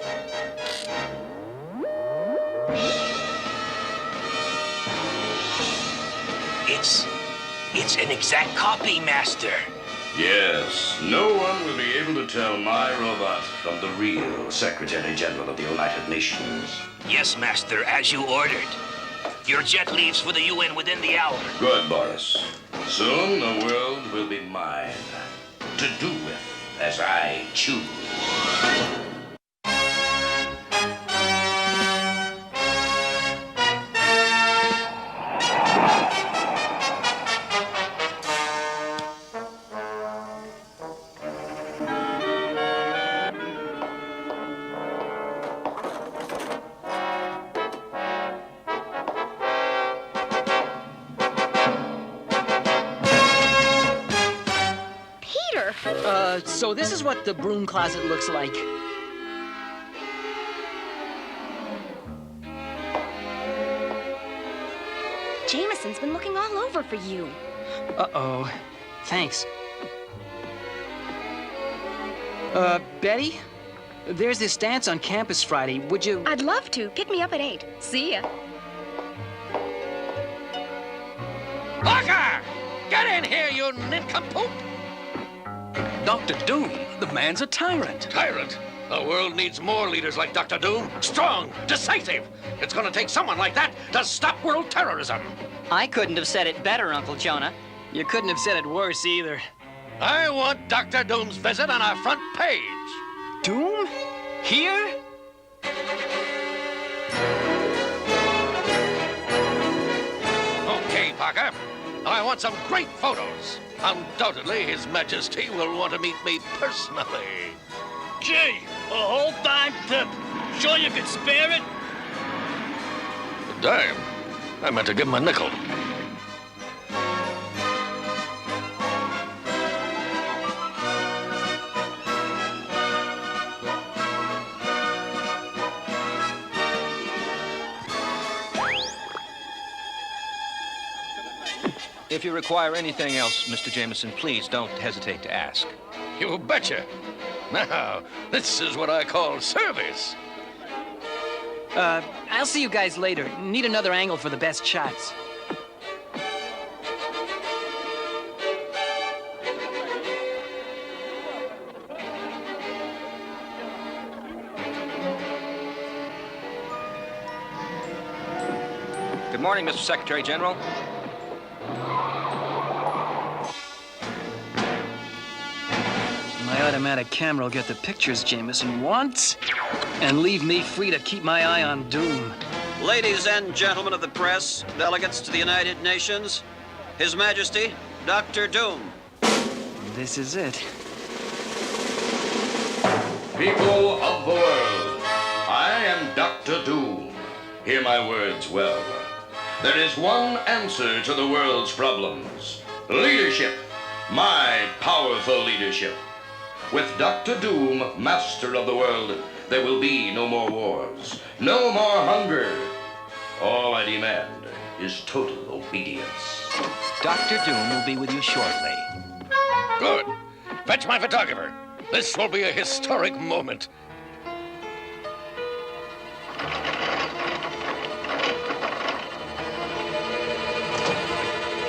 It's an exact copy, Master. Yes, no one will be able to tell my robot from the real Secretary General of the United Nations. Yes, Master, as you ordered. Your jet leaves for the UN within the hour. Good, Boris. Soon the world will be mine, to do with as I choose. So this is what the broom closet looks like. Jameson's been looking all over for you. Uh-oh. Thanks. Betty? There's this dance on campus Friday. Would you... I'd love to. Pick me up at 8. See ya. Parker! Get in here, you nincompoop! Dr. Doom, the man's a tyrant. Tyrant? The world needs more leaders like Dr. Doom. Strong, decisive. It's gonna take someone like that to stop world terrorism. I couldn't have said it better, Uncle Jonah. You couldn't have said it worse either. I want Dr. Doom's visit on our front page. Doom? Here? Okay, Parker. I want some great photos. Undoubtedly, His Majesty will want to meet me personally. Gee, a whole dime tip. Sure you could spare it? Damn. I meant to give him a nickel. If you require anything else, Mr. Jameson, please don't hesitate to ask. You betcha. Now, this is what I call service. I'll see you guys later. Need another angle for the best shots. Good morning, Mr. Secretary General. My automatic camera will get the pictures Jameson wants and leave me free to keep my eye on Doom. Ladies and gentlemen of the press, delegates to the United Nations, His Majesty, Dr. Doom. This is it. People of the world, I am Dr. Doom. Hear my words well. There is one answer to the world's problems. Leadership. My powerful leadership. With Dr. Doom, master of the world, there will be no more wars, no more hunger. All I demand is total obedience. Dr. Doom will be with you shortly. Good. Fetch my photographer. This will be a historic moment.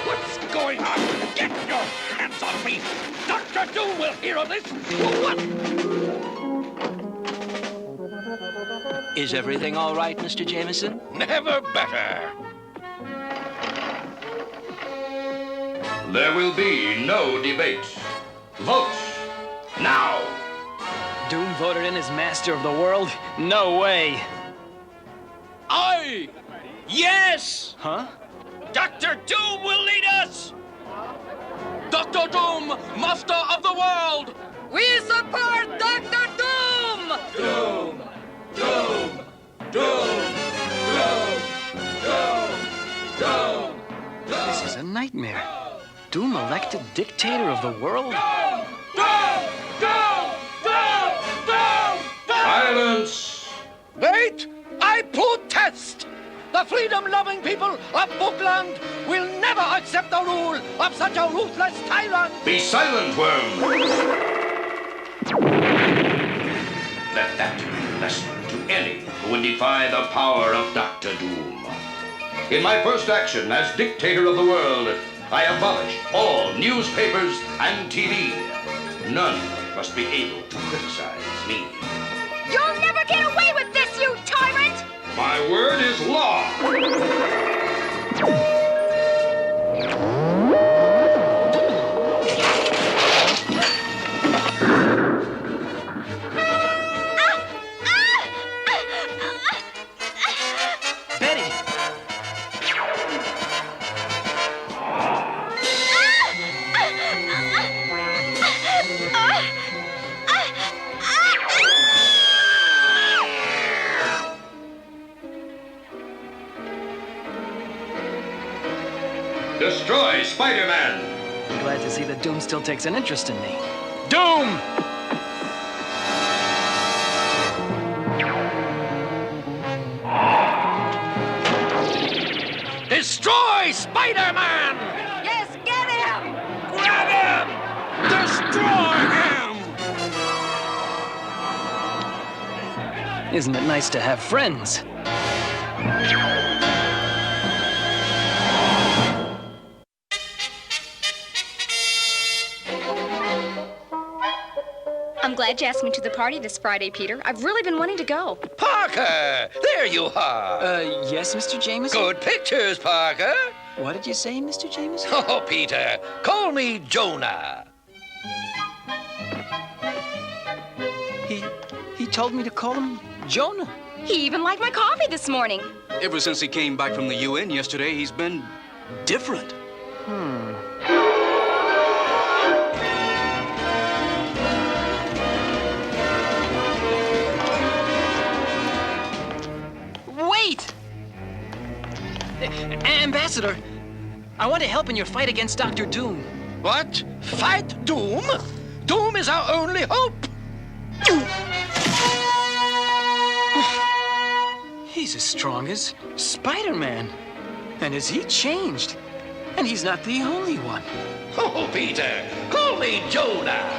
What's going on? Get your hands off me! Dr. Doom will hear of this! What? Is everything all right, Mr. Jameson? Never better. There will be no debate. Vote now. Doom voted in as master of the world? No way. Aye! Yes! Huh? Dr. Doom will lead us! Dr. Doom, master of the world! We support Dr. Doom! Doom! Doom! Doom! Doom! Doom! Doom! This is a nightmare. Doom elected dictator of the world? Doom! Doom! Doom! Doom! Doom! Silence! Wait! I protest! The The freedom-loving people of Bookland will never accept the rule of such a ruthless tyrant. Be silent, worm! Let that be a lesson to any who would defy the power of Dr. Doom. In my first action as dictator of the world, I abolish all newspapers and TV. None must be able to criticize me. You'll never get away with this, you tyrant! My word is law! Betty! Destroy Spider-Man! Glad to see that Doom still takes an interest in me. Doom! Destroy Spider-Man! Yes, get him! Grab him! Destroy him! Isn't it nice to have friends? I'm glad you asked me to the party this Friday, Peter. I've really been wanting to go. Parker! There you are! Yes, Mr. Jameson? Good pictures, Parker! What did you say, Mr. Jameson? Oh, Peter, call me Jonah. He told me to call him Jonah. He even liked my coffee this morning. Ever since he came back from the UN yesterday, he's been different. Wait! Ambassador, I want to help in your fight against Dr. Doom. What? Fight Doom? Doom is our only hope! He's as strong as Spider-Man. And has he changed? And he's not the only one. Oh, Peter, call me Jonah.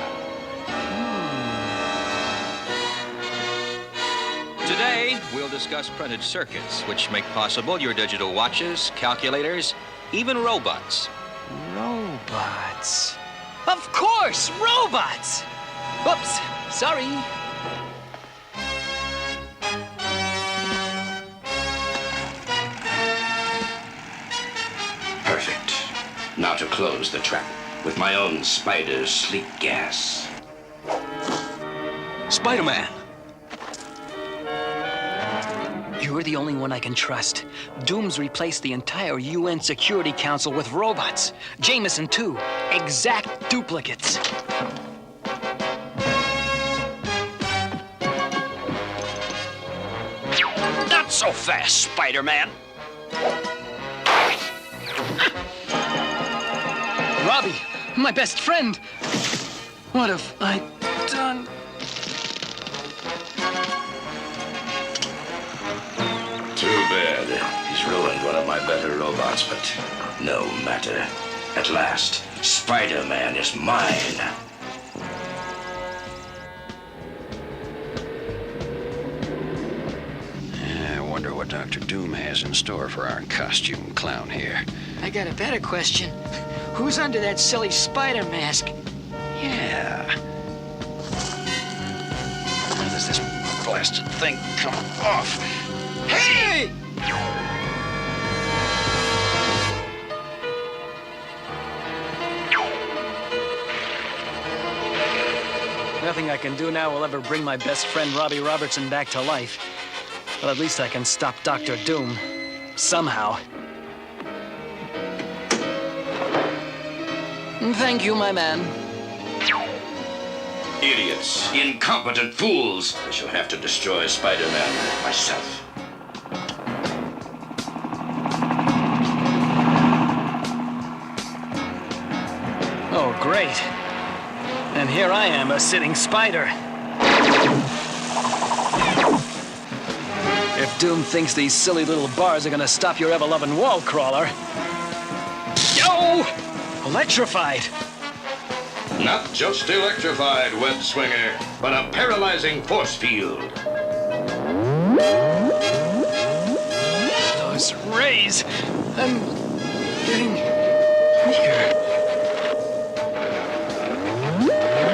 Today, we'll discuss printed circuits, which make possible your digital watches, calculators, even robots. Robots. Of course, robots! Oops, sorry. Perfect. Now to close the trap with my own spider's sleep gas. Spider-Man! You're the only one I can trust. Doom's replaced the entire UN Security Council with robots. Jameson, too. Exact duplicates. Not so fast, Spider-Man. Robbie, my best friend. What have I done? Too bad. He's ruined one of my better robots, but no matter. At last, Spider-Man is mine. I wonder what Dr. Doom has in store for our costume clown here. I got a better question. Who's under that silly spider mask? Yeah. When does this blasted thing come off? Hey! Nothing I can do now will ever bring my best friend Robbie Robertson back to life. But at least I can stop Dr. Doom. Somehow. Thank you, my man. Idiots, incompetent fools. I shall have to destroy Spider-Man myself. Oh, great. And here I am, a sitting spider. If Doom thinks these silly little bars are gonna stop your ever-loving wall crawler... Yo! Electrified! Not just electrified, web swinger, but a paralyzing force field. Those rays... I'm getting weaker.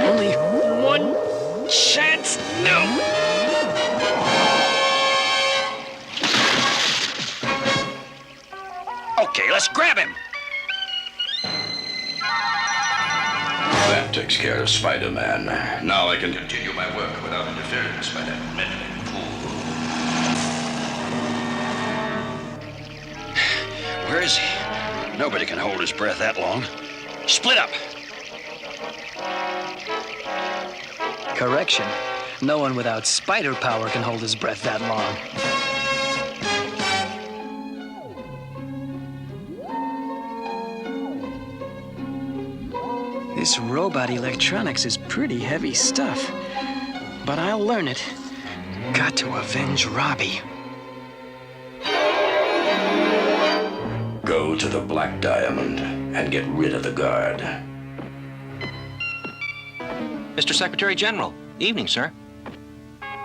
Only one chance. No! Okay, let's grab him. That takes care of Spider-Man. Now I can continue my work without interference by that meddling fool. Where is he? Nobody can hold his breath that long. Split up. Correction. No one without spider power can hold his breath that long. This robot electronics is pretty heavy stuff. But I'll learn it. Got to avenge Robbie. Go to the Black Diamond and get rid of the guard. Mr. Secretary General, evening, sir.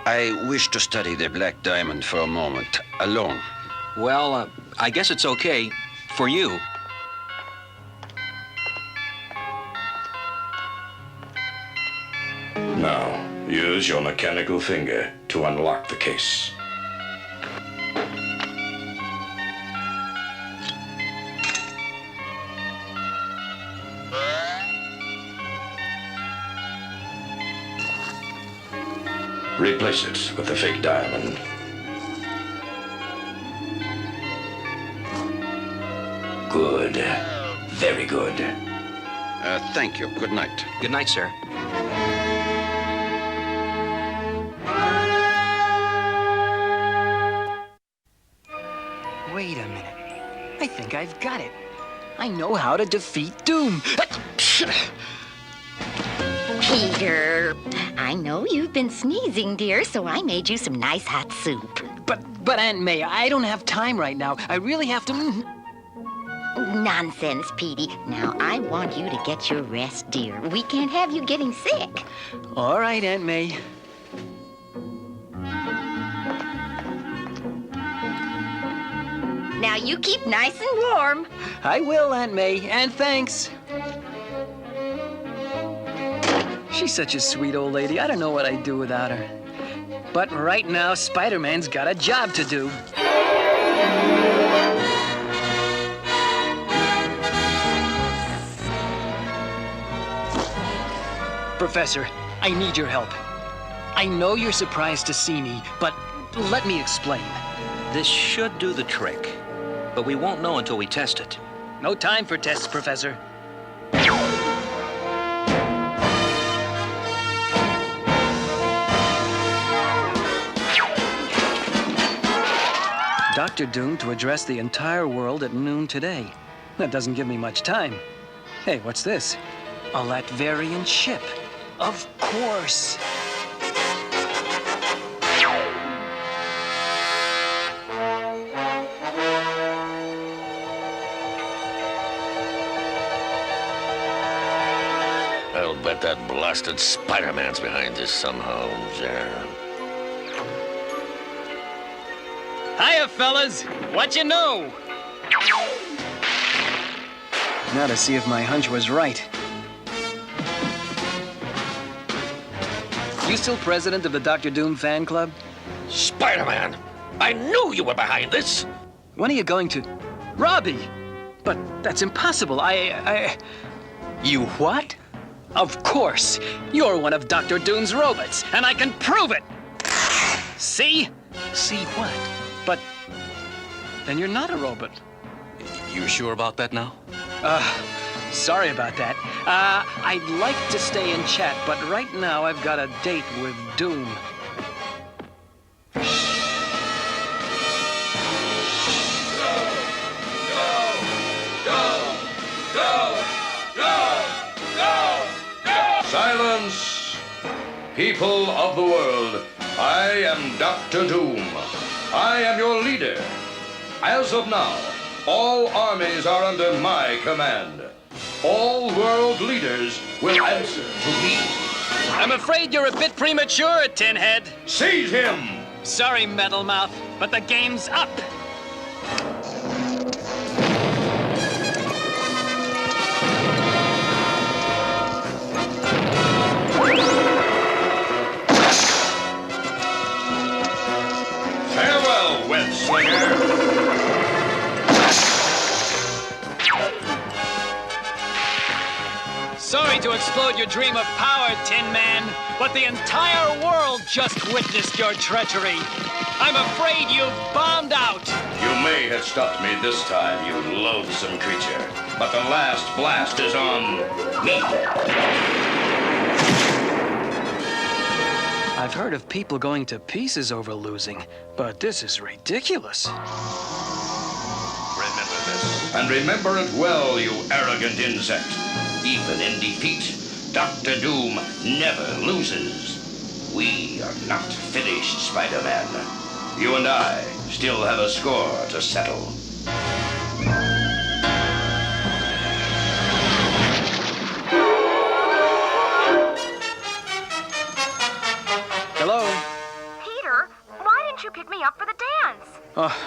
I wish to study the Black Diamond for a moment, alone. Well, I guess it's okay for you. Now, use your mechanical finger to unlock the case. Replace it with the fake diamond. Good. Very good. Thank you. Good night. Good night, sir. Wait a minute. I think I've got it. I know how to defeat Doom. Peter, I know you've been sneezing, dear, so I made you some nice hot soup. But Aunt May, I don't have time right now. I really have to... Nonsense, Petey. Now, I want you to get your rest, dear. We can't have you getting sick. All right, Aunt May. Now, you keep nice and warm. I will, Aunt May, and thanks. She's such a sweet old lady. I don't know what I'd do without her. But right now, Spider-Man's got a job to do. Professor, I need your help. I know you're surprised to see me, but let me explain. This should do the trick, but we won't know until we test it. No time for tests, Professor. Dr. Doom to address the entire world at noon today. That doesn't give me much time. Hey, what's this? A Latverian ship. Of course. I'll bet that blasted Spider-Man's behind this somehow, yeah. Hiya, fellas! What you know? Now to see if my hunch was right. You still president of the Dr. Doom fan club? Spider-Man! I knew you were behind this! When are you going to... Robbie! But that's impossible. You what? Of course. You're one of Dr. Doom's robots, and I can prove it! See? See what? But then you're not a robot. You sure about that now? Sorry about that. I'd like to stay and chat, but right now I've got a date with Doom. Silence! People of the world, I am Dr. Doom. I am your leader. As of now, all armies are under my command. All world leaders will answer to me. I'm afraid you're a bit premature, Tinhead. Seize him! Sorry, Metal Mouth, but the game's up. Farewell, web slinger. Sorry to explode your dream of power, Tin Man, but the entire world just witnessed your treachery. I'm afraid you've bombed out. You may have stopped me this time, you loathsome creature, but the last blast is on me. I've heard of people going to pieces over losing, but this is ridiculous. Remember this, and remember it well, you arrogant insect. Even in defeat, Dr. Doom never loses. We are not finished, Spider-Man. You and I still have a score to settle. Hello? Peter, why didn't you pick me up for the dance? Oh,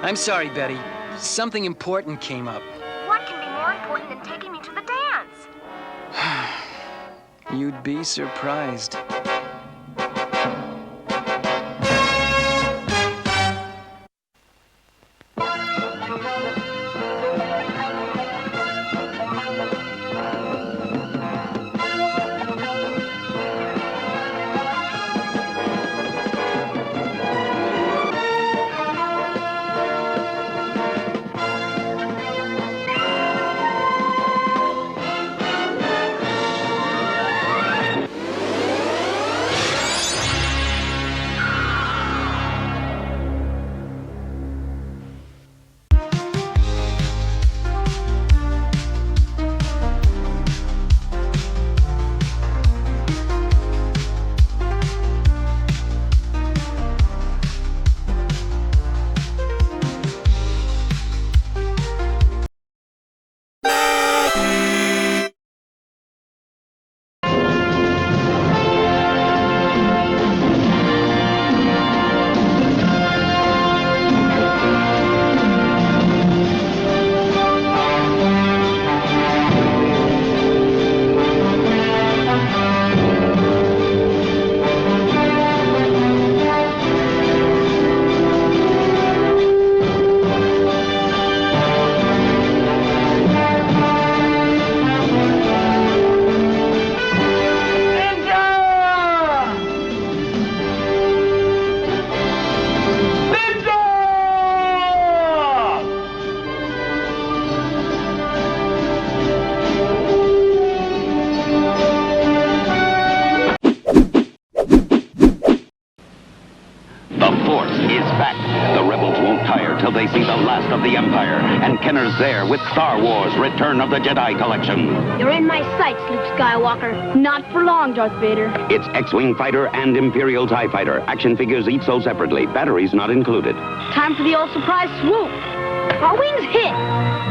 I'm sorry, Betty. Something important came up. What can be more important than taking me to the dance? You'd be surprised. They see the last of the Empire, and Kenner's there with Star Wars Return of the Jedi collection. You're in my sights, Luke Skywalker. Not for long, Darth Vader. It's X-Wing Fighter and Imperial TIE Fighter. Action figures each sold separately. Batteries not included. Time for the old surprise swoop. Our wings hit.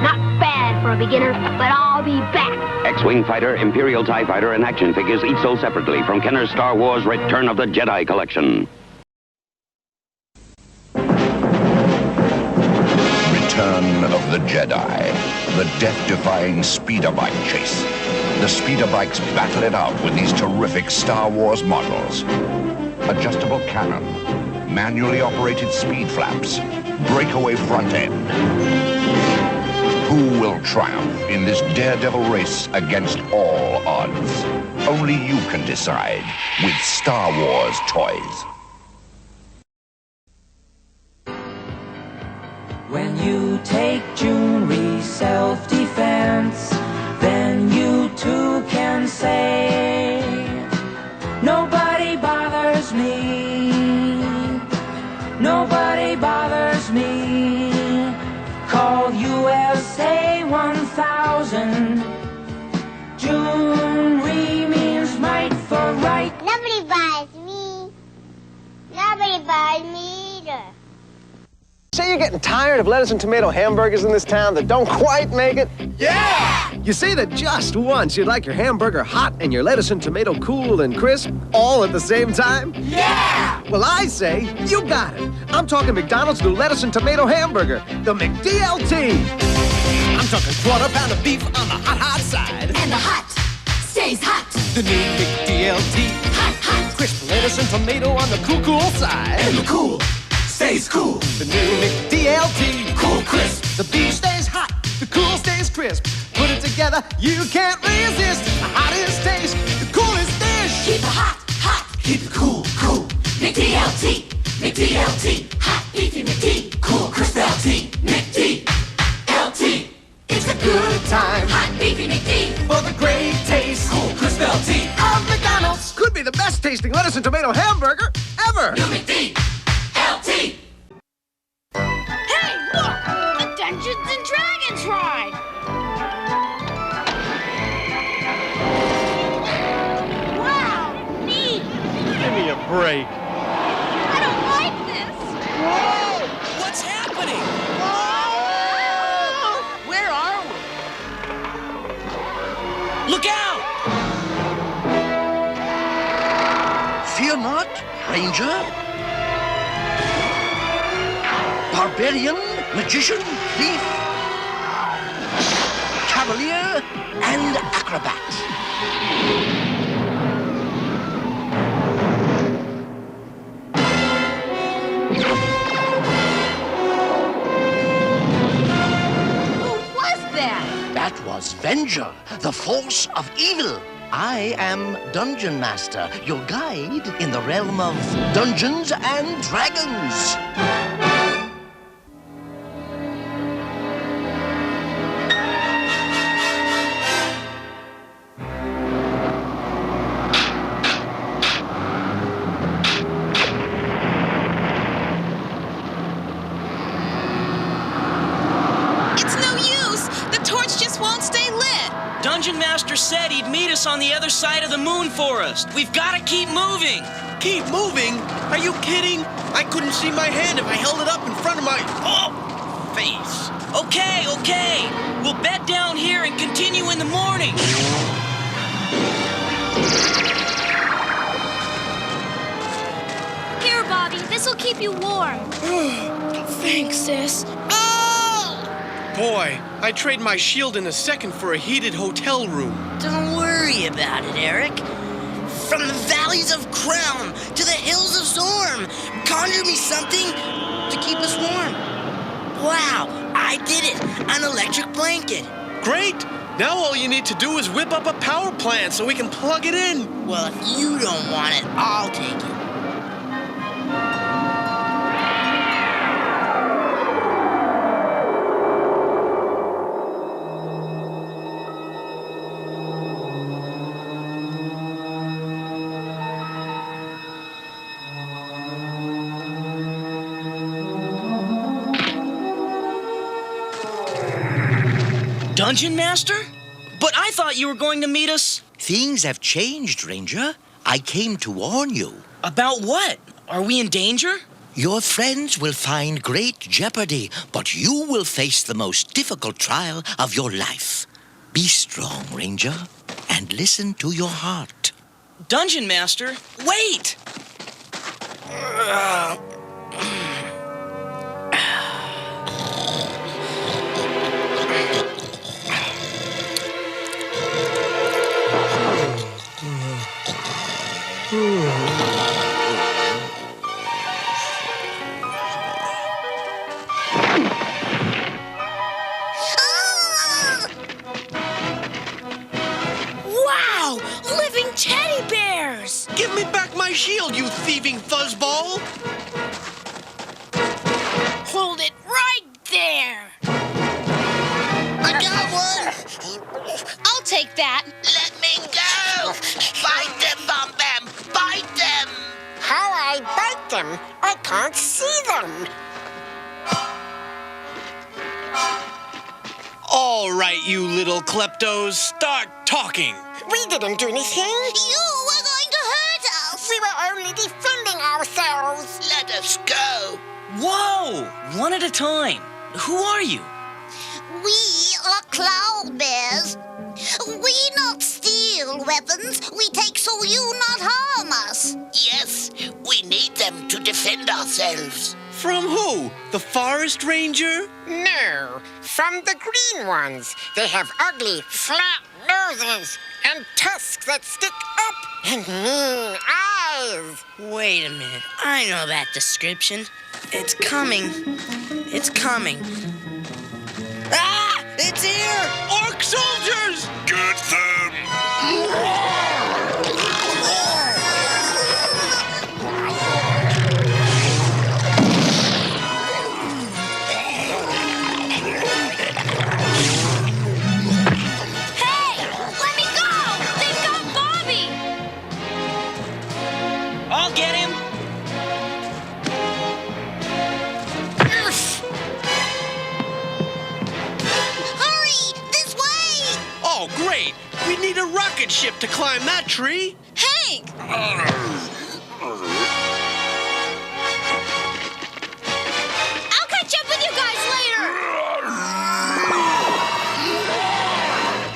Not bad for a beginner, but I'll be back. X-Wing Fighter, Imperial TIE Fighter, and action figures each sold separately from Kenner's Star Wars Return of the Jedi collection. Return of the Jedi, the death-defying speeder bike chase. The speeder bikes battle it out with these terrific Star Wars models. Adjustable cannon, manually operated speed flaps, breakaway front end. Who will triumph in this daredevil race against all odds? Only you can decide with Star Wars toys. When you take jewelry, self-defense, then you too can say, nobody bothers me, nobody bothers me. Call USA 1000. Jewelry means might for right. Nobody bothers say you're getting tired of lettuce and tomato hamburgers in this town that don't quite make it? Yeah! You say that just once you'd like your hamburger hot and your lettuce and tomato cool and crisp all at the same time? Yeah! Well, I say you got it. I'm talking McDonald's new lettuce and tomato hamburger, the McDLT. I'm talking quarter pound of beef on the hot side. And the hot stays hot. The new McDLT. Hot, hot. Crisp lettuce and tomato on the cool side. And the cool stays cool. The new McDLT. Cool crisp. The beef stays hot, the cool stays crisp. Put it together, you can't resist. The hottest taste, the coolest dish. Keep it hot, hot. Keep it cool, cool. McDLT, McDLT. Hot beefy McD. Cool crisp LT. McDLT. It's a good time. Hot beefy McD. For the great taste. Cool crisp LT. Of McDonald's. Could be the best tasting lettuce and tomato hamburger ever. New McDLT. Hey, look! A Dungeons and Dragons ride! Wow, neat! Give me a break. I don't like this! Whoa! What's happening? Whoa! Where are we? Look out! Fear not, Ranger. Barbarian, magician, thief, cavalier, and acrobat. Who was that? That was Venger, the force of evil. I am Dungeon Master, your guide in the realm of Dungeons and Dragons. Dungeon Master said he'd meet us on the other side of the moon forest. We've got to keep moving. Keep moving? Are you kidding? I couldn't see my hand if I held it up in front of my face. Okay. We'll bed down here and continue in the morning. Here, Bobby. This'll keep you warm. Thanks, sis. Boy, I'd trade my shield in a second for a heated hotel room. Don't worry about it, Eric. From the valleys of Crown to the hills of Zorm, conjure me something to keep us warm. Wow, I did it! An electric blanket. Great! Now all you need to do is whip up a power plant so we can plug it in. Well, if you don't want it, I'll take it. Dungeon Master? But I thought you were going to meet us... Things have changed, Ranger. I came to warn you. About what? Are we in danger? Your friends will find great jeopardy, but you will face the most difficult trial of your life. Be strong, Ranger, and listen to your heart. Dungeon Master, wait! Wow! Living teddy bears! Give me back my shield, you thieving fuzzball! Hold it right there! I got one! I'll take that. Let me go! Bite them, Bum Bam! Bite them! How I bite them? I can't see them. All right, you little kleptos, start talking. We didn't do anything. You were going to hurt us! We were only defending ourselves. Let us go. Whoa! One at a time. Who are you? We are cloud bears. We not steal weapons. We take so you not harm us. Yes, we need them to defend ourselves. From who? The forest ranger? No, from the green ones. They have ugly, flat noses and tusks that stick up and mean eyes. Wait a minute. I know that description. It's coming. It's coming. Ah! It's here! Orc soldiers! Get them! Hey! Let me go! They've got Bobby! I'll get him. Oh, great! We need a rocket ship to climb that tree. Hank! I'll catch up with you guys later!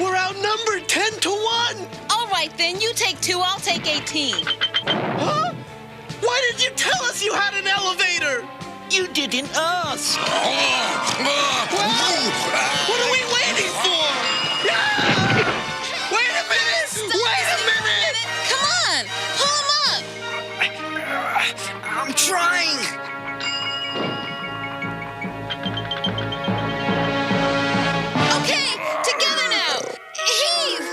We're outnumbered 10 to 1. All right, then. You take 2, I'll take 18. Huh? Why did you tell us you had an elevator? You didn't ask. What are we waiting for? Wait a minute! Wait a minute! Come on! Pull him up! I'm trying. Okay, together now! Heave!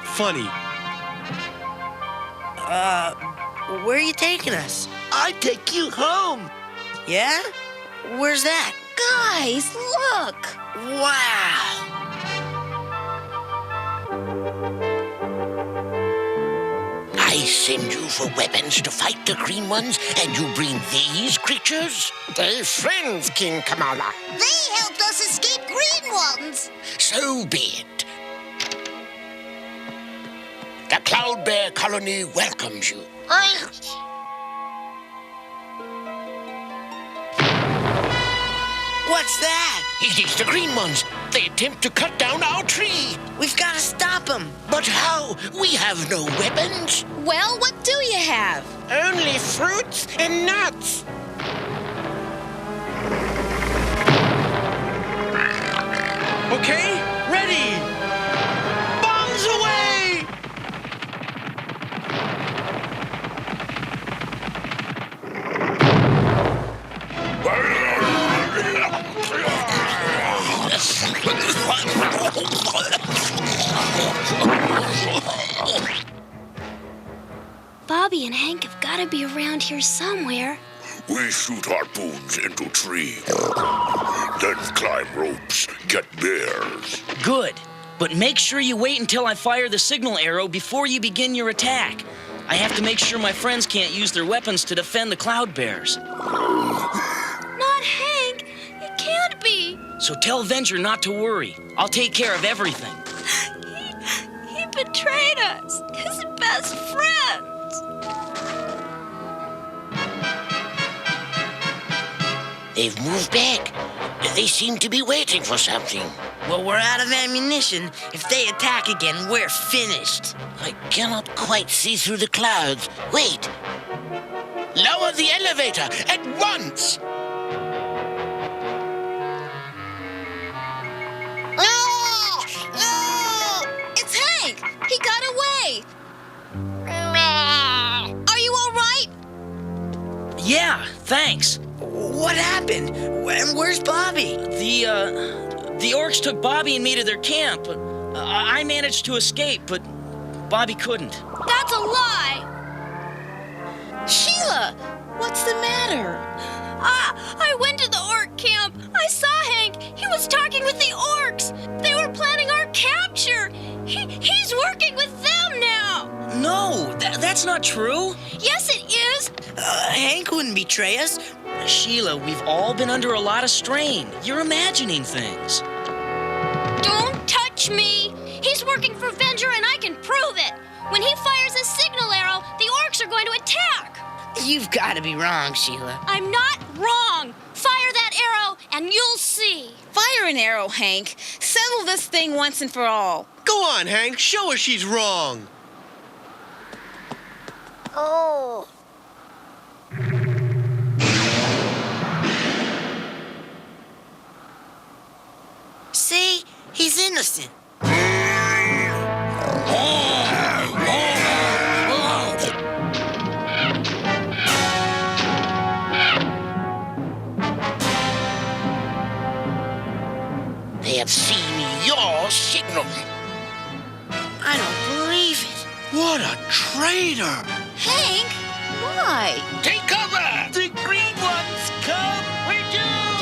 Funny. Where are you taking us? I take you home. Yeah? Where's that? Guys, look! Wow! I send you for weapons to fight the green ones, and you bring these creatures? They friends, King Kamala. They helped us escape green ones. So be it. The Cloud Bear Colony welcomes you. What's that? It is the green ones. They attempt to cut down our tree. We've got to stop them. But how? We have no weapons. Well, what do you have? Only fruits and nuts. Okay, ready. Bombs away! Bobby and Hank have got to be around here somewhere. We shoot harpoons into trees. Then climb ropes, get bears. Good. But make sure you wait until I fire the signal arrow before you begin your attack. I have to make sure my friends can't use their weapons to defend the cloud bears. Not Hank. It can't be. So tell Avenger not to worry. I'll take care of everything. He betrayed us. His best friends. They've moved back. They seem to be waiting for something. Well, we're out of ammunition. If they attack again, we're finished. I cannot quite see through the clouds. Wait. Lower the elevator at once. It's Hank. He got away. Are you all right? Yeah, thanks. What happened? And where's Bobby? The orcs took Bobby and me to their camp. I managed to escape, but Bobby couldn't. That's a lie. Sheila, what's the matter? I went to the orc camp. I saw Hank. He was talking with the orcs. They were planning our capture. He's working with them now. No, that's not true. Yes, it is. Hank wouldn't betray us. Sheila, we've all been under a lot of strain. You're imagining things. Don't touch me. He's working for Venger, and I can prove it. When he fires a signal arrow, the orcs are going to attack. You've got to be wrong, Sheila. I'm not wrong. Fire that arrow, and you'll see. Fire an arrow, Hank. Settle this thing once and for all. Go on, Hank. Show her she's wrong. Oh. See? He's innocent. They have seen your signal. I don't believe it. What a traitor! Hank, why? Take cover! The green ones come! We're doomed!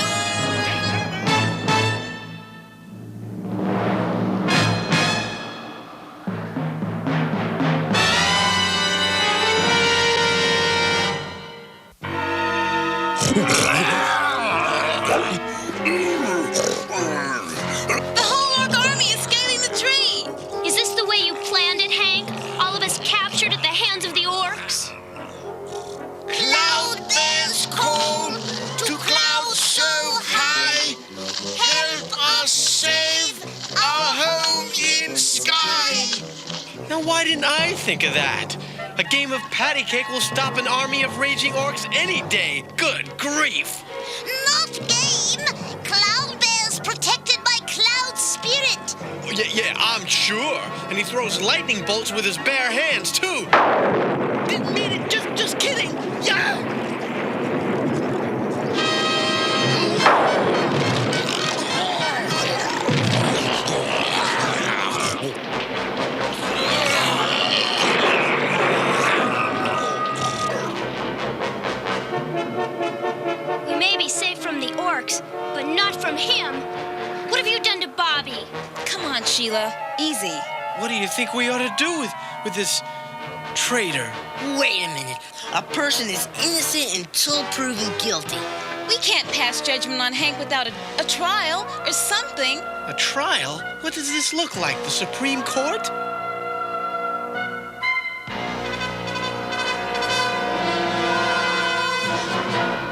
The whole orc army is scaling the tree. Is this the way you planned it, Hank? All of us captured at the hands of the orcs? Cloud bears call to clouds so high. Help us save our home in sky. Now, why didn't I think of that? A game of patty cake will stop an army of raging orcs any day. Good grief! Not game. Cloud Bear's protected by Cloud Spirit. Yeah, I'm sure. And he throws lightning bolts with his bare hands, too. Didn't mean it. Just kidding. Yeah! We may be safe from the orcs, but not from him. What have you done to Bobby? Come on, Sheila. Easy. What do you think we ought to do with this traitor? Wait a minute. A person is innocent until proven guilty. We can't pass judgment on Hank without a trial or something. A trial? What does this look like? The Supreme Court?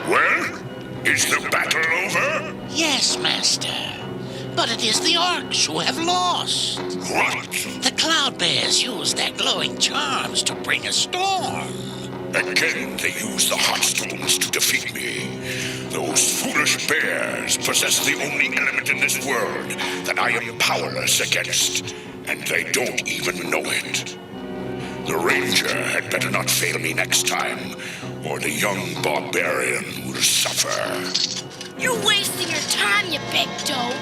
Well, is the battle over? Yes, Master. But it is the orcs who have lost. What? The cloud bears use their glowing charms to bring a storm. Again, they use the hot stones to defeat me. Those foolish bears possess the only element in this world that I am powerless against, and they don't even know it. The ranger had better not fail me next time, or the young barbarian will suffer. You're wasting your time, you big dope.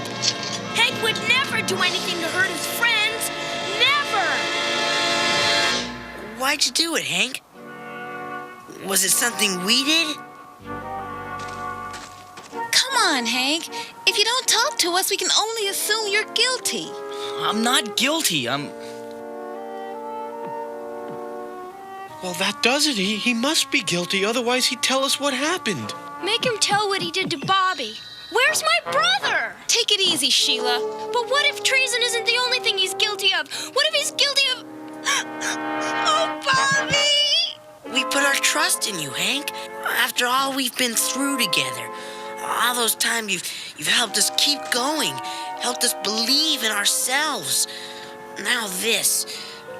Hank would never do anything to hurt his friends. Never! Why'd you do it, Hank? Was it something we did? Come on, Hank. If you don't talk to us, we can only assume you're guilty. I'm not guilty. Well, that does it. He must be guilty, otherwise he'd tell us what happened. Make him tell what he did to Bobby. Where's my brother? Take it easy, Sheila. But what if treason isn't the only thing he's guilty of? What if he's guilty of... Oh, Bobby! We put our trust in you, Hank. After all we've been through together. All those times you've helped us keep going. Helped us believe in ourselves. Now this.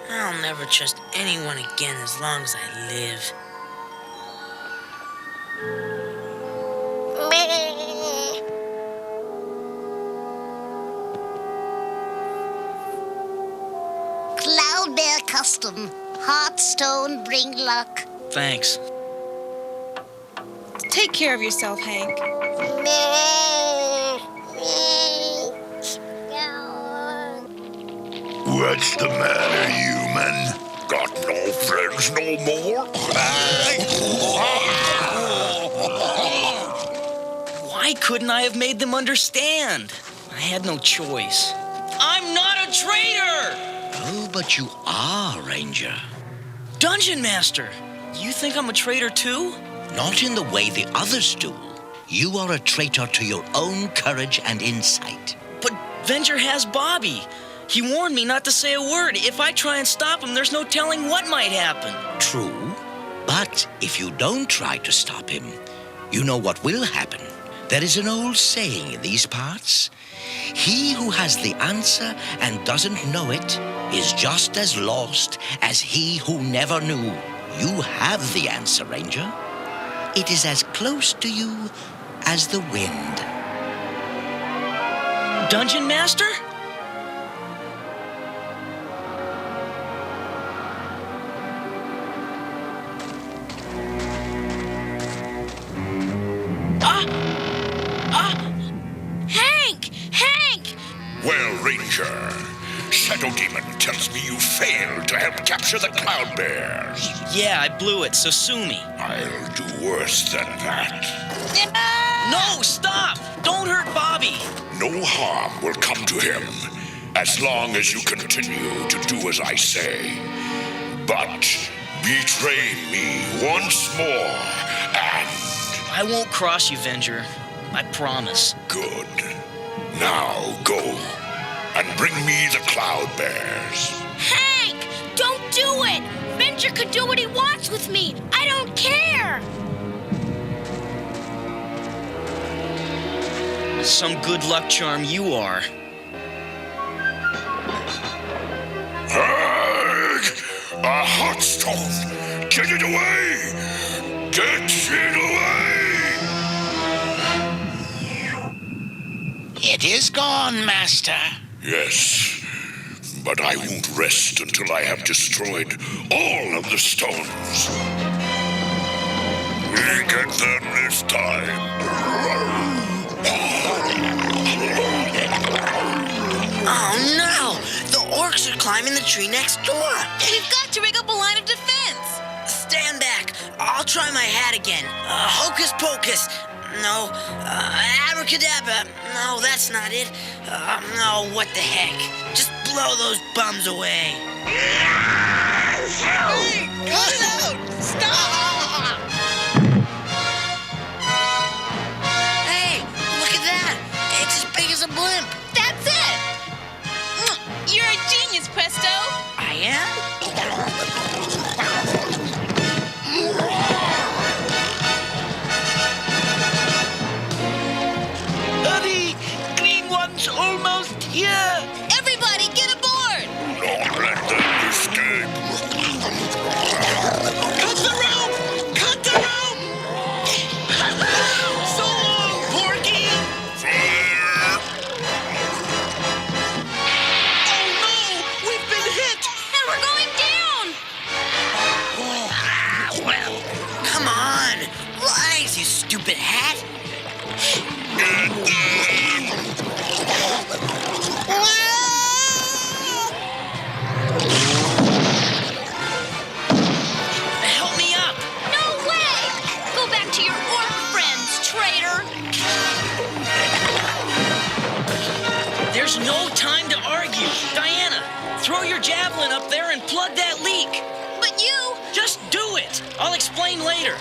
I'll never trust anyone again as long as I live. Cloud Bear custom. Heartstone bring luck. Thanks. Take care of yourself, Hank. What's the matter, human? Got no friends no more? Why couldn't I have made them understand? I had no choice. I'm not a traitor! Oh, but you are, Ranger. Dungeon Master, you think I'm a traitor too? Not in the way the others do. You are a traitor to your own courage and insight. But Venger has Bobby. He warned me not to say a word. If I try and stop him, there's no telling what might happen. True, but if you don't try to stop him, you know what will happen. There is an old saying in these parts. He who has the answer and doesn't know it is just as lost as he who never knew. You have the answer, Ranger. It is as close to you as the wind. Dungeon Master? Hank! Well, Ranger, Shadow Demon tells me you failed to help capture the Cloud Bears. Yeah, I blew it, so sue me. I'll do worse than that. No, stop! Don't hurt Bobby! No harm will come to him as long as you continue to do as I say. But betray me once more and... I won't cross you, Venger. I promise. Good. Now go and bring me the Cloud Bears. Hank! Don't do it! Venger could do what he wants with me. I don't care! Some good luck charm you are. A hot stone! Get it away! Get it away! It is gone, Master. Yes, but I won't rest until I have destroyed all of the stones. We get them this time. Oh no! The orcs are climbing the tree next door. We've got to rig up a line of defense. Stand back. I'll try my hat again. Hocus pocus. No. Abracadabra. No, that's not it. No, what the heck? Just blow those bums away. Hey, cut it out! Stop! Hey, look at that. It's as big as a blimp. That's it! You're a genius, Presto! I am? Hurry! Green One's almost here! Everybody, get aboard! Don't let them escape. Cut the rope! Cut the rope! So long, Porky! Oh no! We've been hit! And we're going down! Well, come on. Rise, you stupid hat. Help me up! No way! Go back to your orc friends, traitor! There's no time to argue. Diana, throw your javelin up there and plug that leak. But you... Just do it. I'll explain later.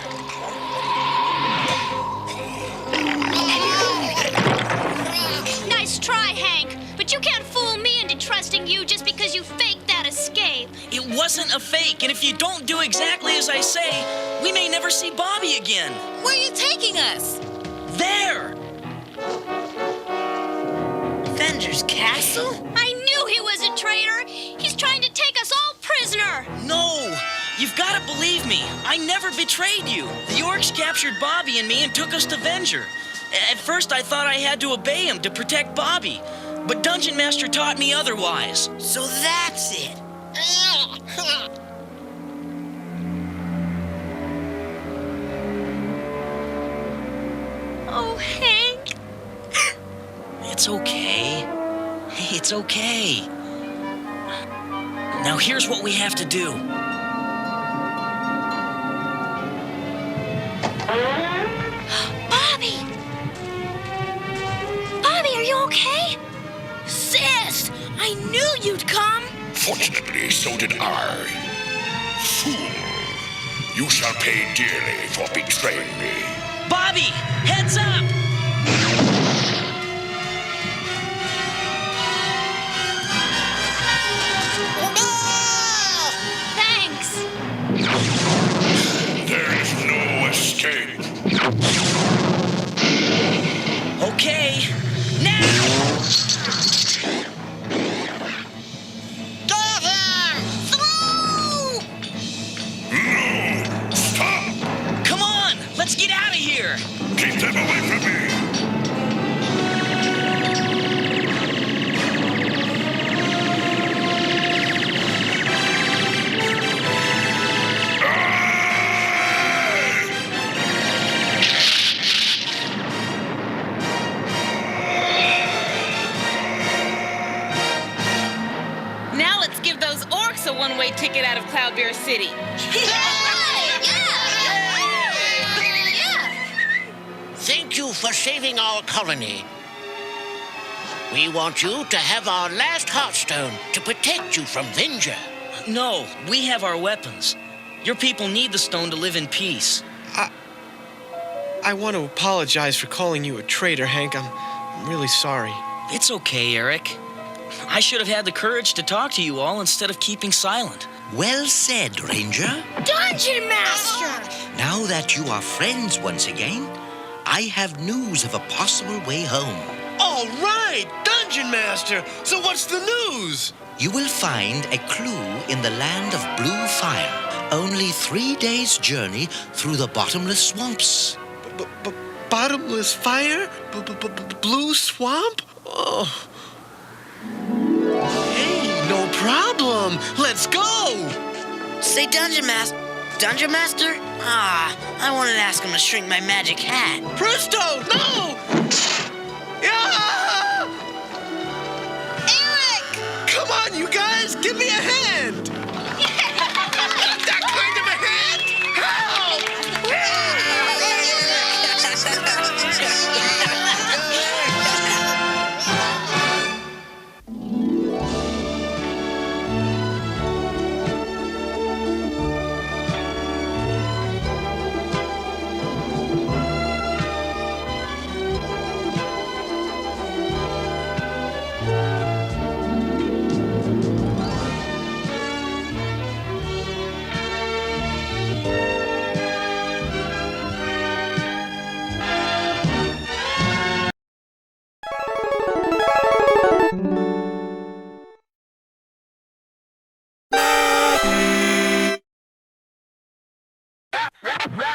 Nice try, Hank, but you can't fool me into trusting you just because you faked that escape. It wasn't a fake, and if you don't do exactly as I say, we may never see Bobby again. Where are you taking us? There! Venger's castle? I knew he was a traitor! He's trying to take us all prisoner! No! You've got to believe me. I never betrayed you. The orcs captured Bobby and me and took us to Venger. At first, I thought I had to obey him to protect Bobby, but Dungeon Master taught me otherwise. So that's it. Oh, Hank. It's okay. It's okay. Now here's what we have to do. Bobby! Bobby, are you okay? Sis! I knew you'd come! Fortunately, so did I. Fool! You shall pay dearly for betraying me. Bobby, heads up! here. Keep them away from me. Now let's give those orcs a one-way ticket out of Cloudbear City. Thank you for saving our colony. We want you to have our last Heartstone to protect you from Venger. No, we have our weapons. Your people need the stone to live in peace. I want to apologize for calling you a traitor, Hank. I'm really sorry. It's okay, Eric. I should have had the courage to talk to you all instead of keeping silent. Well said, Ranger. Dungeon Master! Now that you are friends once again, I have news of a possible way home. All right, Dungeon Master. So what's the news? You will find a clue in the land of blue fire. Only 3 days' journey through the bottomless swamps. Bottomless fire? Blue swamp? Oh. Hey, no problem. Let's go. Say Dungeon Master. Dungeon Master? I wanted to ask him to shrink my magic hat. Presto! No! Yeah! Eric! Come on, you guys! Give me a hand! That kind of a hand? Help!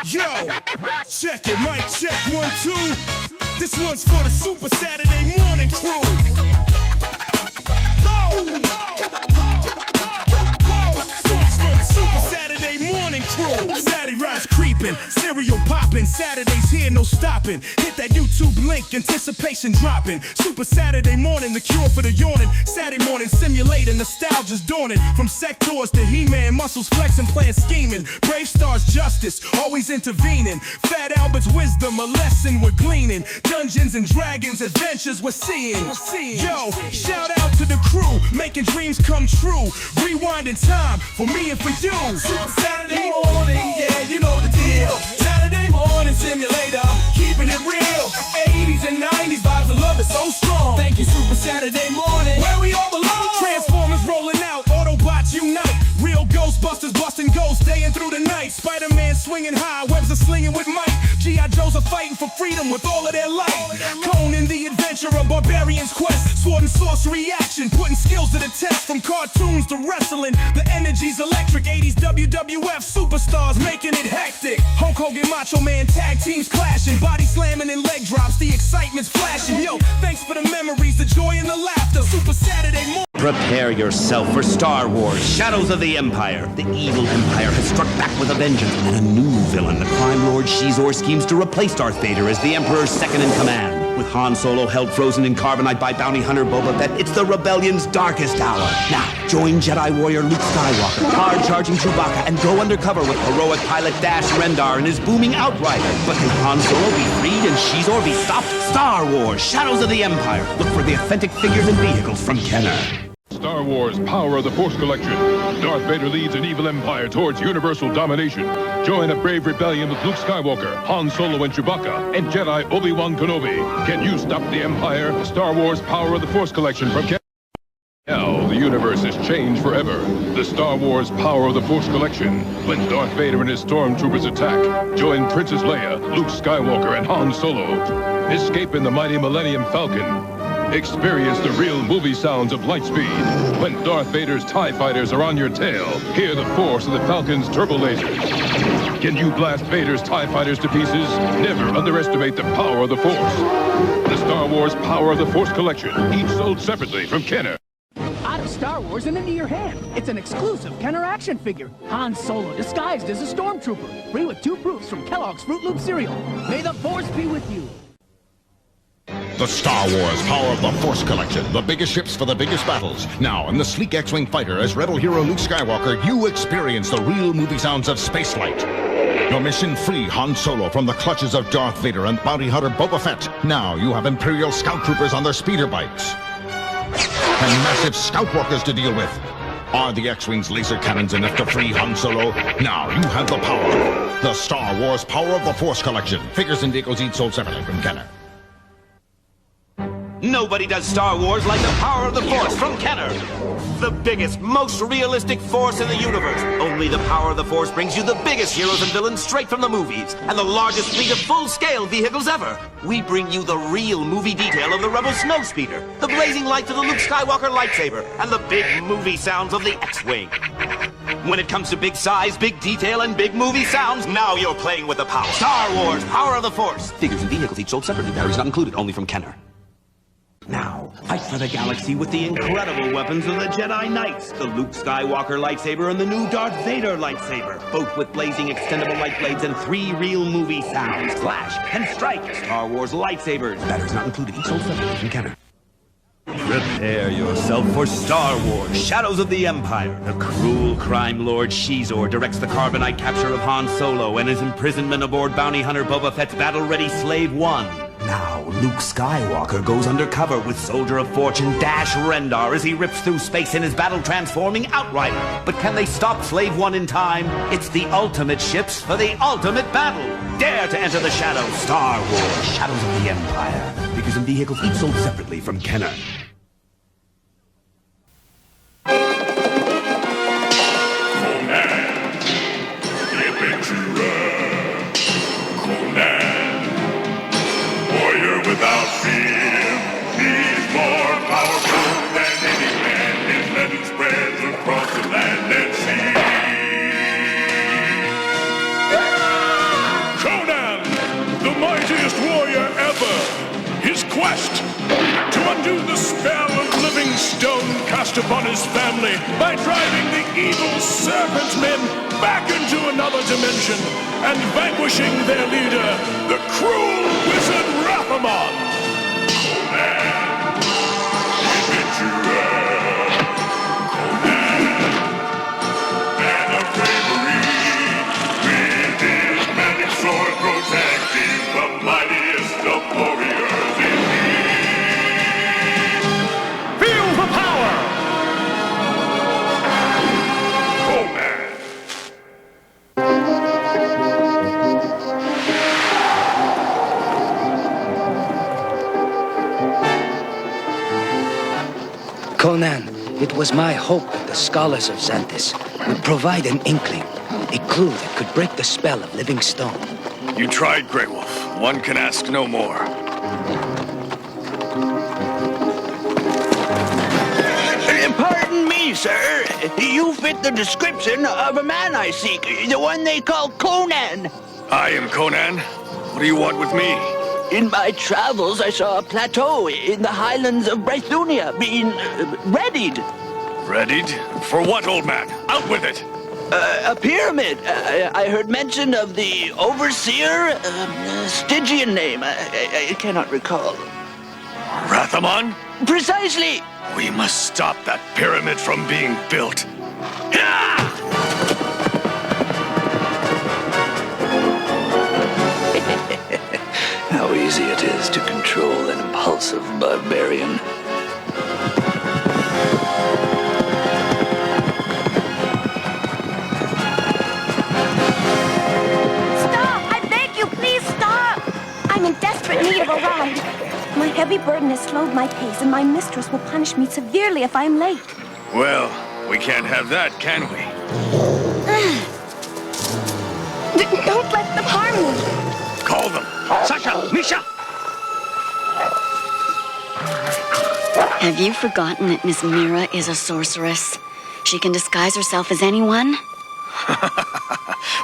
Yo, check it, mic check, 1, 2. This one's for the Super Saturday Morning crew. Super Saturday Morning crew. Saturday rise creeping, cereal popping. Saturdays here, no stopping. Hit that YouTube link, anticipation dropping. Super Saturday morning, the cure for the yawning. Saturday morning simulator, nostalgia's dawning. From sectors to He-Man, muscles flexing, playing scheming. Bravestar's justice, always intervening. Fat Albert's wisdom, a lesson we're gleaning. Dungeons and Dragons, adventures we're seeing. Yo, shout out to the crew, making dreams come true. Rewinding time for me and for you. Super Saturday morning, yeah, you know the deal. Saturday morning simulator, keeping it real. 80s and 90s vibes, I love it so strong. Thank you, Super Saturday morning, where we all belong. Transformers rolling out, Autobots unite. Real Ghostbusters busting ghosts, staying through the night. Spiderman swinging high, webs are slinging with might. G.I. Joes are fighting for freedom with all of their light. Conan the adventurer, barbarian's quest. Sword and sorcery action, putting skills to the test. From cartoons to wrestling, the energy's electric. 80s WWF superstars making it hectic. Hulk Hogan, Macho Man, tag teams clashing. Body slamming and leg drops, the excitement's flashing. Yo, thanks for the memories, the joy and the laughter. Super Saturday morning. Prepare yourself for Star Wars, Shadows of the Empire. The evil Empire has struck back with a vengeance, and a new villain, the crime lord Shizor, schemes to replace Darth Vader as the Emperor's second-in-command. With Han Solo held frozen in carbonite by bounty hunter Boba Fett, it's the rebellion's darkest hour. Now, join Jedi warrior Luke Skywalker, hard-charging Chewbacca, and go undercover with heroic pilot Dash Rendar and his booming Outrider. But can Han Solo be freed and Shizor be stopped? Star Wars, Shadows of the Empire. Look for the authentic figures and vehicles from Kenner. Star Wars Power of the Force Collection. Darth Vader leads an evil empire towards universal domination. Join a brave rebellion with Luke Skywalker, Han Solo and Chewbacca, and Jedi Obi-Wan Kenobi. Can you stop the Empire? Star Wars Power of the Force Collection from Now, the universe has changed forever. The Star Wars Power of the Force Collection. When Darth Vader and his stormtroopers attack, join Princess Leia, Luke Skywalker, and Han Solo. Escape in the mighty Millennium Falcon. Experience the real movie sounds of lightspeed. When Darth Vader's TIE fighters are on your tail, hear the force of the Falcon's turbo lasers. Can you blast Vader's TIE fighters to pieces? Never underestimate the power of the Force. The Star Wars Power of the Force collection, each sold separately from Kenner. Out of Star Wars and into your hand. It's an exclusive Kenner action figure. Han Solo disguised as a stormtrooper. Free with 2 proofs from Kellogg's Fruit Loop cereal. May the Force be with you. The Star Wars Power of the Force collection. The biggest ships for the biggest battles. Now, in the sleek X-Wing fighter as Rebel hero Luke Skywalker, you experience the real movie sounds of spaceflight. Your mission free Han Solo from the clutches of Darth Vader and bounty hunter Boba Fett. Now you have Imperial scout troopers on their speeder bikes. And massive scout walkers to deal with. Are the X-Wing's laser cannons enough to free Han Solo? Now you have the power. The Star Wars Power of the Force collection. Figures and vehicles each sold separately from Kenner. Nobody does Star Wars like the power of the Force from Kenner. The biggest, most realistic Force in the universe. Only the power of the Force brings you the biggest heroes and villains straight from the movies, and the largest fleet of full-scale vehicles ever. We bring you the real movie detail of the Rebel Snowspeeder, the blazing lights of the Luke Skywalker lightsaber, and the big movie sounds of the X-Wing. When it comes to big size, big detail, and big movie sounds, now you're playing with the power. Star Wars, Power of the Force. Figures and vehicles each sold separately, batteries not included, only from Kenner. Now, fight for the galaxy with the incredible weapons of the Jedi Knights, the Luke Skywalker lightsaber and the new Darth Vader lightsaber, both with blazing extendable light blades and 3 real movie sounds, flash and strike. Star Wars lightsabers, batteries not included, each sold separately from Kenner. Prepare yourself for Star Wars, Shadows of the Empire. The cruel crime lord Shizor directs the carbonite capture of Han Solo and his imprisonment aboard bounty hunter Boba Fett's battle-ready Slave One. Now, Luke Skywalker goes undercover with Soldier of Fortune Dash Rendar as he rips through space in his battle-transforming Outrider. But can they stop Slave One in time? It's the ultimate ships for the ultimate battle. Dare to enter the shadows. Star Wars, Shadows of the Empire. Figures and vehicles each sold separately from Kenner. Without fear, he's more powerful than any man. His legend spreads across the land and sea. Conan, the mightiest warrior ever. His quest to undo the spell of living stone cast upon his family by driving the evil serpent men back into another dimension and vanquishing their leader, the cruel wizard Rathamon. Conan, adventurer. Conan, man of bravery. With his magic sword protecting the mightiest of warriors indeed. Feel the power! Conan. Conan, it was my hope that the scholars of Xanthus would provide an inkling, a clue that could break the spell of living stone. You tried, Grey Wolf. One can ask no more. Pardon me, sir. You fit the description of a man I seek, the one they call Conan. I am Conan. What do you want with me? In my travels, I saw a plateau in the highlands of Brythunia being readied. Readied? For what, old man? Out with it! A pyramid. I heard mention of the overseer, Stygian name. I cannot recall. Rathamon? Precisely! We must stop that pyramid from being built. How easy it is to control an impulsive barbarian. Stop! I beg you, please stop! I'm in desperate need of a ride. My heavy burden has slowed my pace, and my mistress will punish me severely if I am late. Well, we can't have that, can we? Don't let them harm me. Call them. Sasha! Misha! Have you forgotten that Miss Mira is a sorceress? She can disguise herself as anyone?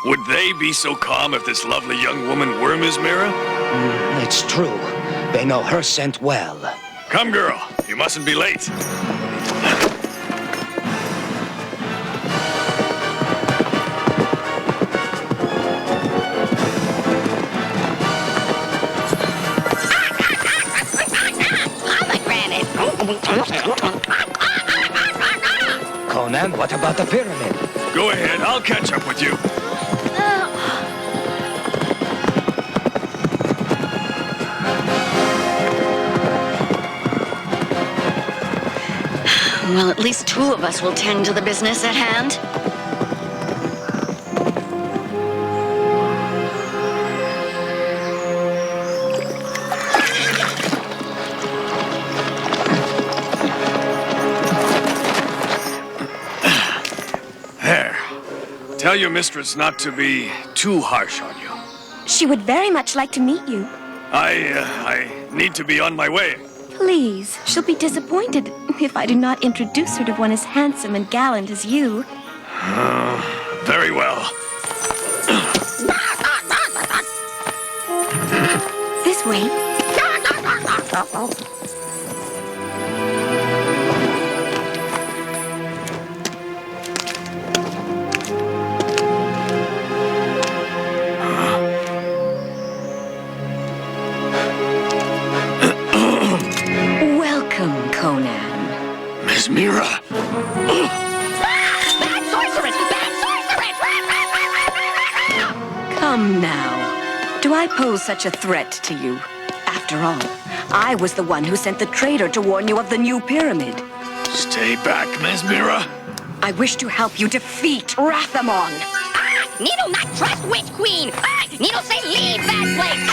Would they be so calm if this lovely young woman were Ms. Mira? It's true. They know her scent well. Come, girl. You mustn't be late. Conan, what about the pyramid? Go ahead. I'll catch up with you. Well, at least two of us will tend to the business at hand. There. Tell your mistress not to be too harsh on you. She would very much like to meet you. I need to be on my way. Please, she'll be disappointed if I do not introduce her to one as handsome and gallant as you. Very well. This way. Welcome, Conan. Ms. Mira. Bad sorceress! Bad sorceress! Come now. Do I pose such a threat to you? After all, I was the one who sent the traitor to warn you of the new pyramid. Stay back, Ms. Mira. I wish to help you defeat Rathamon. Needle not trust Witch Queen. Needle say leave that place.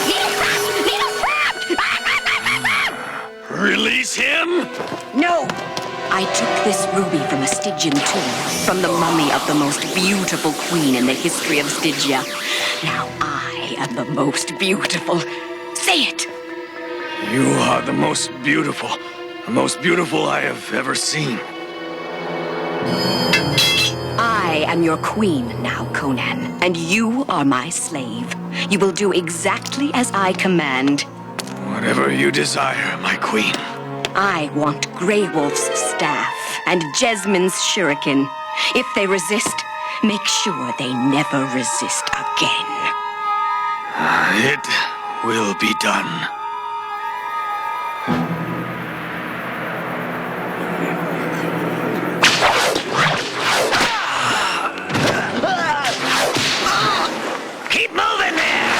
Needle trapped. Release him? No! I took this ruby from a Stygian tomb, from the mummy of the most beautiful queen in the history of Stygia. Now I am the most beautiful. Say it! You are the most beautiful I have ever seen. I am your queen now, Conan, and you are my slave. You will do exactly as I command. Whatever you desire, my queen. I want Grey Wolf's staff and Jesmin's shuriken. If they resist, make sure they never resist again. It will be done. Keep moving there.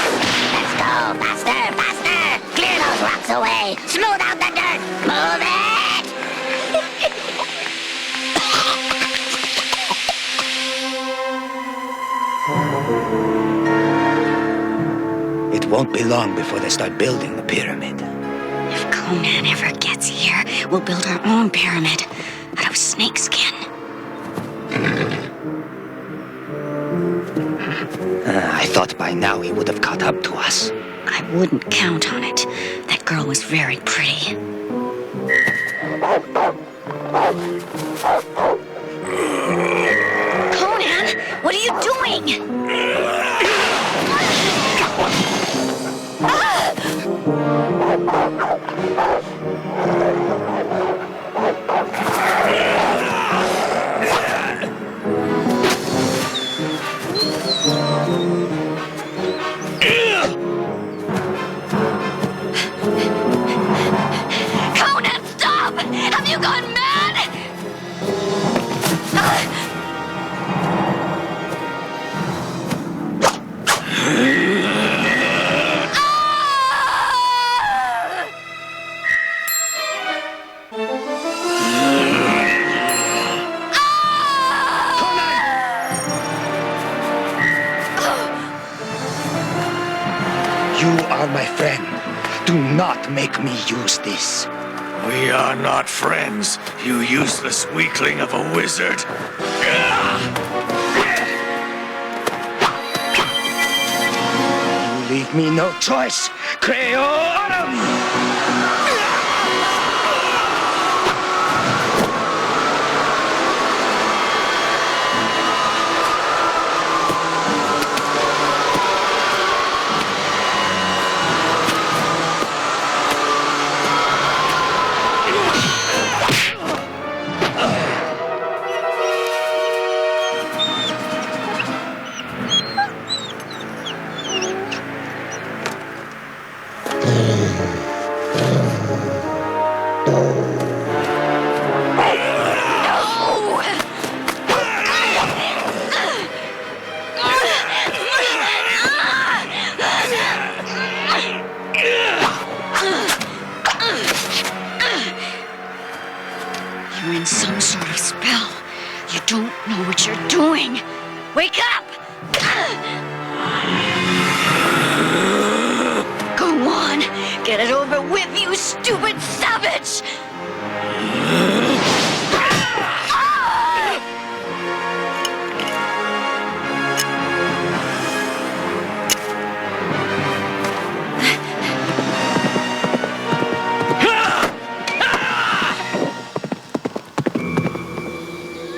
Let's go. Faster, faster. Clear those rocks away. Smooth out the dirt. Move it. It won't be long before they start building the pyramid. If Conan ever gets here, we'll build our own pyramid out of snakeskin. I thought by now he would have caught up to us. I wouldn't count on it. That girl was very pretty. Conan, what are you doing? Conan, stop! Have you gone mad? You are my friend. Do not make me use this. We are not friends, you useless weakling of a wizard. You leave me no choice. Creorum! sleeping. Wake up! Go on, get it over with, you stupid savage!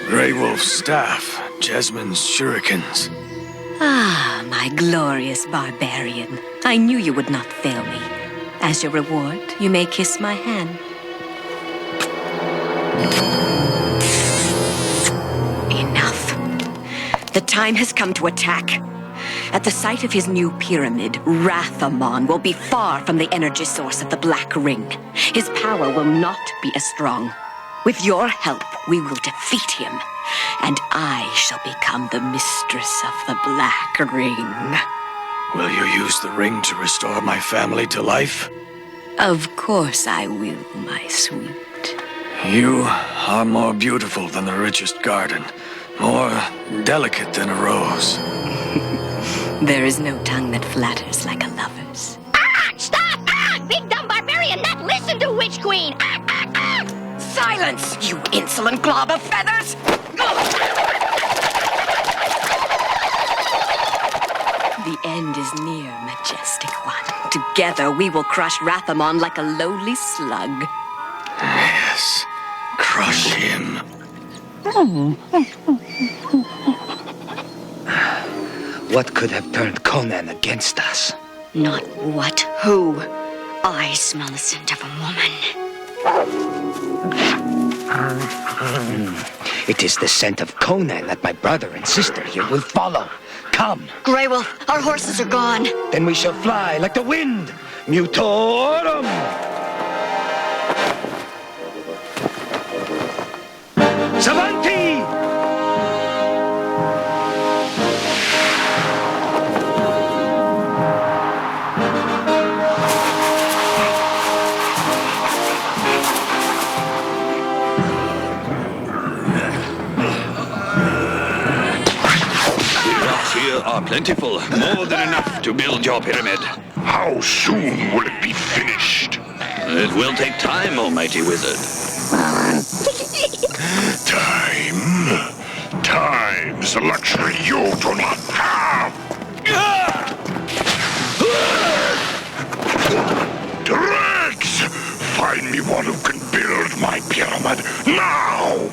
Grey Wolf's staff, Jasmine's shurikens. Ah, my glorious barbarian. I knew you would not fail me. As your reward, you may kiss my hand. Enough. The time has come to attack. At the site of his new pyramid, Rathamon will be far from the energy source of the Black Ring. His power will not be as strong. With your help, we will defeat him, and I shall become the mistress of the Black Ring. Will you use the ring to restore my family to life? Of course I will, my sweet. You are more beautiful than the richest garden, more delicate than a rose. There is no tongue that flatters like a lover's. Ah! Stop! Ah! Big dumb barbarian, not listen to Witch Queen! Ah! Ah! Ah! Silence, you insolent glob of feathers! The end is near, majestic one. Together we will crush Rathamon like a lowly slug. Yes, crush him. What could have turned Conan against us? Not what, who. I smell the scent of a woman. It is the scent of Conan that my brother and sister here will follow. Come. Grey Wolf, our horses are gone. Then we shall fly like the wind. Mutorum! Savanti! Are plentiful, more than enough to build your pyramid. How soon will it be finished? It will take time, almighty wizard. Time? Time's a luxury you do not have! Dregs! Find me one who can build my pyramid now!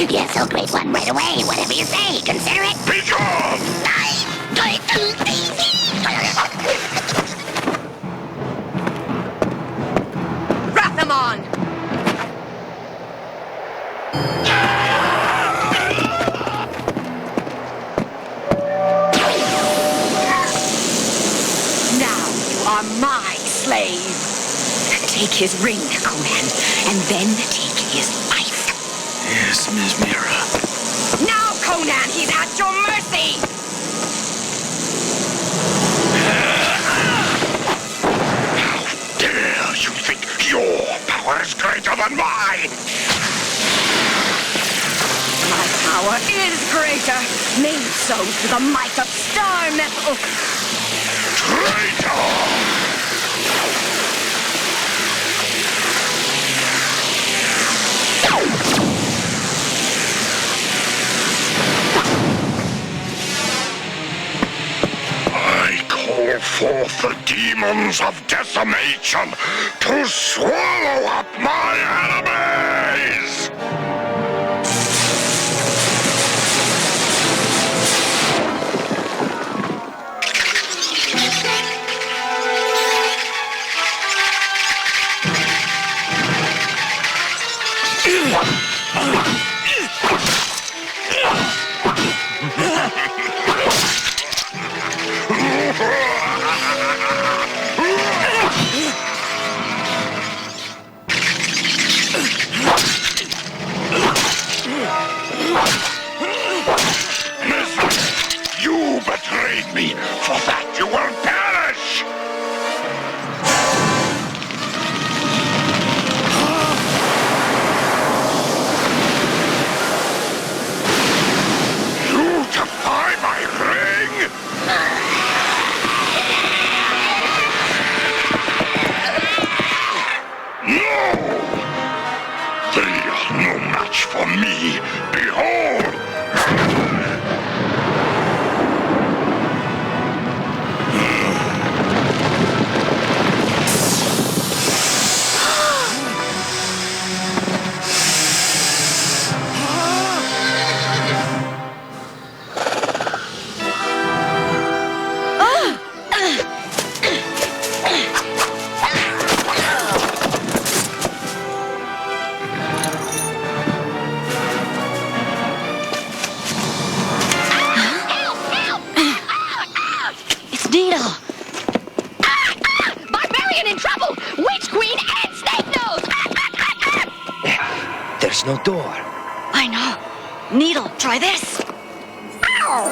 Yes, so great one right away. Whatever you say, consider it. Be gone! Rathamon! Now you are my slave. Take his ring, Conan, and then take his life. Yes, Ms. Mira. Now, Conan, he's at your mercy! How dare you think your power is greater than mine? My power is greater, made so through the might of star metal. Traitor! Call forth the demons of decimation to swallow up my enemies! Needle! Barbarian in trouble! Witch Queen and Snake Nose! There's no door. I know. Needle, try this. Ow!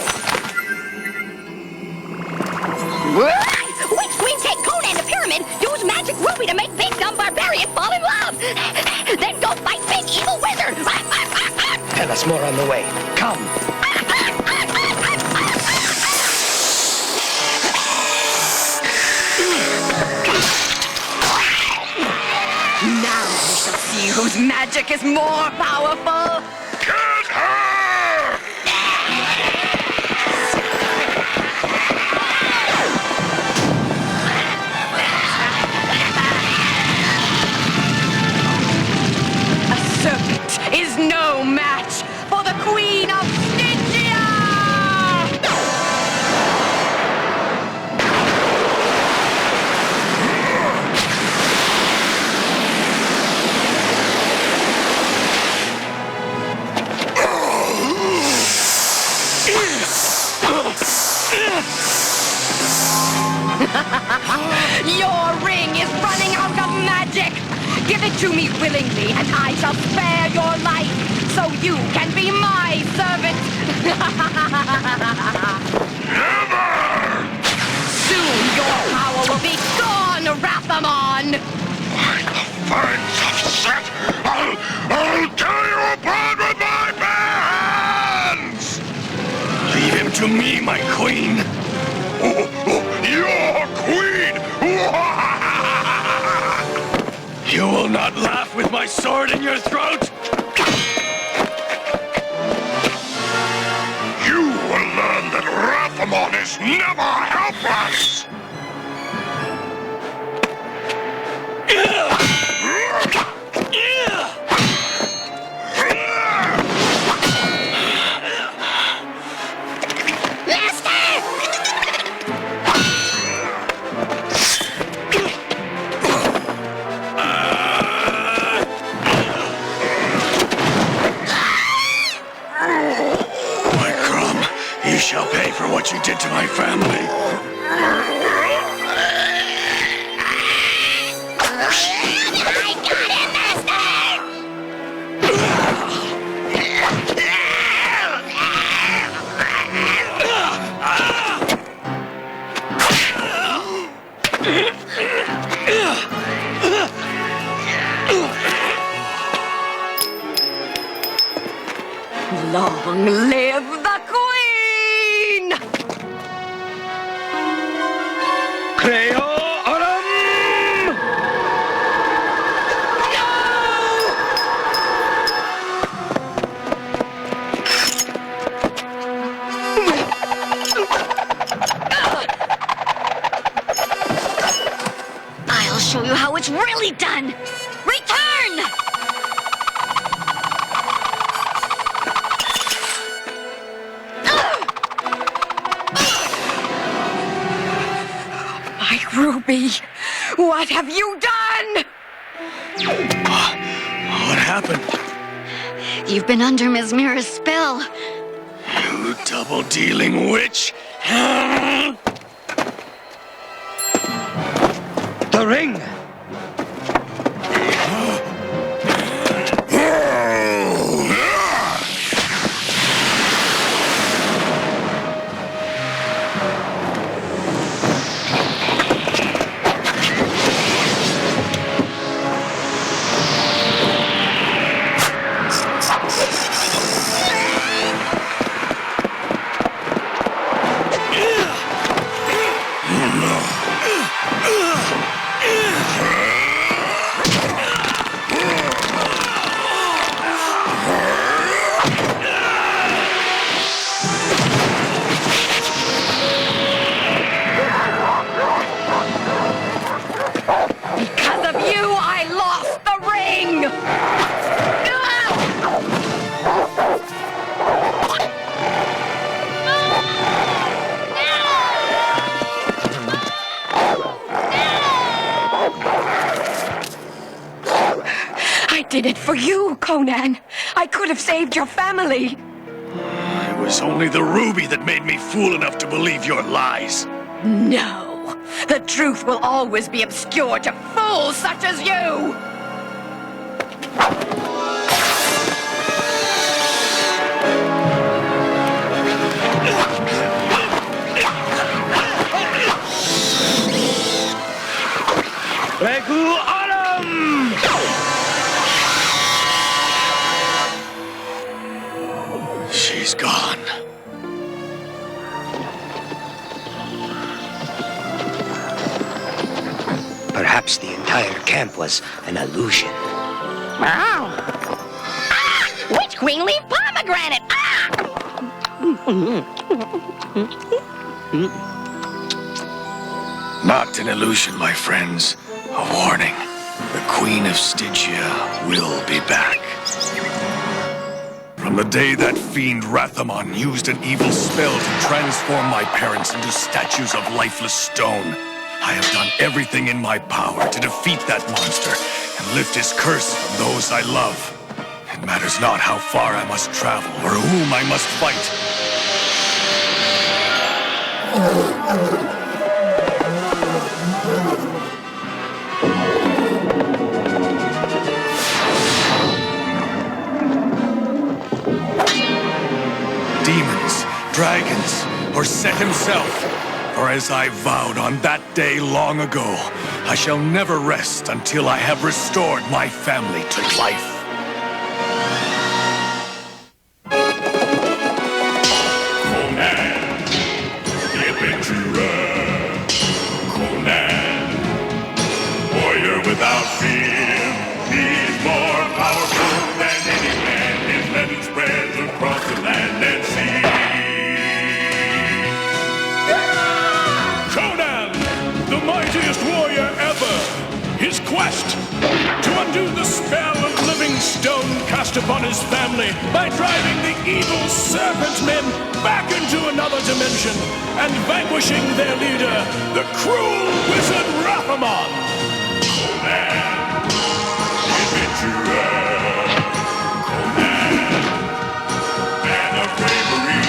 Witch Queen, take Conan the Pyramid, use magic ruby to make big dumb barbarian fall in love. Then go fight big evil wizard. Tell us more on the way. Come. Now we shall see whose magic is more powerful. Get her! A serpent is no match for the Queen of Stygia! Your ring is running out of magic! Give it to me willingly, and I shall spare your life, so you can be my servant! Never! Soon your power will be gone, Rathamon! By the fangs of Set, I'll tear you apart with my bare hands! Leave him to me, my queen. Your queen! You will not laugh with my sword in your throat. You will learn that Rathamon is never helpless! You shall pay for what you did to my family. Long live the Queen! Cleo Autumn! I'll show you how it's really done! Return! My Ruby, what have you done? What happened? You've been under Ms. Mira's spell. You double-dealing witch! The ring! did it for you, Conan. I could have saved your family. It was only the ruby that made me fool enough to believe your lies. No! The truth will always be obscure to fools such as you! She's gone. Perhaps the entire camp was an illusion. Ah! Witch Queen, leave pomegranate! Not an illusion, my friends. A warning. The Queen of Stygia will be back. From the day that fiend Rathamon used an evil spell to transform my parents into statues of lifeless stone, I have done everything in my power to defeat that monster and lift his curse from those I love. It matters not how far I must travel or whom I must fight. Demons, dragons, or Set himself. For as I vowed on that day long ago, I shall never rest until I have restored my family to life. Conan, the adventurer. Conan, warrior without fear. He's more powerful than any man. His legend spreads across the land and sea. The mightiest warrior ever. His quest to undo the spell of living stone cast upon his family by driving the evil serpent men back into another dimension and vanquishing their leader, the cruel wizard Rathamon. Conan, the adventurer. Conan, man of bravery.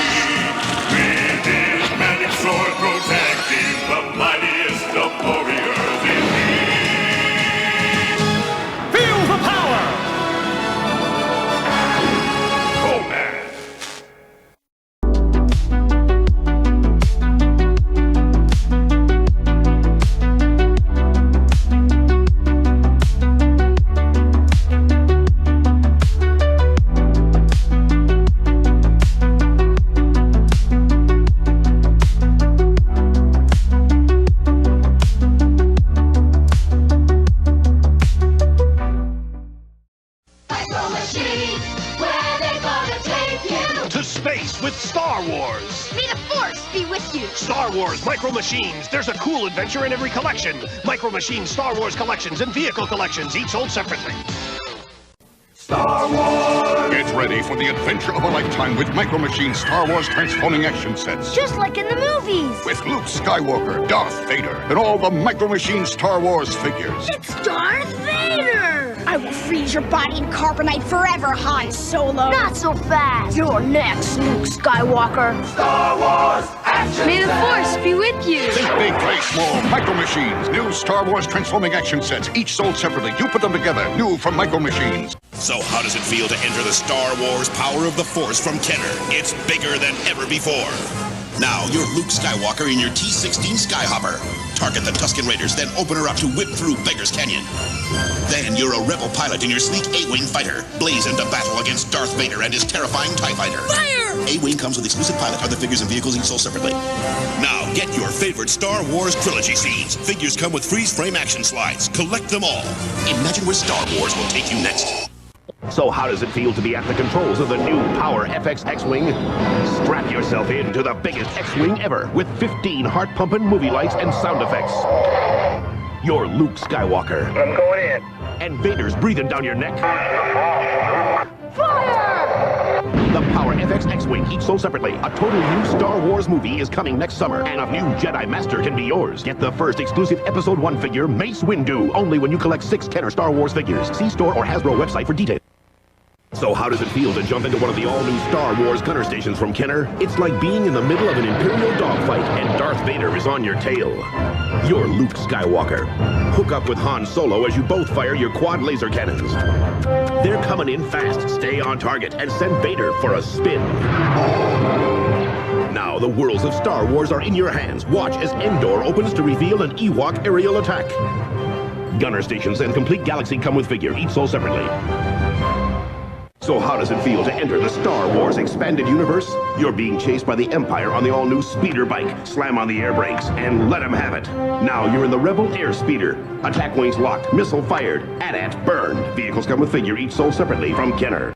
With his magic sword protecting the mightiest of warriors indeed. Feel the power! Conan. With Star Wars! May the Force be with you! Star Wars Micro Machines! There's a cool adventure in every collection! Micro Machines Star Wars collections and vehicle collections, each sold separately. Star Wars! Get ready for the adventure of a lifetime with Micro Machines Star Wars transforming action sets. Just like in the movies! With Luke Skywalker, Darth Vader, and all the Micro Machines Star Wars figures. It's Darth Vader! I will freeze your body in carbonite forever, Han Solo! Not so fast! You're next, Luke Skywalker! Star Wars action! May the Force be with you! Think big, play small. Micro Machines. New Star Wars transforming action sets, each sold separately. You put them together. New from Micro Machines. So how does it feel to enter the Star Wars Power of the Force from Kenner? It's bigger than ever before. Now, you're Luke Skywalker in your T-16 Skyhopper. Target the Tusken Raiders, then open her up to whip through Beggar's Canyon. Then you're a rebel pilot in your sleek A-Wing fighter. Blaze into battle against Darth Vader and his terrifying TIE fighter. Fire! A-Wing comes with exclusive pilot, other figures and vehicles each sold separately. Now, get your favorite Star Wars trilogy scenes. Figures come with freeze-frame action slides. Collect them all. Imagine where Star Wars will take you next. So how does it feel to be at the controls of the new Power FX X-Wing? Strap yourself in to the biggest X-Wing ever with 15 heart-pumping movie lights and sound effects. You're Luke Skywalker. I'm going in. And Vader's breathing down your neck. Fire! The Power FX X-Wing, each sold separately. A total new Star Wars movie is coming next summer, and a new Jedi Master can be yours. Get the first exclusive Episode 1 figure, Mace Windu, only when you collect 6 Kenner Star Wars figures. See store or Hasbro website for details. So how does it feel to jump into one of the all-new Star Wars gunner stations from Kenner? It's like being in the middle of an Imperial dogfight and Darth Vader is on your tail. You're Luke Skywalker. Hook up with Han Solo as you both fire your quad laser cannons. They're coming in fast. Stay on target and send Vader for a spin. Now the worlds of Star Wars are in your hands. Watch as Endor opens to reveal an Ewok aerial attack. Gunner stations and complete galaxy come with figure, each sold separately. So how does it feel to enter the Star Wars expanded universe? You're being chased by the Empire on the all-new speeder bike. Slam on the air brakes and let them have it. Now you're in the Rebel Air Speeder. Attack wings locked, missile fired, AT-AT burned. Vehicles come with figure, each sold separately from Kenner.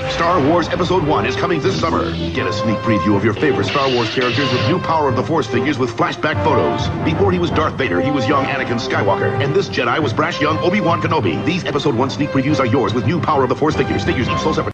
Star Wars Episode 1 is coming this summer. Get a sneak preview of your favorite Star Wars characters with new Power of the Force figures with flashback photos. Before he was Darth Vader, he was young Anakin Skywalker. And this Jedi was brash young Obi-Wan Kenobi. These Episode 1 sneak previews are yours with new Power of the Force figures. Figures each sold separately.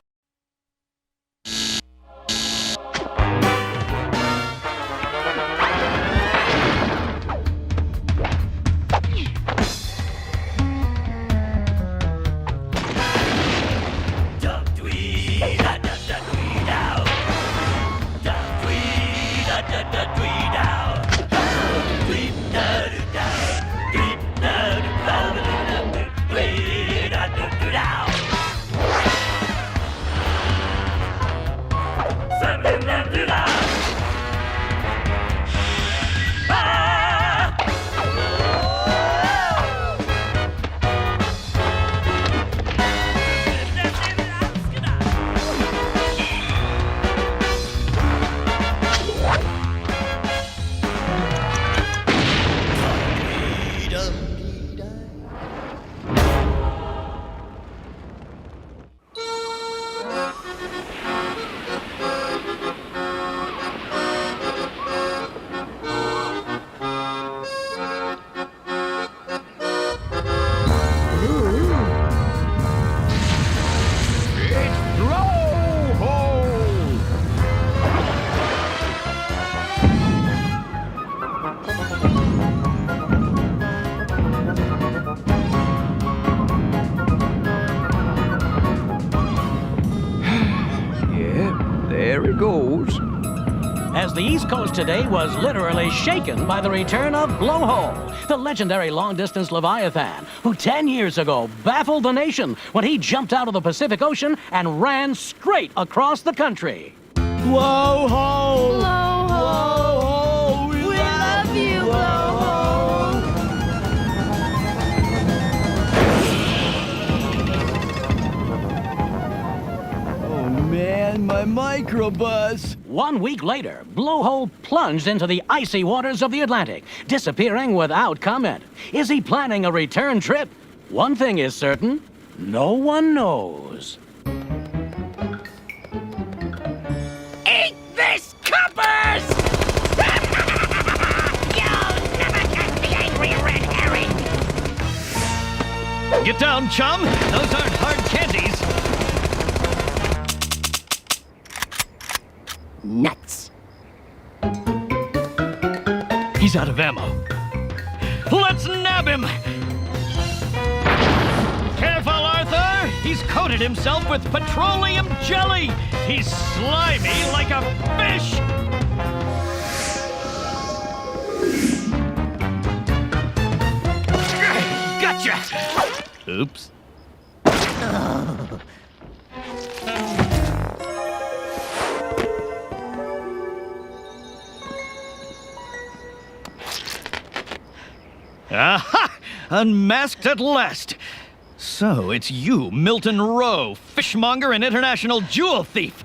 As the East Coast today was literally shaken by the return of Blowhole, the legendary long-distance Leviathan, who 10 years ago baffled the nation when he jumped out of the Pacific Ocean and ran straight across the country. Blowhole! Blowhole! We love you, Blowhole! Oh man, my microbus! 1 week later, Blowhole plunged into the icy waters of the Atlantic, disappearing without comment. Is he planning a return trip? One thing is certain, no one knows. Eat this, coppers! You'll never catch the angry red herring! Get down, chum! Those aren't hard candies! Nuts. He's out of ammo. Let's nab him! Careful, Arthur! He's coated himself with petroleum jelly! He's slimy like a fish! Gotcha! Oops. Aha! Unmasked at last! So, it's you, Milton Rowe, fishmonger and international jewel thief!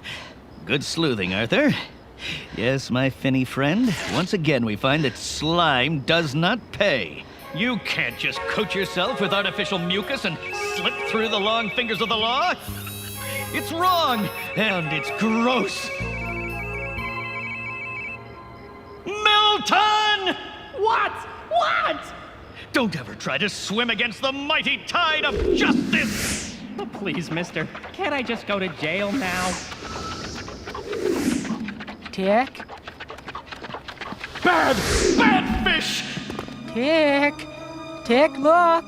Good sleuthing, Arthur. Yes, my finny friend, once again we find that slime does not pay. You can't just coat yourself with artificial mucus and slip through the long fingers of the law. It's wrong, and it's gross. Milton! What? What? Don't ever try to swim against the mighty tide of justice! Oh, please, mister. Can't I just go to jail now? Tick? Bad fish! Tick! Tick, look!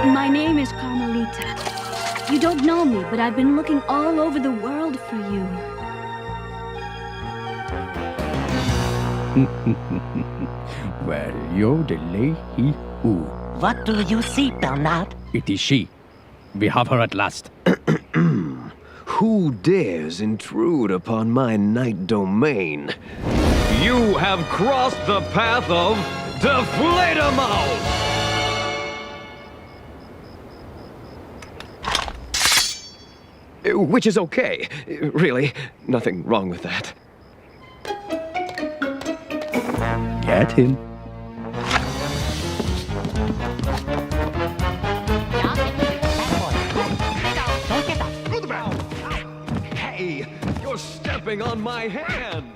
My name is Carmelita. You don't know me, but I've been looking all over the world for you. Well, yodelay he who. What do you see, Bernard? It is she. We have her at last. Who dares intrude upon my night domain? You have crossed the path of Deflatormouth! Which is okay. Really, nothing wrong with that. Get him. Hey, you're stepping on my hand!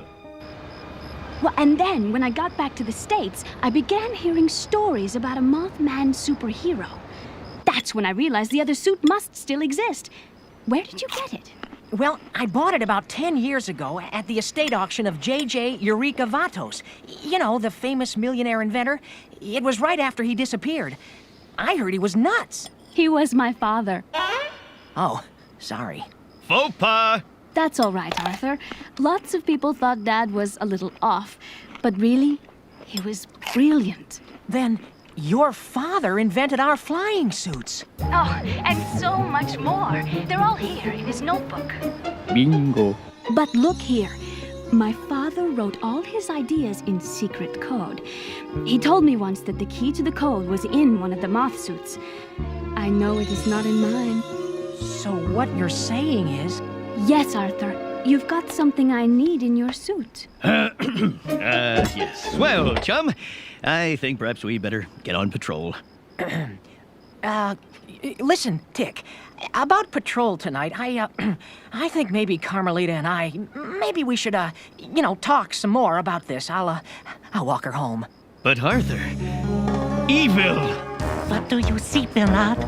Well, and then, when I got back to the States, I began hearing stories about a Mothman superhero. That's when I realized the other suit must still exist. Where did you get it? Well, I bought it about 10 years ago at the estate auction of J.J. Eureka Vatos. You know, the famous millionaire inventor. It was right after he disappeared. I heard he was nuts. He was my father. Oh, sorry. Faux pas! That's all right, Arthur. Lots of people thought Dad was a little off, but really, he was brilliant. Then your father invented our flying suits. Oh, and so much more. They're all here in his notebook. Bingo. But look here. My father wrote all his ideas in secret code. He told me once that the key to the code was in one of the moth suits. I know it is not in mine. So what you're saying is... Yes, Arthur. You've got something I need in your suit. Yes. Well, chum, I think perhaps we better get on patrol. Listen, Tick. About patrol tonight, I think maybe Carmelita and I, maybe we should, talk some more about this. I'll walk her home. But Arthur, evil! What do you see, Bernard?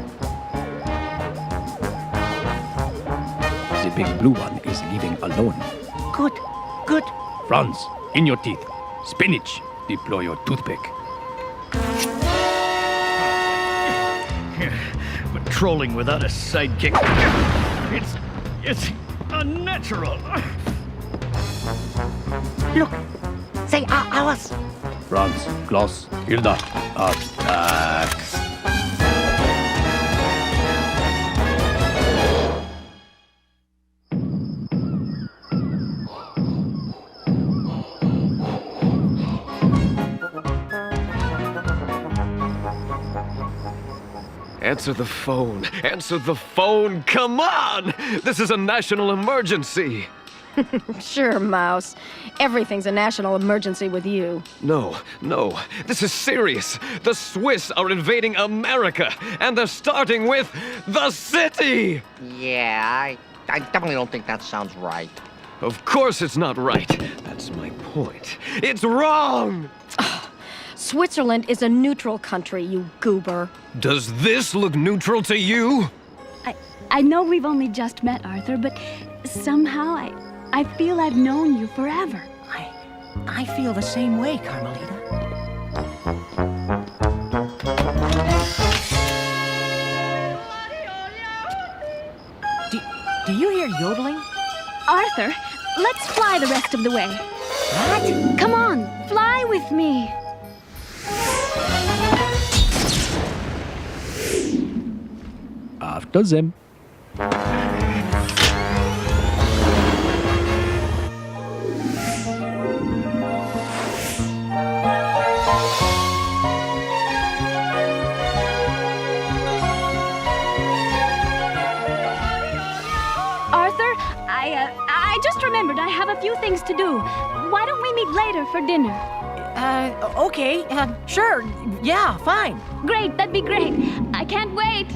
The big blue one is leaving alone. Good, good. Franz, in your teeth. Spinach, deploy your toothpick. Patrolling without a sidekick. It's unnatural. Look, they are ours. Franz, Klaus, Hilda, attack. Answer the phone. Answer the phone. Come on! This is a national emergency. Sure, Mouse. Everything's a national emergency with you. No. This is serious. The Swiss are invading America, and they're starting with the city! Yeah, I definitely don't think that sounds right. Of course it's not right. That's my point. It's wrong! Switzerland is a neutral country, you goober. Does this look neutral to you? I know we've only just met, Arthur, but somehow I feel I've known you forever. I feel the same way, Carmelita. Do you hear yodeling? Arthur, let's fly the rest of the way. What? Come on, fly with me. After them. Arthur, I just remembered I have a few things to do. Why don't we meet later for dinner? Okay, sure. Yeah, fine. Great, that'd be great. I can't wait.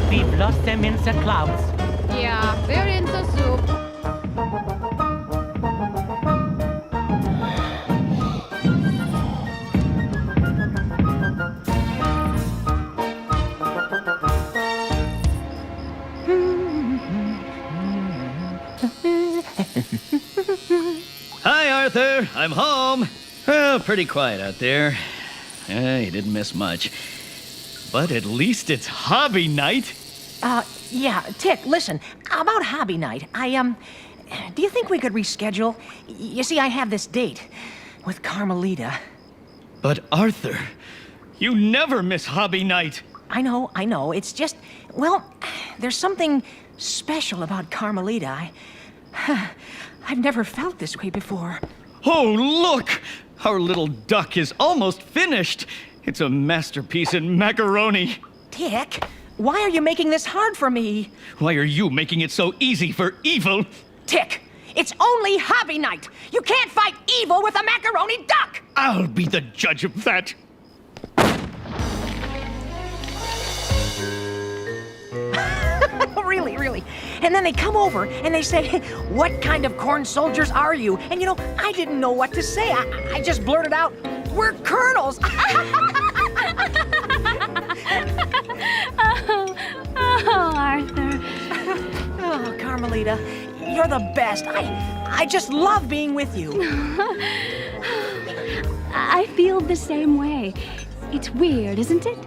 We've lost them in the clouds. Yeah, we're in the soup. Hi, Arthur. I'm home. Well, pretty quiet out there. You didn't miss much. But at least it's hobby night. Yeah, Tick, listen. About hobby night, do you think we could reschedule? You see, I have this date with Carmelita. But Arthur, you never miss hobby night. I know. It's just, well, there's something special about Carmelita. I've never felt this way before. Oh, look! Our little duck is almost finished. It's a masterpiece in macaroni. Tick, why are you making this hard for me? Why are you making it so easy for evil? Tick, it's only hobby night. You can't fight evil with a macaroni duck. I'll be the judge of that. Really. And then they come over and they say, "What kind of corn soldiers are you?" And you know, I didn't know what to say. I just blurted out, "We're colonels." Oh, Arthur. Oh, Carmelita, you're the best. I just love being with you. I feel the same way. It's weird, isn't it?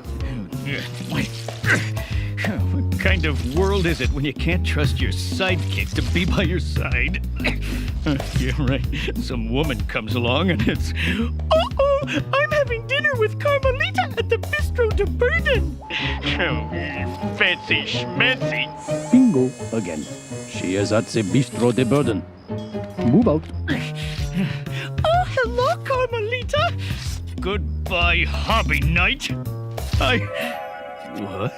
What kind of world is it when you can't trust your sidekick to be by your side? Yeah, right. Some woman comes along and it's, "Uh-oh, I'm having dinner with Carmelita at the Bistro de Burden." Oh, fancy schmancy. Bingo again. She is at the Bistro de Burden. Move out. Oh, hello, Carmelita. Goodbye, hobby night. What?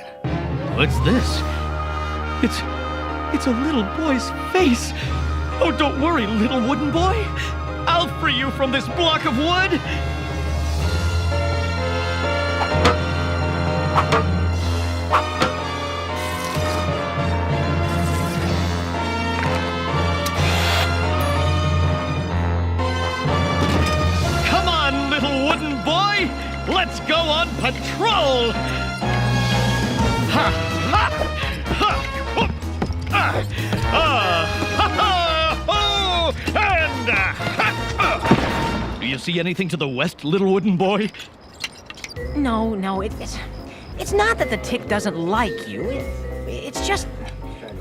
What's this? It's a little boy's face. Oh, don't worry, little wooden boy. I'll free you from this block of wood. Come on, little wooden boy. Let's go on patrol. Ha! Ha! Ha! And do you see anything to the west, little wooden boy? No, it's not that the Tick doesn't like you. It's just,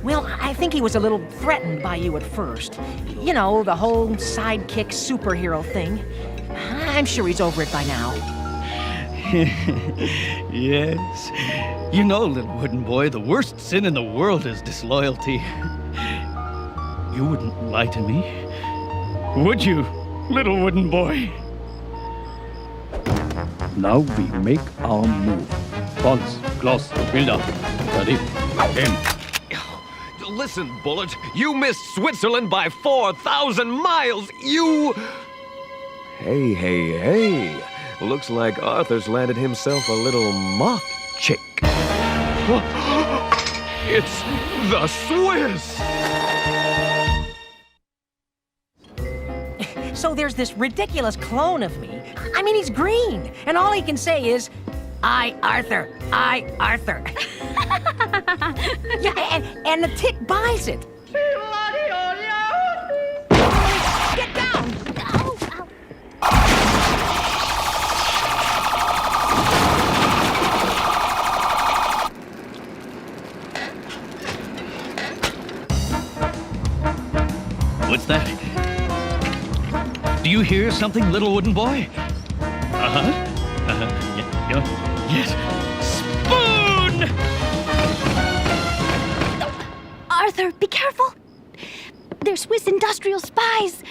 well, I think he was a little threatened by you at first. You know, the whole sidekick superhero thing. I'm sure he's over it by now. Yes. You know, little wooden boy, the worst sin in the world is disloyalty. You wouldn't lie to me, would you, little wooden boy? Now we make our move. Bones, close, build up. Ready? Aim. Listen, Bullet, you missed Switzerland by 4,000 miles. You... Hey. Looks like Arthur's landed himself a little moth chick. It's the Swiss! So there's this ridiculous clone of me. I mean, he's green, and all he can say is, "I, Arthur, I, Arthur." Yeah, and the Tick buys it. Get down! What's that? Do you hear something, little wooden boy? Yes. Spoon! Arthur, be careful. They're Swiss industrial spies.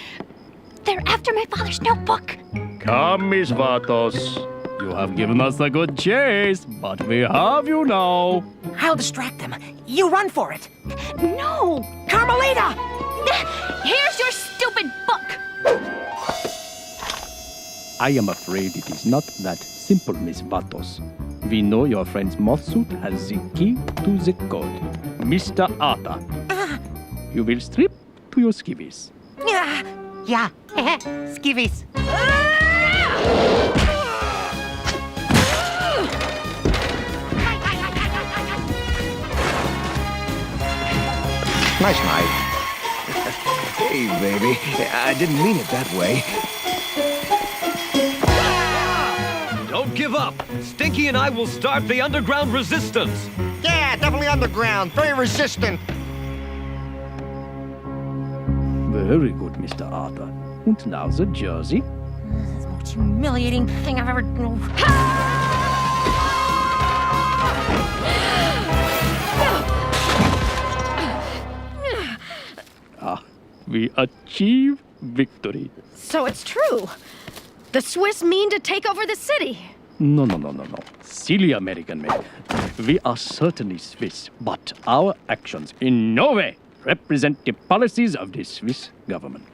They're after my father's notebook. Come, Miss Vatos. You have given us a good chase, but we have you now. I'll distract them. You run for it. No! Carmelita! Here's your stupid book! I am afraid it is not that simple, Miss Vatos. We know your friend's moth suit has the key to the code. Mr. Arthur, you will strip to your skivvies. Yeah, skivvies. Nice knife. Hey, baby. I didn't mean it that way. Don't give up. Stinky and I will start the underground resistance. Yeah, definitely underground. Very resistant. Very good, Mr. Arthur. And now the jersey. That's the most humiliating thing I've ever... We achieve victory. So it's true. The Swiss mean to take over the city. No. Silly American man. We are certainly Swiss, but our actions in no way represent the policies of the Swiss government.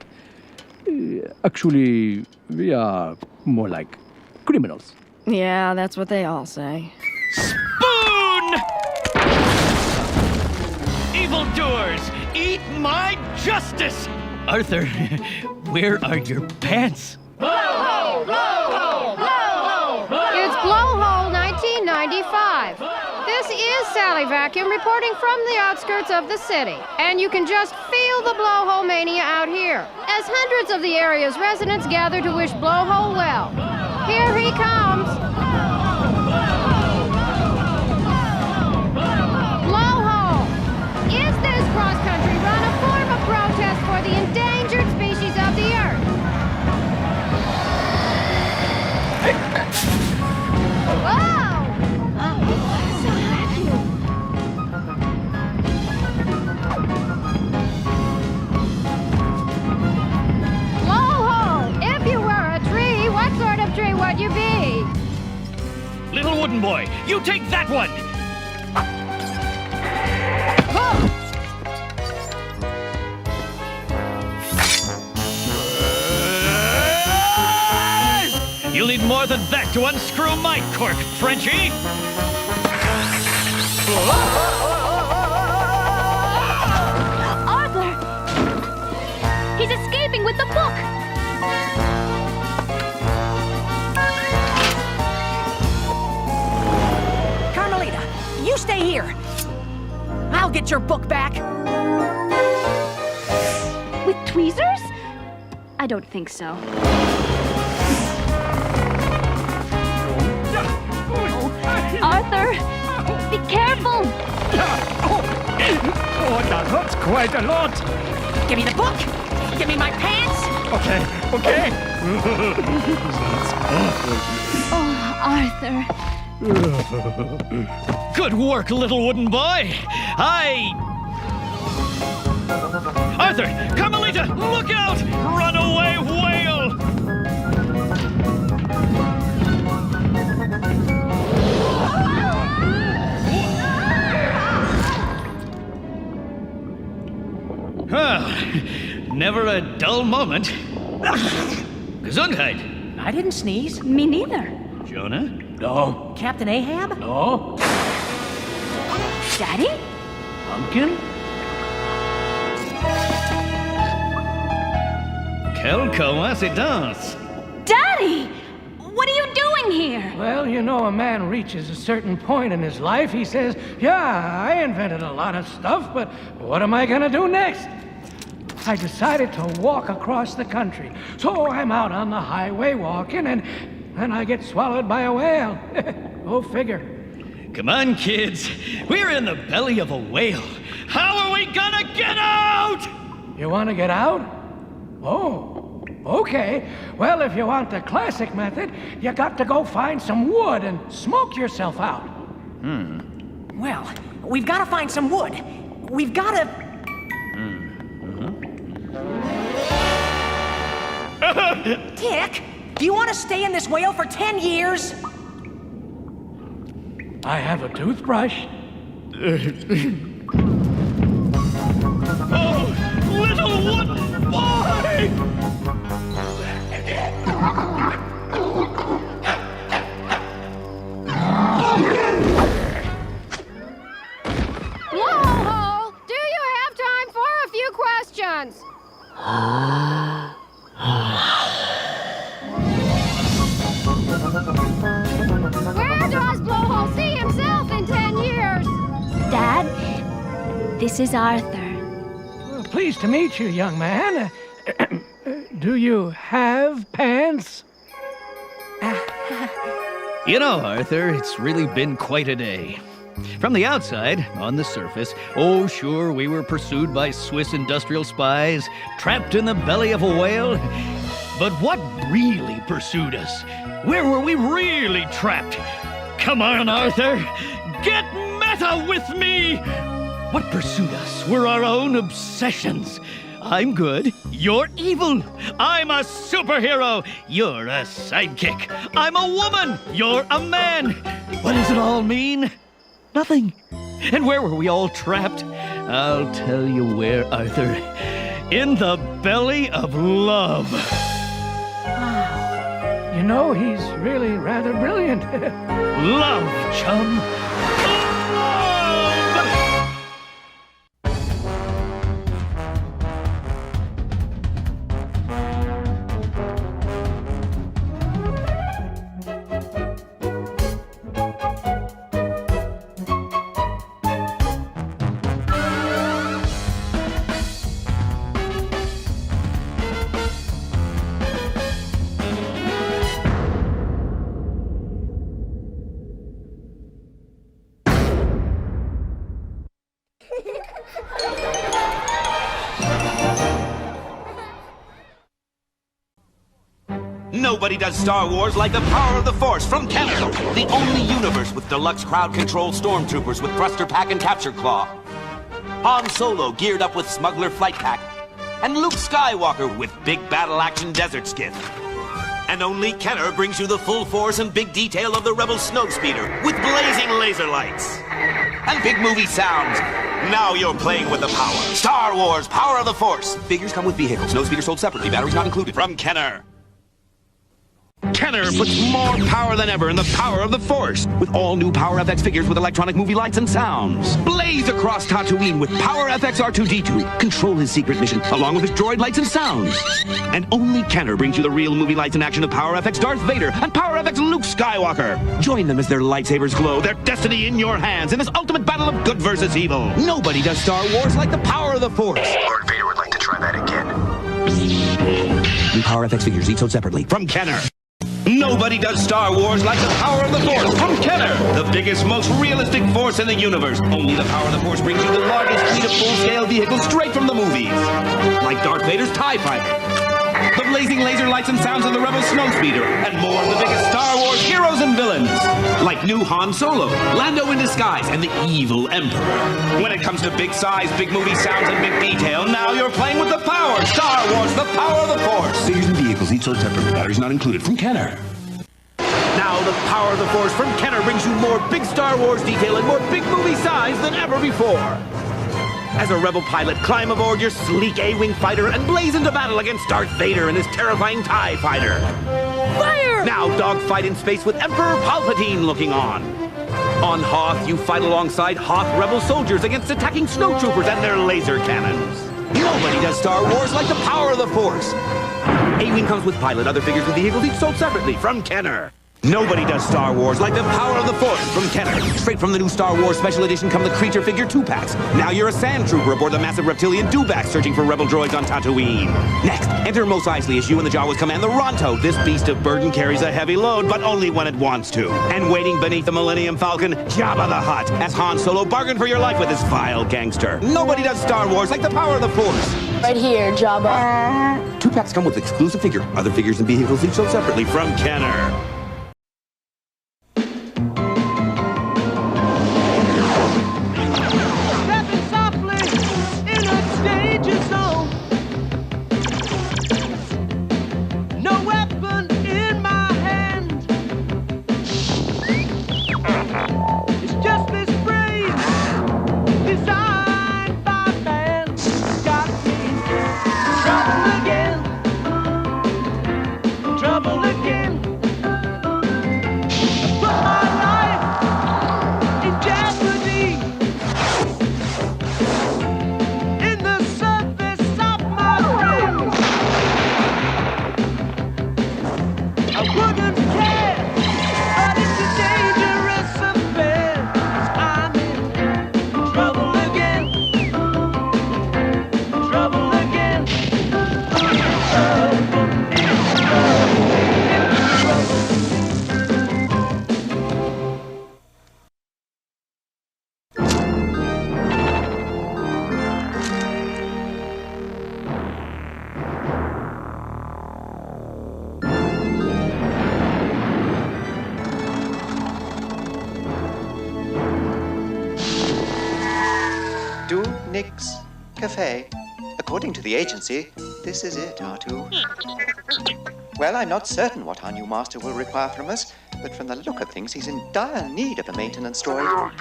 Actually, we are more like criminals. Yeah, that's what they all say. Spoon! Evildoers, eat my justice! Arthur, where are your pants? Blowhole! Blowhole! Blowhole! It's Blowhole 1995. This is Sally Vacuum reporting from the outskirts of the city. And you can just feel the Blowhole mania out here, as hundreds of the area's residents gather to wish Blowhole well. Here he comes. Blowhole! Is this cross-country run a form of protest for the endangered species of the earth? Whoa! Blowhole! If you were a tree, what sort of tree would you be? Little wooden boy, you take that one! You'll need more than that to unscrew my cork, Frenchie! Arthur! He's escaping with the book! Carmelita, you stay here. I'll get your book back. With tweezers? I don't think so. Arthur! Be careful! Oh, that hurts quite a lot. Give me the book! Give me my pants! Okay. Oh, Arthur. Good work, little wooden boy! Arthur! Carmelita! Look out! Runaway whale! Never a dull moment. Gesundheit. I didn't sneeze. Me neither. Jonah? No. Captain Ahab? No. Daddy? Pumpkin? Quelle coincidence! Daddy! What are you doing here? Well, you know, a man reaches a certain point in his life. He says, yeah, I invented a lot of stuff, but what am I gonna do next? I decided to walk across the country. So I'm out on the highway walking, and I get swallowed by a whale. Go figure. Come on, kids. We're in the belly of a whale. How are we gonna get out? You want to get out? Oh, okay. Well, if you want the classic method, you got to go find some wood and smoke yourself out. Well, we've got to find some wood. We've got to... Dick, do you want to stay in this whale for 10 years? I have a toothbrush. Oh, little wooden boy! Blowhole! Do you have time for a few questions? Where does Blowhole see himself in 10 years? Dad, this is Arthur. Well, pleased to meet you, young man. Do you have pants? You know, Arthur, it's really been quite a day. From the outside, on the surface, oh sure, we were pursued by Swiss industrial spies, trapped in the belly of a whale. But what really pursued us? Where were we really trapped? Come on, Arthur, get meta with me! What pursued us were our own obsessions. I'm good, you're evil. I'm a superhero, you're a sidekick. I'm a woman, you're a man. What does it all mean? Nothing. And where were we all trapped? I'll tell you where, Arthur. In the belly of love. Wow. You know, he's really rather brilliant. Love, chum. Nobody does Star Wars like the power of the Force from Kenner, the only universe with deluxe crowd-controlled stormtroopers with thruster pack and capture claw. Han Solo geared up with smuggler flight pack, and Luke Skywalker with big battle-action desert skiff. And only Kenner brings you the full force and big detail of the Rebel snowspeeder with blazing laser lights. And big movie sounds. Now you're playing with the power. Star Wars, Power of the Force. Figures come with vehicles. Snowspeeder sold separately. Batteries not included. From Kenner. Kenner puts more power than ever in the power of the Force, with all new Power FX figures with electronic movie lights and sounds. Blaze across Tatooine with Power FX R2-D2. Control his secret mission, along with his droid lights and sounds. And only Kenner brings you the real movie lights and action of Power FX Darth Vader and Power FX Luke Skywalker. Join them as their lightsabers glow, their destiny in your hands, in this ultimate battle of good versus evil. Nobody does Star Wars like the power of the Force. Lord Vader would like to try that again. New Power FX figures, each sold separately, from Kenner. Nobody does Star Wars like the power of the Force from Kenner, the biggest, most realistic force in the universe. Only the power of the Force brings you the largest fleet of full-scale vehicles straight from the movies. Like Darth Vader's TIE Fighter, the blazing laser lights and sounds of the Rebel snowspeeder, and more of the biggest Star Wars heroes and villains. Like new Han Solo, Lando in disguise, and the evil Emperor. When it comes to big size, big movie sounds, and big detail, now you're playing with the power. Star Wars, the power of the Force. Figures and vehicles each sold separately. Batteries not included. From Kenner. Now the power of the Force from Kenner brings you more big Star Wars detail and more big movie size than ever before. As a rebel pilot, climb aboard your sleek A-Wing fighter and blaze into battle against Darth Vader and his terrifying TIE fighter. Fire! Now dogfight in space with Emperor Palpatine looking on. On Hoth, you fight alongside Hoth rebel soldiers against attacking snowtroopers and their laser cannons. Nobody does Star Wars like the power of the Force. A-Wing comes with pilot, other figures and vehicles each sold separately from Kenner. Nobody does Star Wars like the power of the Force from Kenner. Straight from the new Star Wars Special Edition come the creature figure 2-packs. Now you're a sand trooper aboard the massive reptilian Dewback searching for rebel droids on Tatooine. Next, enter Mos Eisley as you and the Jawas command the Ronto. This beast of burden carries a heavy load, but only when it wants to. And waiting beneath the Millennium Falcon, Jabba the Hutt, as Han Solo bargained for your life with this vile gangster. Nobody does Star Wars like the power of the Force. Right here, Jabba. 2-packs come with exclusive figure. Other figures and vehicles each sold separately from Kenner. Do Nick's Cafe. According to the agency, this is it, R2. Well, I'm not certain what our new master will require from us, but from the look of things, he's in dire need of a maintenance droid.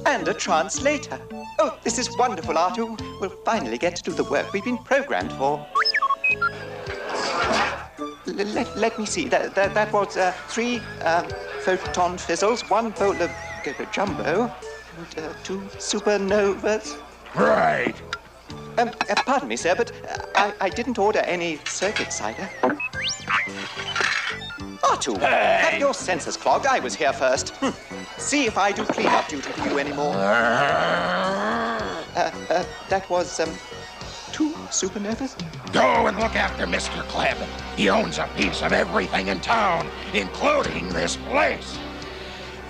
And a translator. Oh, this is wonderful, R2. We'll finally get to do the work we've been programmed for. Let me see. That was 3 photon fizzles, 1 bowl of jumbo, and 2 supernovas. Right. Pardon me, sir, but I didn't order any circuit cider. R2, have your sensors clogged. I was here first. See if I do clean-up duty for you anymore. That was 2 supernovas? Go and look after Mr. Klebb. He owns a piece of everything in town, including this place.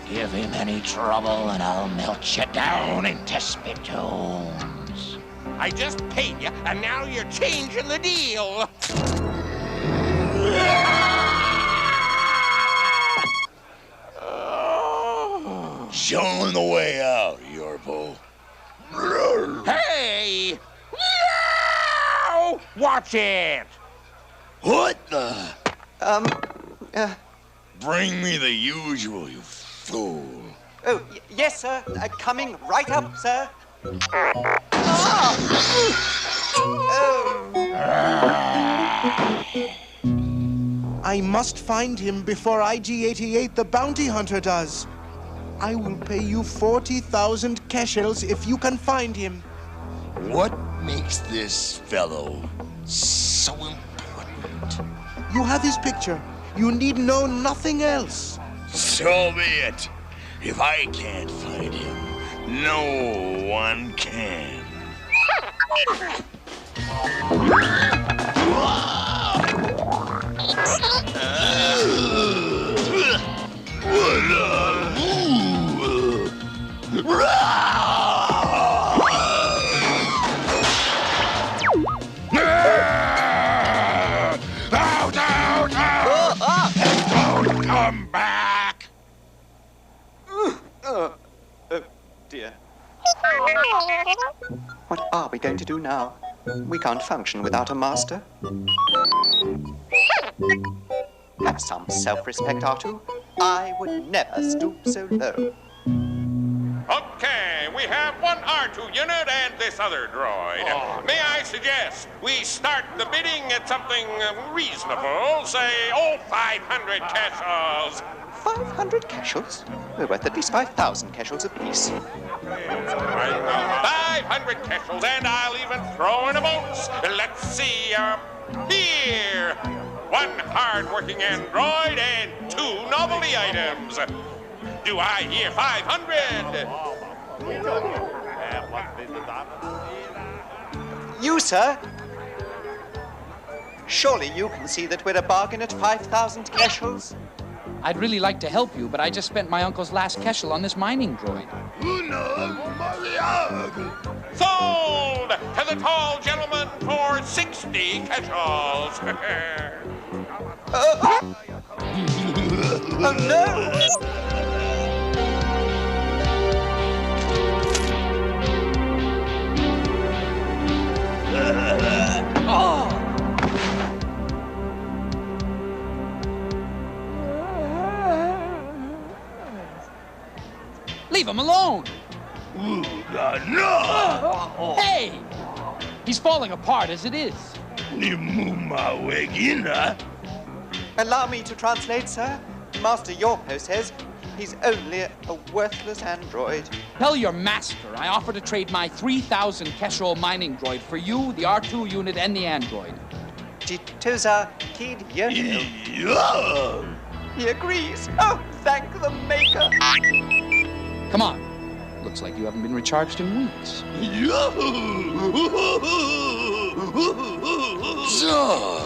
Give him any trouble and I'll melt you down into spittoons. I just paid you, and now you're changing the deal. Show him the way out, Yorpo. Hey! No! Watch it! What the? Bring me the usual, you fool. Oh, yes, sir. Coming right up, sir. I must find him before IG-88 the bounty hunter does. I will pay you 40,000 keshels if you can find him. What makes this fellow so important? You have his picture. You need know nothing else. So be it. If I can't find him, no one can. Don't come back! Oh, dear. What are we going to do now? We can't function without a master. Have some self-respect, R2. I would never stoop so low. Okay, we have one R2 unit and this other droid. May I suggest we start the bidding at something reasonable? Say, 500 keshels. 500 keshels? We're worth at least 5,000 keshels apiece. 500 keshels, and I'll even throw in a bonus. Let's see, here. 1 hard-working android and 2 novelty items. Do I hear 500? You, sir? Surely you can see that we're a bargain at 5,000 keshels? I'd really like to help you, but I just spent my uncle's last keshel on this mining droid. Sold to the tall gentleman for 60 keshels. Oh no! Leave him alone! No! Hey! He's falling apart as it is. Allow me to translate, sir. Master Yorpo says he's only a worthless android. Tell your master I offer to trade my 3,000 keshel mining droid for you, the R2 unit, and the android. Jitoza Kid Yoto. He agrees. Oh, thank the maker. Come on. Looks like you haven't been recharged in weeks. So,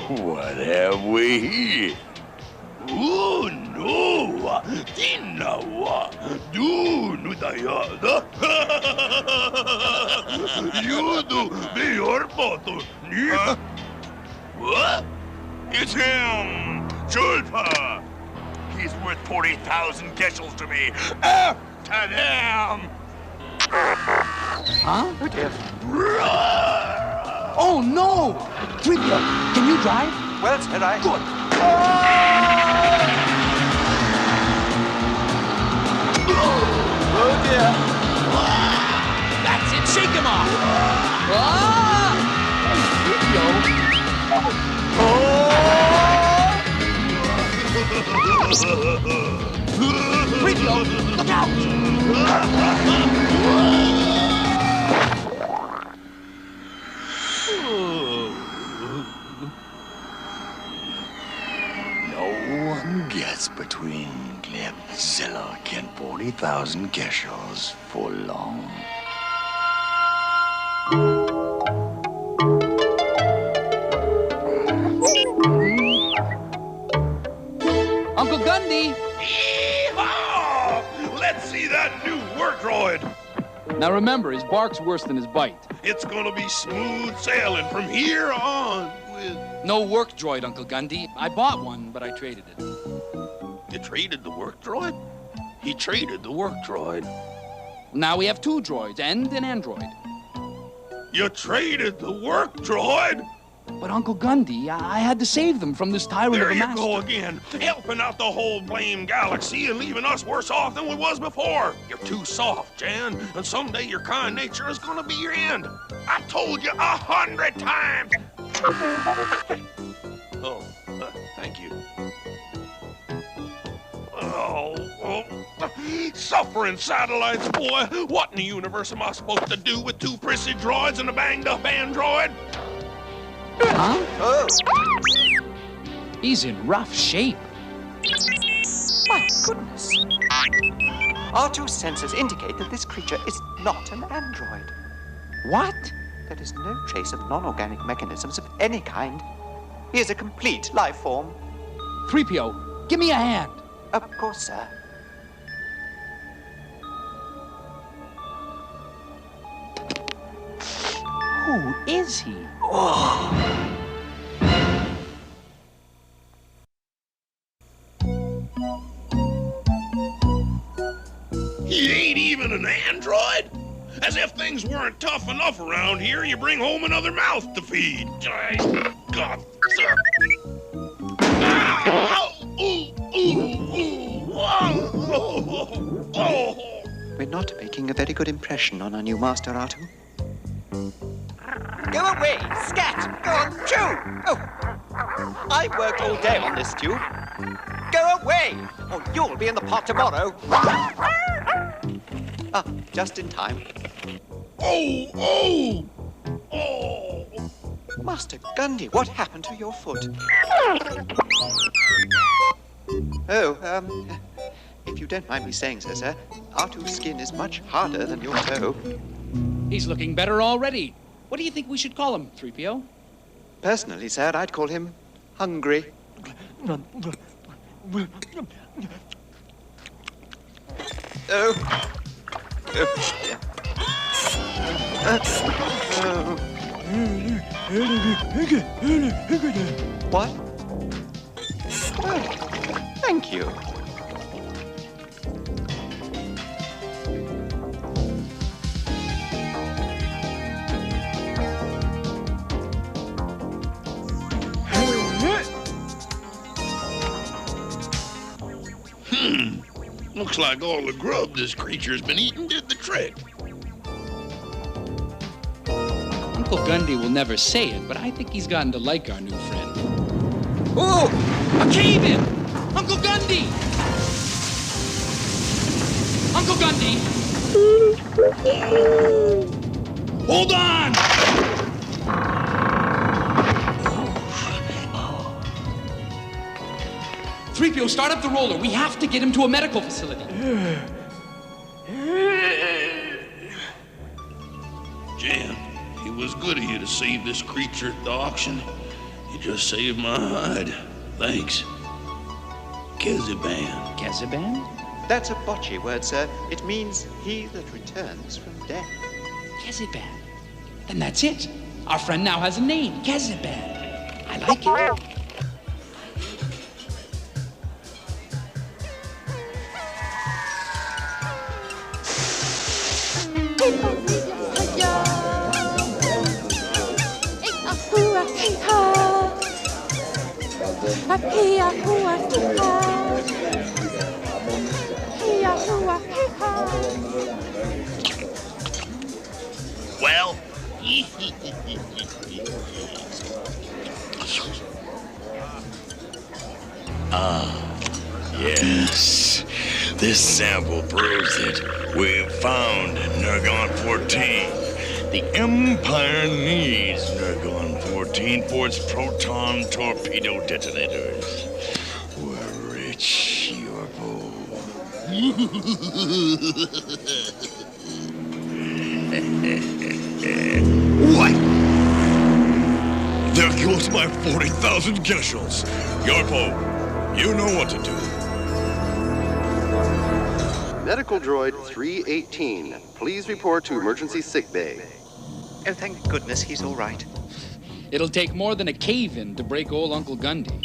what have we here? Oh no! Tinawa! Do nudayada! You do be your photo! What? It's him! Chulpa! He's worth 40,000 keshels to me! After them! Huh? Oh, no! 3PO, can you drive? Well, sir, I... Good. Oh, dear. That's it, shake him off! Ah! 3PO, look out! No one gets between Glebzilla and 40,000 Geshels for long. Uncle Gundy! Yeehaw! Let's see that new work droid. Now remember, his bark's worse than his bite. It's gonna be smooth sailing from here on with... No work droid, Uncle Gundy. I bought one, but I traded it. You traded the work droid? He traded the work droid. Now we have 2 droids and an android. You traded the work droid? But Uncle Gundy, I had to save them from this tyrant of There a you master. go again, helping out the whole blame galaxy and leaving us worse off than we was before. You're too soft, Jan, and someday your kind nature is gonna be your end. I told you 100 times. Oh, thank you. Oh, suffering satellites, boy. What in the universe am I supposed to do with 2 prissy droids and a banged-up android? Huh? Oh. He's in rough shape. My goodness. R2's sensors indicate that this creature is not an android. What? There is no trace of non-organic mechanisms of any kind. He is a complete life form. 3PO, give me a hand. Of course, sir. Who is he? He ain't even an android? As if things weren't tough enough around here, you bring home another mouth to feed. God. We're not making a very good impression on our new master, R2. Go away, scat! Go on, chew! Oh, I worked all day on this tube. Go away, or you'll be in the pot tomorrow. Ah, just in time. Oh! Master Gundy, what happened to your foot? Oh, if you don't mind me saying so, sir, R2's skin is much harder than your toe. He's looking better already. What do you think we should call him, 3PO? Personally, sir, I'd call him hungry. Oh. What? Oh, thank you. Looks like all the grub this creature's been eating did the trick. Uncle Gundy will never say it, but I think he's gotten to like our new friend. Oh! A cave-in! Uncle Gundy! Uncle Gundy! Hold on! 3PO, start up the roller. We have to get him to a medical facility. Jan, it was good of you to save this creature at the auction. You just saved my hide. Thanks. Keziban. Keziban? That's a bocce word, sir. It means he that returns from death. Keziban. Then that's it. Our friend now has a name, Keziban. I like it. Well? Yes. This sample proves it. We've found Nergon 14. The Empire needs Nergon 14 for its proton torpedo detonators. We're rich, Yorpo. What? There goes my 40,000 Geshels. Yorpo, you know what to do. Medical droid 318, please report to emergency sickbay. Oh, thank goodness he's all right. It'll take more than a cave-in to break old Uncle Gundy.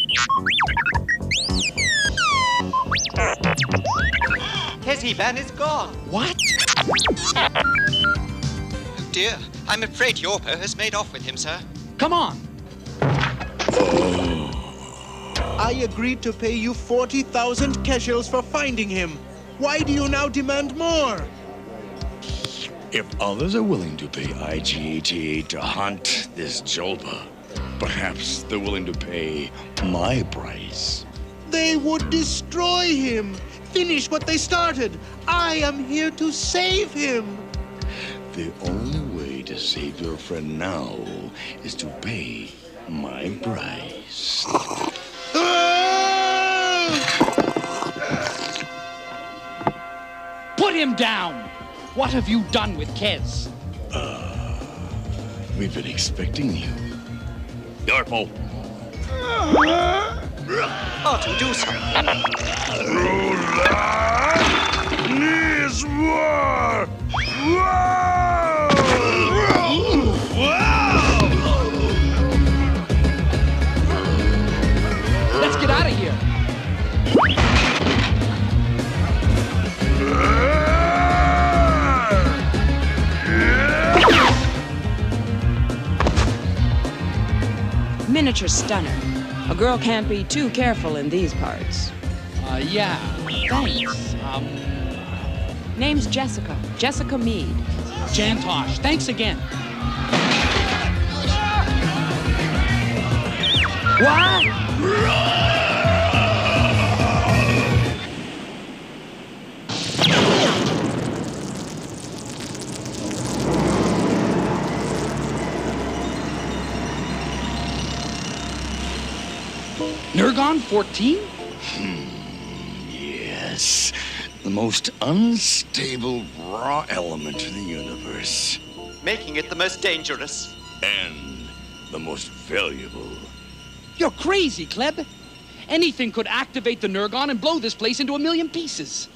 Tessie Van is gone. What? Oh dear, I'm afraid Yorpo has made off with him, sir. Come on. I agreed to pay you 40,000 Geshels for finding him. Why do you now demand more? If others are willing to pay IG-88 to hunt this Jolpa, perhaps they're willing to pay my price. They would destroy him. Finish what they started. I am here to save him. The only way to save your friend now is to pay my price. Put him down! What have you done with Kez? We've been expecting you. Yorpo. Artu, do something. Needs war! Let's get out of here. Miniature stunner. A girl can't be too careful in these parts. Yeah, thanks. Name's Jessica. Jessica Mead. Jantosh, thanks again. What? Nergon 14? Yes. The most unstable raw element in the universe. Making it the most dangerous. And the most valuable. You're crazy, Kleb. Anything could activate the Nergon and blow this place into a million pieces.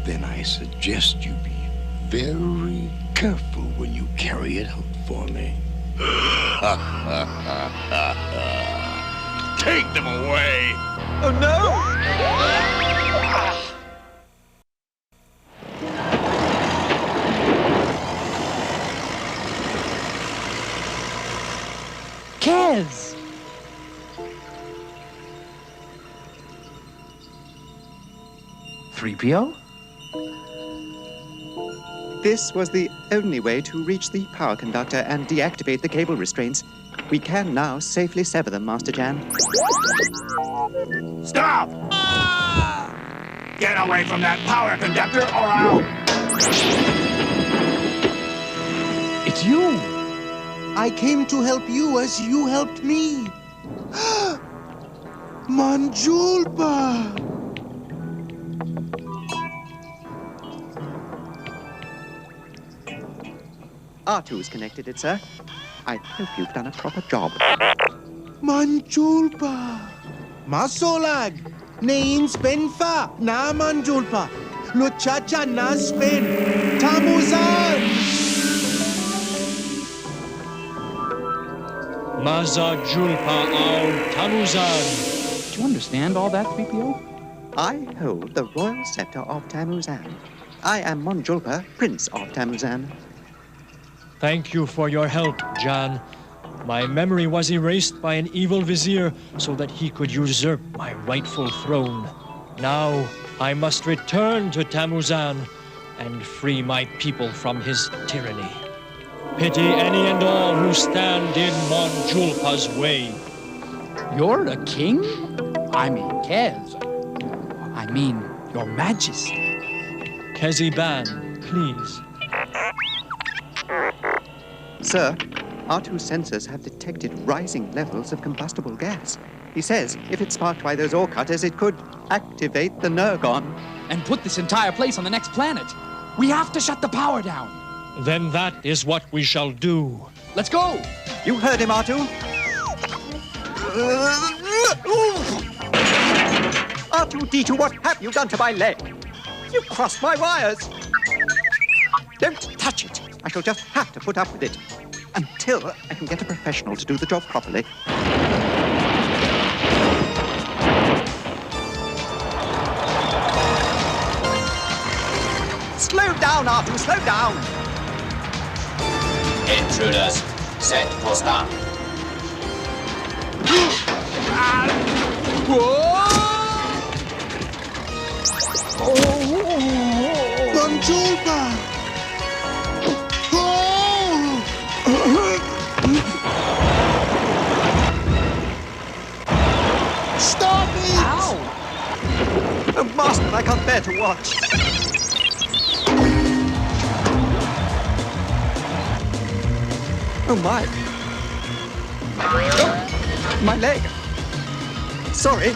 Then I suggest you be very careful when you carry it out for me. Take them away! Oh no! Kez! $3PO? This was the only way to reach the power conductor and deactivate the cable restraints. We can now safely sever them, Master Jan. Stop! Get away from that power conductor or I'll... It's you. I came to help you as you helped me. Manjulpa! R2's connected it, sir. I hope you've done a proper job. Manjulpa! Masolag! Nein spenfa na Manjulpa! Luchacha na spen! Tamuzan! Maza Julpa au Tamuzan. Do you understand all that, 3PO? I hold the royal scepter of Tamuzan. I am Manjulpa, Prince of Tamuzan. Thank you for your help, Jan. My memory was erased by an evil vizier so that he could usurp my rightful throne. Now, I must return to Tamuzan and free my people from his tyranny. Pity any and all who stand in Mon Julpa's way. You're a king? I mean, Kez. I mean, Your Majesty. Keziban, please. Sir, R2 sensors have detected rising levels of combustible gas. He says if it's sparked by those ore cutters, it could activate the Nergon. And put this entire place on the next planet. We have to shut the power down. Then that is what we shall do. Let's go! You heard him, R2. R2-D2, what have you done to my leg? You crossed my wires. Don't touch it. I shall just have to put up with it. Until I can get a professional to do the job properly. Slow down, R2, slow down! Intruders, set for stun. Controller! Stop it! Ow! Oh, Master, I can't bear to watch. Oh, my. Oh, my leg. Sorry.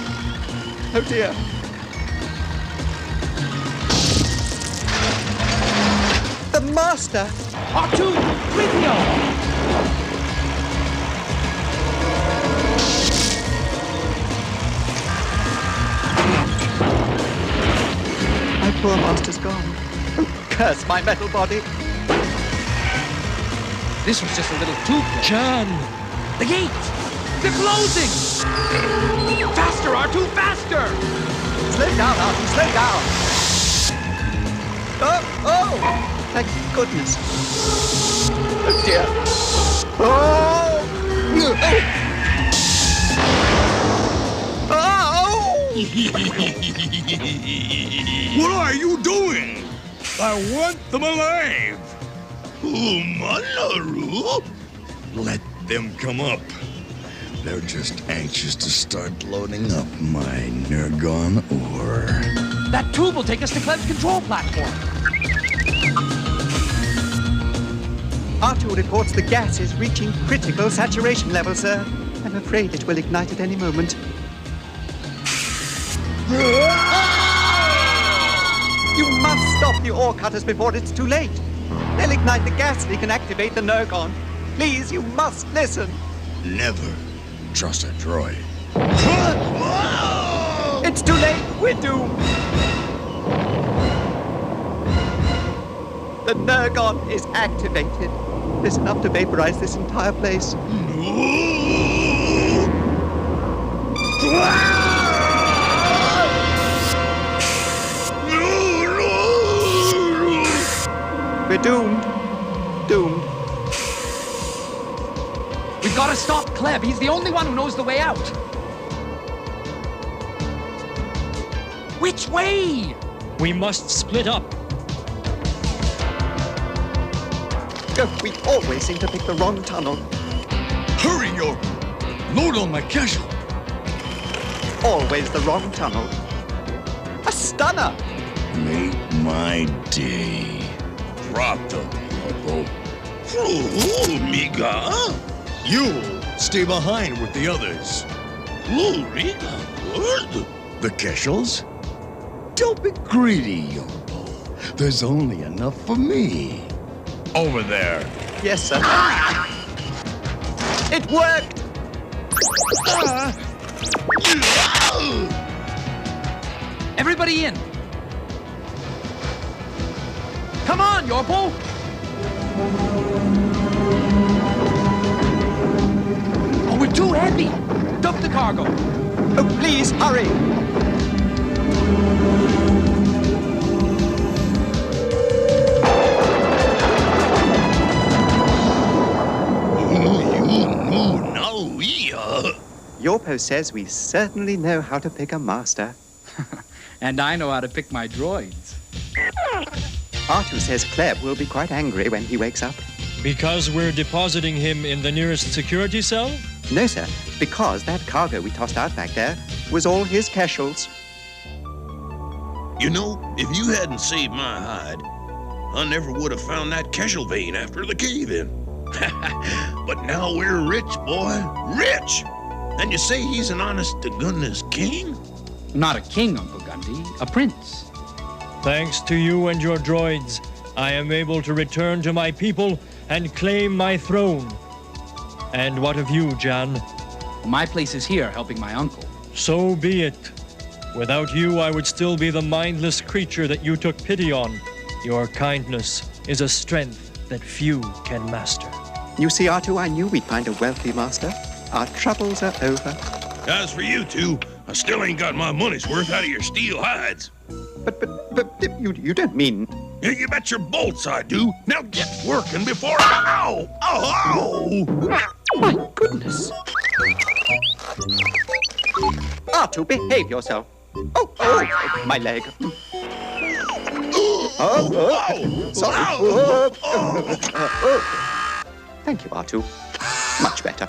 Oh, dear. The Master! R2, Rithio! My poor Master's gone. Oh, curse my metal body. This was just a little too close. Jan! The gate! They're closing! Faster, R2, faster! Slow down, R2, slow down! Oh, oh! Thank goodness. Oh, dear. Oh! Oh! What are you doing? I want them alive. Umanaru? Let them come up. They're just anxious to start loading up my Nergon ore. That tube will take us to Kleb's control platform. R2 reports the gas is reaching critical saturation level, sir. I'm afraid it will ignite at any moment. You must stop the ore cutters before it's too late. They'll ignite the gas leak and activate the Nergon. Please, you must listen. Never trust a droid. It's too late. We're doomed. The Nergon is activated. There's enough to vaporize this entire place. We're doomed. Doomed. We've got to stop Kleb. He's the only one who knows the way out. Which way? We must split up. We always seem to pick the wrong tunnel. Hurry, York! Load on my casual. Always the wrong tunnel. A stunner! Make my day. Drop them, Yorko. Miga? You stay behind with the others. Miga, good. The Keshels? Don't be greedy, Yorko. There's only enough for me. Over there. Yes, sir. It worked! Everybody in. Come on, Yorpo! Oh, we're too heavy! Dump the cargo! Oh, please, hurry! You know Yorpo says we certainly know how to pick a master. And I know how to pick my droids. R2 says Kleb will be quite angry when he wakes up. Because we're depositing him in the nearest security cell? No, sir, because that cargo we tossed out back there was all his casuals. You know, if you hadn't saved my hide, I never would have found that casual vein after the cave-in. But now we're rich, boy. Rich! And you say he's an honest-to-goodness king? Not a king, Uncle Gundy, a prince. Thanks to you and your droids, I am able to return to my people and claim my throne. And what of you, Jan? My place is here, helping my uncle. So be it. Without you, I would still be the mindless creature that you took pity on. Your kindness is a strength that few can master. You see, R2, I knew we'd find a wealthy master. Our troubles are over. As for you two, I still ain't got my money's worth out of your steel hides. But you don't mean... Yeah, you bet your bolts I do. Now get working before... Ow! Ow! My goodness. R2, behave yourself. Oh, my leg. Sorry. Thank you, R2. Much better.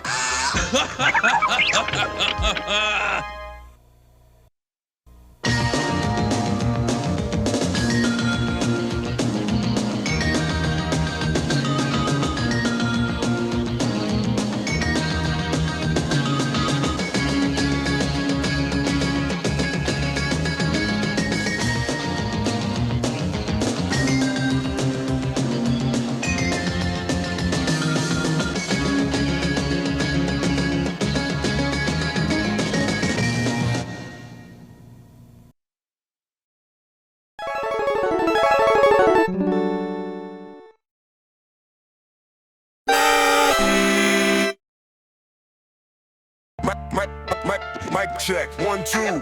Mic check, 1, 2.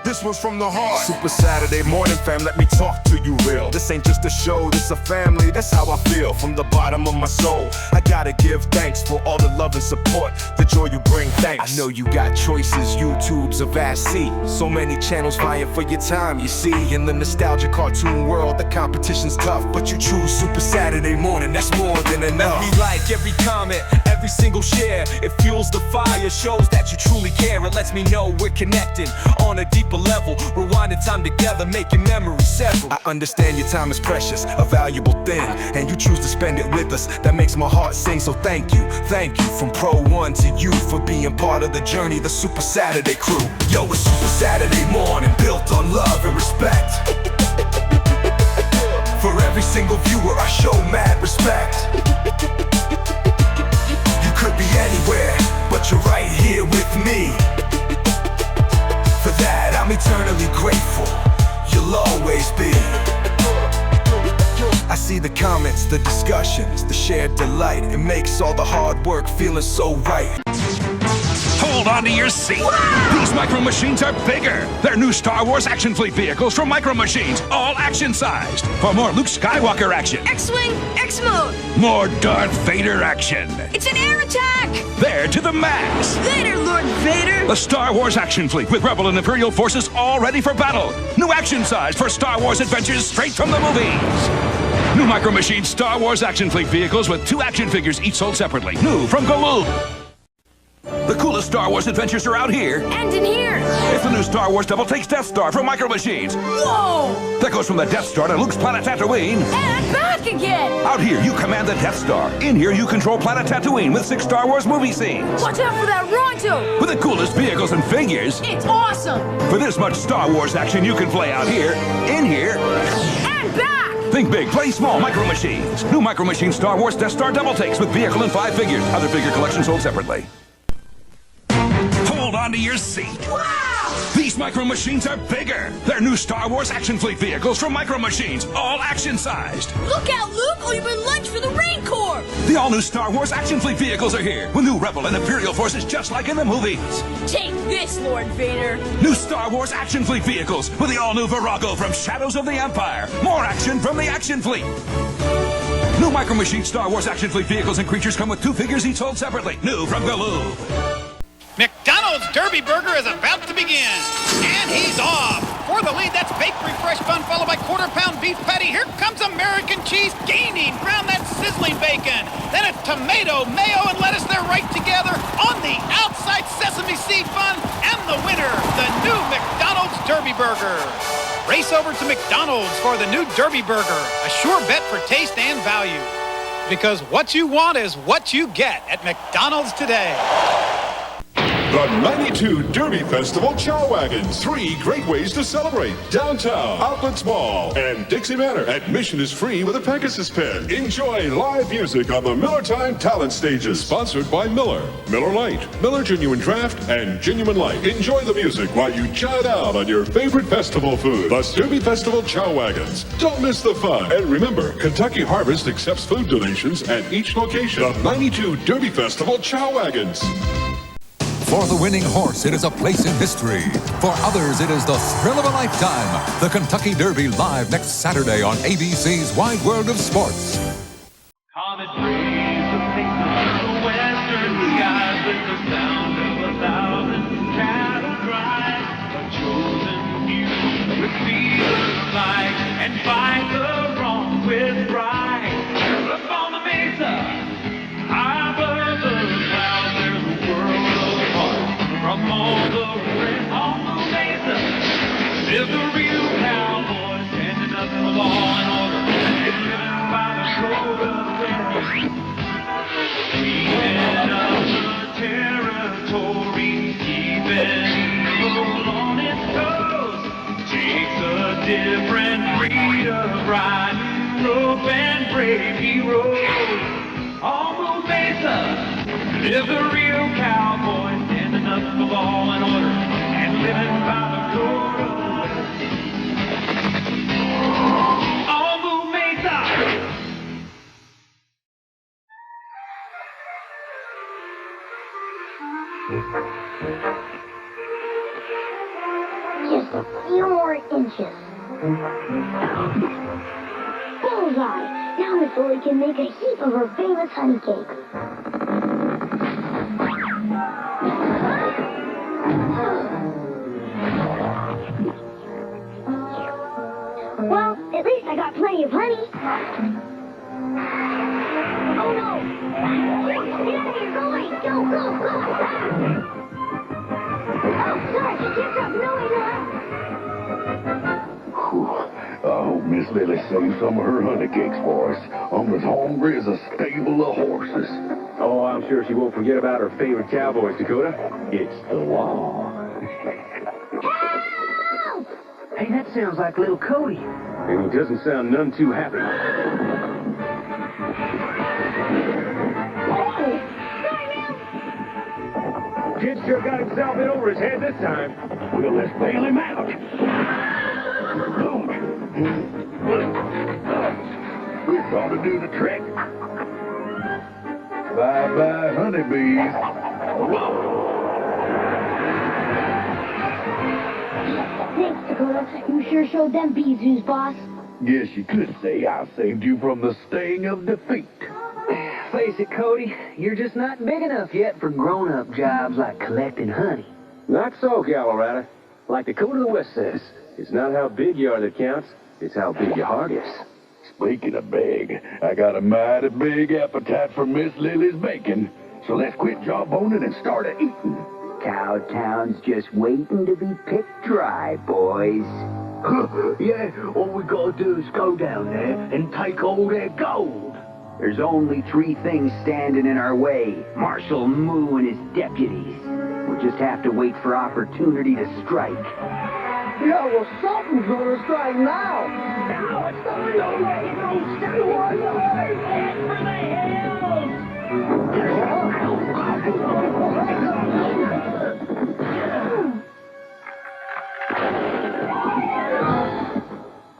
This one's from the heart. Super Saturday morning, fam, let me talk to you real. This ain't just a show, this a family, that's how I feel. From the bottom of my soul, I gotta give thanks for all the love and support, the joy you bring, thanks. I know you got choices, YouTube's a vast sea. So many channels vying for your time, you see. In the nostalgia cartoon world, the competition's tough, but you choose Super Saturday morning, that's more than enough. Let me like every comment, every single share. It fuels the fire, shows that you truly care. It lets me know we're connecting on a deeper level, rewinding time together, making memories several. I understand your time is precious, a valuable thing, and you choose to spend it with us. That makes my heart sing, so thank you from Pro-1 to you for being part of the journey, the Super Saturday crew. Yo, it's Super Saturday morning, built on love and respect. For every single viewer I show mad respect. You could be anywhere, but you're right here with me. For that, I'm eternally grateful. You'll always be. I see the comments, the discussions, the shared delight. It makes all the hard work feeling so right. Hold on to your seat. Wow! These Micro Machines are bigger. They're new Star Wars action fleet vehicles from Micro Machines, all action-sized. For more Luke Skywalker action. X-Wing, X-Mode. More Darth Vader action. It's an air attack. There to the max. Vader, Lord Vader. The Star Wars action fleet with Rebel and Imperial forces all ready for battle. New action size for Star Wars adventures straight from the movies. New Micro Machines Star Wars action fleet vehicles with 2 action figures each sold separately. New from Galoob. The coolest Star Wars adventures are out here. And in here. It's the new Star Wars Double Takes Death Star from Micro Machines. Whoa! That goes from the Death Star to Luke's planet Tatooine. And back again. Out here, you command the Death Star. In here, you control planet Tatooine with 6 Star Wars movie scenes. Watch out for that Ronto. With the coolest vehicles and figures. It's awesome. For this much Star Wars action, you can play out here, in here, and back. Think big, play small, Micro Machines. New Micro Machines Star Wars Death Star Double Takes with vehicle and 5 figures. Other figure collections sold separately. Hold on to your seat. Wow! These Micro Machines are bigger. They're new Star Wars action fleet vehicles from Micro Machines, all action-sized. Look out, Luke, or you've been lunch for the Rain Corps. The all-new Star Wars action fleet vehicles are here, with new Rebel and Imperial forces just like in the movies. Take this, Lord Vader. New Star Wars action fleet vehicles with the all-new Virago from Shadows of the Empire. More action from the action fleet. New Micro Machines Star Wars action fleet vehicles and creatures come with 2 figures each sold separately. New from Galoob. McDonald's Derby Burger is about to begin. And he's off. For the lead, that's bakery fresh bun, followed by quarter-pound beef patty. Here comes American cheese gaining ground that sizzling bacon. Then it's tomato, mayo, and lettuce. They're right together on the outside sesame seed bun. And the winner, the new McDonald's Derby Burger. Race over to McDonald's for the new Derby Burger. A sure bet for taste and value. Because what you want is what you get at McDonald's today. The 92 Derby Festival Chow Wagons. 3 great ways to celebrate. Downtown, Outlets Mall, and Dixie Manor. Admission is free with a Pegasus pen. Enjoy live music on the Miller Time Talent Stages. Sponsored by Miller. Miller Lite, Miller Genuine Draft, and Genuine Light. Enjoy the music while you chow down on your favorite festival food. The Derby Festival Chow Wagons. Don't miss the fun. And remember, Kentucky Harvest accepts food donations at each location. The 92 Derby Festival Chow Wagons. For the winning horse, it is a place in history. For others, it is the thrill of a lifetime. The Kentucky Derby live next Saturday on ABC's Wide World of Sports. Comet rays of the western skies with the sound of 1,000 cattle cry. A chosen few with speed of light and fight the wrong with pride. Up on the mesa, high above the clouds, there's a world apart from all the rest. On the mesa, there's a real cowboy standing up for law and order and living by the code of Queen of the territory, keeping evil on its toes. Takes a different breed of riding, rope and brave heroes. On Blue Mesa lives a real cowboy, standing up for law and order and living by the code of on Blue Mesa. Just a few more inches. Bullseye! Now Miss Lily can make a heap of her famous honey cakes. Well, at least I got plenty of honey. Oh no! Get out of here! Go away! Go, go, go! Oh, sorry! Can't stop knowing that! I hope Miss Lily saved some of her honey cakes for us. I'm as hungry as a stable of horses. Oh, I'm sure she won't forget about her favorite cowboys, Dakota. It's the law. Help! Hey, that sounds like little Cody. And he doesn't sound none too happy. Kid sure got himself in over his head this time. Well, let's bail him out. This ought to do the trick. Bye-bye, honeybees. Thanks, Dakota. You sure showed them bees who's boss. Yes, you could say I saved you from the sting of defeat. Face it, Cody, you're just not big enough yet for grown-up jobs like collecting honey. Not so, Colorado. Like Dakota the West says, it's not how big you are that counts, it's how big your heart is. Speaking of big, I got a mighty big appetite for Miss Lily's bacon. So let's quit jawboning and start a-eating. Cowtown's just waiting to be picked dry, boys. Yeah, all we gotta do is go down there and take all their gold. There's only 3 things standing in our way. Marshal Moo and his deputies. We'll just have to wait for opportunity to strike. Yeah, well, something's gonna strike now. Now it's time to wait. Don't stay away. Head for the hills.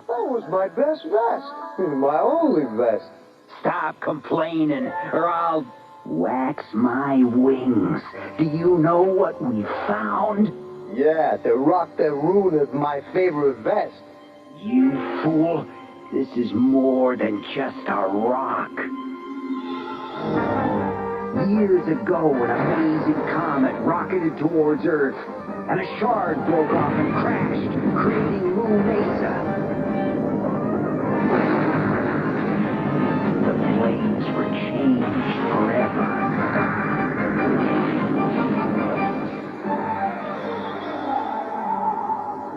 That was my best vest. My only vest. Stop complaining, or I'll wax my wings. Do you know what we found? Yeah, the rock that ruined my favorite vest. You fool. This is more than just a rock. Years ago, an amazing comet rocketed towards Earth, and a shard broke off and crashed, creating Moo Mesa. The flames were changed forever.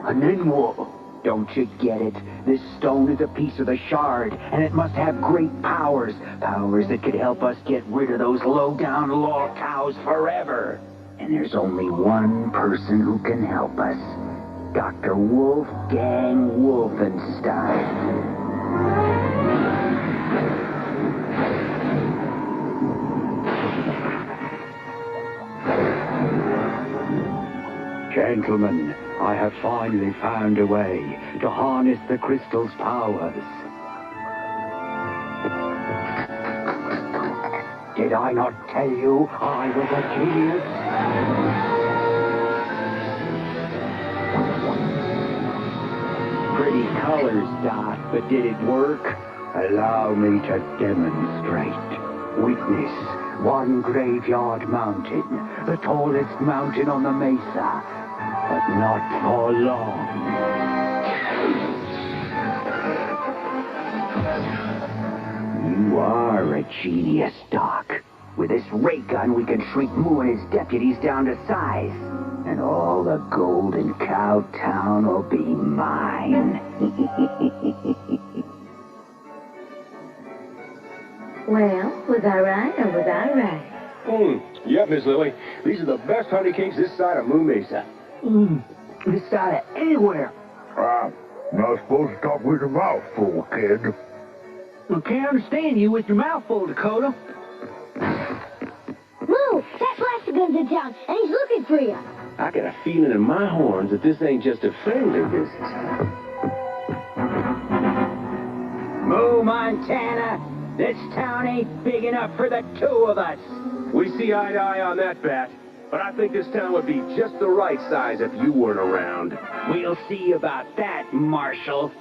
And then what? Don't you get it? This stone is a piece of the shard, and it must have great powers. Powers that could help us get rid of those low-down law cows forever. And there's only one person who can help us. Dr. Wolfgang Wolfenstein. Gentlemen, I have finally found a way to harness the crystal's powers. Did I not tell you I was a genius? Pretty colors, Doc, but did it work? Allow me to demonstrate. Witness one graveyard mountain, the tallest mountain on the mesa, but not for long. You are a genius, Doc. With this ray gun, we can shrink Moo and his deputies down to size. And all the gold in Cow Town will be mine. Well, was I right or was I right? Yep, Miss Lily. These are the best honey cakes this side of Moo Mesa. This side of anywhere. Not supposed to talk with your mouth full, kid. I can't understand you with your mouth full, Dakota. Moo, that blaster gun's in town, and he's looking for you. I got a feeling in my horns that this ain't just a friendly visit. Moo, Montana, this town ain't big enough for the two of us. We see eye to eye on that, Bat. But I think this town would be just the right size if you weren't around. We'll see about that, Marshal.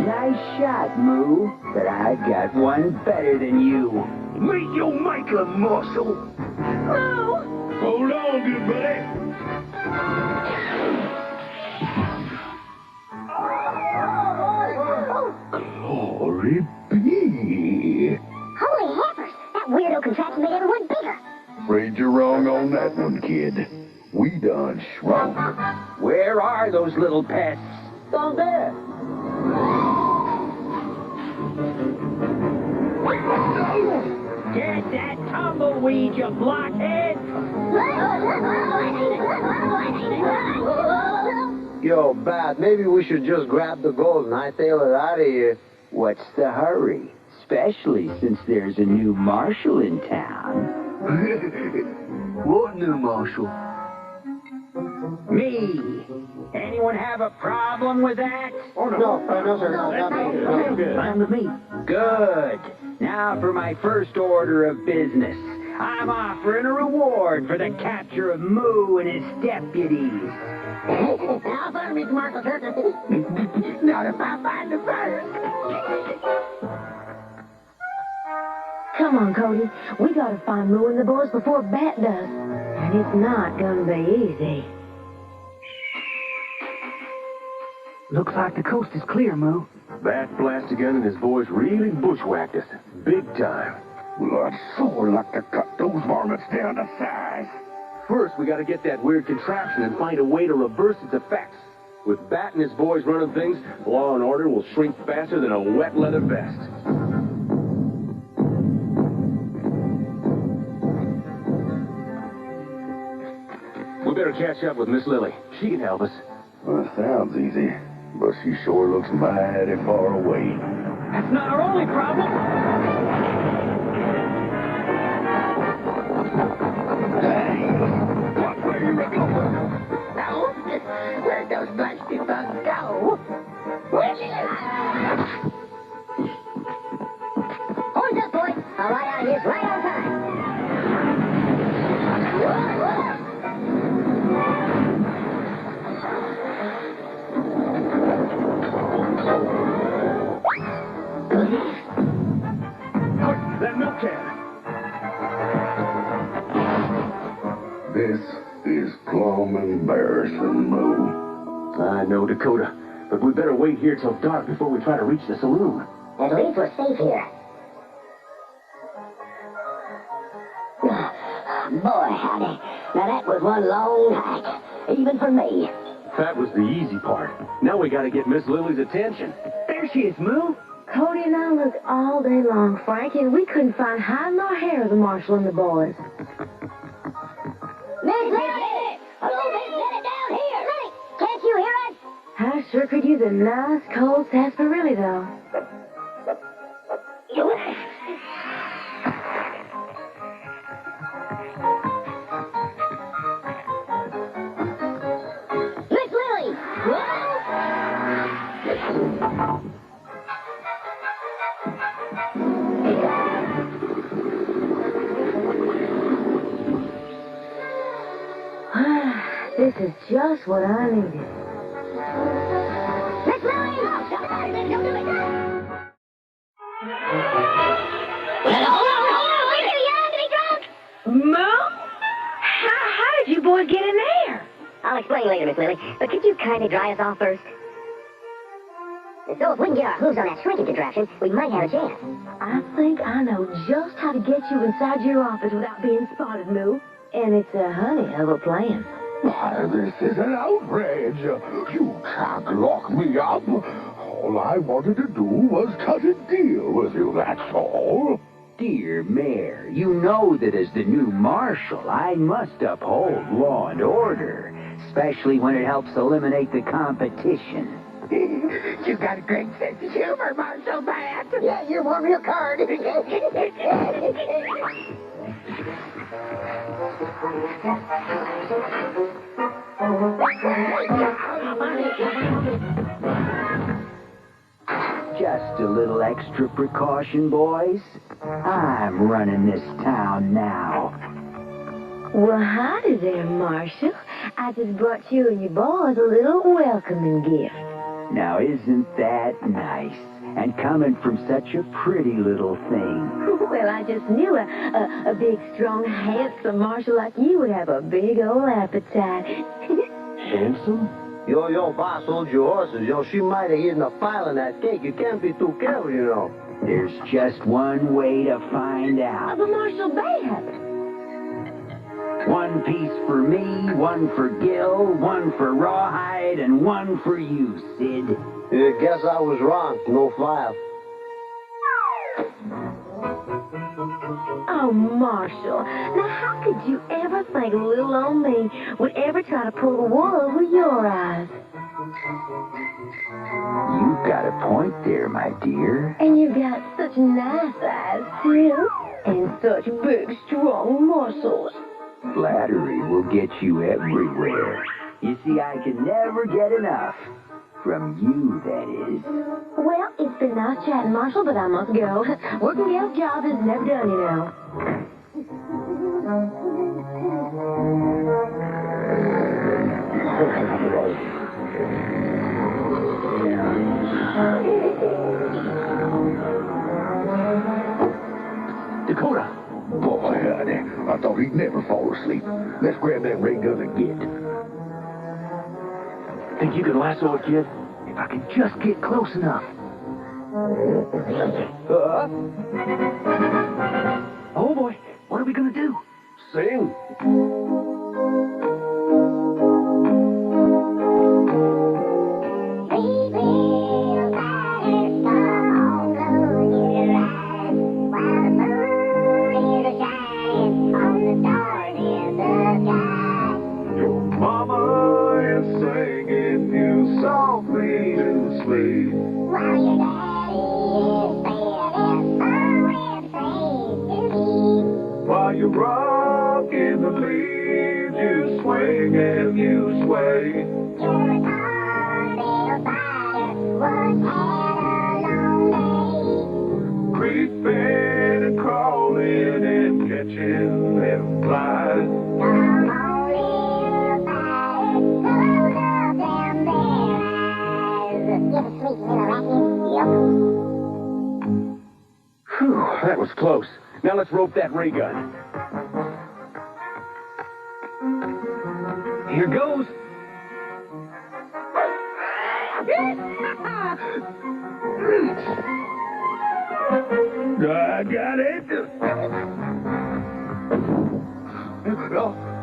Nice shot, Moo. But I got one better than you. Meet your maker, Marshal. Moo! Hold on, good buddy. Glory be. Holy heifers! That weirdo contraption made everyone bigger. Afraid you're wrong on that one, kid. We done shrunk. Where are those little pests? Down there. Get that tumbleweed, you blockhead! Yo, Bat, maybe we should just grab the gold and hightail it out of here. What's the hurry? Especially since there's a new marshal in town. What new marshal? Me. Anyone have a problem with that? Oh, no, sir. No, good. Fine with me. Good. Now for my first order of business. I'm offering a reward for the capture of Moo and his deputies. I'll find Mr. Marshall, sir. Not if I find the first. Come on, Cody. We gotta find Moo and the boys before Bat does. And it's not gonna be easy. Looks like the coast is clear, Moo. That blaster gun and his boys really bushwhacked us. Big time. Well, I'd sure like to cut those varmints down to size. First, we gotta get that weird contraption and find a way to reverse its effects. With Bat and his boys running things, law and order will shrink faster than a wet leather vest. We better catch up with Miss Lily. She can help us. Well, sounds easy, but she sure looks mighty far away. That's not our only problem. What way you going? No, where'd those blasted bugs go? Hold up, boy. I'll ride out here right on time. This is plumb embarrassing, Moo. I know, Dakota, but we better wait here till dark before we try to reach the saloon. At least we're safe here. Boy, howdy. Now that was one long night, even for me. That was the easy part. Now we gotta get Miss Lily's attention. There she is, Moo. Cody and I looked all day long, Frank, and we couldn't find hide nor hair of the marshal and the boys. Miss Lily! Oh, Miss Lily down here! Lily, can't you hear us? I sure could use a nice cold sarsaparilla, though. Miss Lily! This is just what I needed. Miss Lily! Somebody, don't do it! Hold on! We're too young to be drunk! Moo? How did you boys get in there? I'll explain later, Miss Lily, but could you kindly dry us off first? So if we can get our hooves on that shrinking contraption, we might have a chance. I think I know just how to get you inside your office without being spotted, Moo. And it's a honey of a plan. Why, this is an outrage. You can't lock me up. All I wanted to do was cut a deal with you, that's all. Dear Mayor, you know that as the new marshal, I must uphold law and order, especially when it helps eliminate the competition. You got a great sense of humor, Marshal Bat. Yeah, you're one real card. Just a little extra precaution, boys. I'm running this town now. Well, howdy there, Marshal. I just brought you and your boys a little welcoming gift. Now, isn't that nice? And coming from such a pretty little thing. Well, I just knew a big, strong, handsome marshal like you would have a big old appetite. Handsome? Yo, boss, hold your horses. Yo, she might have hidden a file in that cake. You can't be too careful, you know. There's just one way to find out. But Marshal Bat. One piece for me, one for Gil, one for Rawhide, and one for you, Sid. Yeah, guess I was wrong. No file. Oh, Marshal, now how could you ever think little old me would ever try to pull the wool over your eyes? You've got a point there, my dear. And you've got such nice eyes, too. And such big, strong muscles. Flattery will get you everywhere. You see, I can never get enough. From you, that is. Well, it's been nice chatting, Marshal, but I must go. Working gal's job is never done, you know. Dakota! Boy, honey, I thought he'd never fall asleep. Let's grab that ray gun and get. Think you can lasso a kid? If I could just get close enough. Oh boy, what are we gonna do? Sing. Your mama is singing you softly to sleep. While your daddy is While you rock in the leaves, you swing and you sway. Creeping and crawling and catching them flies. Whew, that was close. Now let's rope that ray gun. Here goes. I got it.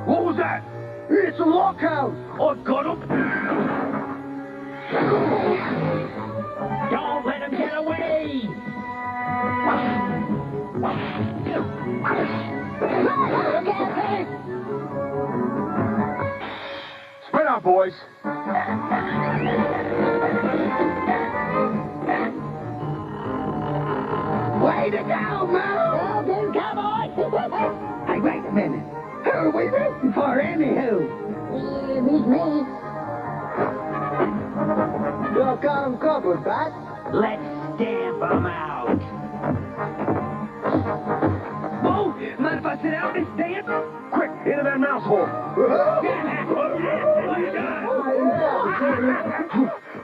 What was that? It's a lockhouse. I got him. Don't let him get away! Spread out, boys. Way to go, Mo! Well done, cowboy! Hey, wait a minute. Who are we rooting for, anywho? Beat me. You got him covered, Bat. Let's stamp him out. Whoa! Mind if I sit out and dance? Quick, into that mouse hole.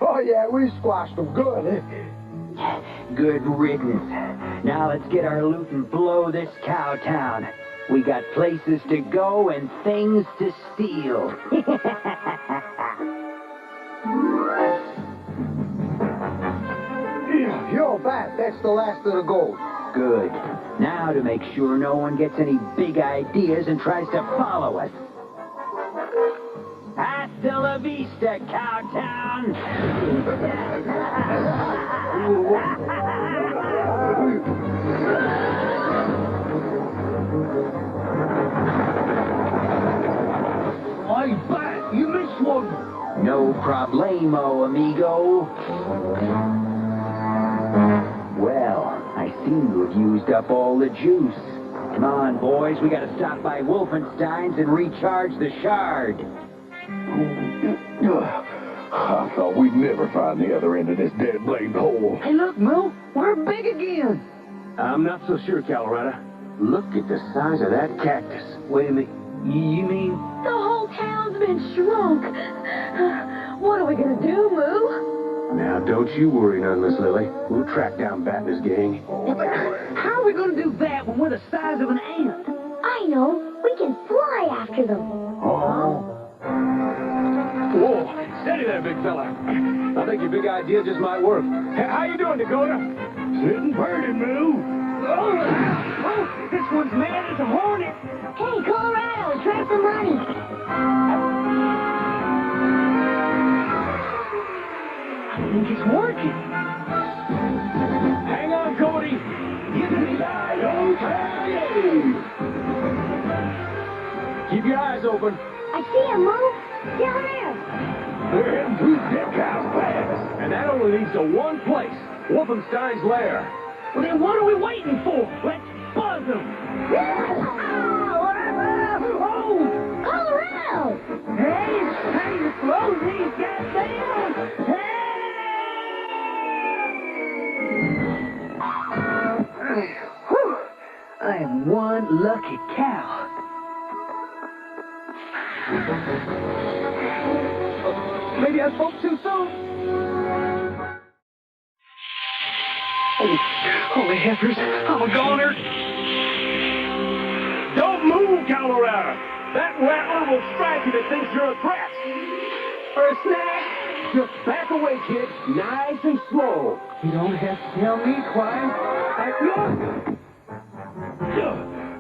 Oh, yeah, we squashed them good. Good riddance. Now let's get our loot and blow this cow town. We got places to go and things to steal. Yo, Bat, that's the last of the gold. Good. Now to make sure no one gets any big ideas and tries to follow us. Hasta la vista, cowtown! Hey, Bat, you missed one. No problemo, amigo. Well, I seem to have used up all the juice. Come on, boys, we gotta stop by Wolfenstein's and recharge the shard. I thought we'd never find the other end of this dead blade hole. Hey, look, Moo, we're big again. I'm not so sure, Colorado. Look at the size of that cactus. Wait a minute. You mean? The whole town's been shrunk. What are we gonna do, Moo? Now, don't you worry none, Miss Lily. We'll track down Bat and his gang. How are we going to do that when we're the size of an ant? I know. We can fly after them. Oh. Whoa, steady there, big fella. I think your big idea just might work. How you doing, Dakota? Sitting pretty, Moo. Oh, this one's mad as a hornet. Hey, Colorado, try some money. I think it's working. Hang on, Cody. Give me that, okay? Keep your eyes open. I see him, Moo. Down there. They're heading through that cow's pass. And that only leads to one place, Wolfenstein's lair. Well, then what are we waiting for? Let's buzz them. Oh, Colorado! Hey, it's time to slow these guys down. Whew. I am one lucky cow. Maybe I spoke too soon. Holy heifers, I'm a goner. Don't move, Colorado. That rattler will strike if it thinks you're a threat. For a snack, just back away, kid. Nice and slow. You don't have to tell me twice.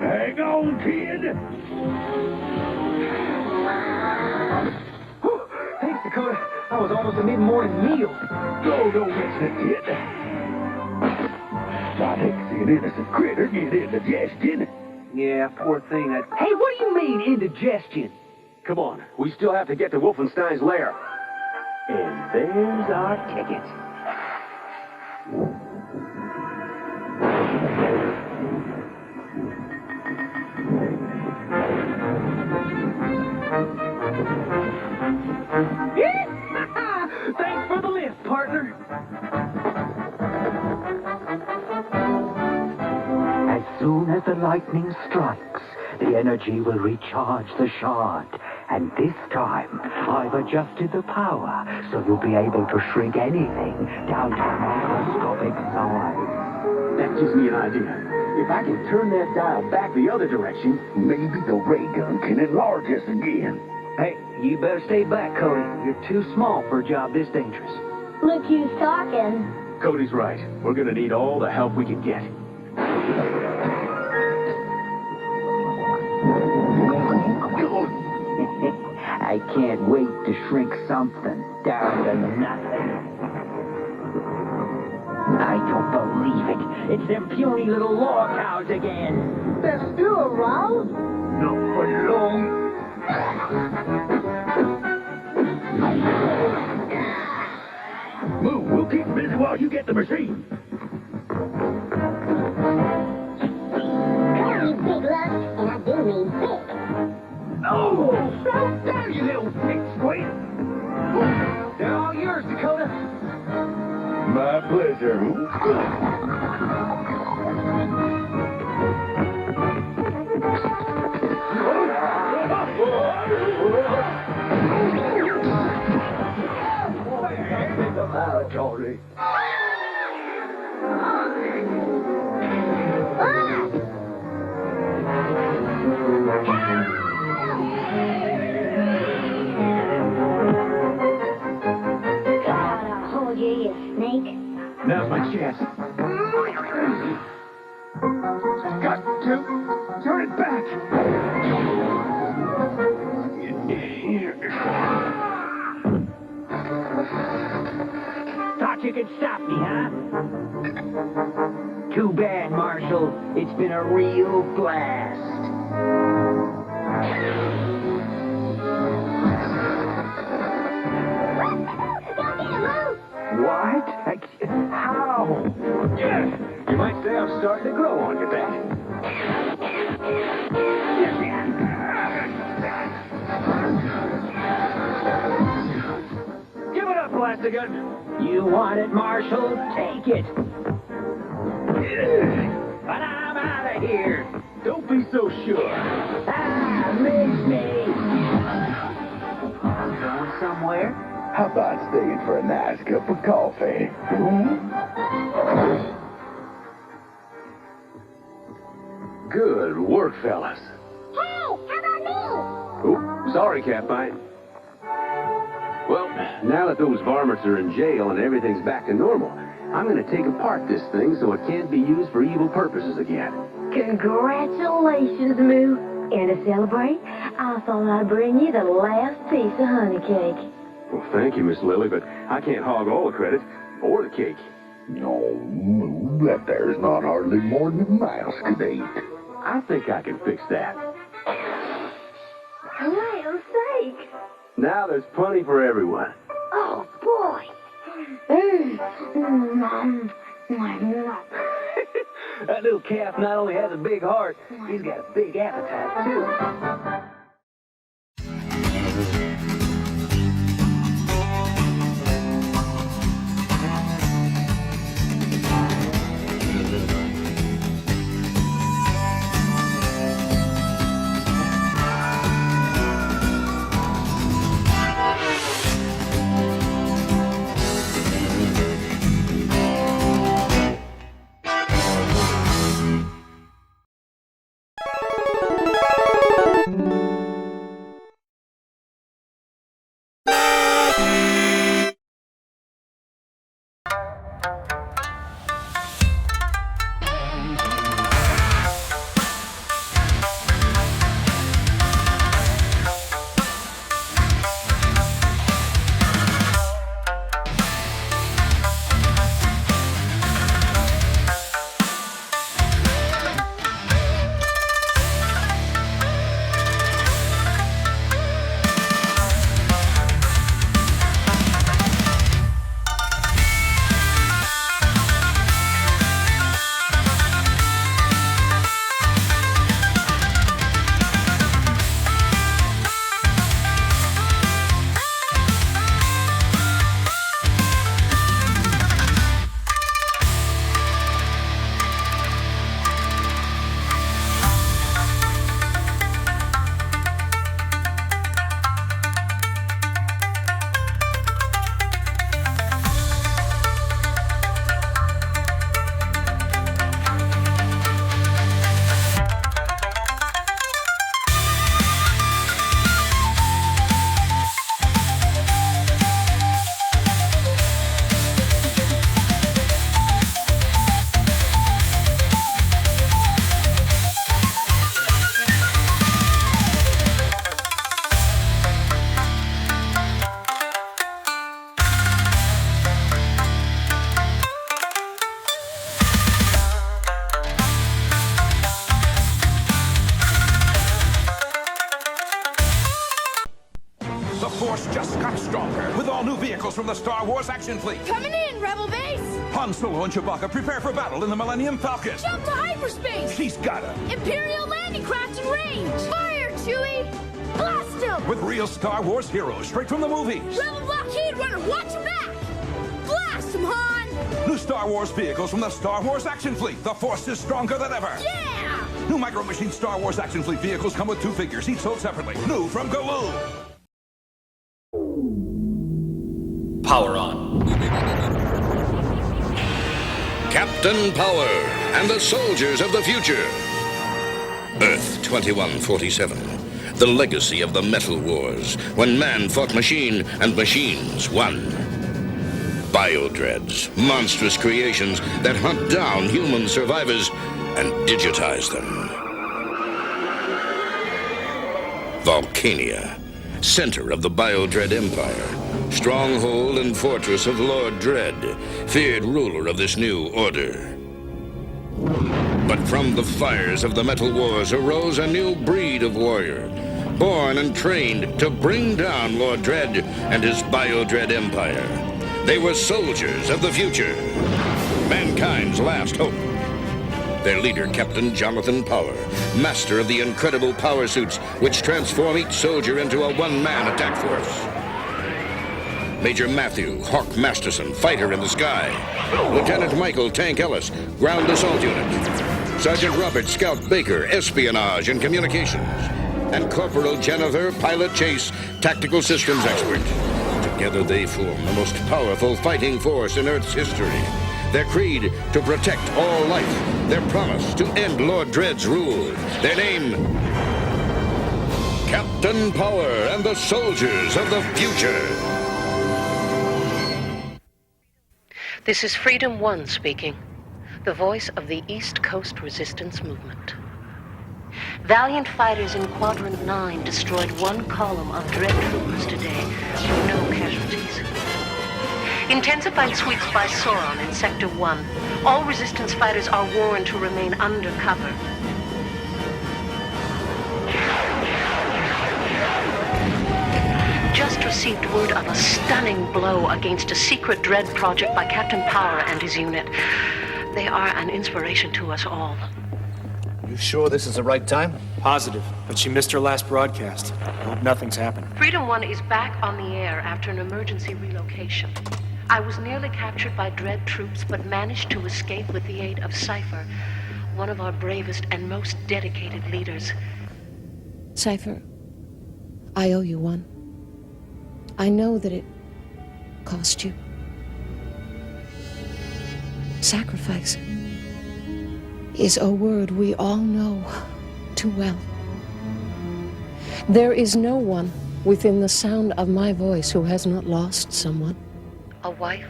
Hang on, kid. Thanks, Dakota. I was almost a mid-morning meal. Don't mention it, kid. I'd hate to see an innocent critter get indigestion. Yeah, poor thing. Hey, what do you mean, indigestion? Come on, we still have to get to Wolfenstein's lair. And there's our ticket. Thanks for the lift, partner. As soon as the lightning strikes, the energy will recharge the shard. And this time, I've adjusted the power so you'll be able to shrink anything down to microscopic size. That gives me an idea. If I can turn that dial back the other direction, Maybe the ray gun can enlarge us again. Hey, you better stay back, Cody. You're too small for a job this dangerous. Look who's talking. Cody's right. We're gonna need all the help we can get. I can't wait to shrink something down to nothing. I don't believe it. It's them puny little law cows again. They're still around? Not for long. Move, we'll keep busy while you get the machine. I mean big lust, and I do mean big. Oh, slow down, you little pig squeak. They're all yours, Dakota. My pleasure. Laboratory. Gotta hold you, you snake. Now's my chance. Got to turn it back. Thought you could stop me, huh? Too bad, Marshal. It's been a real blast. What? How? You might say I'm starting to grow on you, Bat. Give it up, Blastagun. You want it, Marshal? Take it. But I'm out of here. Don't be so sure. Ah, miss me. Going somewhere? How about staying for a nice cup of coffee? Good work, fellas. Hey, how about me? Oh, sorry, Catbite. Well, now that those varmints are in jail and everything's back to normal, I'm gonna take apart this thing so it can't be used for evil purposes again. Congratulations, Moo. And to celebrate, I thought I'd bring you the last piece of honey cake. Well, thank you, Miss Lily, but I can't hog all the credit or the cake. No, Moo, that there's not hardly more than a mouse could eat. I think I can fix that. Lamb's sake. Now there's plenty for everyone. Oh, boy. That little calf not only has a big heart, he's got a big appetite, too. Wars action fleet. Coming in, Rebel Base! Han Solo and Chewbacca prepare for battle in the Millennium Falcon. Jump to hyperspace! She's got him. Imperial landing craft in range! Fire, Chewie! Blast him! With real Star Wars heroes straight from the movies. Rebel blockade runner, watch him back! Blast him, Han! New Star Wars vehicles from the Star Wars action fleet. The Force is stronger than ever. Yeah! New Micro Machine Star Wars action fleet vehicles come with 2 figures, each sold separately. New from Galoob. Power on. Captain Power and the soldiers of the future. Earth 2147. The legacy of the Metal Wars, when man fought machine and machines won. Biodreads, monstrous creations that hunt down human survivors and digitize them. Volcania, center of the Biodread Empire, stronghold and fortress of Lord Dread, feared ruler of this new order. But from the fires of the Metal Wars arose a new breed of warrior, born and trained to bring down Lord Dread and his Biodread Empire. They were soldiers of the future, mankind's last hope. Their leader, Captain Jonathan Power, master of the incredible power suits which transform each soldier into a one-man attack force. Major Matthew Hawk Masterson, fighter in the sky. Lieutenant Michael Tank Ellis, ground assault unit. Sergeant Robert Scout Baker, espionage and communications. And Corporal Jennifer Pilot Jayce, tactical systems expert. Together they form the most powerful fighting force in Earth's history. Their creed, to protect all life. Their promise, to end Lord Dread's rule. Their name, Captain Power and the soldiers of the future. This is Freedom 1 speaking, the voice of the East Coast Resistance Movement. Valiant fighters in Quadrant 9 destroyed one column of Dread troopers today with no casualties. Intensified sweeps by Sauron in Sector 1. All Resistance fighters are warned to remain under cover. Just received word of a stunning blow against a secret Dread project by Captain Power and his unit. They are an inspiration to us all. You sure this is the right time? Positive, but she missed her last broadcast. I hope nothing's happened. Freedom 1 is back on the air after an emergency relocation. I was nearly captured by Dread troops, but managed to escape with the aid of Cypher, one of our bravest and most dedicated leaders. Cypher, I owe you one. I know that it cost you. Sacrifice is a word we all know too well. There is no one within the sound of my voice who has not lost someone. A wife,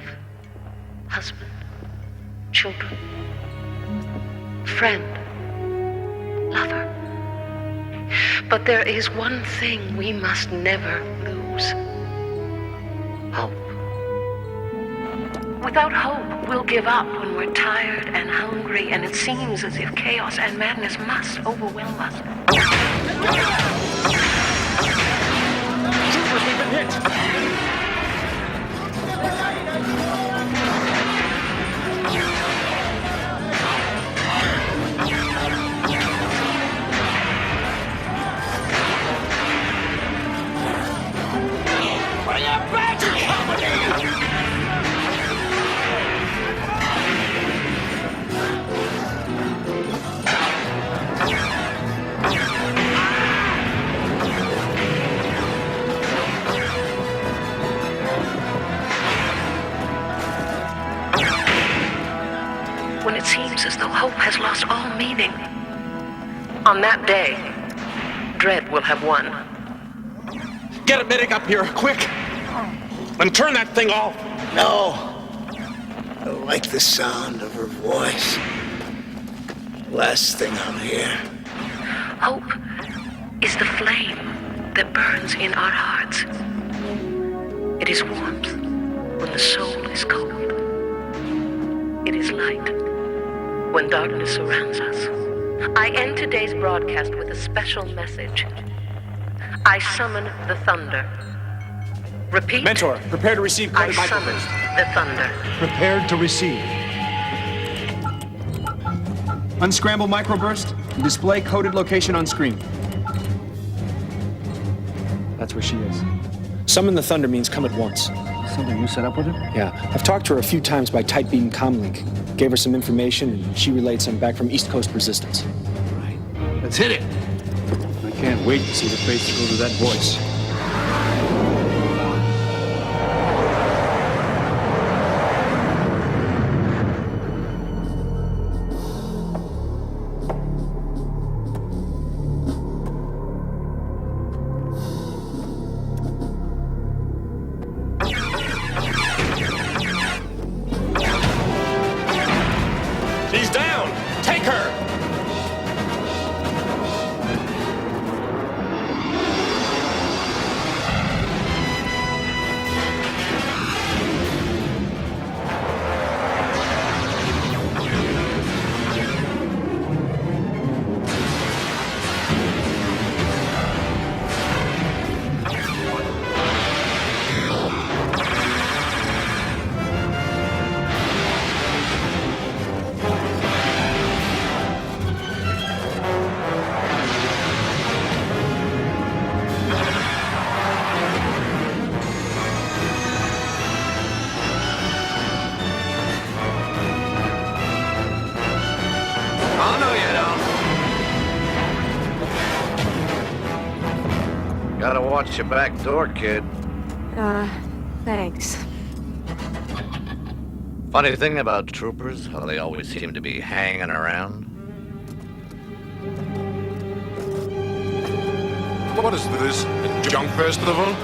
husband, children, friend, lover. But there is one thing we must never lose. Hope. Without hope, we'll give up when we're tired and hungry, and it seems as if chaos and madness must overwhelm us. Troopers, we've been hit! Bring it back to company! When it seems as though hope has lost all meaning. On that day, Dread will have won. Get a medic up here, quick! And turn that thing off! No. I like the sound of her voice. Last thing I'll hear. Hope is the flame that burns in our hearts. It is warmth when the soul is cold. It is light when darkness surrounds us. I end today's broadcast with a special message. I summon the thunder. Repeat. Mentor, prepare to receive coded I summon microburst. the thunder. Prepared to receive. Unscramble microburst and display coded location on screen. That's where she is. Summon the thunder means come at once. Something you set up with her? Yeah, I've talked to her a few times by tight beam comlink. Gave her some information and she relayed some back from East Coast Resistance. Right. Let's hit it. I can't wait to see the face go to that voice. She's down! Take her! Oh, no, you don't. Gotta watch your back door, kid. Thanks. Funny thing about troopers, how they always seem to be hanging around. What is this? A junk festival?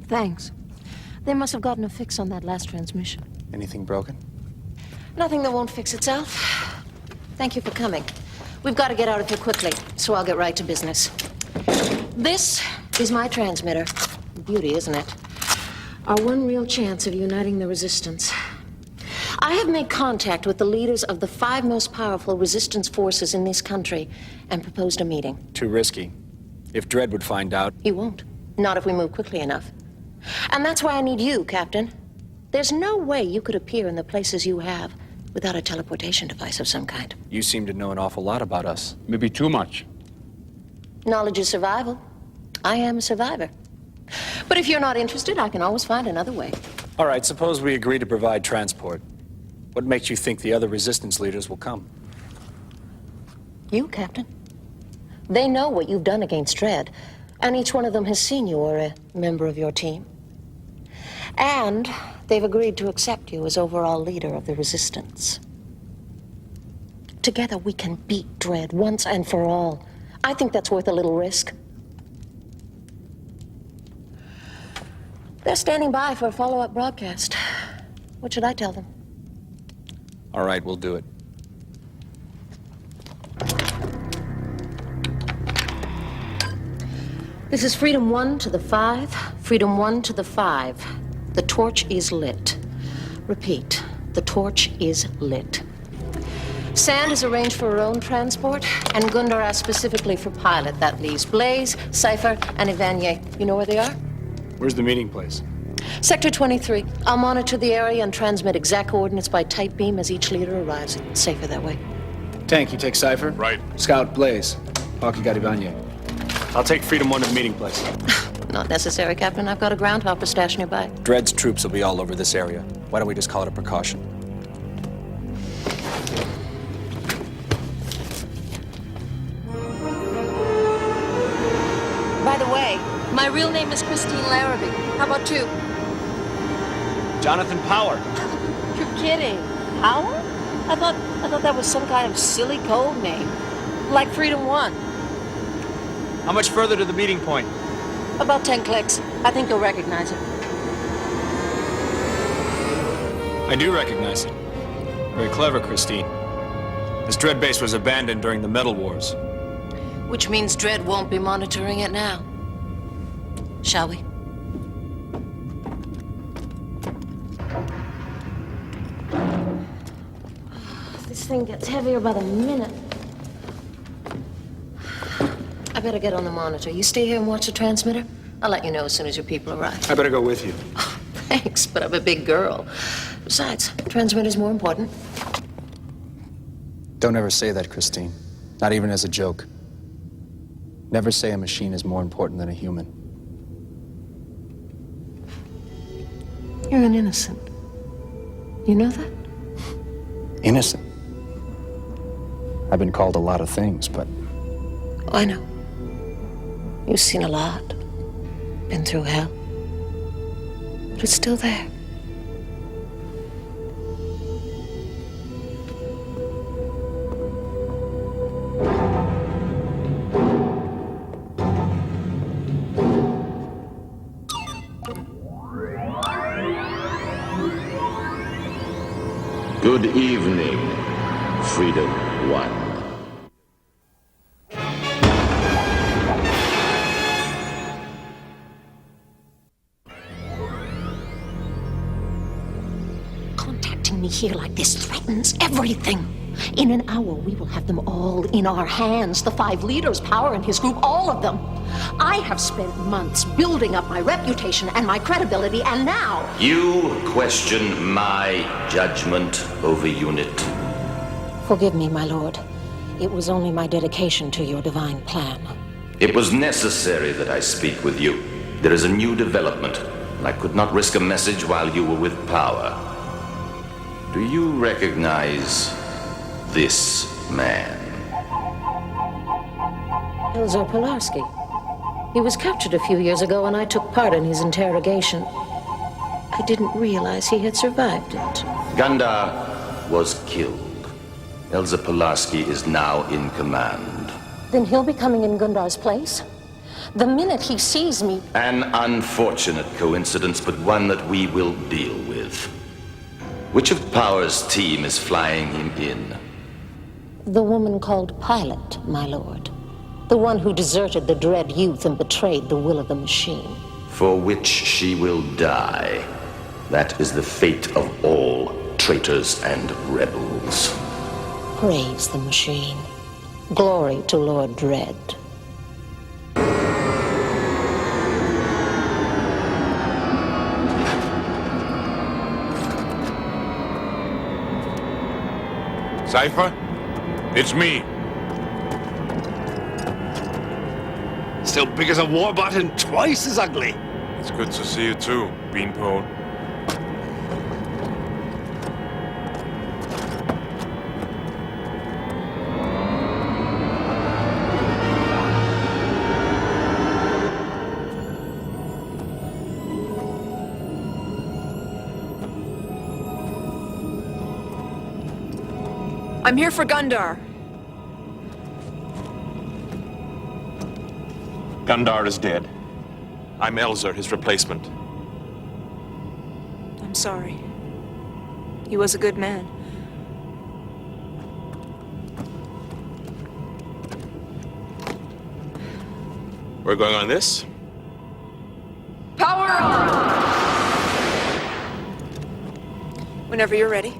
Thanks. They must have gotten a fix on that last transmission. Anything broken? Nothing that won't fix itself. Thank you for coming. We've got to get out of here quickly, so I'll get right to business. This is my transmitter. Beauty, isn't it? Our one real chance of uniting the resistance. I have made contact with the leaders of the 5 most powerful resistance forces in this country and proposed a meeting. Too risky. If Dredd would find out... He won't. Not if we move quickly enough. And that's why I need you, Captain. There's no way you could appear in the places you have without a teleportation device of some kind. You seem to know an awful lot about us. Maybe too much. Knowledge is survival. I am a survivor. But if you're not interested, I can always find another way. All right, suppose we agree to provide transport. What makes you think the other resistance leaders will come? You, Captain. They know what you've done against Dredd, and each one of them has seen you or a member of your team. And they've agreed to accept you as overall leader of the resistance. Together we can beat Dredd once and for all. I think that's worth a little risk. They're standing by for a follow-up broadcast. What should I tell them? All right, we'll do it. This is Freedom 1 to the 5, Freedom 1 to the 5. The torch is lit. Repeat, the torch is lit. Sand is arranged for her own transport, and Gundar asked specifically for pilot. That leaves Blaze, Cypher, and Evanier. You know where they are? Where's the meeting place? Sector 23. I'll monitor the area and transmit exact coordinates by tight beam as each leader arrives. It's safer that way. Tank, you take Cypher? Right. Scout, Blaze. Hawk, you got Evanier. I'll take Freedom 1 to the meeting place. Not necessary, Captain. I've got a groundhopper stashed nearby. Dredd's troops will be all over this area. Why don't we just call it a precaution? By the way, my real name is Christine Larrabee. How about you? Jonathan Power. You're kidding. Power? I thought that was some kind of silly code name. Like Freedom 1. How much further to the meeting point? About 10 clicks. I think you'll recognize it. I do recognize it. Very clever, Christine. This Dread base was abandoned during the Metal Wars. Which means Dread won't be monitoring it now. Shall we? This thing gets heavier by the minute. I better get on the monitor. You stay here and watch the transmitter? I'll let you know as soon as your people arrive. I better go with you. Oh, thanks, but I'm a big girl. Besides, transmitter's more important. Don't ever say that, Christine. Not even as a joke. Never say a machine is more important than a human. You're an innocent. You know that? Innocent? I've been called a lot of things, but... Oh, I know. You've seen a lot. Been through hell. But it's still there. Good evening, Freedom 1. Contacting me here like this threatens everything. In an hour, we will have them all in our hands. The 5 leaders, Power and his group, all of them. I have spent months building up my reputation and my credibility, and now... You question my judgment over Unit. Forgive me, my lord. It was only my dedication to your divine plan. It was necessary that I speak with you. There is a new development, and I could not risk a message while you were with Power. Do you recognize this man? Elzer Pilarski. He was captured a few years ago, and I took part in his interrogation. I didn't realize he had survived it. Gundar was killed. Elzer Pilarski is now in command. Then he'll be coming in Gundar's place? The minute he sees me... An unfortunate coincidence, but one that we will deal with. Which of Power's team is flying him in? The woman called Pilot, my lord. The one who deserted the Dread youth and betrayed the will of the machine. For which she will die. That is the fate of all traitors and rebels. Praise the machine. Glory to Lord Dread. Cypher? It's me. Still big as a warbot and twice as ugly. It's good to see you too, Beanpole. I'm here for Gundar. Gundar is dead. I'm Elzer, his replacement. I'm sorry. He was a good man. We're going on this? Power on! Whenever you're ready.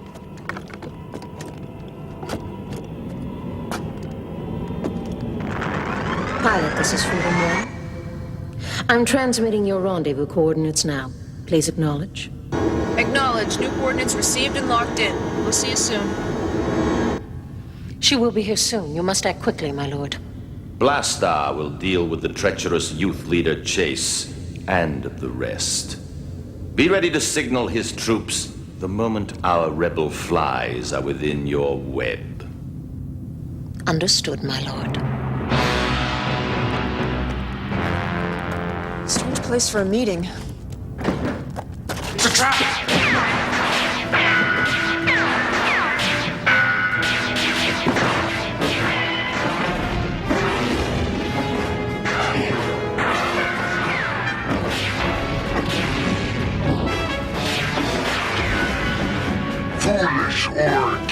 Pilot, this is Freedom 1. I'm transmitting your rendezvous coordinates now. Please acknowledge. Acknowledge. New coordinates received and locked in. We'll see you soon. She will be here soon. You must act quickly, my lord. Blackstar will deal with the treacherous youth leader Jayce and the rest. Be ready to signal his troops the moment our rebel flies are within your web. Understood, my lord. Strange place for a meeting. It's a trap! Foolish or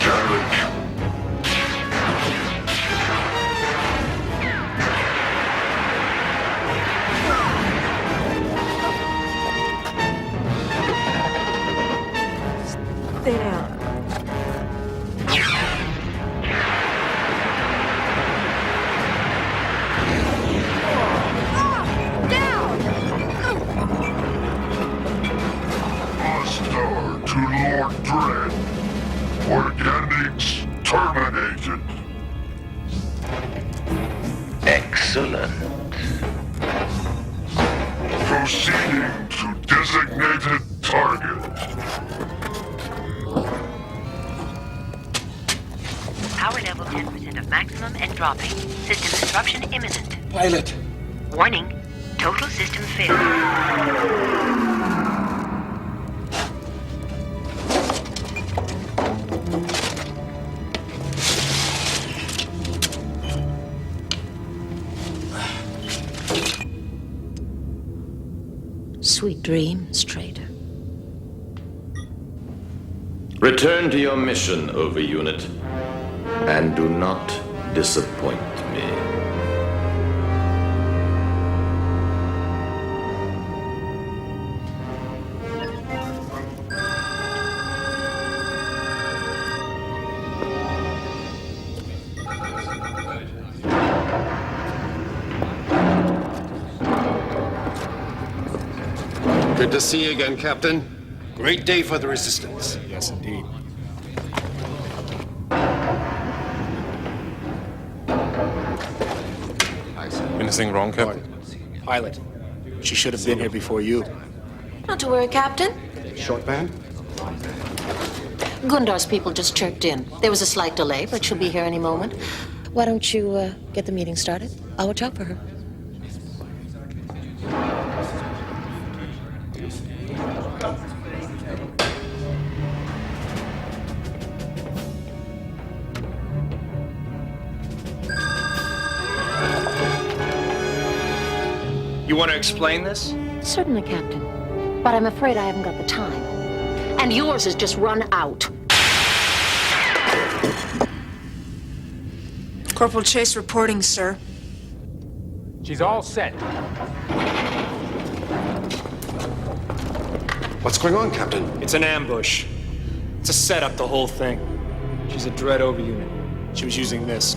Excellent. Proceeding to designated target. Power level 10% of maximum and dropping. System disruption imminent. Pilot. Warning, total system failure. Sweet dreams, traitor. Return to your mission, Over Unit, and do not disappoint me. Good to see you again, Captain. Great day for the Resistance. Yes, indeed. Anything wrong, Captain? Pilot. She should have been here before you. Not to worry, Captain. Short band? Gundar's people just chirped in. There was a slight delay, but she'll be here any moment. Why don't you get the meeting started? I'll watch out for her. You want to explain this? Certainly, Captain. But I'm afraid I haven't got the time. And yours has just run out. Corporal Jayce reporting, sir. She's all set. What's going on, Captain? It's an ambush. It's a setup, the whole thing. She's a Dread over unit. She was using this.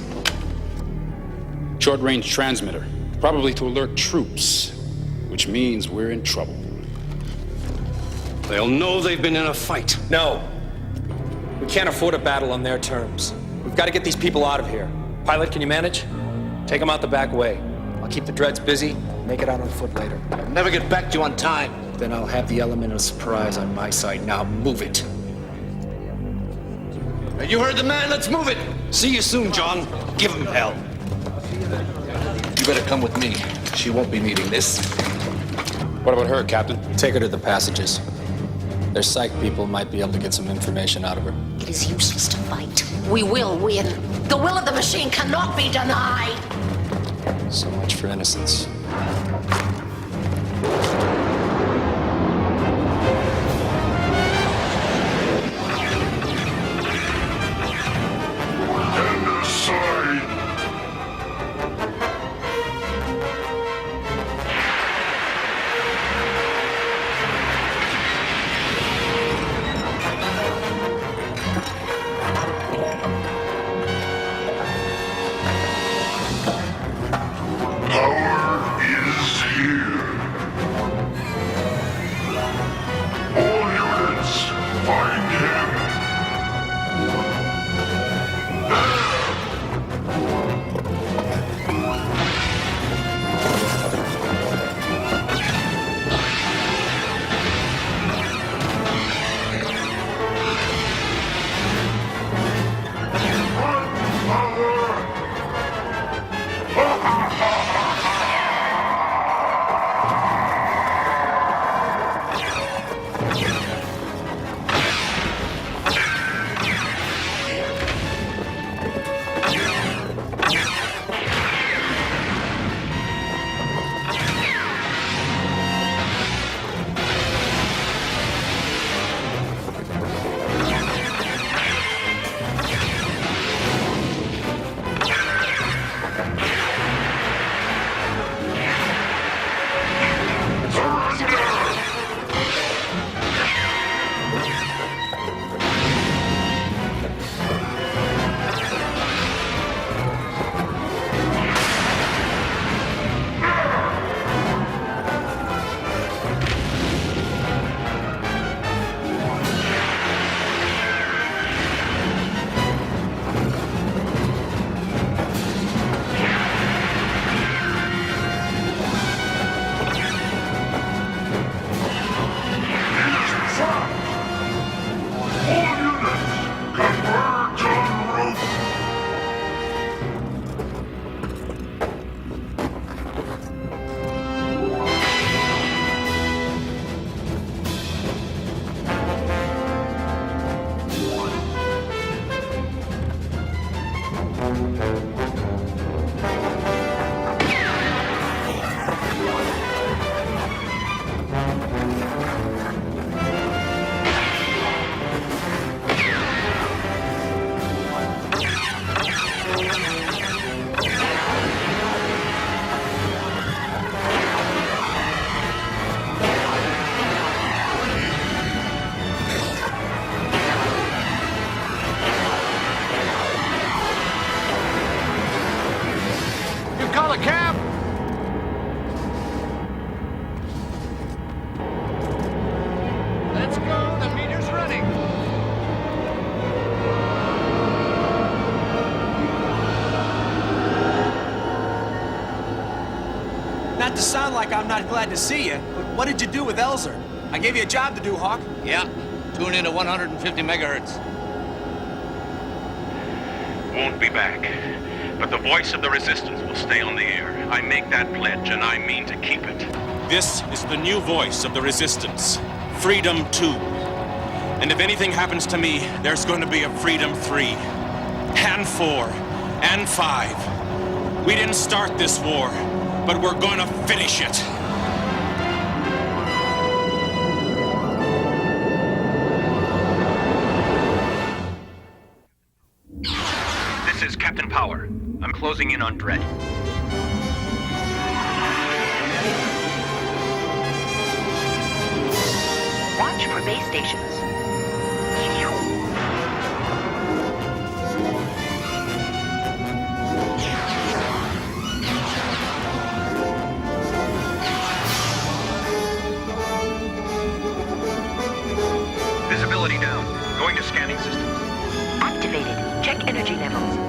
Short-range transmitter. Probably to alert troops, which means we're in trouble. They'll know they've been in a fight. No. We can't afford a battle on their terms. We've got to get these people out of here. Pilot, can you manage? Take them out the back way. I'll keep the Dreads busy, make it out on foot later. I'll never get back to you on time. Then I'll have the element of surprise on my side. Now move it. You heard the man, let's move it. See you soon, John. Give him hell. You better come with me. She won't be needing this. What about her, Captain? Take her to the passages. Their psych people might be able to get some information out of her. It is useless to fight. We will win. The will of the machine cannot be denied. So much for innocence. call a cab? Let's go, the meter's running. Not to sound like I'm not glad to see you, but what did you do with Elzer? I gave you a job to do, Hawk. Yeah, tune in to 150 megahertz. Won't be back. But the voice of the Resistance will stay on the air. I make that pledge, and I mean to keep it. This is the new voice of the Resistance. Freedom 2. And if anything happens to me, there's going to be a Freedom 3. And 4. And 5. We didn't start this war, but we're going to finish it. This is Captain Power. I'm closing in on Dread. Watch for base stations. Visibility down. Going to scanning systems. Activated. Check energy levels.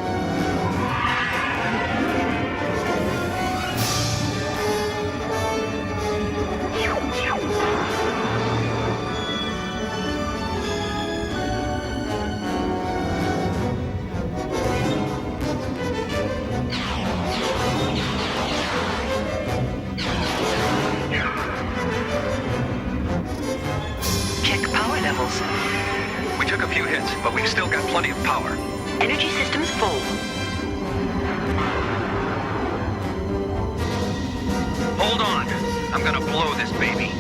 We took a few hits, but we've still got plenty of power. Energy systems full. Hold on. I'm gonna blow this baby.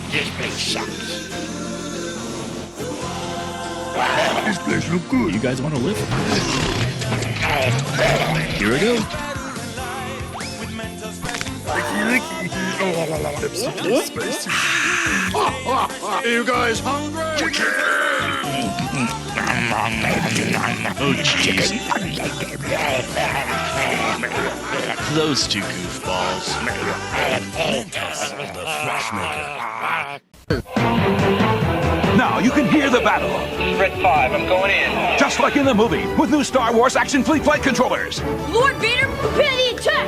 This place sucks. This place look good. You guys want to live? Here we go. Licky. Oh, spicy. Are you guys hungry? Oh, jeez. Those two goofballs. Now you can hear the battle. Red 5, I'm going in. Just like in the movie, with new Star Wars action fleet flight controllers. Lord Vader, prepare the attack!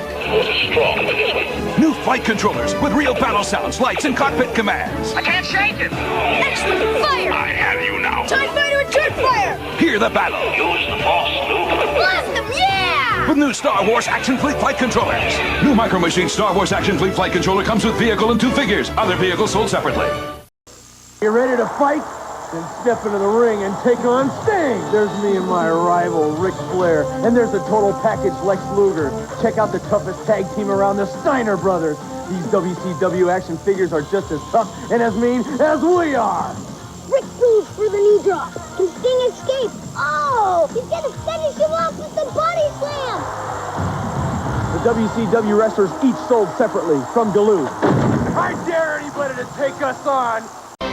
New flight controllers with real battle sounds, lights, and cockpit commands. I can't shake it. Excellent! Fire! I have you now. TIE fighter and jet fire! Hear the battle. Use the Force, Luke. Blast them, yeah! With new Star Wars action fleet flight controllers. New Micro Machine Star Wars action fleet flight controller comes with vehicle and 2 figures. Other vehicles sold separately. You ready to fight? Then step into the ring and take on Sting. There's me and my rival, Ric Flair. And there's the total package, Lex Luger. Check out the toughest tag team around, the Steiner Brothers. These WCW action figures are just as tough and as mean as we are. Rick moves for the knee drop. Can Sting escape? Oh! He's gonna finish him off with the body slam! The WCW wrestlers each sold separately from Duluth. I dare anybody to take us on.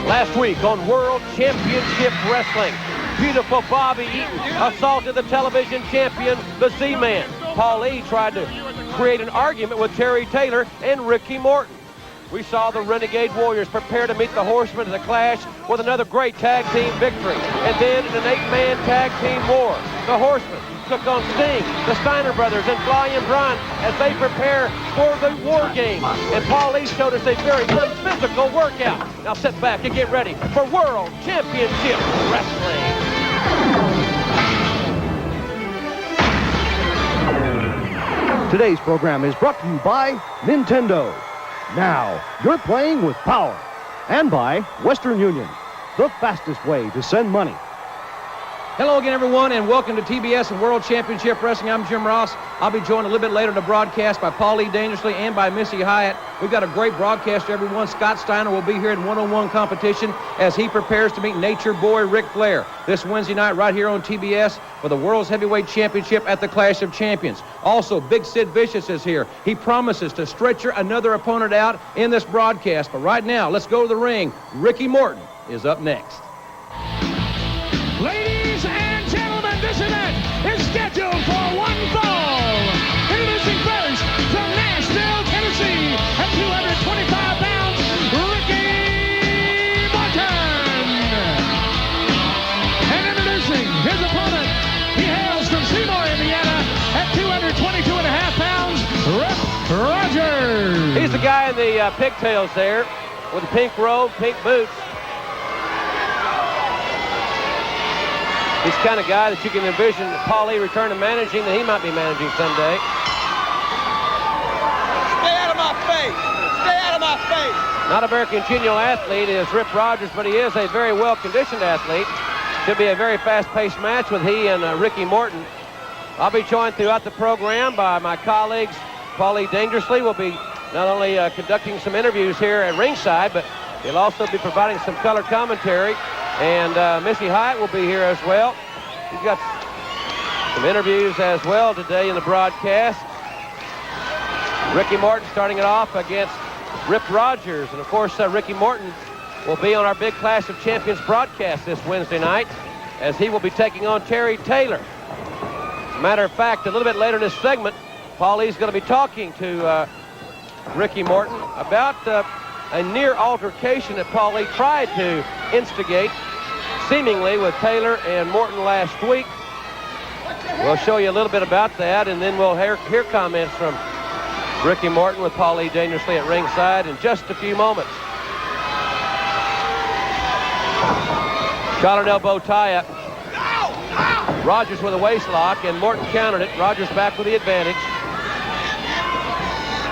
Last week on World Championship Wrestling, beautiful Bobby Eaton assaulted the television champion, the Z-Man. Paul E tried to create an argument with Terry Taylor and Ricky Morton. We saw the Renegade Warriors prepare to meet the Horsemen in the Clash with another great tag team victory. And then in an 8-man tag team war, the Horsemen took on Sting, the Steiner Brothers, and Flying Brian as they prepare for the War Games. And Paul Lee showed us a very physical workout. Now sit back and get ready for World Championship Wrestling. Today's program is brought to you by Nintendo. Now, you're playing with power. And by Western Union, the fastest way to send money. Hello again, everyone, and welcome to TBS and World Championship Wrestling. I'm Jim Ross. I'll be joined a little bit later in the broadcast by Paul E. Dangerously and by Missy Hyatt. We've got a great broadcast, everyone. Scott Steiner will be here in one-on-one competition as he prepares to meet Nature Boy Ric Flair this Wednesday night right here on TBS for the World's Heavyweight Championship at the Clash of Champions. Also, Big Sid Vicious is here. He promises to stretcher another opponent out in this broadcast. But right now, let's go to the ring. Ricky Morton is up next. Ladies and gentlemen, this event is scheduled for one fall. Introducing first from Nashville, Tennessee, at 225 pounds, Ricky Morton. And introducing his opponent, he hails from Seymour, Indiana, at 222.5 pounds, Rip Rogers. He's the guy in the pigtails there with the pink robe, pink boots. He's the kind of guy that you can envision Paul E. return to managing, that he might be managing someday. Stay out of my face! Stay out of my face! Not a very congenial athlete is Rip Rogers, but he is a very well-conditioned athlete. Should be a very fast-paced match with he and Ricky Morton. I'll be joined throughout the program by my colleagues. Paul E. Dangerously will be not only conducting some interviews here at ringside, but he'll also be providing some color commentary. And Missy Hyatt will be here as well. We've got some interviews as well today in the broadcast. Ricky Morton starting it off against Rip Rogers. And, of course, Ricky Morton will be on our big Clash of Champions broadcast this Wednesday night as he will be taking on Terry Taylor. As a matter of fact, a little bit later in this segment, Paul E's going to be talking to Ricky Morton about a near altercation that Paul E tried to instigate seemingly with Taylor and Morton last week. We'll show you a little bit about that, and then we'll hear comments from Ricky Morton with Paul E. Dangerously at ringside in just a few moments. Collar and elbow tie-up. Rogers with a waist lock, and Morton countered it. Rogers back with the advantage.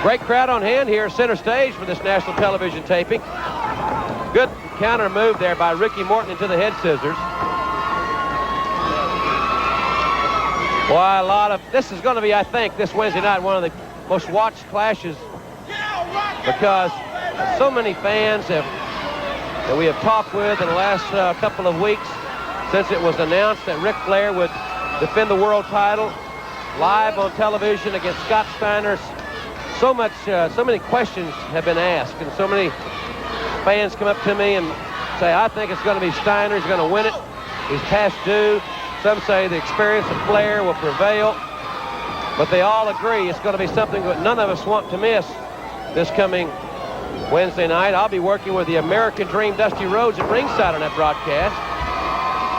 Great crowd on hand here, center stage for this national television taping. Good counter move there by Ricky Morton into the head scissors. Boy, this is going to be, I think, this Wednesday night, one of the most watched clashes because so many fans that we have talked with in the last couple of weeks since it was announced that Ric Flair would defend the world title live on television against Scott Steiner, so many questions have been asked, and so many fans come up to me and say, I think it's going to be Steiner. He's going to win it. He's past due. Some say the experience of Flair will prevail, but they all agree it's going to be something that none of us want to miss this coming Wednesday night. I'll be working with the American Dream Dusty Rhodes at ringside on that broadcast.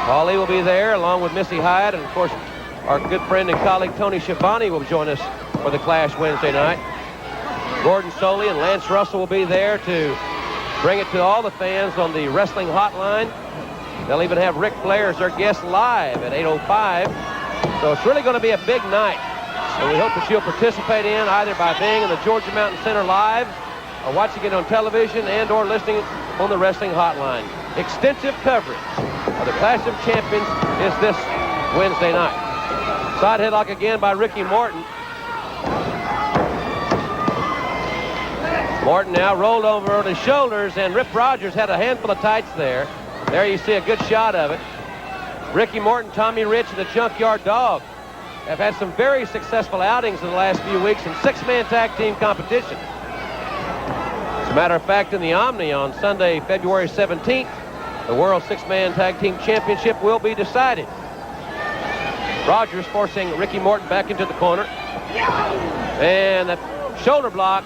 Paulie will be there along with Missy Hyatt, and of course our good friend and colleague Tony Schiavone will join us for the Clash Wednesday night. Gordon Soley and Lance Russell will be there to bring it to all the fans on the wrestling hotline. They'll even have Ric Flair as their guest live at 8:05. So it's really going to be a big night. And we hope that you'll participate in either by being in the Georgia Mountain Center live or watching it on television and or listening on the wrestling hotline. Extensive coverage of the Clash of Champions is this Wednesday night. Side headlock again by Ricky Morton. Morton now rolled over on his shoulders, and Rip Rogers had a handful of tights there. There you see a good shot of it. Ricky Morton, Tommy Rich, and the Junkyard Dog have had some very successful outings in the last few weeks in six-man tag team competition. As a matter of fact, in the Omni on Sunday, February 17th, the World Six-Man Tag Team Championship will be decided. Rogers forcing Ricky Morton back into the corner. And the shoulder block.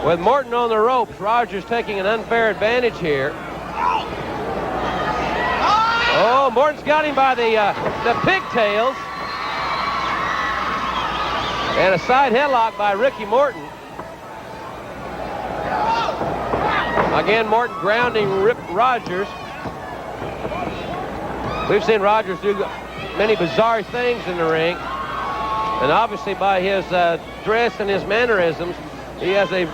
With Morton on the ropes, Rogers taking an unfair advantage here. Oh, Morton's got him by the pigtails. And a side headlock by Ricky Morton. Again, Morton grounding Rip Rogers. We've seen Rogers do many bizarre things in the ring. And obviously by his dress and his mannerisms, he has a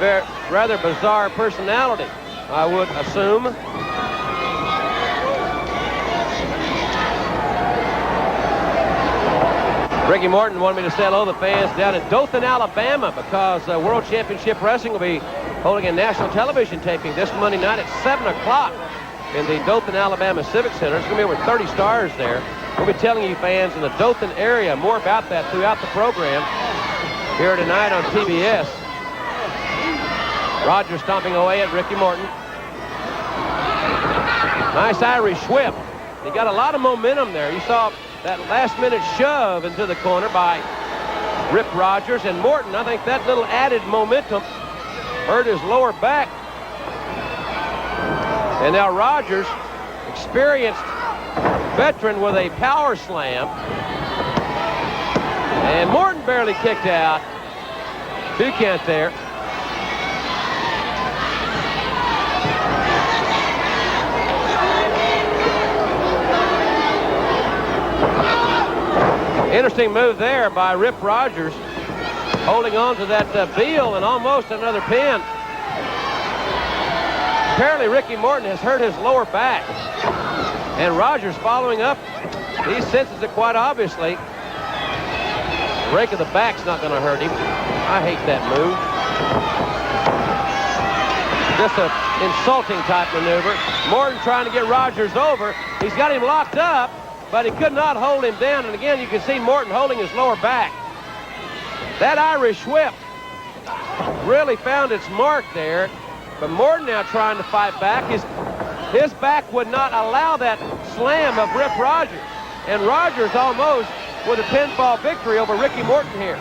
rather bizarre personality, I would assume. Ricky Morton wanted me to say hello to the fans down in Dothan, Alabama, because World Championship Wrestling will be holding a national television taping this Monday night at 7 o'clock in the Dothan, Alabama Civic Center. There's going to be over 30 stars there. We'll be telling you fans in the Dothan area more about that throughout the program here tonight on TBS. Rogers stomping away at Ricky Morton. Nice Irish whip. He got a lot of momentum there. You saw that last-minute shove into the corner by Rip Rogers. And Morton, I think that little added momentum hurt his lower back. And now Rogers, experienced veteran with a power slam. And Morton barely kicked out. 2 count there. Interesting move there by Rip Rogers, holding on to that Beal and almost another pin. Apparently Ricky Morton has hurt his lower back. And Rogers following up, he senses it quite obviously. Break of the back's not going to hurt him. I hate that move. Just an insulting type maneuver. Morton trying to get Rogers over. He's got him locked up, but he could not hold him down. And again, you can see Morton holding his lower back. That Irish whip really found its mark there. But Morton now trying to fight back. His back would not allow that slam of Rip Rogers. And Rogers almost with a pinfall victory over Ricky Morton here.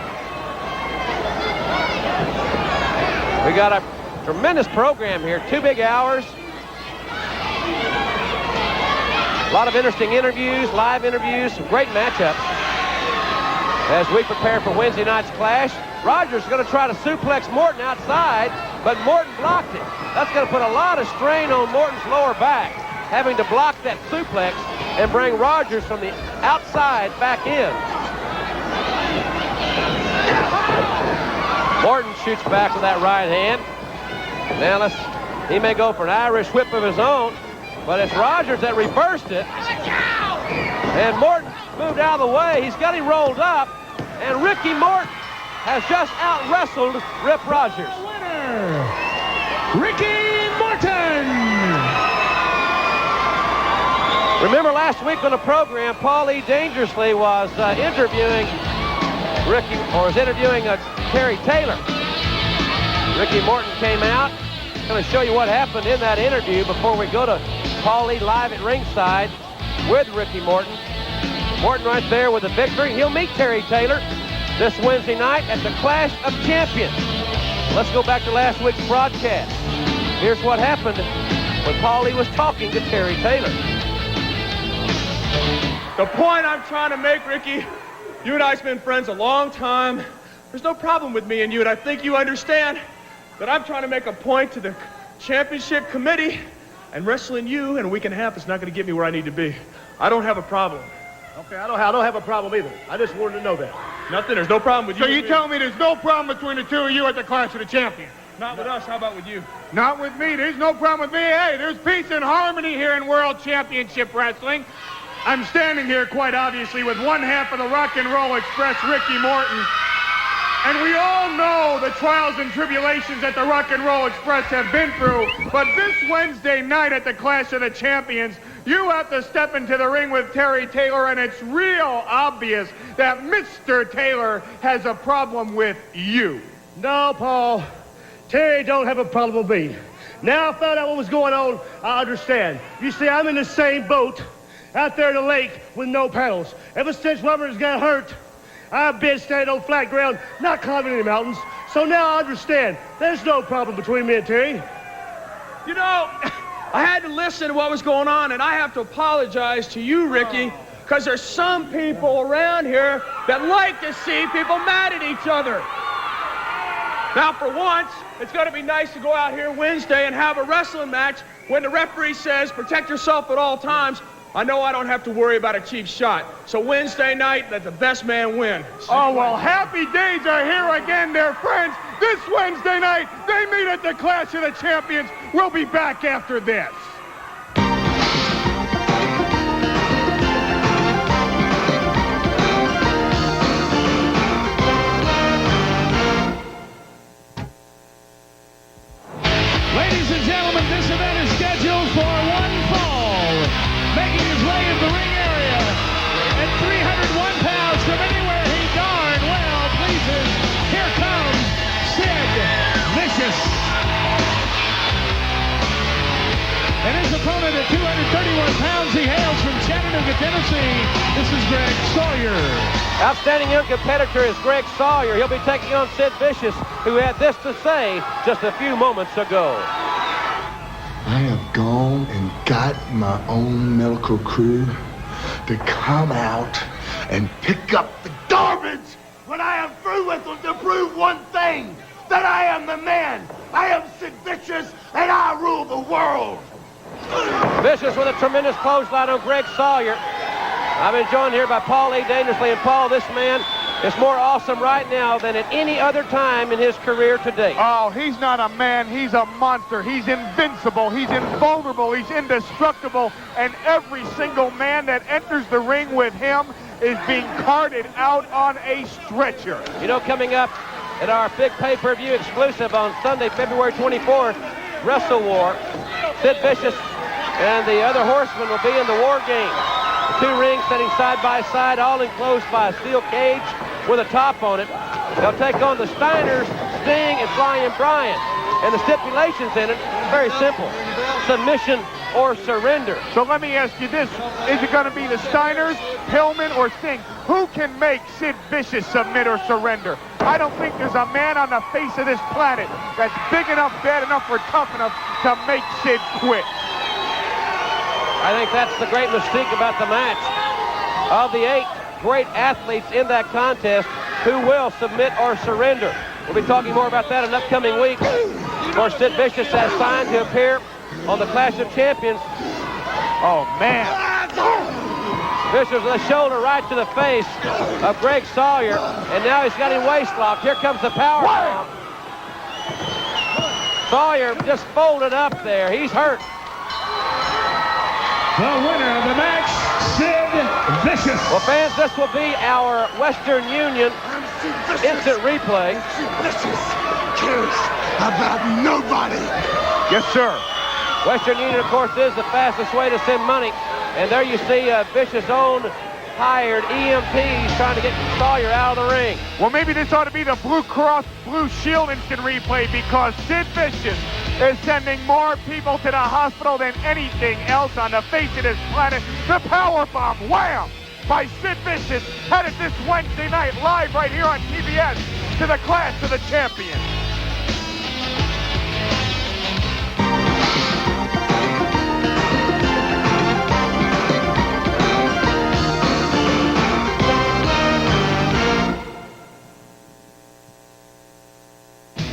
We got a tremendous program here. 2 big hours. A lot of interesting interviews, live interviews, some great matchups. As we prepare for Wednesday night's clash, Rogers is going to try to suplex Morton outside, but Morton blocked it. That's going to put a lot of strain on Morton's lower back, having to block that suplex and bring Rogers from the outside back in. Morton shoots back with that right hand. Now he may go for an Irish whip of his own, but it's Rogers that reversed it. And Morton moved out of the way. He's got him rolled up, and Ricky Morton has just out-wrestled Rip Rogers. Winner, Ricky Morton! Remember last week on the program, Paulie Dangerously was interviewing Terry Taylor. Ricky Morton came out. I'm going to show you what happened in that interview before we go to Paulie live at ringside with Ricky Morton. Morton right there with the victory. He'll meet Terry Taylor this Wednesday night at the Clash of Champions. Let's go back to last week's broadcast. Here's what happened when Paulie was talking to Terry Taylor. The point I'm trying to make, Ricky, you and I's been friends a long time. There's no problem with me and you, and I think you understand that I'm trying to make a point to the championship committee, and wrestling you in a week and a half is not going to get me where I need to be. I don't have a problem. Okay, I don't have a problem either. I just wanted to know that. Nothing, there's no problem with you. So you tell me there's no problem between the two of you at the Clash of the Champions? Not with us, how about with you? Not with me, there's no problem with me. Hey, there's peace and harmony here in World Championship Wrestling. I'm standing here, quite obviously, with one half of the Rock and Roll Express, Ricky Morton. And we all know the trials and tribulations that the Rock and Roll Express have been through. But this Wednesday night at the Clash of the Champions, you have to step into the ring with Terry Taylor, and it's real obvious that Mr. Taylor has a problem with you. No, Paul. Terry don't have a problem with me. Now I found out what was going on, I understand. You see, I'm in the same boat out there in the lake with no paddles. Ever since Roberts got hurt, I've been standing on flat ground, not climbing any mountains. So now I understand. There's no problem between me and Terry. You know, I had to listen to what was going on, and I have to apologize to you, Ricky, because there's some people around here that like to see people mad at each other. Now, for once, it's going to be nice to go out here Wednesday and have a wrestling match when the referee says, protect yourself at all times. I know I don't have to worry about a cheap shot. So Wednesday night, let the best man win. Oh, well, happy days are here again, dear friends. This Wednesday night, they meet at the Clash of the Champions. We'll be back after this. Ladies and gentlemen, this event is scheduled for one fall. Making his way in the ring area at 301 pounds from anywhere he darn well pleases. Here comes Sid Vicious. And his opponent at 231 pounds, he hails from Chattanooga, Tennessee. This is Greg Sawyer. Outstanding young competitor is Greg Sawyer. He'll be taking on Sid Vicious, who had this to say just a few moments ago. I have gone and got my own medical crew to come out and pick up the garbage when I am through with them to prove one thing, that I am the man. I am Sid Vicious, and I rule the world. Vicious with a tremendous clothesline on Greg Sawyer. I've been joined here by Paulie Dangerously, and Paul, this man is more awesome right now than at any other time in his career to date. Oh, he's not a man, he's a monster. He's invincible, he's invulnerable, he's indestructible, and every single man that enters the ring with him is being carted out on a stretcher. You know, coming up at our big pay-per-view exclusive on Sunday, February 24th, Wrestle War, Sid Vicious and the other horsemen will be in the war game. The two rings sitting side by side, all enclosed by a steel cage with a top on it. They'll take on the Steiners, Sting, and Flying Brian. And the stipulations in it, very simple. Submission or surrender. So let me ask you this. Is it going to be the Steiners, Pillman, or Sting? Who can make Sid Vicious submit or surrender? I don't think there's a man on the face of this planet that's big enough, bad enough, or tough enough to make Sid quit. I think that's the great mystique about the match. Of the 8 great athletes in that contest, who will submit or surrender? We'll be talking more about that in upcoming weeks. Of course, Sid Vicious has signed to appear on the Clash of Champions. Oh, man. Vicious with a shoulder right to the face of Greg Sawyer, and now he's got him waist locked. Here comes the power bomb. Sawyer just folded up there. He's hurt. The winner of the match, Sid Vicious. Well, fans, this will be our Western Union instant replay. Sid Vicious cares about nobody. Yes, sir. Western Union, of course, is the fastest way to send money And there you see Vicious' own hired EMTs trying to get Sawyer out of the ring. Well, maybe this ought to be the Blue Cross Blue Shield instant replay because Sid Vicious is sending more people to the hospital than anything else on the face of this planet. The powerbomb, wham, by Sid Vicious, headed this Wednesday night live right here on TBS to the Clash of the Champions.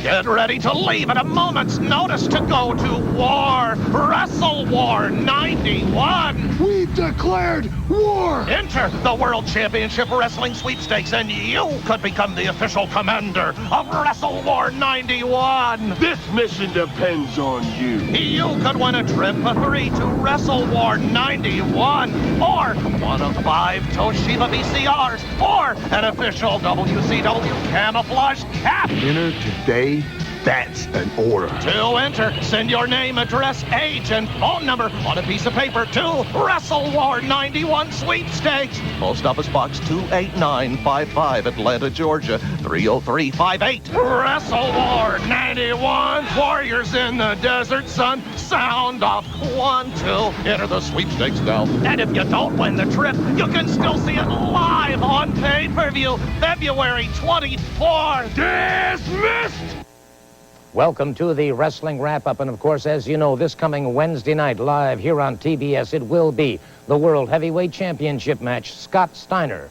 Get ready to leave at a moment's notice to go to war. Wrestle War 91. We've declared war. Enter the World Championship Wrestling Sweepstakes and you could become the official commander of Wrestle War 91. This mission depends on you. You could win a trip for 3 to Wrestle War 91 or one of 5 Toshiba VCRs or an official WCW camouflage cap. Enter today. That's an order. To enter, send your name, address, age, and phone number on a piece of paper to Wrestle War 91 Sweepstakes. Post Office Box 28955, Atlanta, Georgia, 30358. Wrestle War 91. Warriors in the desert, son. Sound off. 1, 2. Enter the sweepstakes now. And if you don't win the trip, you can still see it live on pay-per-view, February 24th. Dismissed! Welcome to the Wrestling Wrap-Up, and of course, as you know, this coming Wednesday night live here on TBS, it will be the World Heavyweight Championship match. Scott Steiner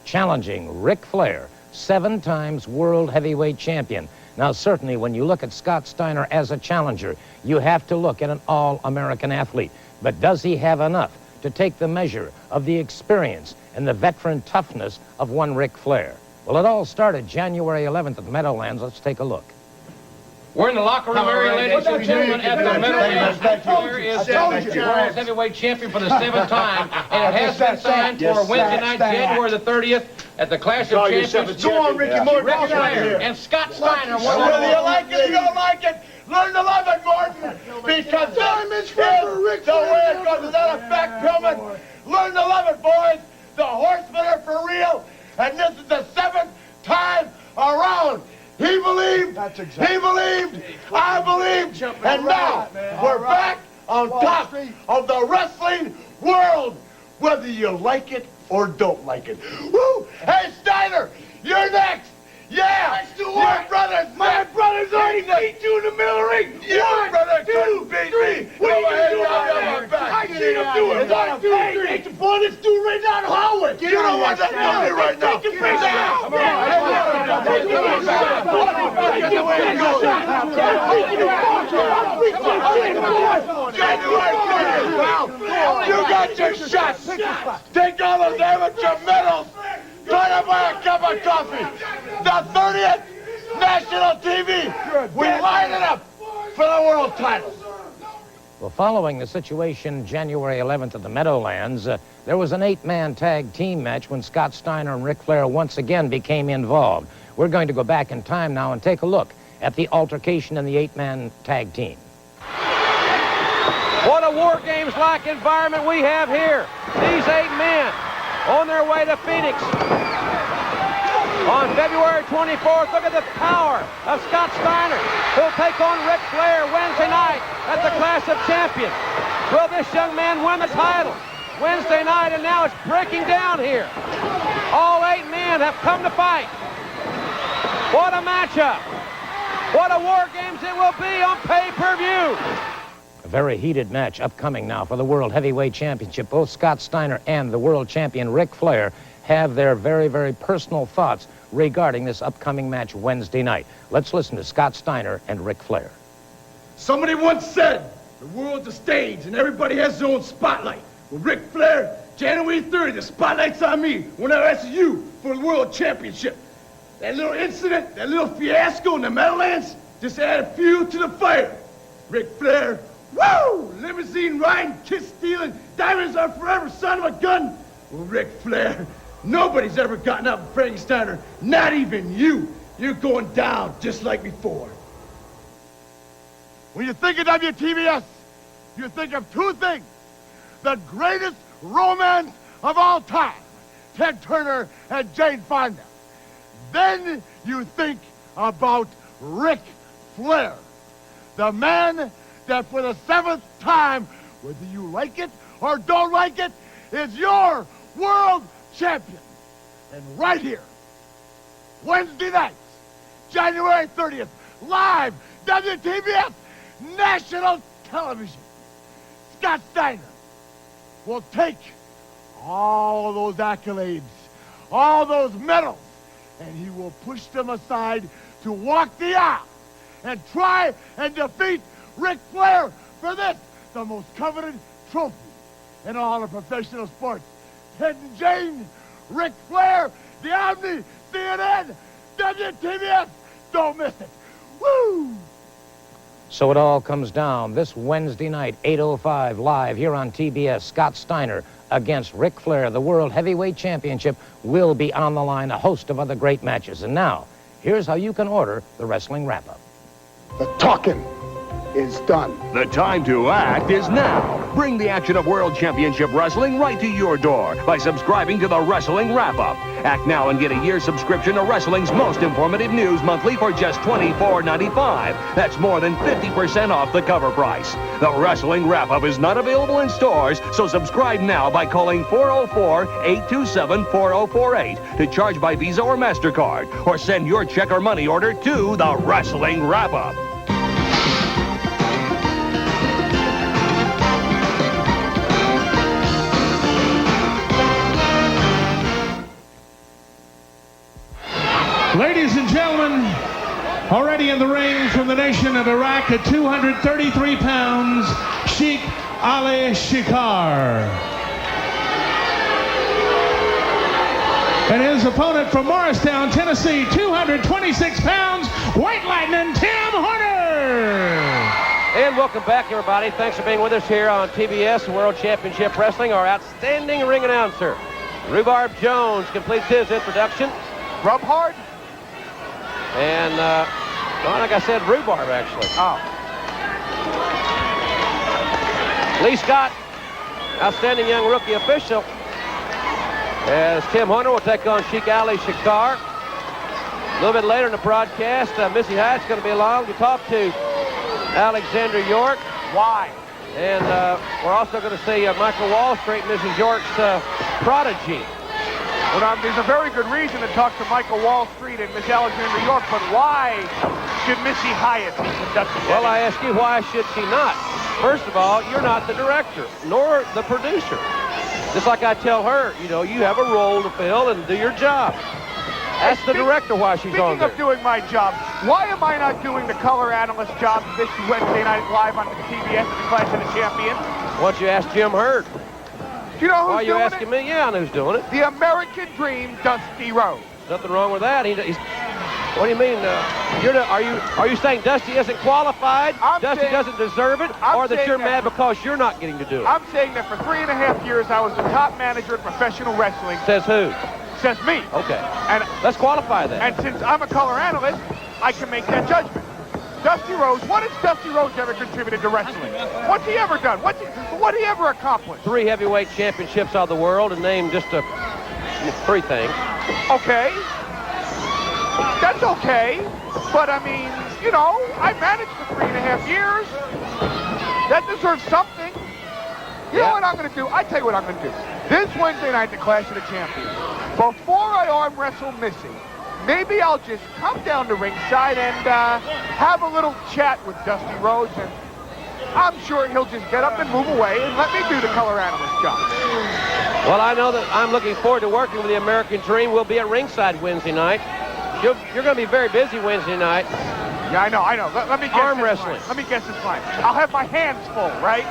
challenging Ric Flair, 7 times World Heavyweight Champion. Now, certainly, when you look at Scott Steiner as a challenger, you have to look at an all-American athlete. But does he have enough to take the measure of the experience and the veteran toughness of one Ric Flair? Well, it all started January 11th at the Meadowlands. Let's take a look. We're in the locker room area, ladies and gentlemen, at the Meadowlands. Flair is the World Heavyweight Champion for the 7th time, and it has been signed for Wednesday night, January the 30th, at the Clash of Champions. Go on, Ricky Morton. Ric Flair and Scott Steiner. Whether you like it or you don't like it, learn to love it, Morton. Because diamonds for Ric Flair. The way it goes, is that a fact, Pillman? Learn to love it, boys. The Horsemen are for real, and this is the 7th time around. He believed, he believed, I believed, and now we're back on top of the wrestling world, whether you like it or don't like it. Woo! Hey, Steiner, you're next. Yeah, your brother's my brother's already beat you in the middle of the ring. Your brother couldn't beat me. What are you gonna do about it? I seen him do it. 1, 2, 3. Hey, boy, this dude right down the hallway. You don't want that to me right now. Take your face out. You got your shots. Take all those amateur medals. Try to buy a cup of coffee. The 30th national TV. We line it up for the world title. Well, following the situation January 11th at the Meadowlands, there was an 8-man tag team match when Scott Steiner and Ric Flair once again became involved. We're going to go back in time now and take a look at the altercation in the 8-man tag team. What a War Games-like environment we have here. These 8 men on their way to Phoenix. On February 24th, look at the power of Scott Steiner, who'll take on Ric Flair Wednesday night at the Clash of Champions. Will this young man win the title Wednesday night? And now it's breaking down here. All 8 men have come to fight. What a matchup. What a War Games it will be on pay-per-view. A very heated match upcoming now for the World Heavyweight Championship. Both Scott Steiner and the world champion Ric Flair have their very, very personal thoughts regarding this upcoming match Wednesday night. Let's listen to Scott Steiner and Ric Flair. Somebody once said, the world's a stage and everybody has their own spotlight. Well, Ric Flair, January 30th, the spotlight's on me when I ask you for the World Championship. That little incident, that little fiasco in the Meadowlands just added fuel to the fire. Ric Flair, woo! Limousine riding, kiss stealing, diamonds are forever, son of a gun. Well, Ric Flair, nobody's ever gotten up with Frankie Steiner, not even you. You're going down just like before. When you think of WTBS, you think of 2 things. The greatest romance of all time, Ted Turner and Jane Fonda. Then you think about Ric Flair, the man that for the 7th time, whether you like it or don't like it, is your world champion. And right here, Wednesday nights, January 30th, live, WTBS, national television. Scott Steiner will take all those accolades, all those medals, and he will push them aside to walk the aisle and try and defeat Ric Flair for this, the most coveted trophy in all of professional sports. Ted and Jane, Ric Flair, the Omni, CNN, WTBS, don't miss it. Woo! So it all comes down this Wednesday night, 8:05, live here on TBS. Scott Steiner against Ric Flair. The World Heavyweight Championship will be on the line, a host of other great matches. And now, here's how you can order the Wrestling Wrap-Up. The talking is done. The time to act is now. Bring the action of World Championship Wrestling right to your door by subscribing to the Wrestling Wrap-Up. Act now and get a year's subscription to wrestling's most informative news monthly for just $24.95. That's more than 50% off the cover price. The Wrestling Wrap-Up is not available in stores, so subscribe now by calling 404-827-4048 to charge by Visa or MasterCard, or send your check or money order to the Wrestling Wrap-Up. Ladies and gentlemen, already in the ring from the nation of Iraq at 233 pounds, Sheikh Ali Shikar. And his opponent from Morristown, Tennessee, 226 pounds, White Lightning, Tim Horner. And welcome back, everybody. Thanks for being with us here on TBS World Championship Wrestling. Our outstanding ring announcer, Rhubarb Jones, completes his introduction. Rub hard? And, well, like I said, Rhubarb, actually. Oh. Lee Scott, outstanding young rookie official. As Tim Hunter will take on Sheikh Ali Shikar. A little bit later in the broadcast, Missy Hyatt's going to be along to talk to Alexander York. Why? And we're also going to see Michael Wall Street, Mrs. York's prodigy. Well, there's a very good reason to talk to Michael Wall Street and Miss Alexander York, but why should Missy Hyatt be conducting that? Well, I ask you, why should she not? First of all, you're not the director, nor the producer. Just like I tell her, you know, you have a role to fill and do your job. Ask the director why she's on there. Speaking of doing my job, why am I not doing the color analyst job this Wednesday night live on the TBS at the Clash of the Champions? Why don't you ask Jim Hurd? Do you know who's Why are you doing asking me? Yeah, I know who's doing it. The American Dream, Dusty Rhodes. Nothing wrong with that. What do you mean? Are you saying Dusty isn't qualified? Dusty doesn't deserve it? Or that you're mad because you're not getting to do it? I'm saying that for 3.5 years, I was the top manager in professional wrestling. Says who? Says me. Okay. And let's qualify that. And since I'm a color analyst, I can make that judgment. Dusty Rhodes, what has Dusty Rhodes ever contributed to wrestling? What's he ever done? What he ever accomplished? 3 heavyweight championships of the world, and name just 3 things. Okay. That's okay. But, I mean, you know, I managed for 3.5 years. That deserves something. You know what I'm going to do? I tell you what I'm going to do. This Wednesday night, the Clash of the Champions, before I arm wrestle Missy, maybe I'll just come down to ringside and have a little chat with Dusty Rhodes, and I'm sure he'll just get up and move away and let me do the color analyst job. Well, I know that I'm looking forward to working with the American Dream. We'll be at ringside Wednesday night. You're going to be very busy Wednesday night. Yeah, I know. Let me guess arm this wrestling. Line. Let me guess this line. I'll have my hands full, right?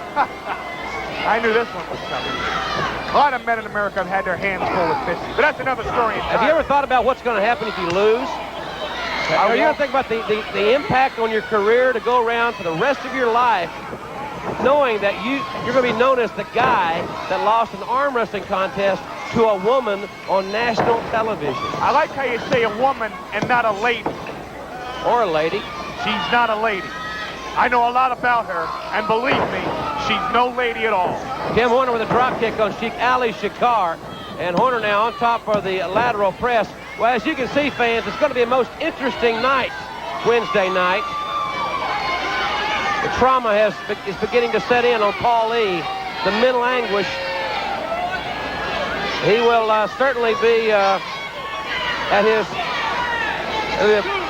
I knew this one was coming. A lot of men in America have had their hands full with Missy, but that's another story. Have you ever thought about what's going to happen if you lose? Are you going to think about the impact on your career to go around for the rest of your life knowing that you're going to be known as the guy that lost an arm wrestling contest to a woman on national television? I like how you say a woman and not a lady. Or a lady. She's not a lady. I know a lot about her, and believe me, she's no lady at all. Tim Horner with a drop kick on Sheik Ali Shikar. And Horner now on top for the lateral press. Well, as you can see, fans, it's going to be a most interesting night, Wednesday night. The trauma is beginning to set in on Paul Lee, the mental anguish. He will certainly be at his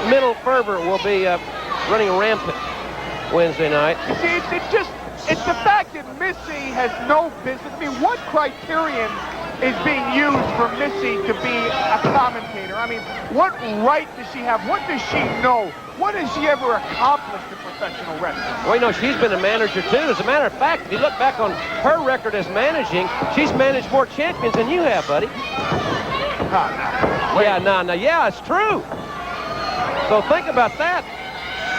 mental fervor will be running rampant Wednesday night. You see, it's the fact that Missy has no business. I mean, what criterion is being used for Missy to be a commentator? I mean, what right does she have? What does she know? What has she ever accomplished in professional wrestling? Well, you know, she's been a manager, too. As a matter of fact, if you look back on her record as managing, she's managed more champions than you have, buddy. Yeah, it's true. So think about that.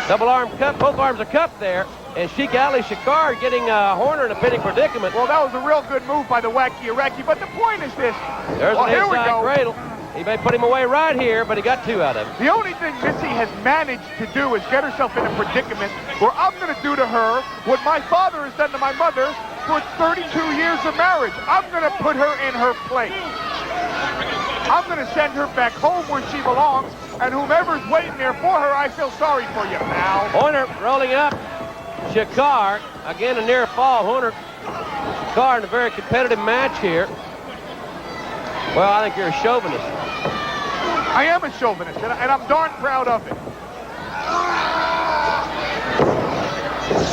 Double arm cup, both arms are cupped there. And Sheik Ali Shikar getting Horner in a pinning predicament. Well, that was a real good move by the wacky Iraqi, but the point is this. There's an inside cradle. He may put him away right here, but he got two out of him. The only thing Missy has managed to do is get herself in a predicament where I'm going to do to her what my father has done to my mother for 32 years of marriage. I'm going to put her in her place. I'm going to send her back home where she belongs, and whomever's waiting there for her, I feel sorry for you, pal. Horner rolling up. Shikar, again a near fall. Horner, Shikar in a very competitive match here. Well, I think you're a chauvinist. I am a chauvinist, and I'm darn proud of it.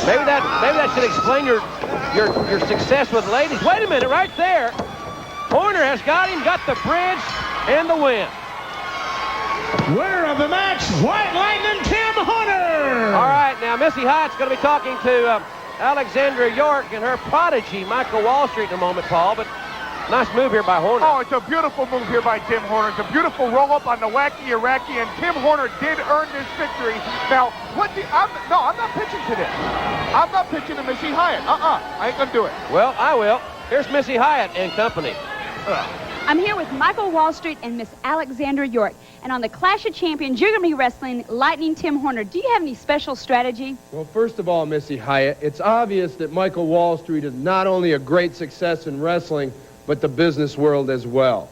Maybe that should explain your success with ladies. Wait a minute, right there. Horner has got the bridge and the win. Winner of the match, White Lightning Tim Horner. All right, now Missy Hyatt's going to be talking to Alexandra York and her prodigy, Michael Wall Street, in a moment, Paul. But nice move here by Horner. Oh, it's a beautiful move here by Tim Horner. It's a beautiful roll-up on the wacky Iraqi, and Tim Horner did earn this victory. Now, I'm not pitching to this. I'm not pitching to Missy Hyatt. I ain't going to do it. Well, I will. Here's Missy Hyatt and company. I'm here with Michael Wall Street and Miss Alexandra York. And on the Clash of Champions, you're going to be wrestling Lightning Tim Horner. Do you have any special strategy? Well, first of all, Missy Hyatt, it's obvious that Michael Wall Street is not only a great success in wrestling, but the business world as well.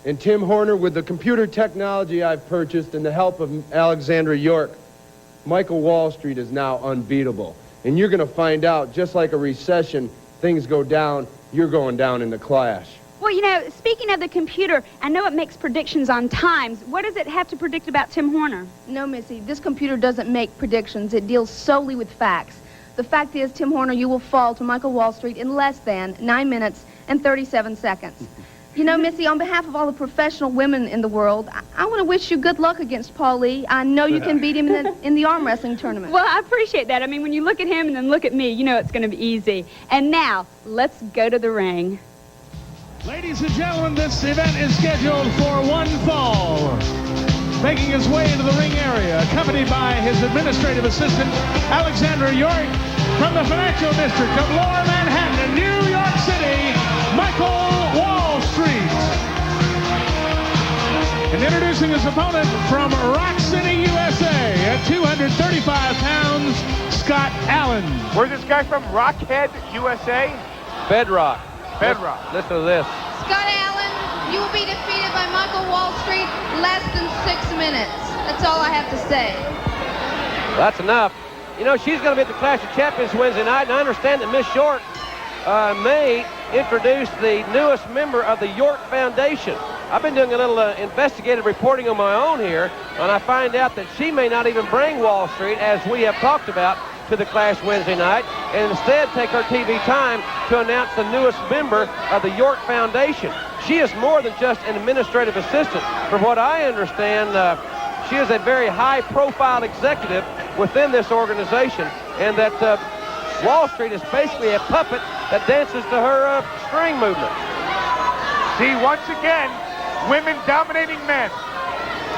And Tim Horner, with the computer technology I've purchased and the help of Alexandra York, Michael Wall Street is now unbeatable. And you're going to find out, just like a recession, things go down, you're going down in the Clash. Well, you know, speaking of the computer, I know it makes predictions on times. What does it have to predict about Tim Horner? No, Missy, this computer doesn't make predictions. It deals solely with facts. The fact is, Tim Horner, you will fall to Michael Wall Street in less than 9 minutes and 37 seconds. You know, Missy, on behalf of all the professional women in the world, I want to wish you good luck against Paul Lee. I know you can beat him in the arm wrestling tournament. Well, I appreciate that. I mean, when you look at him and then look at me, you know it's going to be easy. And now, let's go to the ring. Ladies and gentlemen, this event is scheduled for one fall. Making his way into the ring area, accompanied by his administrative assistant, Alexandra York, from the financial district of Lower Manhattan in New York City, Michael Wall Street. And introducing his opponent from Rock City, USA, at 235 pounds, Scott Allen. Where's this guy from? Rockhead, USA? Bedrock. Bedrock. Listen to this. Scott Allen, you will be defeated by Michael Wall Street less than 6 minutes. That's all I have to say. That's enough. You know, she's going to be at the Clash of Champions Wednesday night, and I understand that Miss York may introduce the newest member of the York Foundation. I've been doing a little investigative reporting on my own here, and I find out that she may not even bring Wall Street, as we have talked about, to the Clash Wednesday night, and instead take her TV time to announce the newest member of the York Foundation. She is more than just an administrative assistant. From what I understand, she is a very high-profile executive within this organization, and that Wall Street is basically a puppet that dances to her string movement. See, once again, women dominating men.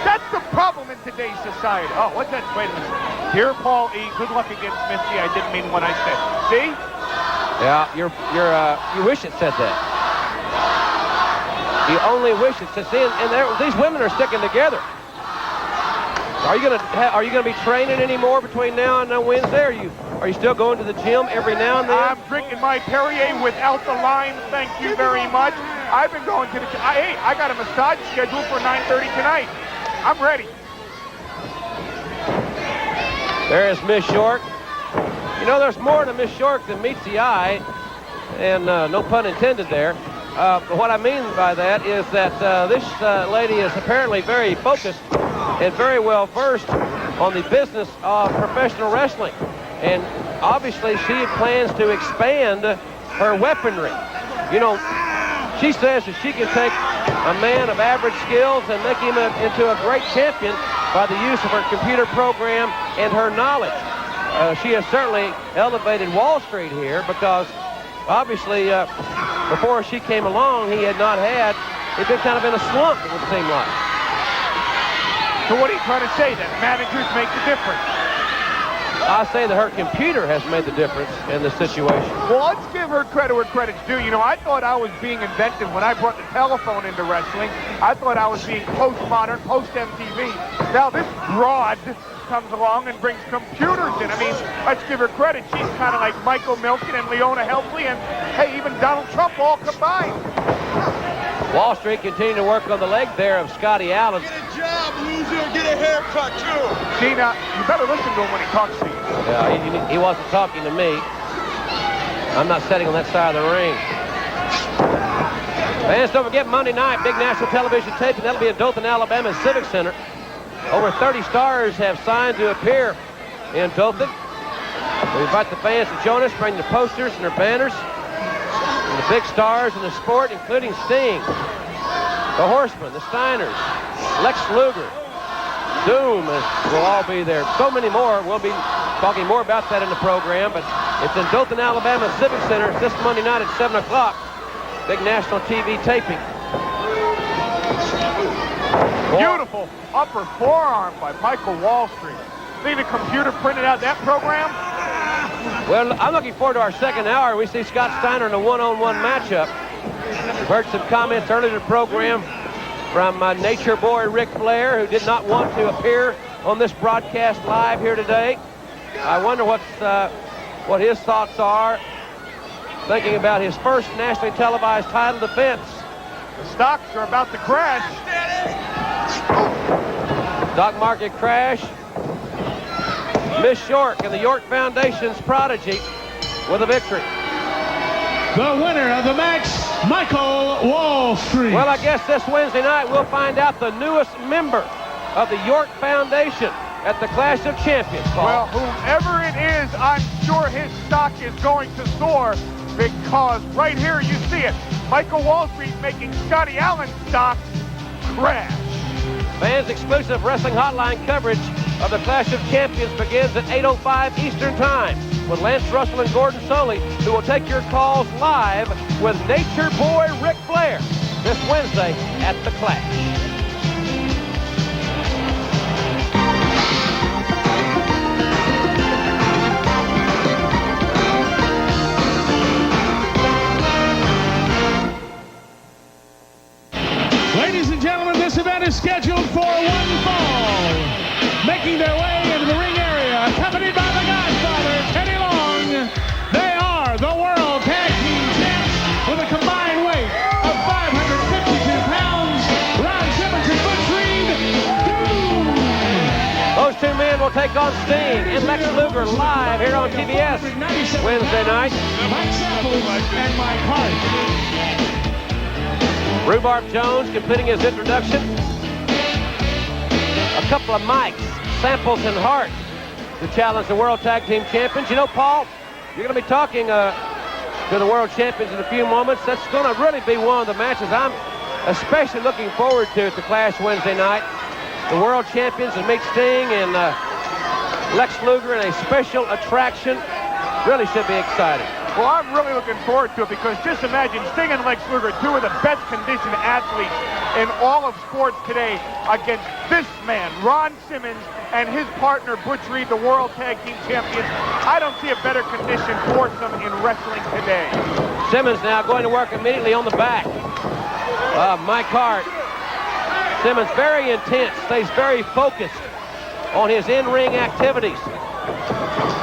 That's the problem in today's society. Oh, what's that? Wait a minute. Here, Paul E. Good luck against Missy. I didn't mean what I said. See? Yeah, you wish it said that. You only wish it said. See, and these women are sticking together. Are you gonna be training anymore between now and Wednesday? Are you still going to the gym every now and then? I'm drinking my Perrier without the lime. Thank you very much. I've been going to the gym. Hey, I got a massage scheduled for 9:30 tonight. I'm ready. There is Miss York. You know, there's more to Miss York than meets the eye, and no pun intended there. But what I mean by that is that this lady is apparently very focused and very well versed on the business of professional wrestling. And obviously she plans to expand her weaponry. You know, she says that she can take a man of average skills and make him into a great champion by the use of her computer program and her knowledge. She has certainly elevated Wall Street here because obviously before she came along, he'd been kind of in a slump, it would seem like. So what are you trying to say, that managers make the difference? I say that her computer has made the difference in this situation. Well, let's give her credit where credit's due. You know, I thought I was being inventive when I brought the telephone into wrestling. I thought I was being postmodern, post-MTV. Now this broad comes along and brings computers in. I mean, let's give her credit. She's kind of like Michael Milken and Leona Helsley and, hey, even Donald Trump all combined. Wall Street continuing to work on the leg there of Scotty Allen. Get a job, loser, and get a haircut, too. See, now, you better listen to him when he talks to you. Yeah, he wasn't talking to me. I'm not sitting on that side of the ring. Fans, don't forget Monday night, big national television taping. That'll be at Dothan, Alabama Civic Center. Over 30 stars have signed to appear in Dothan. We invite the fans to join us, bring their posters and their banners. And the big stars in the sport, including Sting, the Horsemen, the Steiners, Lex Luger, Doom will all be there. So many more. We'll be talking more about that in the program, but it's in Dothan, Alabama Civic Center this Monday night at 7 o'clock. Big national TV taping. Beautiful upper forearm by Michael Wall Street. See the computer printed out that program? Well, I'm looking forward to our second hour. We see Scott Steiner in a one-on-one matchup. We've heard some comments earlier in the program from Nature Boy Ric Flair, who did not want to appear on this broadcast live here today. I wonder what his thoughts are, thinking about his first nationally televised title defense. The stocks are about to crash. Stock market crash. Miss York and the York Foundation's prodigy with a victory. The winner of the match, Michael Wall Street. Well, I guess this Wednesday night we'll find out the newest member of the York Foundation at the Clash of Champions, Paul. Well, whomever it is, I'm sure his stock is going to soar because right here you see it. Michael Wall Street making Scotty Allen's stock crash. Fans exclusive wrestling hotline coverage of the Clash of Champions begins at 8:05 Eastern Time with Lance Russell and Gordon Soley, who will take your calls live with Nature Boy Ric Flair this Wednesday at the Clash. Ladies and gentlemen, this event is scheduled for one fall. Making their way into the ring area, accompanied by the Godfather, Teddy Long. They are the World Tag Team Champs with a combined weight of 552 pounds. Ron Simmons and Butch Reed. Those two men will take on Sting and Lex Luger live here on TBS Wednesday night. Mike Samples and Mike Hart. Rhubarb Jones completing his introduction. A couple of mics, Samples and Hart, to challenge the World Tag Team Champions. You know, Paul, you're going to be talking to the World Champions in a few moments. That's going to really be one of the matches I'm especially looking forward to at the Clash Wednesday night. The World Champions and meet Sting and Lex Luger in a special attraction. Really should be exciting. Well, I'm really looking forward to it because just imagine Sting and Lex Luger, two of the best conditioned athletes in all of sports today, against this man, Ron Simmons, and his partner, Butch Reed, the World Tag Team Champions. I don't see a better conditioned foursome in wrestling today. Simmons now going to work immediately on the back of Mike Hart. Simmons very intense, stays very focused on his in-ring activities.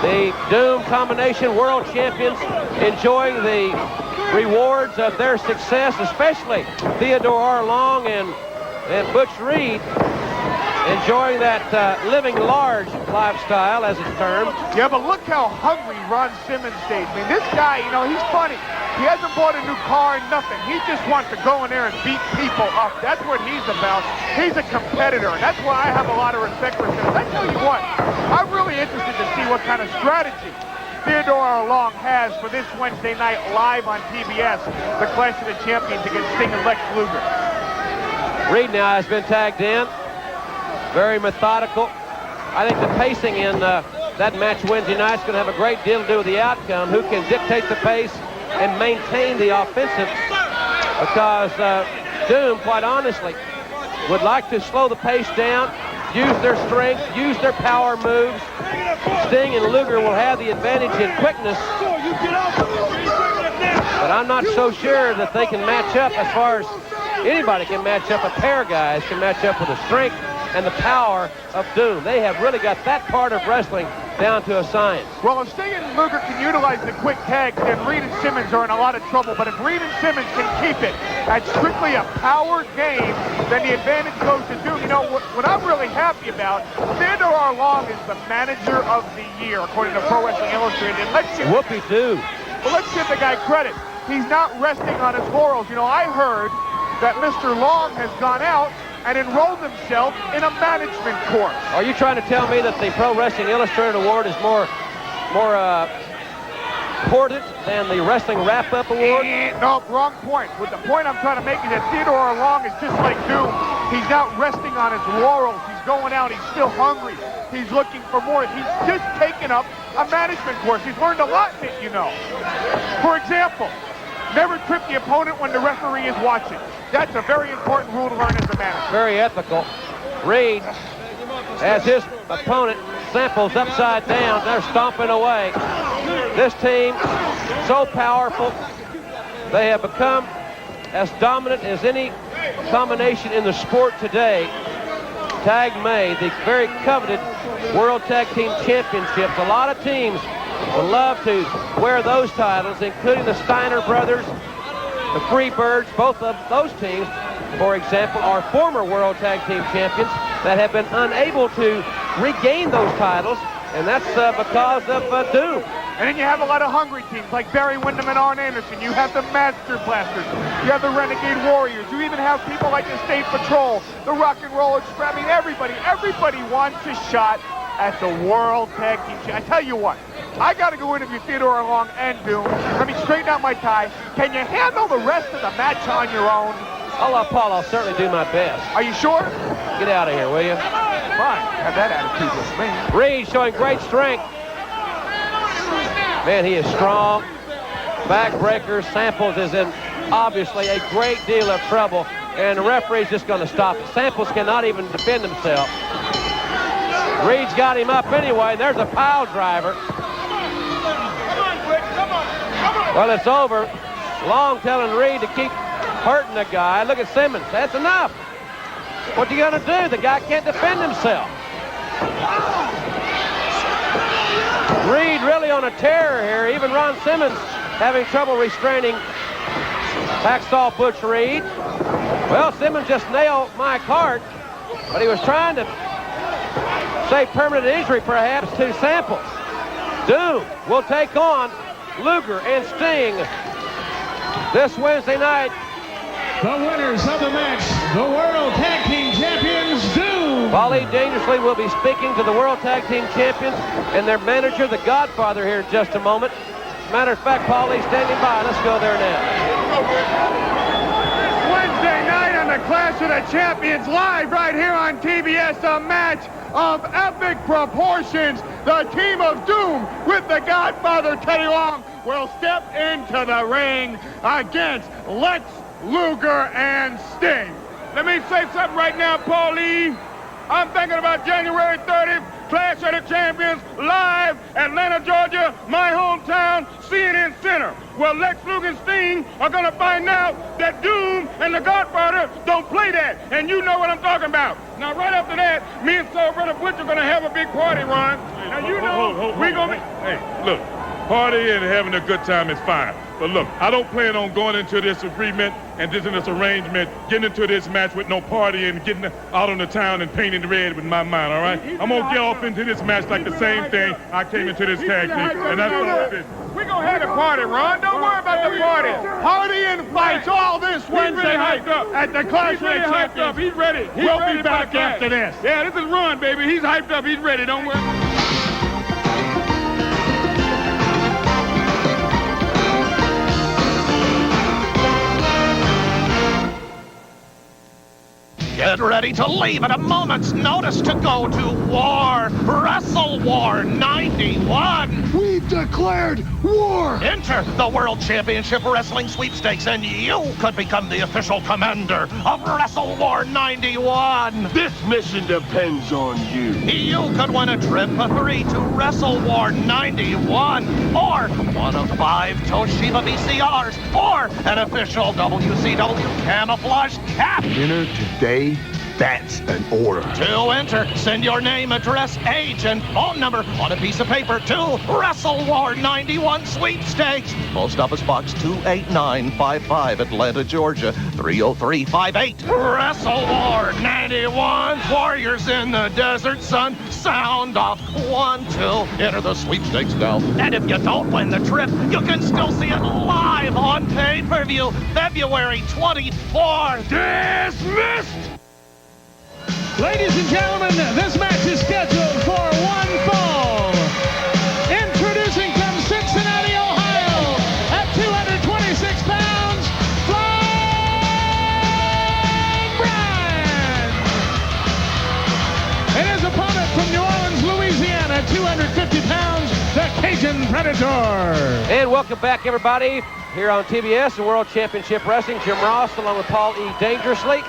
The Doom Combination World Champions enjoying the rewards of their success, especially Theodore Arlong and Butch Reed enjoying that living large lifestyle, as it's termed. Yeah, but look how hungry Ron Simmons stays. I mean, this guy, you know, he's funny. He hasn't bought a new car and nothing. He just wants to go in there and beat people up. That's what he's about. He's a competitor, and that's why I have a lot of respect for him. I tell you what, I'm really interested to see what kind of strategy Theodore Arlong has for this Wednesday night live on TBS, the Clash of the Champions against Sting and Lex Luger. Reed now has been tagged in. Very methodical. I think the pacing in that match Wednesday night is going to have a great deal to do with the outcome. Who can dictate the pace and maintain the offensive? Because Doom, quite honestly, would like to slow the pace down, use their strength, use their power moves. Sting and Luger will have the advantage in quickness. But I'm not so sure that they can match up as far as anybody can match up. A pair of guys can match up with the strength and the power of Doom. They have really got that part of wrestling down to a science. Well, if Sting and Luger can utilize the quick tags, then Reed and Simmons are in a lot of trouble. But if Reed and Simmons can keep it at strictly a power game, then the advantage goes to Doom. You know, what I'm really happy about, Theodore Arlong is the manager of the year, according to Pro Wrestling Illustrated. And let's give Well, let's give the guy credit. He's not resting on his laurels. You know, I heard that Mr. Long has gone out and enrolled himself in a management course. Are you trying to tell me that the Pro Wrestling Illustrated Award is more important than the Wrestling Wrap-Up Award? No, wrong point. What the point I'm trying to make is that Theodore Arlong is just like Doom. He's not resting on his laurels. He's going out. He's still hungry. He's looking for more. He's just taken up a management course. He's learned a lot in it, you know. For example, never trip the opponent when the referee is watching. That's a very important rule to learn as a manager. Very ethical. Reed, as his opponent samples upside down, they're stomping away. This team, so powerful, they have become as dominant as any combination in the sport today. Tag May, the very coveted World Tag Team Championships. A lot of teams would love to wear those titles, including the Steiner brothers, the Freebirds. Both of those teams, for example, are former World Tag Team Champions that have been unable to regain those titles, and that's because of Doom. And then you have a lot of hungry teams like Barry Windham and Arn Anderson. You have the Master Blasters. You have the Renegade Warriors. You even have people like the State Patrol, the Rock and Roll Express. I mean, everybody wants a shot at the World Tag Team Championship. I tell you what, I got to go interview Theodore Arlong and Doom. Let me straighten out my tie. Can you handle the rest of the match on your own? Paul, I'll certainly do my best. Are you sure? Get out of here, will you? Fine. Have that attitude with me. Reed showing great strength. Man, he is strong. Backbreaker. Samples is in obviously a great deal of trouble, and the referee's just going to stop it. Samples cannot even defend himself. Reed's got him up anyway. There's a pile driver. Well, it's over. Long telling Reed to keep hurting the guy. Look at Simmons. That's enough. What you gonna do? The guy can't defend himself. Reed really on a tear here. Even Ron Simmons having trouble restraining Hacksaw Butch Reed. Well, Simmons just nailed Mike Hart, but he was trying to save permanent injury perhaps to Samples. Doom will take on Luger and Sting this Wednesday night. The winners of the match, the World Tag Team Champions, Doom. Paulie Dangerously will be speaking to the World Tag Team Champions and their manager, the Godfather, here in just a moment. Matter of fact, Paulie's standing by. Let's go there now. Wednesday night on the Clash of the Champions, live right here on TBS, a match of epic proportions. The team of Doom with the Godfather, Teddy Long, will step into the ring against Lex Luger and Sting. Let me say something right now, Paulie. I'm thinking about January 30th, Clash of the Champions, live, Atlanta, Georgia, my hometown, CNN Center. Well, Lex Luger and Sting are going to find out that Doom and the Godfather don't play that. And you know what I'm talking about. Now, right after that, me and Soul Brother Butch are going to have a big party, Ron. Now, you know, we're going to be... Hey, look, party and having a good time is fine. But look, I don't plan on going into this agreement and this arrangement, getting into this match with no party and getting out on the town and painting red with my mind, all right? I'm going to get off into this match like the same thing I came into this tag team, and that's all it is. We're going to have a party, Ron. Don't worry about the party. Party and fights, all this Wednesday night at the Clash of the Champions. He's ready. We'll be back after this. Yeah, this is Ron, baby. He's hyped up. He's ready. Don't worry. Get ready to leave at a moment's notice to go to war. Wrestle War 91. We've declared war. Enter the World Championship Wrestling Sweepstakes, and you could become the official commander of Wrestle War 91. This mission depends on you. You could win a trip for 3 to Wrestle War 91, or one of 5 Toshiba VCRs, or an official WCW camouflage cap. Dinner today. That's an order. To enter, send your name, address, age, and phone number on a piece of paper to Wrestle War 91 Sweepstakes. Post Office Box 28955, Atlanta, Georgia, 30358. Wrestle War 91. Warriors in the desert, son. Sound off 1, 2. Enter the sweepstakes now. And if you don't win the trip, you can still see it live on pay-per-view, February 24th. Dismissed! Ladies and gentlemen, this match is scheduled for one fall. Introducing from Cincinnati, Ohio, at 226 pounds, Flying Brian. And his opponent from New Orleans, Louisiana, 250 pounds, the Cajun Predator. And welcome back, everybody, here on TBS, the World Championship Wrestling. Jim Ross, along with Paul E. Dangerously.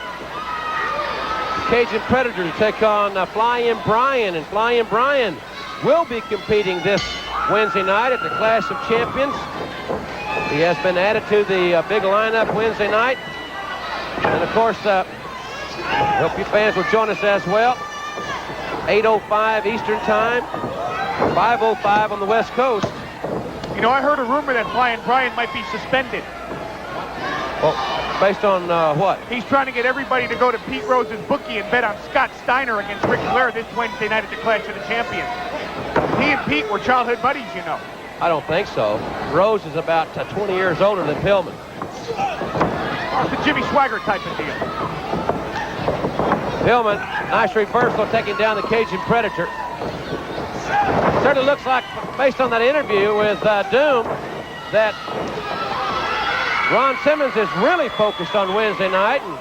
Cajun Predator to take on Flying Brian, and Flying Brian will be competing this Wednesday night at the Clash of Champions. He has been added to the big lineup Wednesday night, and of course, hope you fans will join us as well. 8:05 Eastern Time, 5:05 on the West Coast. You know, I heard a rumor that Flying Brian might be suspended. Well, based on what? He's trying to get everybody to go to Pete Rose's bookie and bet on Scott Steiner against Ric Flair this Wednesday night at the Clash of the Champions. He and Pete were childhood buddies, you know. I don't think so. Rose is about 20 years older than Pillman. It's a Jimmy Swagger type of deal. Pillman, nice reversal, taking down the Cajun Predator. Certainly looks like, based on that interview with Doom, that Ron Simmons is really focused on Wednesday night, and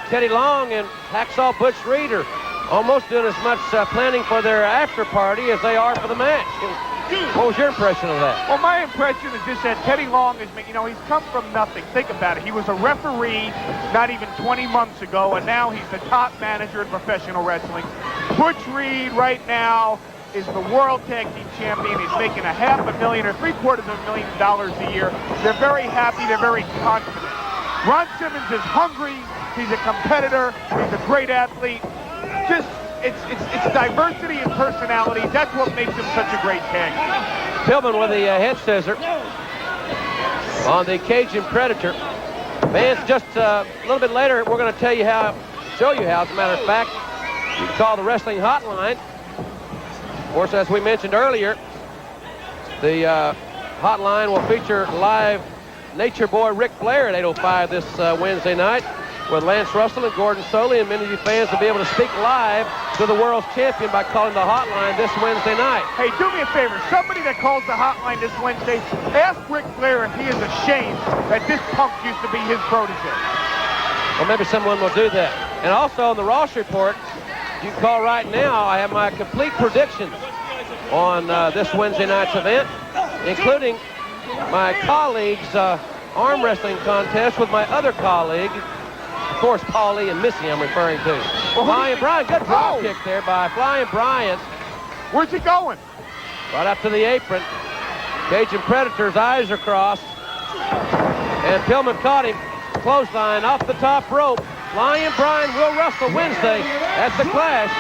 Teddy Long and Hacksaw Butch Reed are almost doing as much planning for their after party as they are for the match. What was your impression of that? Well, my impression is just that Teddy Long is, you know, he's come from nothing. Think about it. He was a referee not even 20 months ago, and now he's the top manager in professional wrestling. Butch Reed right now is the World Tag Team Champion. He's making $500,000 or $750,000 a year. They're very happy. They're very confident. Ron Simmons is hungry. He's a competitor. He's a great athlete. Just, it's diversity and personality. That's what makes him such a great tag. Pillman with the head scissor on the Cajun Predator. Fans, just a little bit later, we're going to show you how, as a matter of fact, you can call the wrestling hotline. Of course, as we mentioned earlier, the hotline will feature live Nature Boy Ric Flair at 8:05 this Wednesday night with Lance Russell and Gordon Soley, and many of you fans will be able to speak live to the world's champion by calling the hotline this Wednesday night. Hey, do me a favor. Somebody that calls the hotline this Wednesday, ask Ric Flair if he is ashamed that this punk used to be his protege. Well, maybe someone will do that. And also on the Ross Report, you can call right now. I have my complete predictions on this Wednesday night's event, including my colleague's arm wrestling contest with my other colleague, of course, Paulie and Missy I'm referring to. Flying Brian, good drop kick there by Flying Brian. Where's he going? Right up to the apron. Cajun Predator's eyes are crossed. And Pillman caught him. Clothesline off the top rope. Lion Brian will wrestle Wednesday at the Clash.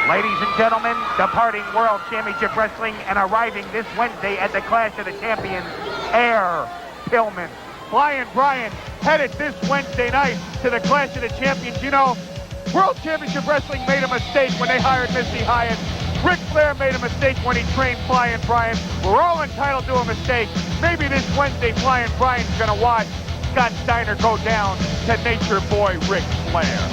Ladies and gentlemen, departing World Championship Wrestling and arriving this Wednesday at the Clash of the Champions, Air Pillman. Lion Brian headed this Wednesday night to the Clash of the Champions. You know, World Championship Wrestling made a mistake when they hired Missy Hyatt. Ric Flair made a mistake when he trained Flying Brian. We're all entitled to a mistake. Maybe this Wednesday, Flying Brian's going to watch Scott Steiner go down to Nature Boy Ric Flair.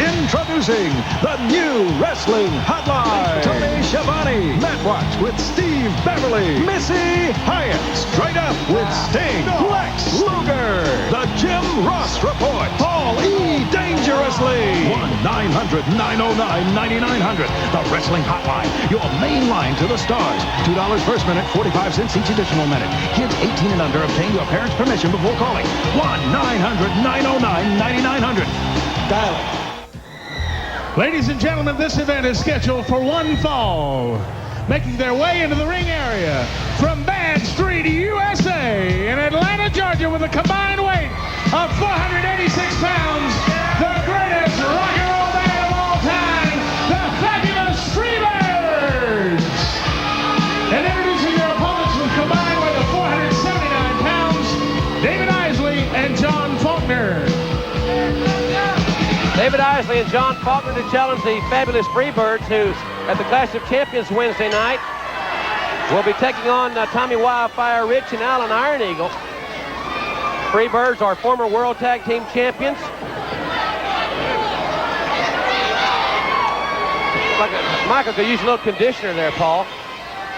Introducing the new Wrestling Hotline. Tony Schiavone. Matt Watts with Steve Beverly. Missy Hyatt. Straight Up with Sting. Lex Luger. The Jim Ross Report. Paul E. Dangerously. 1-900-909-9900. The Wrestling Hotline. Your main line to the stars. $2 first minute, 45 cents each additional minute. Kids 18 and under obtain your parents' permission before calling. 1-900-909-9900. Dial it. Ladies and gentlemen, this event is scheduled for one fall. Making their way into the ring area from Bad Street, USA, in Atlanta, Georgia, with a combined weight of 486 pounds, the greatest rock and roll band of all time, the fabulous Freebirds. And introducing their opponents with combined weight of 479 pounds, David Isley and John Faulkner. David Isley and John Faulkner to challenge the fabulous Freebirds, who at the Clash of Champions Wednesday night will be taking on Tommy Wildfire Rich and Alan Iron Eagle. Freebirds are former World Tag Team Champions. Michael could use a little conditioner there, Paul.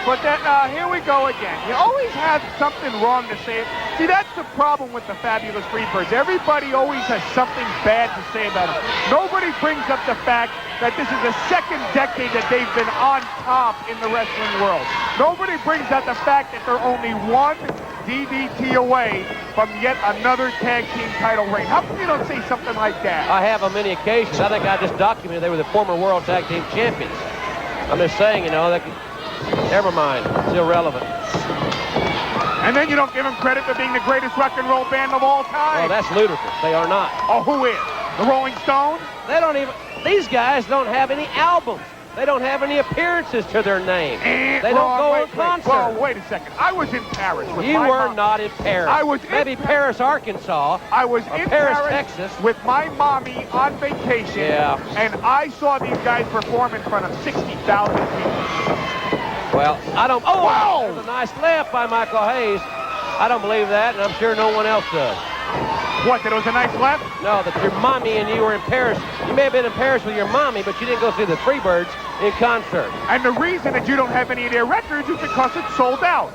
But then, here we go again. You always have something wrong to say. See, that's the problem with the fabulous Freebirds. Everybody always has something bad to say about them. Nobody brings up the fact that this is the second decade that they've been on top in the wrestling world. Nobody brings up the fact that they're only one DDT away from yet another tag team title reign. How come you don't say something like that? I have on many occasions. I think I just documented they were the former World Tag Team Champions. I'm just saying, you know, that. Never mind. It's irrelevant. And then you don't give them credit for being the greatest rock and roll band of all time. Oh, that's ludicrous. They are not. Oh, who is? The Rolling Stones? They don't even... These guys don't have any albums. They don't have any appearances to their name. They don't go on concerts. Well, wait a second. I was in Paris with You my were mom. not in Paris. I was Maybe Paris, Arkansas. I was or in Paris, Texas with my mommy on vacation. Yeah. And I saw these guys perform in front of 60,000 people. Well, I don't... Oh, whoa! There's a nice left by Michael Hayes. I don't believe that, and I'm sure no one else does. What, that it was a nice left? No, that your mommy and you were in Paris. You may have been in Paris with your mommy, but you didn't go see the Freebirds in concert. And the reason that you don't have any of their records is because it's sold out.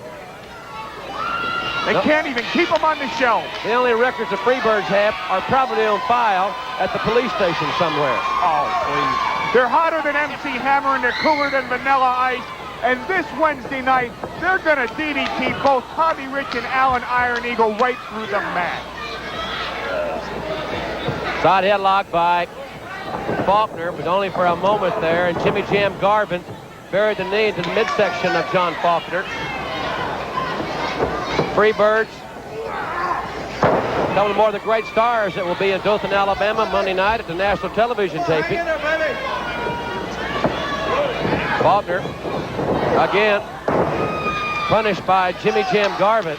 They can't even keep them on the shelf. The only records the Freebirds have are probably on file at the police station somewhere. Oh, please. They're hotter than MC Hammer and they're cooler than Vanilla Ice. And this Wednesday night, they're going to DDT both Tommy Rich and Alan Iron Eagle right through the mat. Side headlock by Faulkner, but only for a moment there. And Jimmy Jam Garvin buried the knee into the midsection of John Faulkner. Freebirds, a couple more of the great stars that will be in Dothan, Alabama Monday night at the national television taping. Faulkner, again, punished by Jimmy Jam Garvin.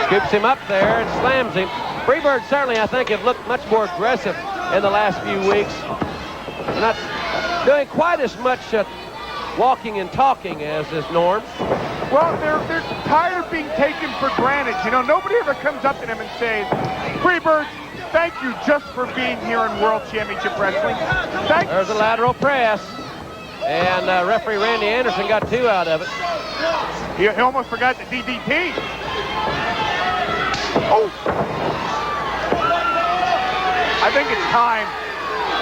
Scoops him up there and slams him. Freebirds certainly, I think, have looked much more aggressive in the last few weeks. They're not doing quite as much walking and talking as is Norm. Well, they're tired of being taken for granted. You know, nobody ever comes up to them and says, Freebirds, thank you just for being here in World Championship Wrestling. There's a lateral press. And referee Randy Anderson got 2 out of it. He almost forgot the DDT. Oh! I think it's time.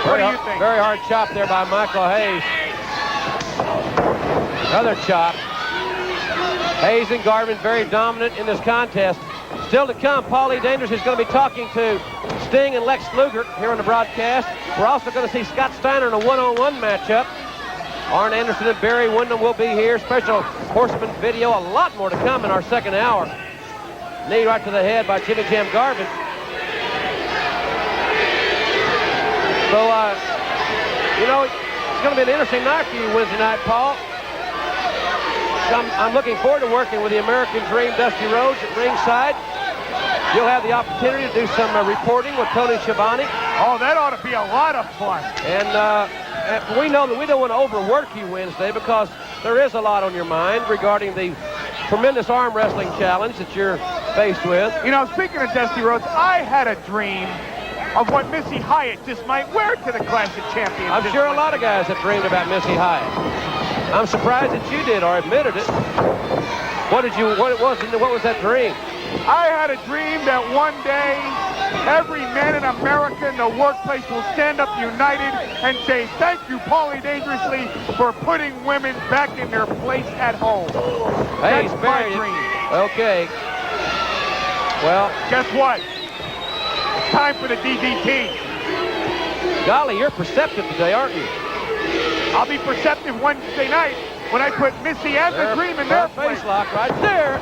What do you think? Very hard chop there by Michael Hayes. Another chop. Hayes and Garvin very dominant in this contest. Still to come, Paulie Dangerous is going to be talking to Sting and Lex Luger here on the broadcast. We're also going to see Scott Steiner in a one-on-one matchup. Arn Anderson and Barry Windham will be here. Special Horseman video. A lot more to come in our second hour. Knee right to the head by Jimmy Jam Garvin. So, you know, it's going to be an interesting night for you Wednesday night, Paul. I'm looking forward to working with the American Dream, Dusty Rhodes, at ringside. You'll have the opportunity to do some reporting with Tony Schiavone. Oh, that ought to be a lot of fun. And we know that we don't want to overwork you Wednesday because there is a lot on your mind regarding the tremendous arm wrestling challenge that you're faced with. You know, speaking of Dusty Rhodes, I had a dream of what Missy Hyatt just might wear to the Clash of Champions. I'm sure a lot of guys have dreamed about Missy Hyatt. I'm surprised that you did or admitted it. What was that dream? I had a dream that one day every man in America in the workplace will stand up united and say, thank you, Paulie Dangerously, for putting women back in their place at home. Hey, that's my dream. Okay. Well, guess what? It's time for the DDT. Golly, you're perceptive today, aren't you? I'll be perceptive Wednesday night when I put Missy and the Dream in their place. Face lock right there.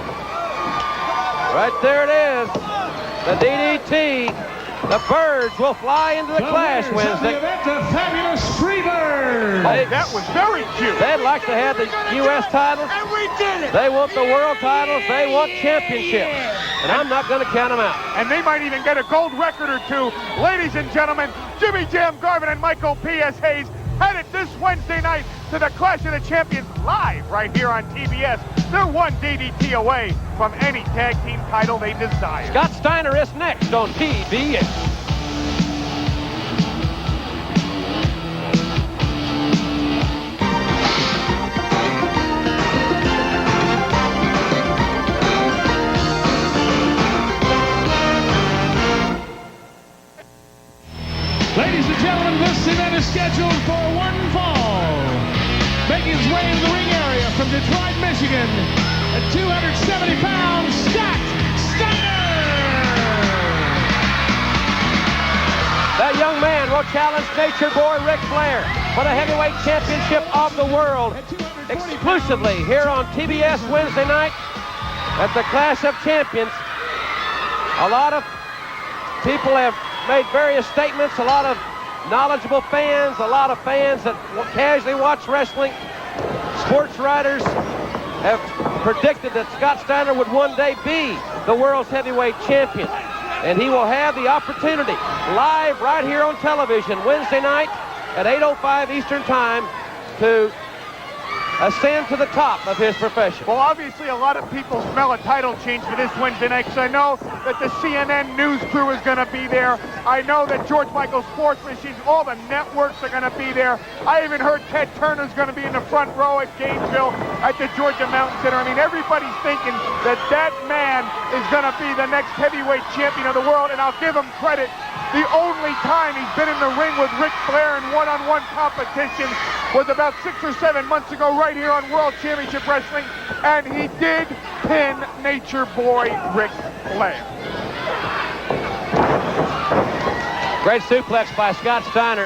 Right there it is. The DDT. The Birds will fly into the Clash Wednesday. The fabulous Freebirds. Oh, that was very cute. They'd like to have the U.S. titles. And we did it. They want the world titles. They want championships. And I'm not going to count them out. And they might even get a gold record or two. Ladies and gentlemen, Jimmy Jam Garvin and Michael P.S. Hayes headed this Wednesday night to the Clash of the Champions live right here on TBS. They're one DDT away from any tag team title they desire. Scott Steiner is next on TBS. Ladies and gentlemen, this event is scheduled for one fall. Making his way into the ring area from Detroit, Michigan, at 270 pounds, Scott Steiner! That young man will challenge Nature Boy Ric Flair for the heavyweight championship of the world exclusively here on TBS Wednesday night at the Clash of Champions. A lot of people have made various statements, a lot of knowledgeable fans, a lot of fans that casually watch wrestling. Sports writers have predicted that Scott Steiner would one day be the world's heavyweight champion. And he will have the opportunity live right here on television Wednesday night at 8:05 Eastern Time to ascend to the top of his profession. Well, obviously a lot of people smell a title change for this Wednesday night because I know that the CNN news crew is going to be there. I know that George Michael Sports Machines, all the networks are going to be there. I even heard Ted Turner's going to be in the front row at Gainesville at the Georgia Mountain Center. I mean, everybody's thinking that that man is going to be the next heavyweight champion of the world, and I'll give him credit. The only time he's been in the ring with Ric Flair in one-on-one competition was about 6 or 7 months ago right here on World Championship Wrestling, and he did pin Nature Boy Ric Flair. Great suplex by Scott Steiner.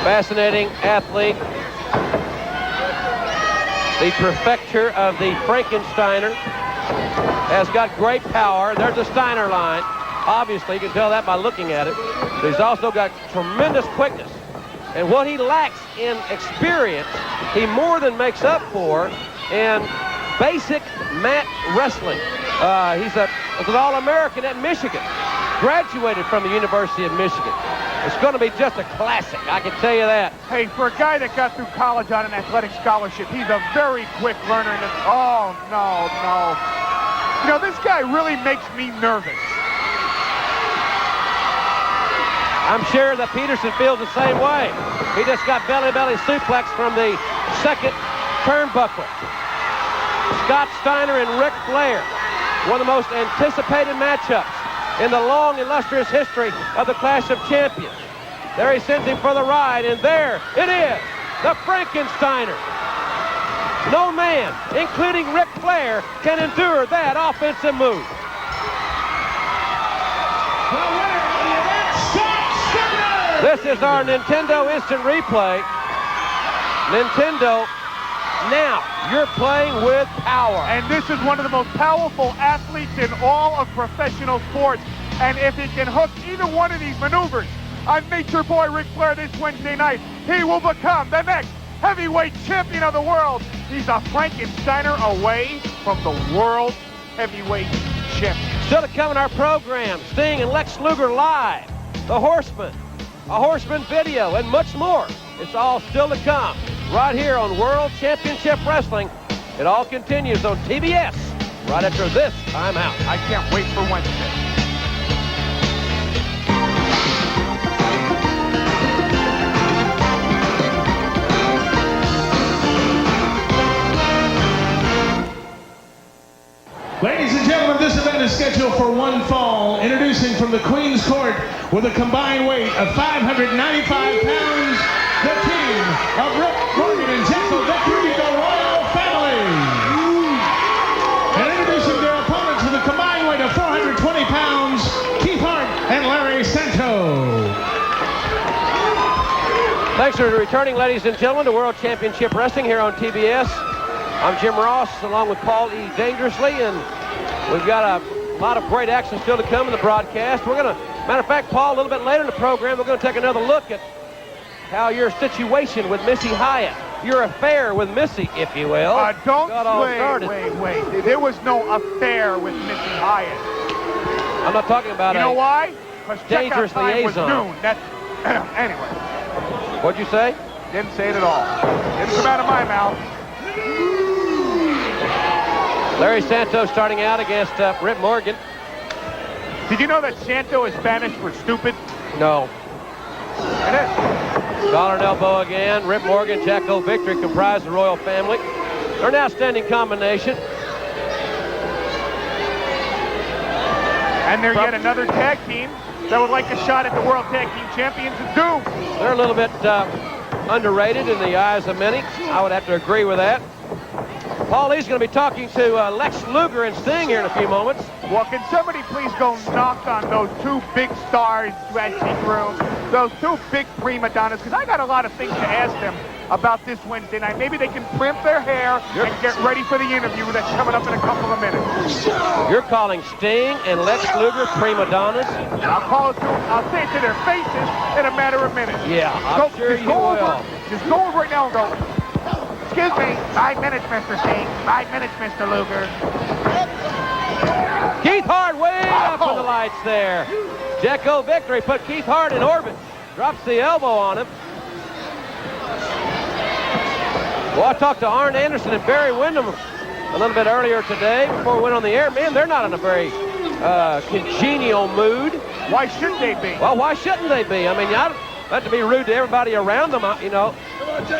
Fascinating athlete. The perfecter of the Frankensteiner. Has got great power. There's the Steiner line. Obviously, you can tell that by looking at it. But he's also got tremendous quickness. And what he lacks in experience, he more than makes up for in basic mat wrestling. He's an All-American at Michigan. Graduated from the University of Michigan. It's going to be just a classic, I can tell you that. Hey, for a guy that got through college on an athletic scholarship, he's a very quick learner. Oh, no. You know, this guy really makes me nervous. I'm sure that Peterson feels the same way. He just got belly-belly suplex from the second turnbuckle. Scott Steiner and Ric Flair, one of the most anticipated matchups in the long, illustrious history of the Clash of Champions. There he sends him for the ride, and there it is, the Frankensteiner. No man, including Ric Flair, can endure that offensive move. This is our Nintendo Instant Replay. Nintendo, now you're playing with power. And this is one of the most powerful athletes in all of professional sports. And if he can hook either one of these maneuvers on Nature Boy Ric Flair this Wednesday night, he will become the next heavyweight champion of the world. He's a Frankensteiner away from the world heavyweight champion. Still to come in our program, Sting and Lex Luger live, The Horseman, a Horseman video, and much more. It's all still to come right here on World Championship Wrestling. It all continues on TBS right after this timeout. I can't wait for Wednesday. Ladies and gentlemen, this event is scheduled for one fall. Introducing from the Queen's Court with a combined weight of 595 pounds, the team of Rip Morgan and Jacko Victory, the Royal Family. And introducing their opponents with a combined weight of 420 pounds, Keith Hart and Larry Santo. Thanks for returning, ladies and gentlemen, to World Championship Wrestling here on TBS. I'm Jim Ross, along with Paul E. Dangerously, and we've got a lot of great action still to come in the broadcast. We're going to, matter of fact, Paul, a little bit later in the program, we're going to take another look at how your situation with Missy Hyatt, your affair with Missy, if you will, wait. There was no affair with Missy Hyatt. I'm not talking about You know why? Because dangerous checkout time was liaison. noon. Anyway. What'd you say? Didn't say it at all. Didn't come out of my mouth. Larry Santo starting out against Rip Morgan. Did you know that Santo is Spanish for stupid? No. It is. Collar and elbow again. Rip Morgan, Jacko Victory comprise the Royal Family. They're an outstanding combination. And they're yet another tag team that would like a shot at the World Tag Team Champions of Doom. They're a little bit underrated in the eyes of many. I would have to agree with that. Paul Lee's going to be talking to Lex Luger and Sting here in a few moments. Well, can somebody please go knock on those two big stars dressing room, those two big prima donnas, because I got a lot of things to ask them about this Wednesday night. Maybe they can primp their hair and get ready for the interview that's coming up in a couple of minutes. You're calling Sting and Lex Luger prima donnas? I'll say it to their faces in a matter of minutes. Yeah, I'm sure you will. Just go over right now and go, excuse me, 5 minutes, Mr. Sting. 5 minutes, Mr. Luger. Keith Hart way up in the lights there. Jacko Victory put Keith Hart in orbit. Drops the elbow on him. Well, I talked to Arn Anderson and Barry Windham a little bit earlier today before we went on the air. Man, they're not in a very congenial mood. Why should they be? Well, why shouldn't they be? I mean, I don't have to be rude to everybody around them, you know.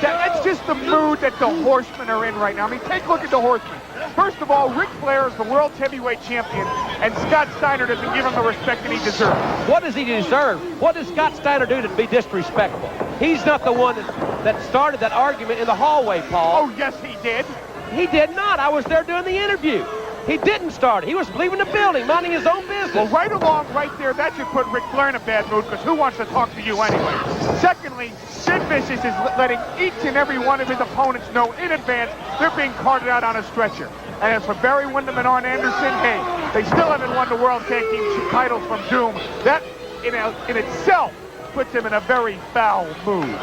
That's just the mood that the Horsemen are in right now. I mean, take a look at the Horsemen. First of all, Ric Flair is the world heavyweight champion, and Scott Steiner doesn't give him the respect that he deserves. What does he deserve? What does Scott Steiner do to be disrespectful? He's not the one that started that argument in the hallway, Paul. Oh, yes, he did. He did not. I was there doing the interview. He didn't start it. He was leaving the building, minding his own business. Well, right along, right there, that should put Ric Flair in a bad mood, because who wants to talk to you anyway? Secondly, Sid Vicious is letting each and every one of his opponents know in advance they're being carted out on a stretcher. And as for Barry Windham and Arn Anderson, hey, they still haven't won the World Tag Team titles from Doom. That, in itself, puts him in a very foul mood.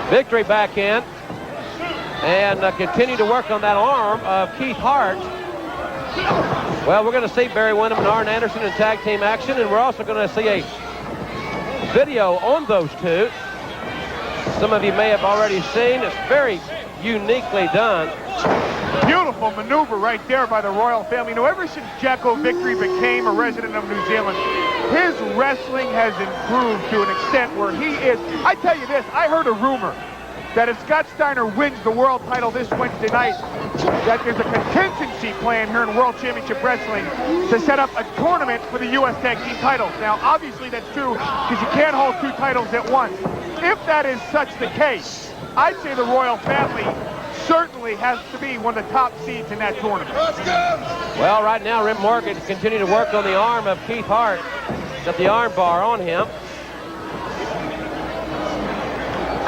Victory back in. And continue to work on that arm of Keith Hart. Well, we're going to see Barry Windham and Arn Anderson in tag team action, and we're also going to see a video on those two. Some of you may have already seen. It's very uniquely done. Beautiful maneuver right there by the Royal Family. You know, ever since Jacko Victory became a resident of New Zealand, his wrestling has improved to an extent where he is. I tell you this, I heard a rumor that if Scott Steiner wins the world title this Wednesday night, that there's a contingency plan here in World Championship Wrestling to set up a tournament for the U.S. Tag Team titles. Now, obviously that's true because you can't hold two titles at once. if that is such the case, I'd say the royal family certainly has to be one of the top seeds in that tournament. Well, right now, Rip Morgan is continuing to work on the arm of Keith Hart. Got the arm bar on him.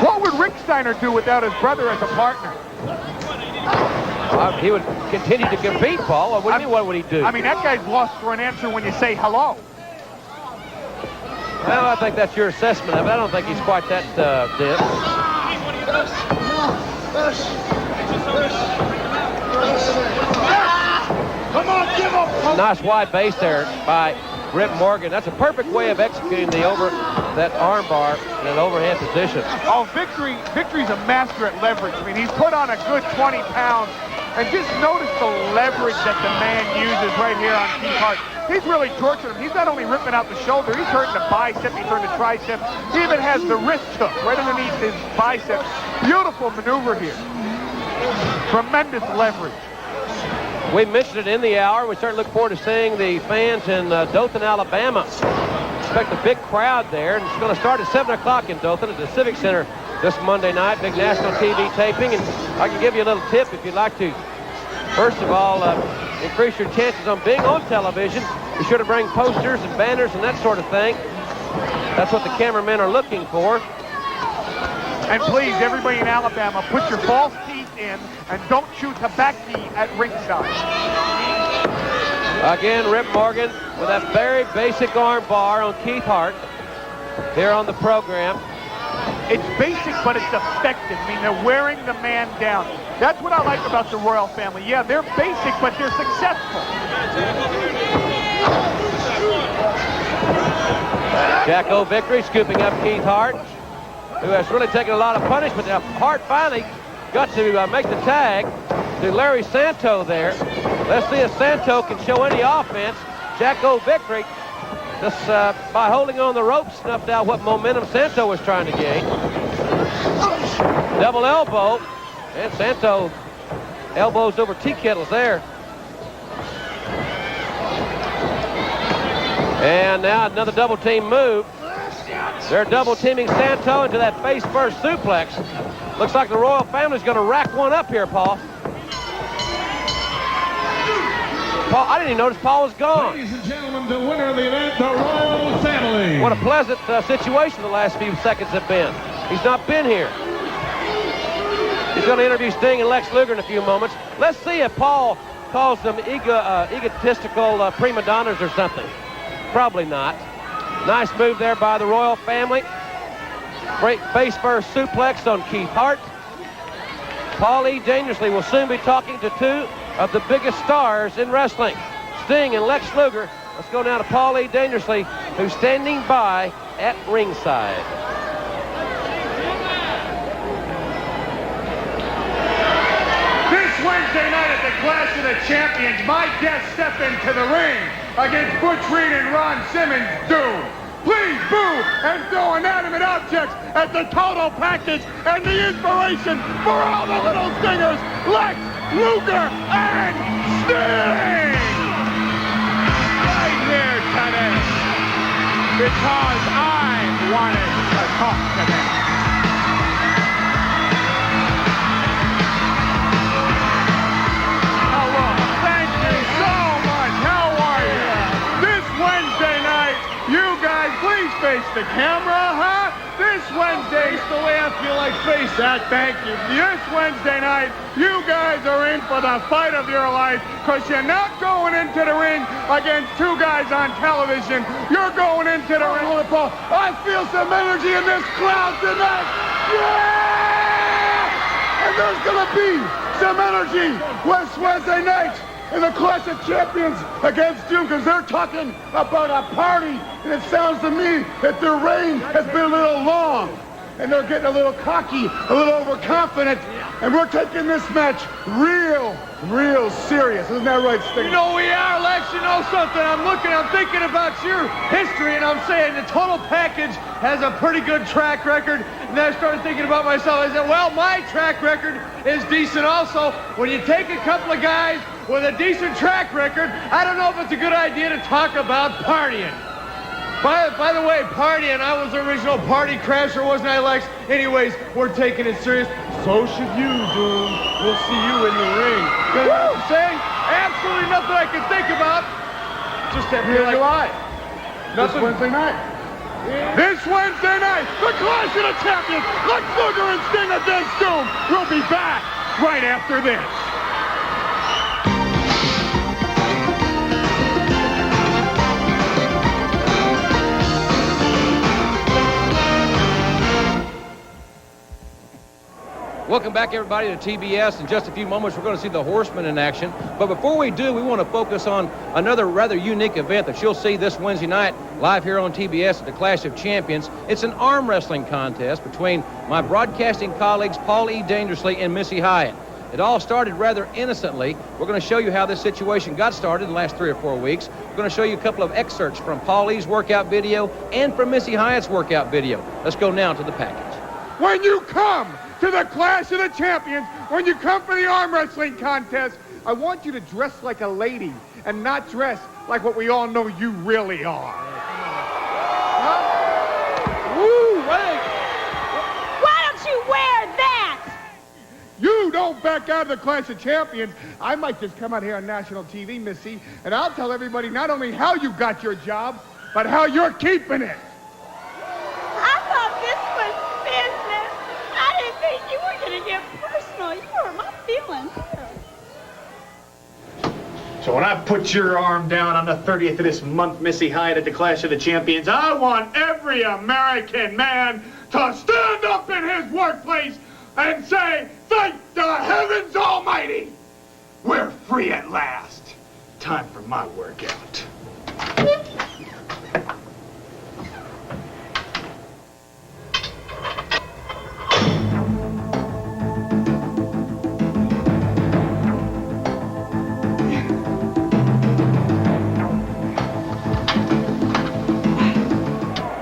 What would Rick Steiner do without his brother as a partner? He would continue to compete, Paul. What do you mean, what would he do? I mean, that guy's lost for an answer when you say hello. Well, I think that's your assessment of it. I don't think he's quite that dim. Come on, give him! Nice wide base there by Rip Morgan. That's a perfect way of executing that arm bar in an overhand position. Oh, Victory's a master at leverage. I mean, he's put on a good 20 pounds. And just notice the leverage that the man uses right here on Keith Hart. He's really torturing him. He's not only ripping out the shoulder, he's hurting the bicep, he's hurting the tricep. He even has the wrist hook right underneath his bicep. Beautiful maneuver here. Tremendous leverage. We mentioned it in the hour. We certainly look forward to seeing the fans in Dothan, Alabama. Expect a big crowd there, and it's going to start at 7 o'clock in Dothan at the Civic Center this Monday night. Big national TV taping, and I can give you a little tip if you'd like to. First of all, increase your chances on being on television. Be sure to bring posters and banners and that sort of thing. That's what the cameramen are looking for. And please, everybody in Alabama, put your false teeth in and don't chew tobacco at ringside. Again, Rip Morgan with that very basic arm bar on Keith Hart here on the program. It's basic, but it's effective. I mean, they're wearing the man down. That's what I like about the royal family. Yeah, they're basic, but they're successful. Jacko Victory scooping up Keith Hart, who has really taken a lot of punishment. Now, Hart finally got to make the tag to Larry Santo there. Let's see if Santo can show any offense. Jacko Victory, just by holding on the rope, snuffed out what momentum Santo was trying to gain. Double elbow, and Santo elbows over tea kettles there. And now another double team move. They're double teaming Santo into that face first suplex. Looks like the royal family's going to rack one up here, Paul. Paul, I didn't even notice Paul was gone. Ladies and gentlemen, the winner of the event, the royal family. What a pleasant situation the last few seconds have been. He's not been here. He's going to interview Sting and Lex Luger in a few moments. Let's see if Paul calls them egotistical prima donnas or something. Probably not. Nice move there by the royal family. Great face first suplex on Keith Hart. Paul E. Dangerously will soon be talking to two of the biggest stars in wrestling, Sting and Lex Luger. Let's go now to Paul E. Dangerously, who's standing by at ringside. This Wednesday night at the Clash of the Champions, my guests step into the ring against Butch Reed and Ron Simmons. Doom. Please boo and throw inanimate objects at the total package and the inspiration for all the little stingers, Lex Luger and Sting! Right here today, because I wanted to talk to them. Hello, thank you so much. How are you? This Wednesday night, you guys, please face the camera, huh? This Wednesday, Face the way I feel like face that. thank you. This Wednesday night, you guys are in for the fight of your life because you're not going into the ring against two guys on television. You're going into the ring. I feel some energy in this crowd tonight. Yeah! And there's going to be some energy Wednesday night in the Clash of Champions against Doom, because they're talking about a party, and it sounds to me that their reign has been a little long, and they're getting a little cocky, a little overconfident, and we're taking this match real serious. Isn't that right, Sting? You know we are, Lex. You know something? I'm thinking about your history, and I'm saying the total package has a pretty good track record. And then I started thinking about myself. I said, well, my track record is decent also. When you take a couple of guys with a decent track record, I don't know if it's a good idea to talk about partying. By the way, Party, and I was the original party crasher, wasn't I, Lex? Anyways, we're taking it serious. So should you, Doom. We'll see you in the ring. You know what I'm saying? Absolutely nothing I can think about. Just that Here like, July. nothing. This Wednesday night. This Wednesday night, the Clash of the Champions, Lex Luger and Sting against Doom. We'll be back right after this. Welcome back, everybody, to TBS. In just a few moments, we're going to see the Horsemen in action. But before we do, we want to focus on another rather unique event that you'll see this Wednesday night live here on TBS at the Clash of Champions. It's an arm wrestling contest between my broadcasting colleagues Paul E. Dangerously and Missy Hyatt. It all started rather innocently. We're going to show you how this situation got started in the last 3 or 4 weeks. We're going to show you a couple of excerpts from Paul E.'s workout video and from Missy Hyatt's workout video. Let's go now to the package. When you come to the Clash of the Champions, when you come for the arm wrestling contest, I want you to dress like a lady and not dress like what we all know you really are. Huh? Woo, wait. Why don't you wear that? You don't back out of the Clash of Champions. I might just come out here on national TV, Missy, and I'll tell everybody not only how you got your job, but how you're keeping it. I thought this was business. I didn't think you were going to get personal. You hurt my feelings. So when I put your arm down on the 30th of this month, Missy Hyatt, at the Clash of the Champions, I want every American man to stand up in his workplace and say, thank the heavens almighty, we're free at last. Time for my workout.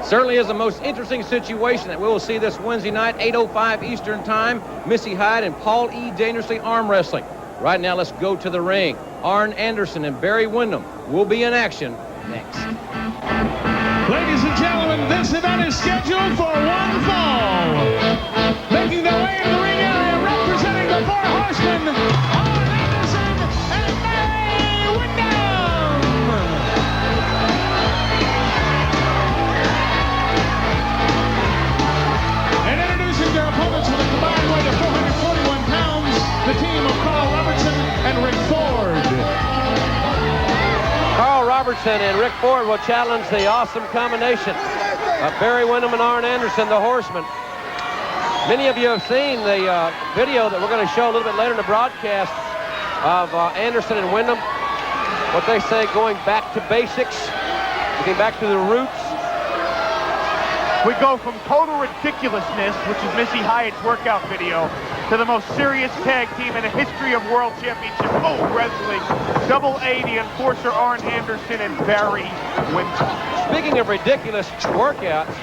Certainly is the most interesting situation that we will see this Wednesday night, 8:05 Eastern Time. Missy Hyatt and Paul E. Dangerously arm wrestling. Right now, let's go to the ring. Arn Anderson and Barry Windham will be in action next. Ladies and gentlemen, this event is scheduled for one fall. Making their way into the ring area, representing the Four Horsemen, Arn Anderson and Barry Windham. And introducing their opponents with a combined weight of 441 pounds, the team of Carl Robertson and Rick Ford. Carl Robertson and Rick Ford will challenge the awesome combination of Barry Windham and Arn Anderson, the Horsemen. Many of you have seen the video that we're going to show a little bit later in the broadcast of Anderson and Windham. What they say, going back to basics, getting back to the roots. We go from total ridiculousness, which is Missy Hyatt's workout video, to the most serious tag team in the history of World Championship wrestling. Double A, the enforcer Arn Anderson and Barry Windham. Speaking of ridiculous workouts,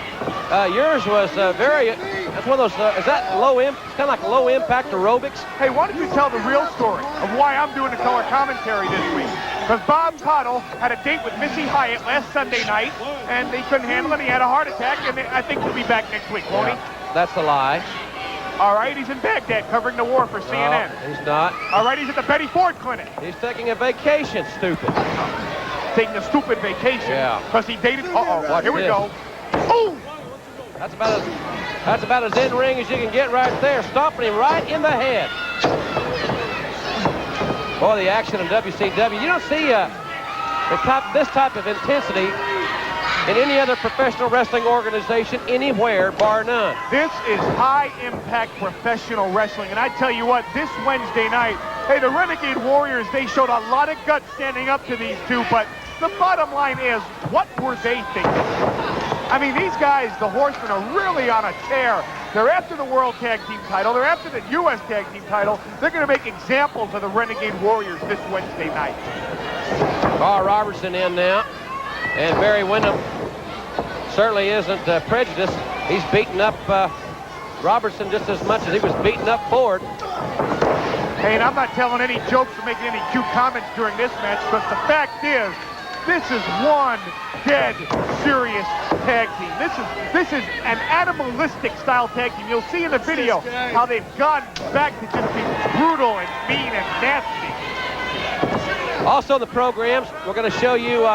yours was that's one of those, is that low impact, it's kind of like low impact aerobics? Hey, why don't you tell the real story of why I'm doing the color commentary this week? Because Bob Cottle had a date with Missy Hyatt last Sunday night, and they couldn't handle it. He had a heart attack, and I think he'll be back next week, won't he? That's a lie. All right, he's in Baghdad covering the war for CNN. No, he's not. All right, he's at the Betty Ford Clinic. He's taking a vacation, stupid. Taking a stupid vacation. Yeah. Because he dated... Uh-oh, here we go. Ooh! That's about as in-ring as you can get right there. Stomping him right in the head. Boy, the action in WCW. You don't see this type of intensity in any other professional wrestling organization anywhere, bar none. This is high-impact professional wrestling. And I tell you what, this Wednesday night, hey, the Renegade Warriors, they showed a lot of guts standing up to these two, but the bottom line is, what were they thinking? I mean, these guys, the Horsemen, are really on a tear. They're after the World Tag Team title. They're after the U.S. Tag Team title. They're going to make examples of the Renegade Warriors this Wednesday night. Carl Robertson in now. And Barry Windham certainly isn't prejudiced. He's beaten up Robertson just as much as he was beating up Ford. Hey, and I'm not telling any jokes or making any cute comments during this match, because the fact is, this is one dead serious tag team. This is an animalistic style tag team. You'll see in the video how they've gone back to just be brutal and mean and nasty. Also in the programs, we're going to show you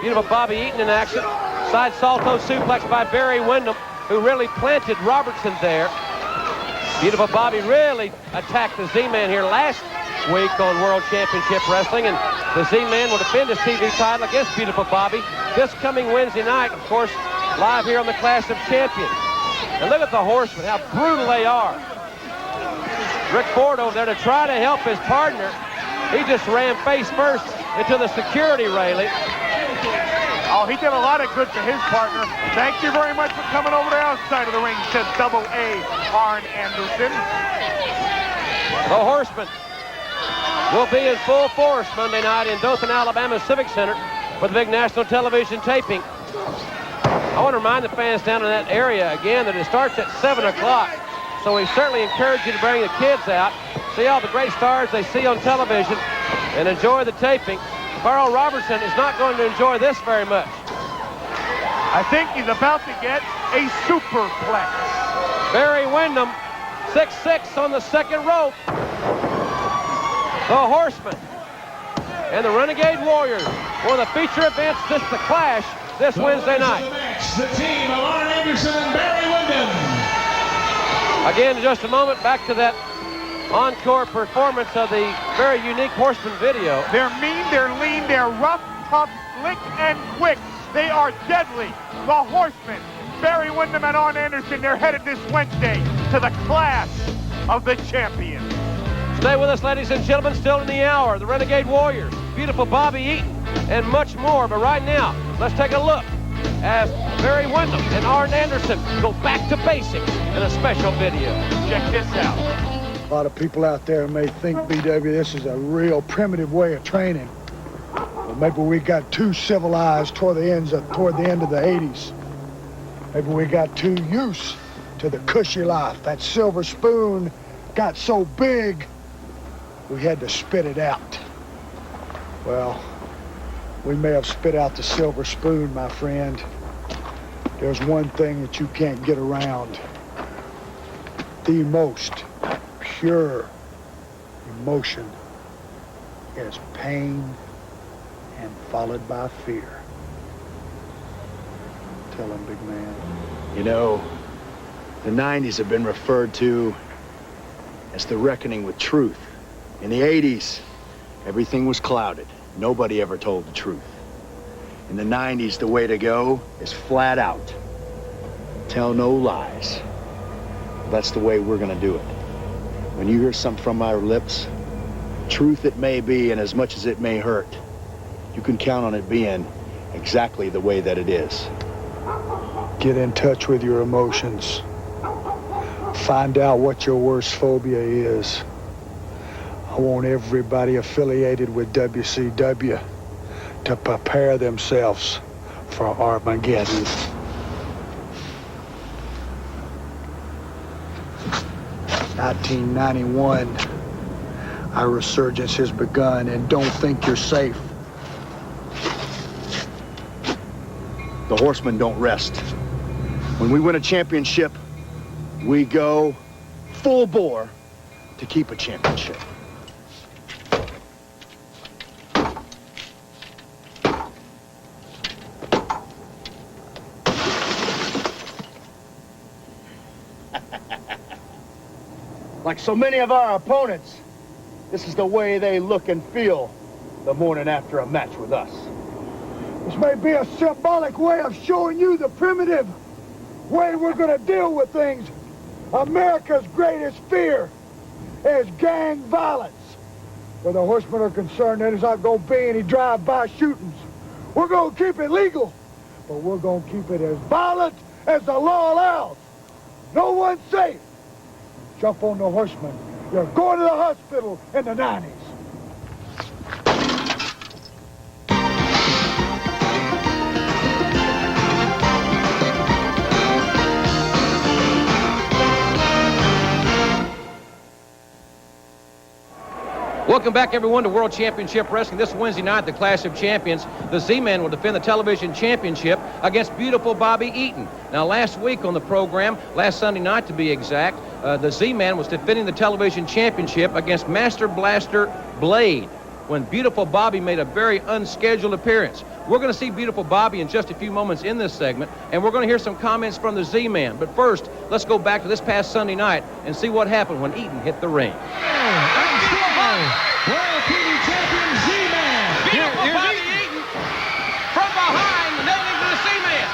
beautiful Bobby Eaton in action. Side salto suplex by Barry Windham, who really planted Robertson there. Beautiful Bobby really attacked the Z-Man here last week on World Championship Wrestling, and the Z-Man will defend his TV title against Beautiful Bobby this coming Wednesday night, of course, live here on the Clash of Champions. And look at the Horsemen, how brutal they are. Rick Ford over there to try to help his partner. He just ran face first into the security railing. Oh, he did a lot of good for his partner. Thank you very much for coming over to the outside of the ring, says Double A Arn Anderson. The Horsemen will be in full force Monday night in Dothan, Alabama Civic Center for the big national television taping. I want to remind the fans down in that area again that it starts at 7 o'clock. So we certainly encourage you to bring the kids out, see all the great stars they see on television, and enjoy the taping. Carl Robertson is not going to enjoy this very much. I think he's about to get a superplex. Barry Windham, 6'6" on the second rope. The Horsemen and the Renegade Warriors, one of the feature events, the Clash, this Wednesday night. The team of Arn Anderson and Barry Windham. Again, in just a moment, back to that encore performance of the very unique Horseman video. They're mean, they're lean, they're rough, tough, slick, and quick. They are deadly. The Horsemen, Barry Windham and Arn Anderson, they're headed this Wednesday to the Clash of the Champions. Stay with us, ladies and gentlemen, still in the hour. The Renegade Warriors, beautiful Bobby Eaton, and much more. But right now, let's take a look as Barry Windham and Arn Anderson go back to basics in a special video. Check this out. A lot of people out there may think, BW, this is a real primitive way of training. Well, maybe we got too civilized toward the end of the 80s. Maybe we got too used to the cushy life. That silver spoon got so big, we had to spit it out. Well, we may have spit out the silver spoon, my friend. There's one thing that you can't get around. The most pure emotion is pain and followed by fear. Tell him, big man. You know, the 90s have been referred to as the reckoning with truth. In the 80s, everything was clouded. Nobody ever told the truth. In the 90s, the way to go is flat out. Tell no lies. That's the way we're gonna do it. When you hear something from our lips, truth it may be, and as much as it may hurt, you can count on it being exactly the way that it is. Get in touch with your emotions. Find out what your worst phobia is. I want everybody affiliated with WCW to prepare themselves for Armageddon. "1991, our resurgence has begun, and don't think you're safe." The Horsemen don't rest. When we win a championship, we go full bore to keep a championship. Like so many of our opponents, this is the way they look and feel the morning after a match with us. This may be a symbolic way of showing you the primitive way we're going to deal with things. America's greatest fear is gang violence. Where the Horsemen are concerned, there's not going to be any drive-by shootings. We're going to keep it legal, but we're going to keep it as violent as the law allows. No one's safe. Jump on the Horsemen. You're going to the hospital in the 90s. Welcome back, everyone, to World Championship Wrestling. This Wednesday night, the Clash of Champions. The Z-Man will defend the television championship against beautiful Bobby Eaton. Now, last week on the program, last Sunday night to be exact, the Z-Man was defending the television championship against Master Blaster Blade when beautiful Bobby made a very unscheduled appearance. We're going to see beautiful Bobby in just a few moments in this segment, and we're going to hear some comments from the Z-Man. But first, let's go back to this past Sunday night and see what happened when Eaton hit the ring. World TV Champion Z-Man. Beautiful Bobby Eaton from behind, nailing to the Z-Man.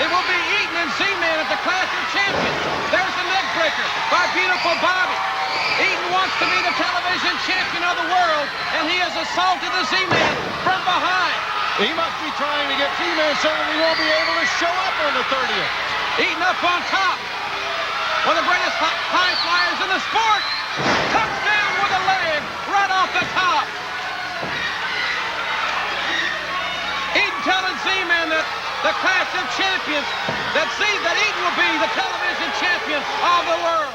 It will be Eaton and Z-Man at the Clash of Champions. There's the neck breaker by beautiful Bobby. Eaton wants to be the television champion of the world, and he has assaulted the Z-Man from behind. He must be trying to get Z-Man so that he won't be able to show up on the 30th. Eaton up on top. One of the greatest high flyers in the sport. Touchdown with a leg right off the top. Eaton telling Z-Man that the Clash of Champions, that Eaton will be the television champion of the world.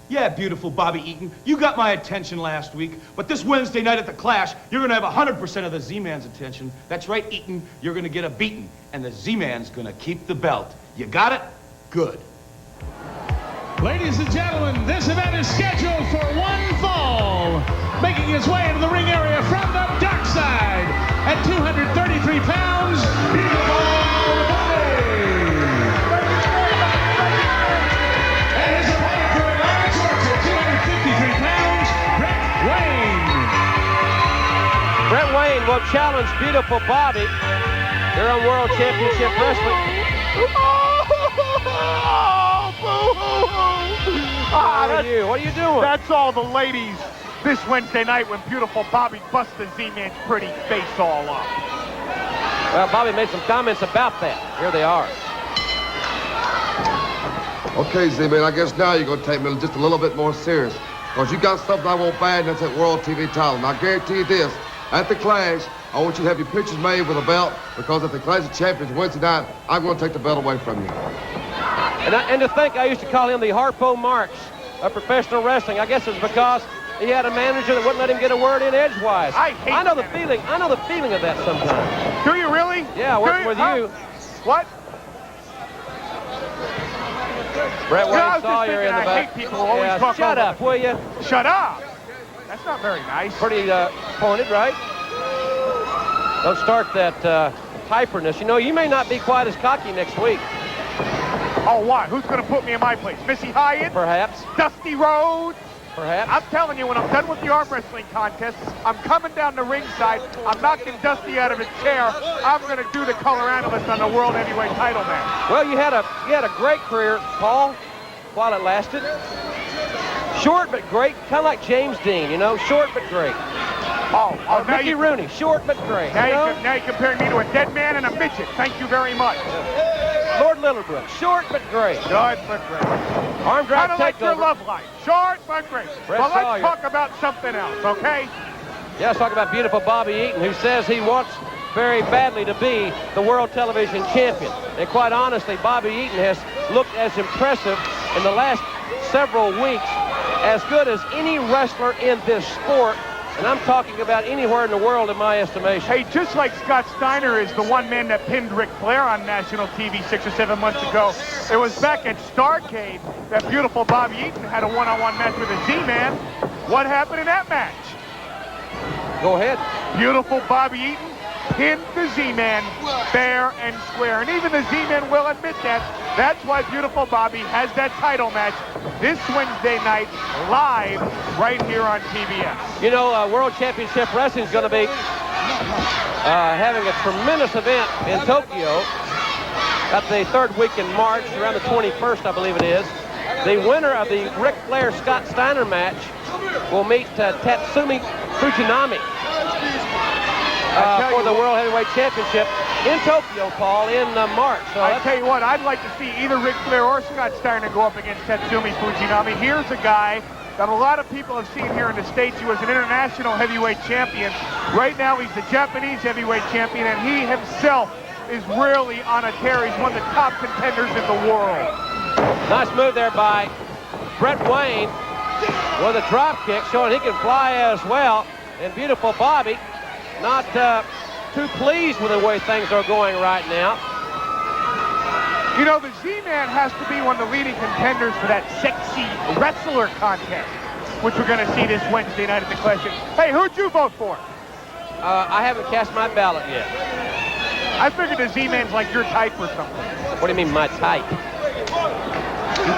Yeah, beautiful Bobby Eaton, you got my attention last week, but this Wednesday night at the Clash, you're gonna have 100% of the Z-Man's attention. That's right, Eaton, you're gonna get a beating, and the Z-Man's gonna keep the belt. You got it? Good. Ladies and gentlemen, this event is scheduled for one fall. Making his way into the ring area from the dark side at 233 pounds, beautiful Bobby. And his opponent from Atlanta, Georgia, 253 pounds, Brett Wayne will challenge beautiful Bobby here on World Championship Wrestling. What are you doing? That's all the ladies this Wednesday night when beautiful Bobby busts the Z-Man's pretty face all up. Well, Bobby made some comments about that. Here they are. Okay, Z-Man, I guess now you're going to take me just a little bit more serious. Because you got something I want bad, and that's that World TV title. And I guarantee you this, at the Clash, I want you to have your pictures made with a belt, because at the Clash of Champions Wednesday night, I'm going to take the belt away from you. And to think I used to call him the Harpo Marx of professional wrestling. I guess it was because he had a manager that wouldn't let him get a word in edgewise. I know the feeling. I know the feeling of that sometimes. Do you really? Yeah, working with you. What? Brett Wayne Sawyer in the back. I hate people who always talk shut over up, will you? Shut up. That's not very nice. Pretty pointed, right? Don't start that hyperness. You know, you may not be quite as cocky next week. Oh, what? Who's going to put me in my place? Missy Hyatt? Perhaps. Dusty Rhodes? Perhaps. I'm telling you, when I'm done with the arm wrestling contest, I'm coming down the ringside. I'm knocking Dusty out of his chair. I'm going to do the color analyst on the World Heavyweight title match. Well, you had a great career, Paul, while it lasted. Short but great, kind of like James Dean, you know, short but great. Oh, Mickey Rooney, short but great. Now you're comparing me to a dead man and a midget. Thank you very much. Lord Littlebrook, short but great. Short but great. Arm drag takeover. Kind of like your love life. Short but great. Well, let's talk about something else, okay? Yeah, let's talk about beautiful Bobby Eaton, who says he wants very badly to be the world television champion. And quite honestly, Bobby Eaton has looked as impressive in the last several weeks, as good as any wrestler in this sport. And I'm talking about anywhere in the world in my estimation. Hey, just like Scott Steiner is the one man that pinned Ric Flair on national TV 6 or 7 months ago, it was back at Starrcade that beautiful Bobby Eaton had a one-on-one match with a Z-Man. What happened in that match? Go ahead. Beautiful Bobby Eaton pinned the Z-Man fair and square. And even the Z-Man will admit that. That's why beautiful Bobby has that title match this Wednesday night live right here on TBS. You know, World Championship Wrestling is going to be having a tremendous event in Tokyo at the third week in March, around the 21st, I believe it is. The winner of the Ric Flair-Scott Steiner match will meet Tatsumi Fujinami for the World Heavyweight Championship in Tokyo, Paul, in March. So I tell you what, I'd like to see either Ric Flair or Scott Steiner go up against Tatsumi Fujinami. Here's a guy that a lot of people have seen here in the States. He was an international heavyweight champion. Right now, he's the Japanese heavyweight champion, and he himself is really on a tear. He's one of the top contenders in the world. Nice move there by Brett Wayne with a drop kick, showing he can fly as well. And Beautiful Bobby not too pleased with the way things are going right now. You know, the Z-Man has to be one of the leading contenders for that sexy wrestler contest, which we're going to see this Wednesday night at the Clash. Hey, who'd you vote for? I haven't cast my ballot yet. I figured the Z-Man's like your type or something. What do you mean, my type?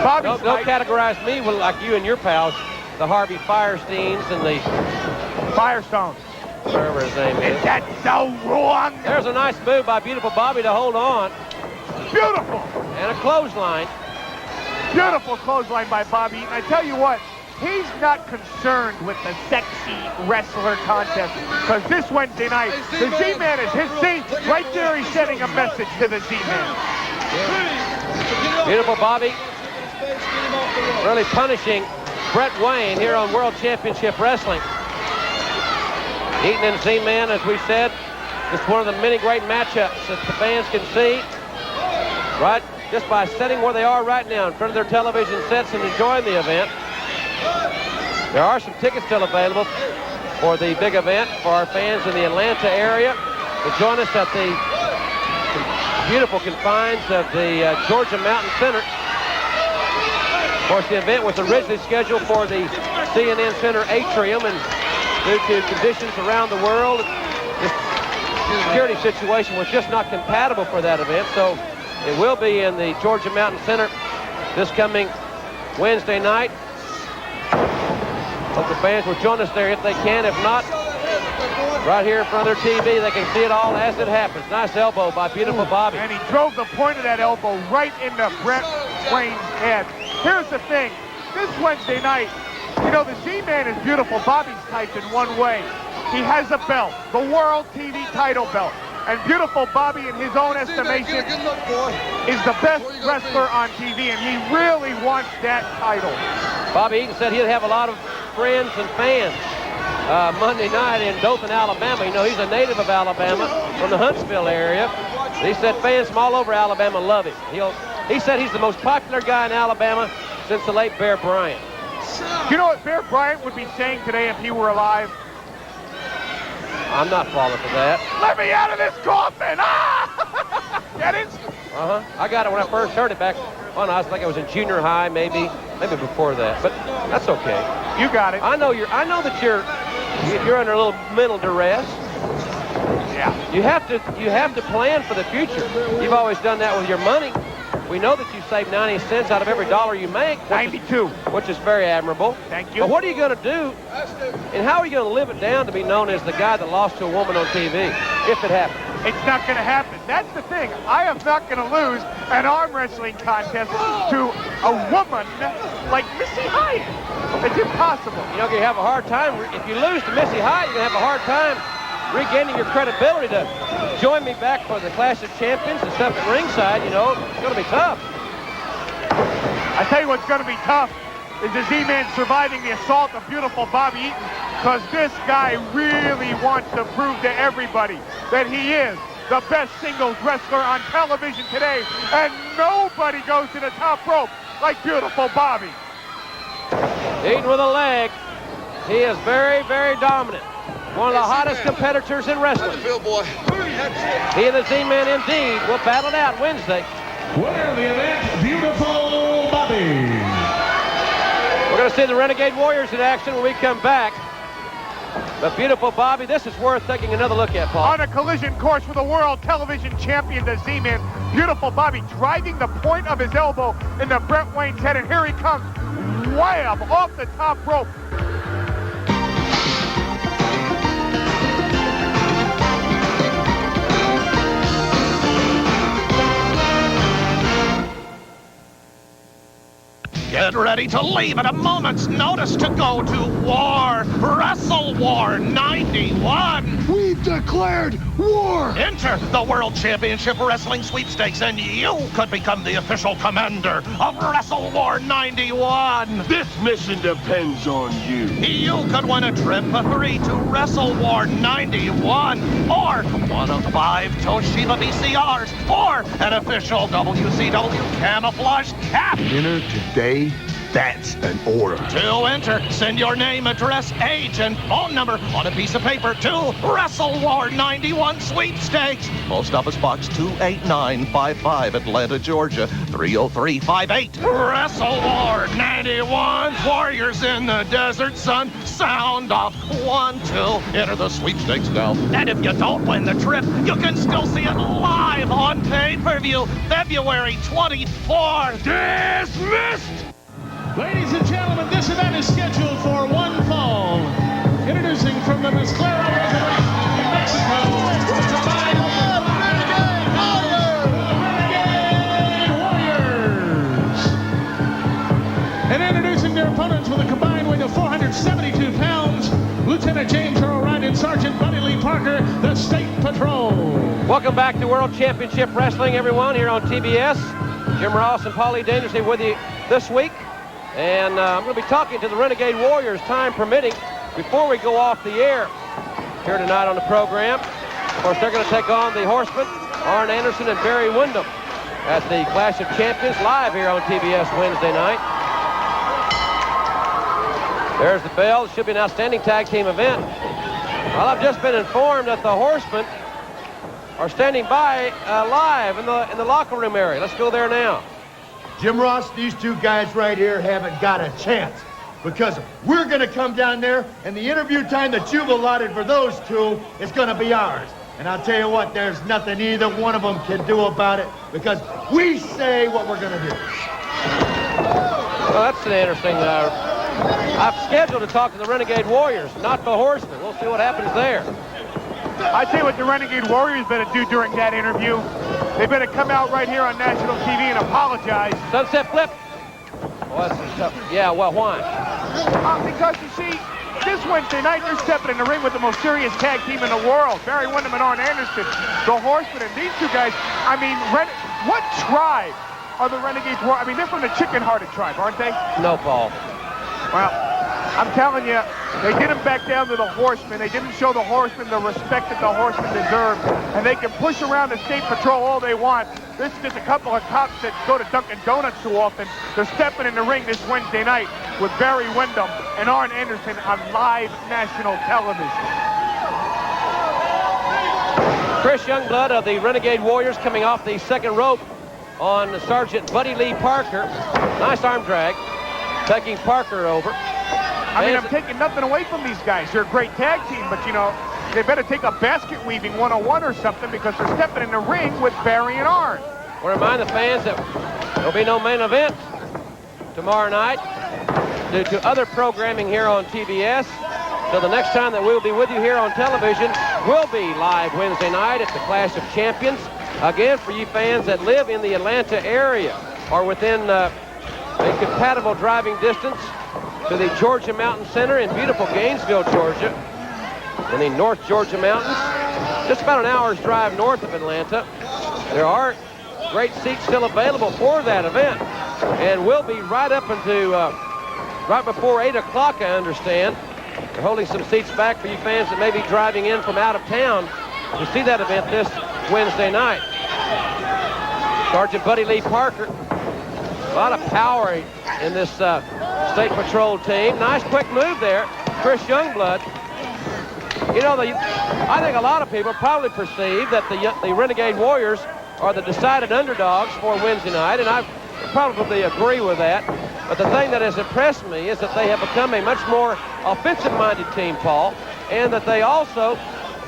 Bobby's Don't categorize me with like you and your pals, the Harvey Firesteins and the Firestones. Whatever his name is. Is that so wrong? There's a nice move by Beautiful Bobby to hold on. Beautiful. And a clothesline. Beautiful clothesline by Bobby. And I tell you what, he's not concerned with the sexy wrestler contest, because this Wednesday night, the Z-Man is his seat. Right there, he's sending a message to the Z-Man. Beautiful Bobby really punishing Brett Wayne here on World Championship Wrestling. Eaton and Z-Man, as we said, it's one of the many great matchups that the fans can see, right, just by sitting where they are right now in front of their television sets and enjoying the event. There are some tickets still available for the big event for our fans in the Atlanta area to join us at the beautiful confines of the Georgia Mountain Center. Of course, the event was originally scheduled for the CNN Center atrium, and due to conditions around the world, this security situation was just not compatible for that event, so it will be in the Georgia Mountain Center this coming Wednesday night. Hope the fans will join us there if they can. If not, right here in front of their TV, they can see it all as it happens. Nice elbow by Beautiful Bobby. And he drove the point of that elbow right into Brett Wayne's head. Here's the thing. This Wednesday night, you know, the Z-Man is Beautiful Bobby's type in one way. He has a belt, the World TV title belt. And Beautiful Bobby, in his own estimation, is the best wrestler on TV, and he really wants that title. Bobby Eaton said he'd have a lot of friends and fans Monday night in Dothan, Alabama. You know, he's a native of Alabama from the Huntsville area. He said fans from all over Alabama love him. He said he's the most popular guy in Alabama since the late Bear Bryant. You know what Bear Bryant would be saying today if he were alive? I'm not falling for that. Let me out of this coffin! Ah! Get it? Uh-huh. I got it when I first heard it back. Oh, no, I think I was in junior high, maybe before that. But that's okay. You got it. I know that you're under a little mental duress. Yeah. You have to plan for the future. You've always done that with your money. We know that you save 90 cents out of every dollar you make. 92. Which is very admirable. Thank you. But what are you going to do? And how are you going to live it down to be known as the guy that lost to a woman on TV, if it happens? It's not going to happen. That's the thing. I am not going to lose an arm wrestling contest to a woman like Missy Hyatt. It's impossible. You know, you have a hard time. If you lose to Missy Hyatt, you're going to have a hard time regaining your credibility to join me back for the Clash of Champions and stuff at ringside. You know, it's going to be tough. I tell you what's going to be tough is the Z-Man surviving the assault of Beautiful Bobby Eaton, because this guy really wants to prove to everybody that he is the best singles wrestler on television today, and nobody goes to the top rope like Beautiful Bobby. Eaton with a leg. He is very, very dominant. One of the hottest competitors in wrestling. He and the Z-Man indeed will battle it out Wednesday. Winner of the event, Beautiful Bobby. We're going to see the Renegade Warriors in action when we come back. But Beautiful Bobby, this is worth taking another look at, Paul. On a collision course with the world television champion, the Z-Man, Beautiful Bobby driving the point of his elbow into Brett Wayne's head, and here he comes, wham, off the top rope. Get ready to leave at a moment's notice to go to war. Wrestle War 91. We've declared war. Enter the World Championship Wrestling Sweepstakes, and you could become the official commander of Wrestle War 91. This mission depends on you. You could win a trip for free to Wrestle War 91, or one of 5 Toshiba VCRs, or an official WCW camouflage cap. Dinner today That's an order. To enter, send your name, address, age, and phone number on a piece of paper to WrestleWar 91 Sweepstakes. Post Office Box 28955, Atlanta, Georgia 30358. WrestleWar 91 Warriors in the Desert Sun. Sound off 1, 2. Enter the sweepstakes now. And if you don't win the trip, you can still see it live on pay-per-view February 24th. Dismissed! Ladies and gentlemen, this event is scheduled for one fall. Introducing from the M.A.S.K Reservation in New Mexico, the combined Renegade Warriors. And introducing their opponents with a combined weight of 472 pounds, Lieutenant James Earl Wright and Sergeant Buddy Lee Parker, the State Patrol. Welcome back to World Championship Wrestling, everyone, here on TBS. Jim Ross and Paulie Dangerously with you this week. And I'm going to be talking to the Renegade Warriors, time permitting, before we go off the air here tonight on the program. Of course, they're going to take on the Horsemen, Arn Anderson and Barry Windham, at the Clash of Champions live here on TBS Wednesday night. There's the bell. It should be an outstanding tag team event. Well, I've just been informed that the Horsemen are standing by live in the locker room area. Let's go there now. Jim Ross, these two guys right here haven't got a chance because we're going to come down there and the interview time that you've allotted for those two is going to be ours. And I'll tell you what, there's nothing either one of them can do about it because we say what we're going to do. Well, that's an interesting... I've scheduled to talk to the Renegade Warriors, not the Horsemen. We'll see what happens there. I tell you what the Renegade Warriors better do during that interview. They better come out right here on national TV and apologize. Sunset flip. Yeah, well, why? Because, you see, this Wednesday night, they're stepping in the ring with the most serious tag team in the world. Barry Windham and Arn Anderson, the Horsemen, and these two guys. I mean, what tribe are the Renegades? I mean, they're from the chicken-hearted tribe, aren't they? No, Paul. Well, I'm telling you, they didn't back down to the Horsemen. They didn't show the Horsemen the respect that the Horsemen deserve. And they can push around the State Patrol all they want. This is just a couple of cops that go to Dunkin' Donuts too often. They're stepping in the ring this Wednesday night with Barry Windham and Arn Anderson on live national television. Chris Youngblood of the Renegade Warriors coming off the second rope on Sergeant Buddy Lee Parker. Nice arm drag. Taking Parker over. I mean, I'm taking nothing away from these guys. They're a great tag team, but, you know, they better take a basket weaving 101 or something because they're stepping in the ring with Barry and Arn. We'll remind the fans that there'll be no main event tomorrow night due to other programming here on TBS. So the next time that we'll be with you here on television will be live Wednesday night at the Clash of Champions. Again, for you fans that live in the Atlanta area or within a compatible driving distance to the Georgia Mountain Center in beautiful Gainesville, Georgia, in the North Georgia Mountains, just about an hour's drive north of Atlanta. There are great seats still available for that event, and we'll be right up into right before 8 o'clock, I understand. They're holding some seats back for you fans that may be driving in from out of town to see that event this Wednesday night. Sergeant Buddy Lee Parker. A lot of power in this State Patrol team. Nice quick move there. Chris Youngblood. You know, I think a lot of people probably perceive that the Renegade Warriors are the decided underdogs for Wednesday night, and I probably agree with that. But the thing that has impressed me is that they have become a much more offensive-minded team, Paul, and that they also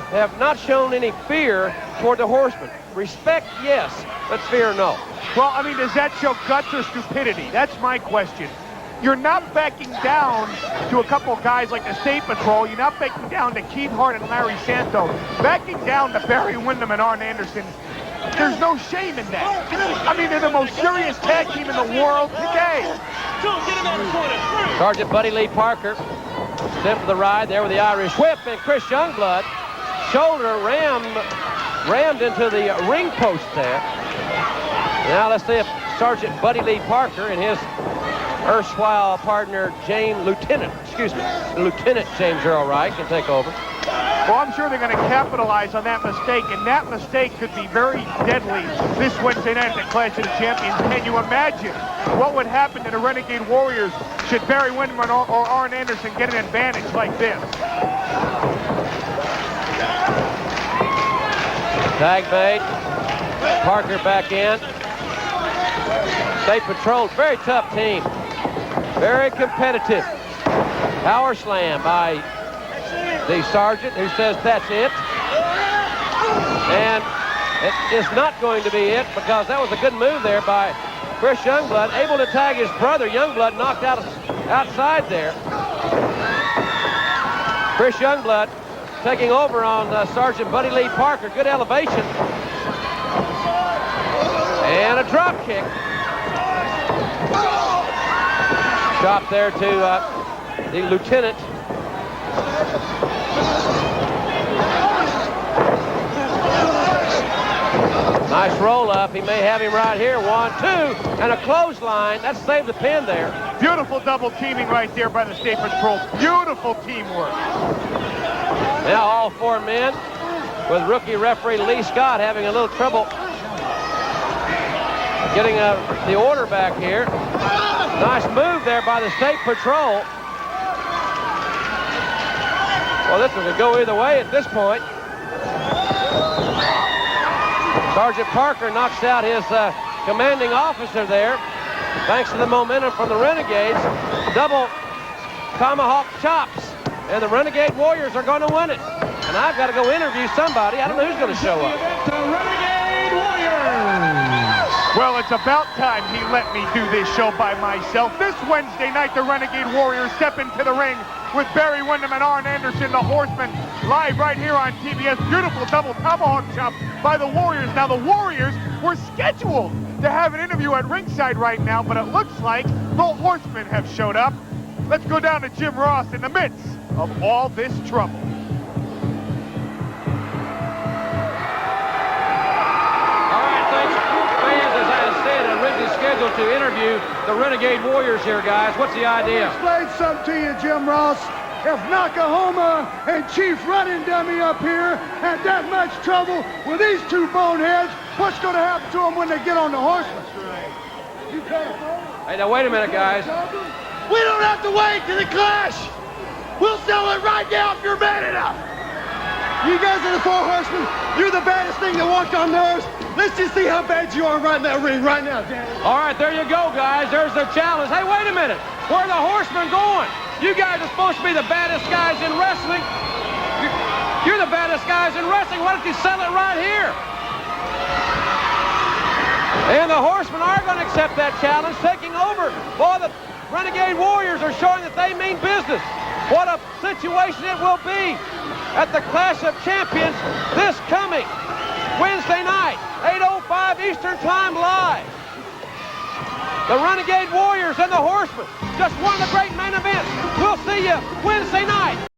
have not shown any fear toward the Horsemen. Respect, yes, but fear, no. Well, I mean, does that show guts or stupidity? That's my question. You're not backing down to a couple of guys like the State Patrol. You're not backing down to Keith Hart and Larry Santo. Backing down to Barry Windham and Arn Anderson. There's no shame in that. I mean, they're the most serious tag team in the world today. Sergeant Buddy Lee Parker sent for the ride there with the Irish whip, and Chris Youngblood shoulder rammed into the ring post there. Now let's see if Sergeant Buddy Lee Parker and his erstwhile partner Lieutenant James Earl Wright can take over. Well, I'm sure they're going to capitalize on that mistake, and that mistake could be very deadly this Wednesday night at the Clash of the Champions. Can you imagine what would happen to the Renegade Warriors should Barry Windham or Arn Anderson get an advantage like this? Tag bait. Parker back in. State Patrol, very tough team. Very competitive. Power slam by the sergeant, who says that's it. And it is not going to be it, because that was a good move there by Chris Youngblood, able to tag his brother. Youngblood knocked out outside there. Chris Youngblood taking over on Sergeant Buddy Lee Parker. Good elevation. And a drop kick. Shot there to the lieutenant. Nice roll up. He may have him right here. 1, 2, and a clothesline. That saved the pin there. Beautiful double teaming right there by the State Patrol. Beautiful teamwork. Now all 4 men, with rookie referee Lee Scott having a little trouble getting the order back here. Nice move there by the State Patrol. Well, this one could go either way at this point. Sergeant Parker knocks out his commanding officer there, thanks to the momentum from the Renegades. Double tomahawk chops, and the Renegade Warriors are going to win it. And I've got to go interview somebody. I don't know who's going to show up. The Renegade Warriors. Well, it's about time he let me do this show by myself. This Wednesday night, the Renegade Warriors step into the ring with Barry Windham and Arn Anderson, the Horsemen, live right here on TBS. Beautiful double tomahawk chop by the Warriors. Now, the Warriors were scheduled to have an interview at ringside right now, but it looks like the Horsemen have showed up. Let's go down to Jim Ross in the midst of all this trouble. Scheduled to interview the Renegade Warriors here, guys. What's the idea? Explain something to you, Jim Ross. If Nakahoma and Chief Running Dummy up here had that much trouble with these 2 boneheads, what's going to happen to them when they get on the Horsemen? Hey, now wait a minute, guys. We don't have to wait to the Clash. We'll sell it right now if you're bad enough. You guys are the 4 Horsemen. You're the baddest thing to walk on nerves. Let's just see how bad you are right in that ring right now, Danny. All right, there you go, guys. There's their challenge. Hey, wait a minute. Where are the Horsemen going? You guys are supposed to be the baddest guys in wrestling. You're the baddest guys in wrestling. Why don't you sell it right here? And the Horsemen are going to accept that challenge, taking over. Boy, the Renegade Warriors are showing that they mean business. What a situation it will be at the Clash of Champions this coming Wednesday night, 8:05 Eastern Time live. The Renegade Warriors and the Horsemen, just one of the great main events. We'll see you Wednesday night.